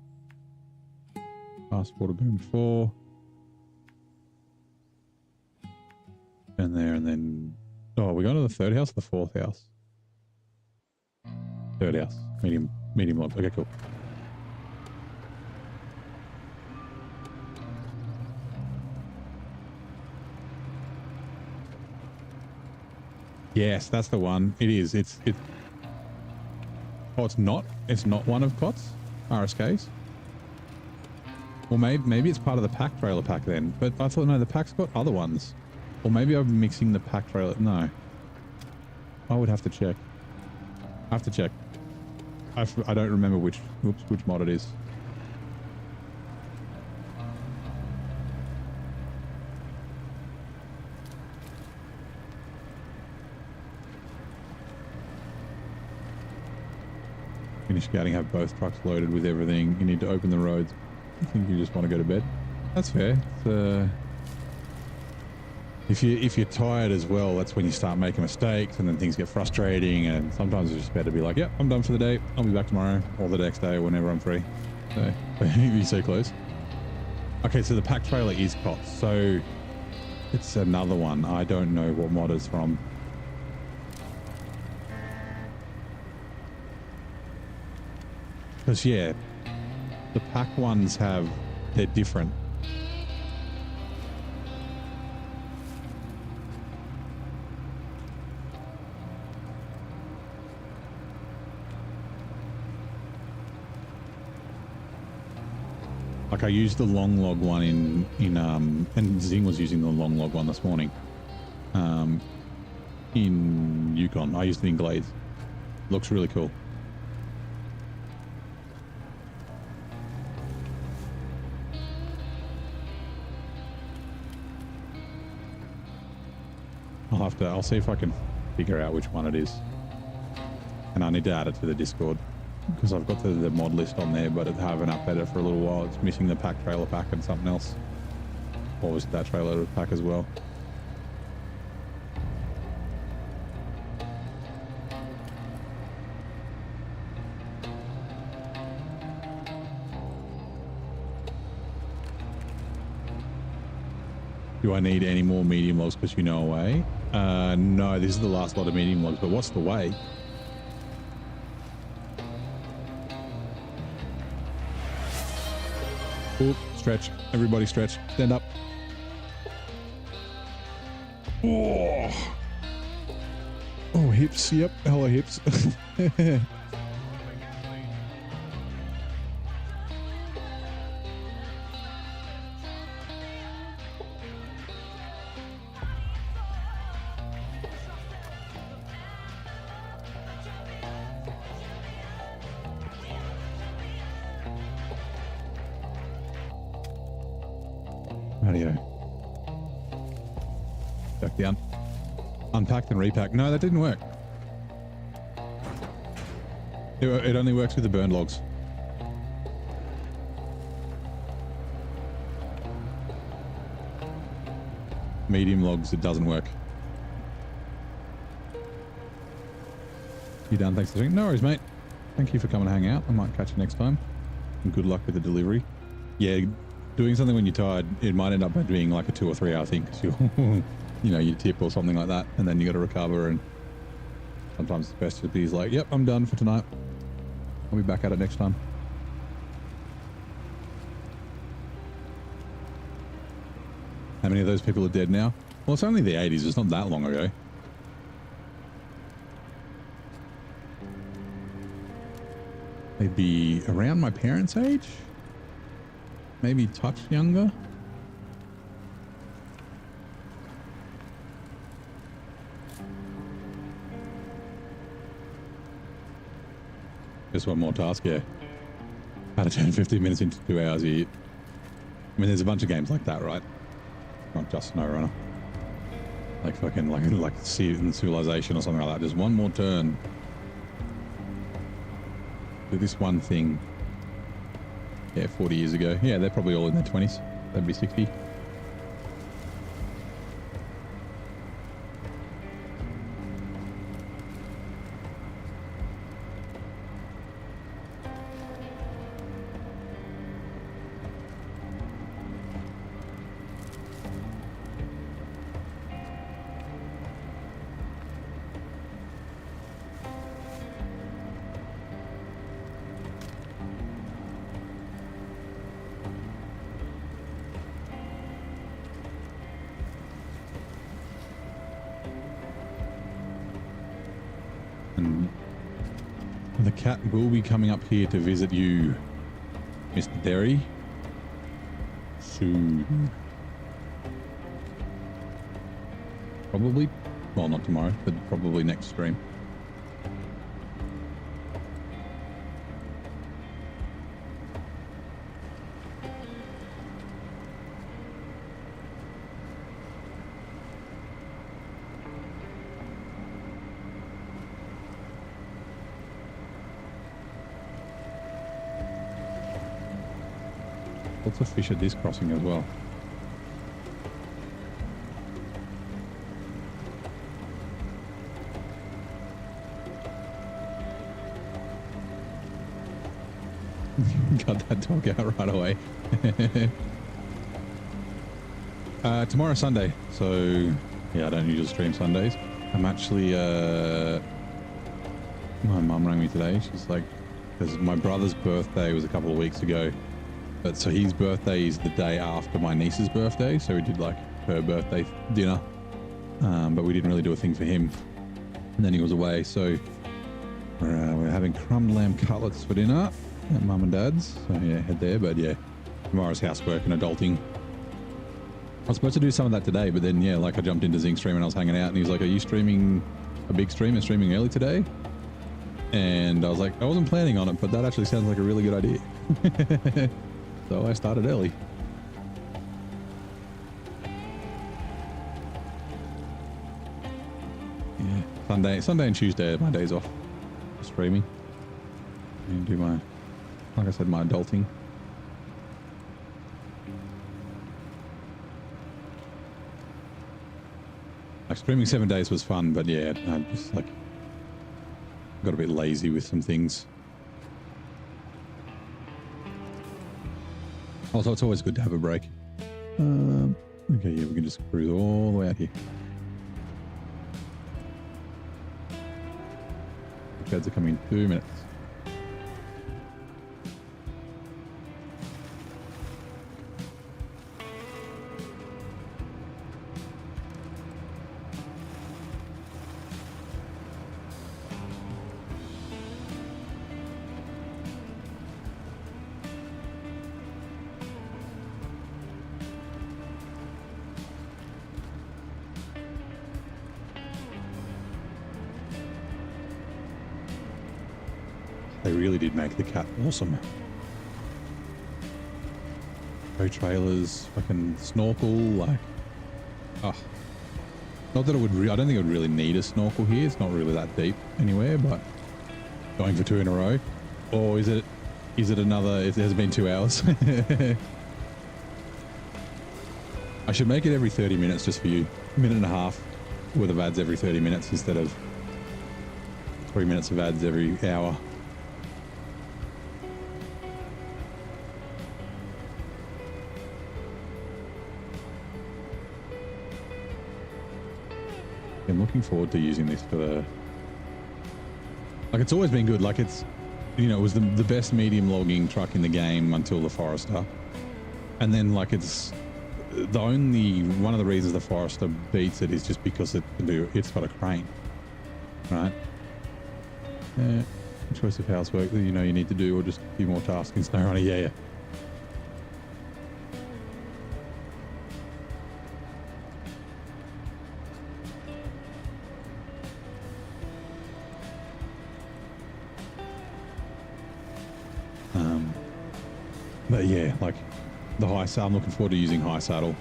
Speaker 1: Fast water boom 4. And there, and then... Oh, we're going to the third house or the fourth house? Third house. Medium log. Okay, cool. Yes, that's the one. It is. Oh, it's not. It's not one of COT's RSKs. Or maybe it's part of the pack trailer pack then. But I thought, no, the pack's got other ones. Or maybe I'm mixing the pack trailer. No. I would have to check. I have to check. I don't remember which mod it is. Finish scouting, have both trucks loaded with everything. You need to open the roads. I think you just want to go to bed. That's fair. It's, if you're tired as well, that's when you start making mistakes and then things get frustrating, and sometimes it's just better to be like, yep, I'm done for the day. I'll be back tomorrow or the next day whenever I'm free. So you're so close. Okay, so the pack trailer is COTS. So it's another one. I don't know what mod it's from. Because, yeah, the pack ones they're different. Like I used the long log one and Zing was using the long log one this morning. In Yukon, I used it in Glades. Looks really cool. I'll see if I can figure out which one it is. And I need to add it to the Discord because I've got the mod list on there, but I haven't updated it for a little while. It's missing the pack trailer pack and something else. Or was that trailer pack as well? Do I need any more medium logs because you know away? No, this is the last lot of medium logs, but what's the way? Oop, stretch. Everybody stretch. Stand up. Oh, hips. Yep. Hello, hips. Radio. Back down. Unpacked and repacked. No, that didn't work. It only works with the burned logs. Medium logs, it doesn't work. You done? Thanks for doing. No worries, mate. Thank you for coming to hang out. I might catch you next time. And good luck with the delivery. Yeah, doing something when you're tired, it might end up being like a 2 or 3 hour thing because you tip or something like that, and then you got to recover. And sometimes it's best to be like, yep, I'm done for tonight. I'll be back at it next time. How many of those people are dead now? Well, it's only the 80s. It's not that long ago. They'd be around my parents' age. Maybe touch younger. Just one more task, yeah. How to turn 15 minutes into 2 hours here. I mean, there's a bunch of games like that, right? Not just SnowRunner. Like fucking, like Civilization or something like that. Just one more turn. Do this one thing. Yeah, 40 years ago. Yeah, they're probably all in their 20s. They'd be 60. And the cat will be coming up here to visit you, Mr. Derry, soon. Probably, well, not tomorrow, but probably next stream. Lots of fish at this crossing as well. Got that dog out right away. Tomorrow Sunday, so yeah, I don't usually stream Sundays. I'm actually my mum rang me today. She's like, because my brother's birthday was a couple of weeks ago. But so his birthday is the day after my niece's birthday, so we did like her birthday dinner, but we didn't really do a thing for him. And then he was away, so we're having crumbed lamb cutlets for dinner at mum and dad's. So yeah, head there. But yeah, tomorrow's housework and adulting. I was supposed to do some of that today, but then yeah, like I jumped into Zing stream and I was hanging out, and he was like, "Are you streaming a big stream and streaming early today?" And I was like, "I wasn't planning on it, but that actually sounds like a really good idea." So I started early. Yeah, Sunday and Tuesday are my days off for streaming. And do my, like I said, my adulting. Like streaming 7 days was fun, but yeah, I just like got a bit lazy with some things. Also, it's always good to have a break. Okay, yeah, we can just cruise all the way out here. The beds are coming in 2 minutes. They really did make the cat awesome. Tow trailers, fucking snorkel, like, oh, not that it would. I don't think it would really need a snorkel here. It's not really that deep anywhere, but going for 2 in a row, or is it another? It has been 2 hours. I should make it every 30 minutes just for you. A minute and a half worth of ads every 30 minutes instead of 3 minutes of ads every hour. I'm looking forward to using this for the, like, it's always been good. Like, it's, you know, it was the best medium logging truck in the game until the Forester, and then like it's one of the reasons the Forester beats it is just because it's got a crane, right? Choice of housework that you know you need to do, or just a few more tasks in SnowRunner. Yeah. But yeah, like the high saddle, I'm looking forward to using high saddle.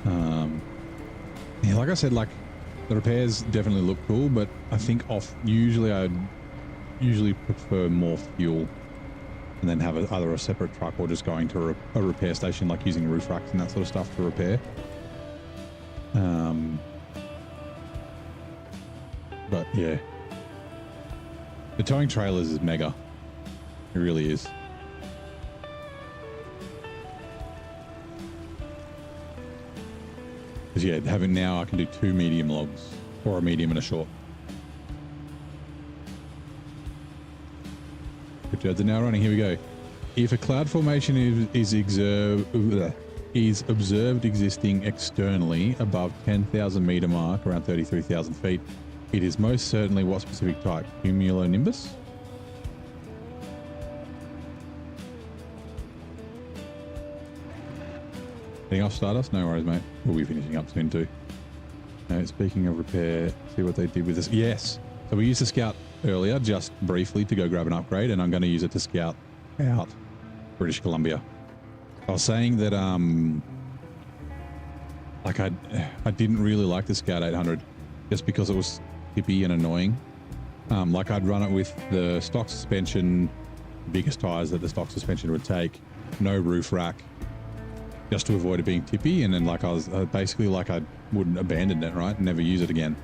Speaker 1: Yeah, like I said, like the repairs definitely look cool, but I think I'd usually prefer more fuel and then have either a separate truck or just going to a repair station, like using roof racks and that sort of stuff to repair. But yeah, the towing trailers is mega. It really is. Because yeah, having now I can do 2 medium logs, or a medium and a short. Good judge are now running. Here we go. If a cloud formation is observed existing externally above 10,000 meter mark, around 33,000 feet, it is most certainly what specific type? Cumulonimbus? Heading off Stardust? No worries, mate. We'll be finishing up soon too. Speaking of repair, see what they did with this. Yes. So we used the Scout earlier, just briefly, to go grab an upgrade, and I'm going to use it to scout out British Columbia. I was saying that, like I didn't really like the Scout 800 just because it was hippie and annoying. Like I'd run it with the stock suspension, biggest tires that the stock suspension would take, no roof rack, just to avoid it being tippy. And then like I was basically like I wouldn't abandon it, right, and never use it again.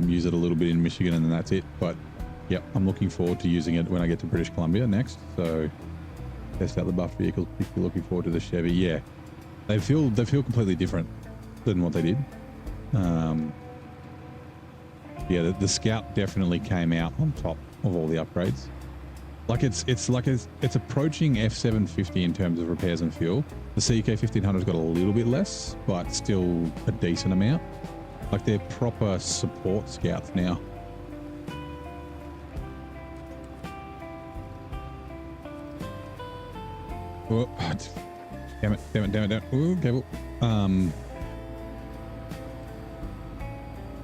Speaker 1: Use it a little bit in Michigan and then that's it. But yep, I'm looking forward to using it when I get to British Columbia next. So test out the buffed vehicles, particularly looking forward to the Chevy. Yeah, they feel completely different than what they did. Yeah, the Scout definitely came out on top of all the upgrades. Like it's approaching F750 in terms of repairs and fuel. The CK 1500's got a little bit less, but still a decent amount. Like they're proper support Scouts now. Oh, damn it. Ooh, cable.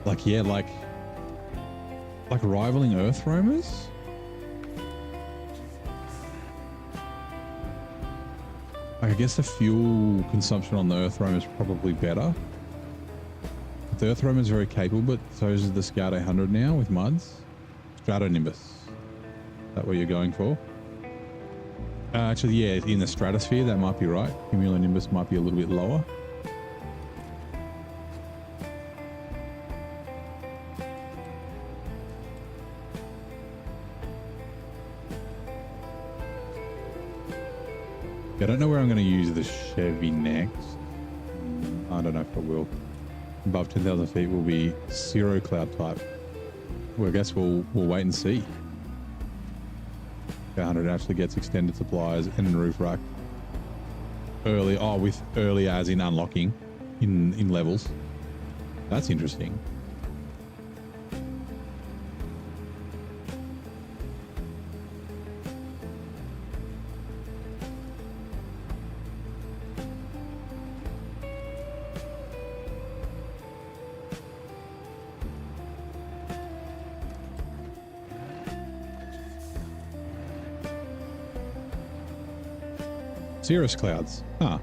Speaker 1: Like, yeah, like rivaling Earth Roamers? I guess the fuel consumption on the Earth Roamer is probably better. The Earth Roamer is very capable, but so is the Scout 800 now with muds. Stratonimbus. Is that what you're going for? Actually, yeah, in the stratosphere, that might be right. Cumulonimbus might be a little bit lower. I don't know where I'm going to use the Chevy next. I don't know if I will. Above 10,000 feet will be zero cloud type. Well, I guess we'll wait and see. 100 actually gets extended supplies and roof rack early. Oh, with early as in unlocking in levels. That's interesting. Cirrus clouds. Ah,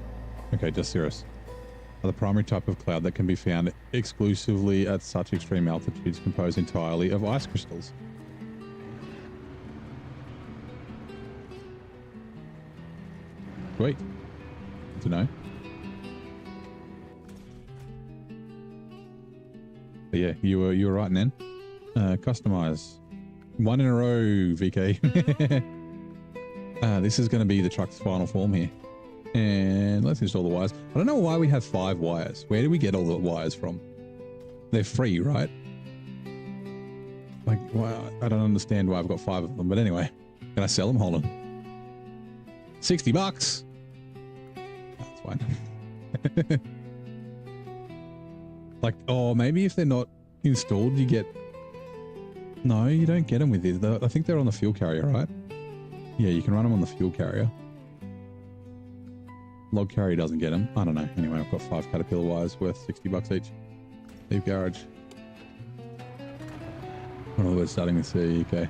Speaker 1: okay, just cirrus. Are the primary type of cloud that can be found exclusively at such extreme altitudes, composed entirely of ice crystals. Sweet. Good to know. But yeah, you were right, Nan. Customize. 1 in a row, VK. This is going to be the truck's final form here. And let's install the wires. I don't know why we have 5 wires. Where do we get all the wires from? They're free, right? Like, well, I don't understand why I've got 5 of them. But anyway, can I sell them? Hold on. $60. That's fine. Like, oh, maybe if they're not installed, you get... No, you don't get them with this. I think they're on the fuel carrier, right? Yeah, you can run them on the fuel carrier. Log carrier doesn't get them. I don't know. Anyway, I've got 5 Caterpillar wires worth $60 each. Leave garage. What are the words starting with C? Okay.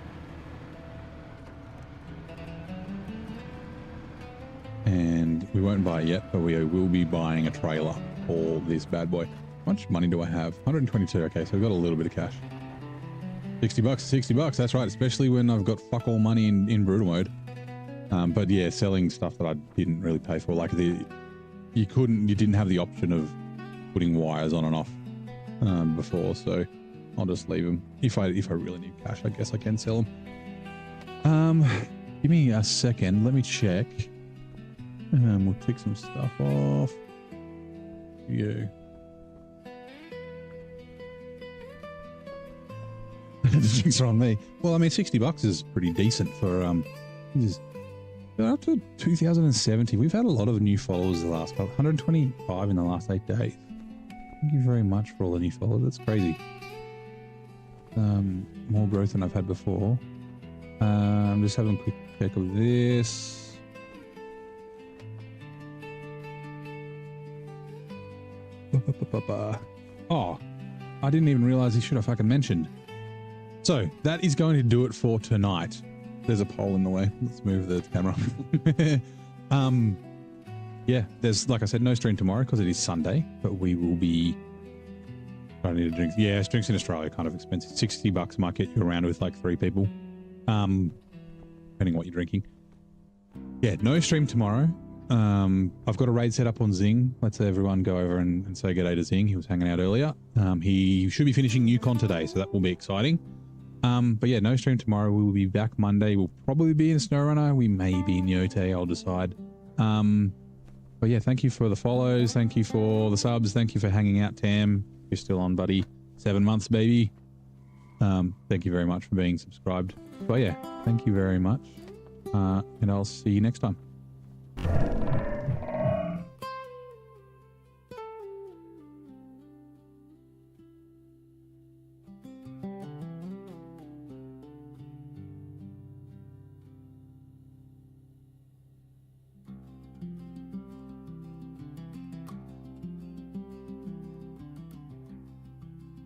Speaker 1: And we won't buy it yet, but we will be buying a trailer for this bad boy. How much money do I have? 122. Okay, so we've got a little bit of cash. $60, $60. That's right, especially when I've got fuck all money in brutal mode. But yeah, selling stuff that I didn't really pay for, like you didn't have the option of putting wires on and off before, so I'll just leave them. If I really need cash, I guess I can sell them. Give me a second. Let me check. We'll tick some stuff off. You. The drinks are on me. Well, I mean, $60 is pretty decent for up to 2070. We've had a lot of new followers the last 125 in the last 8 days. Thank you very much for all the new followers. That's crazy. More growth than I've had before. I'm just having a quick check of this. Oh, I didn't even realize he should have fucking mentioned. So that is going to do it for tonight. There's a pole in the way. Let's move the camera. Yeah, there's, like I said, no stream tomorrow because it is Sunday, but we will be... I need a drink. Yeah, drinks in Australia are kind of expensive. $60 might get you around with like 3 people, depending what you're drinking. Yeah, no stream tomorrow. I've got a raid set up on Zing. Let's everyone go over and say g'day to Zing. He was hanging out earlier. He should be finishing Yukon today, so that will be exciting. But yeah, no stream tomorrow. We will be back Monday. We'll probably be in SnowRunner. We may be in Yote. I'll decide. But yeah, thank you for the follows. Thank you for the subs. Thank you for hanging out, Tam. You're still on, buddy. 7 months, baby. Thank you very much for being subscribed. But yeah, thank you very much. And I'll see you next time.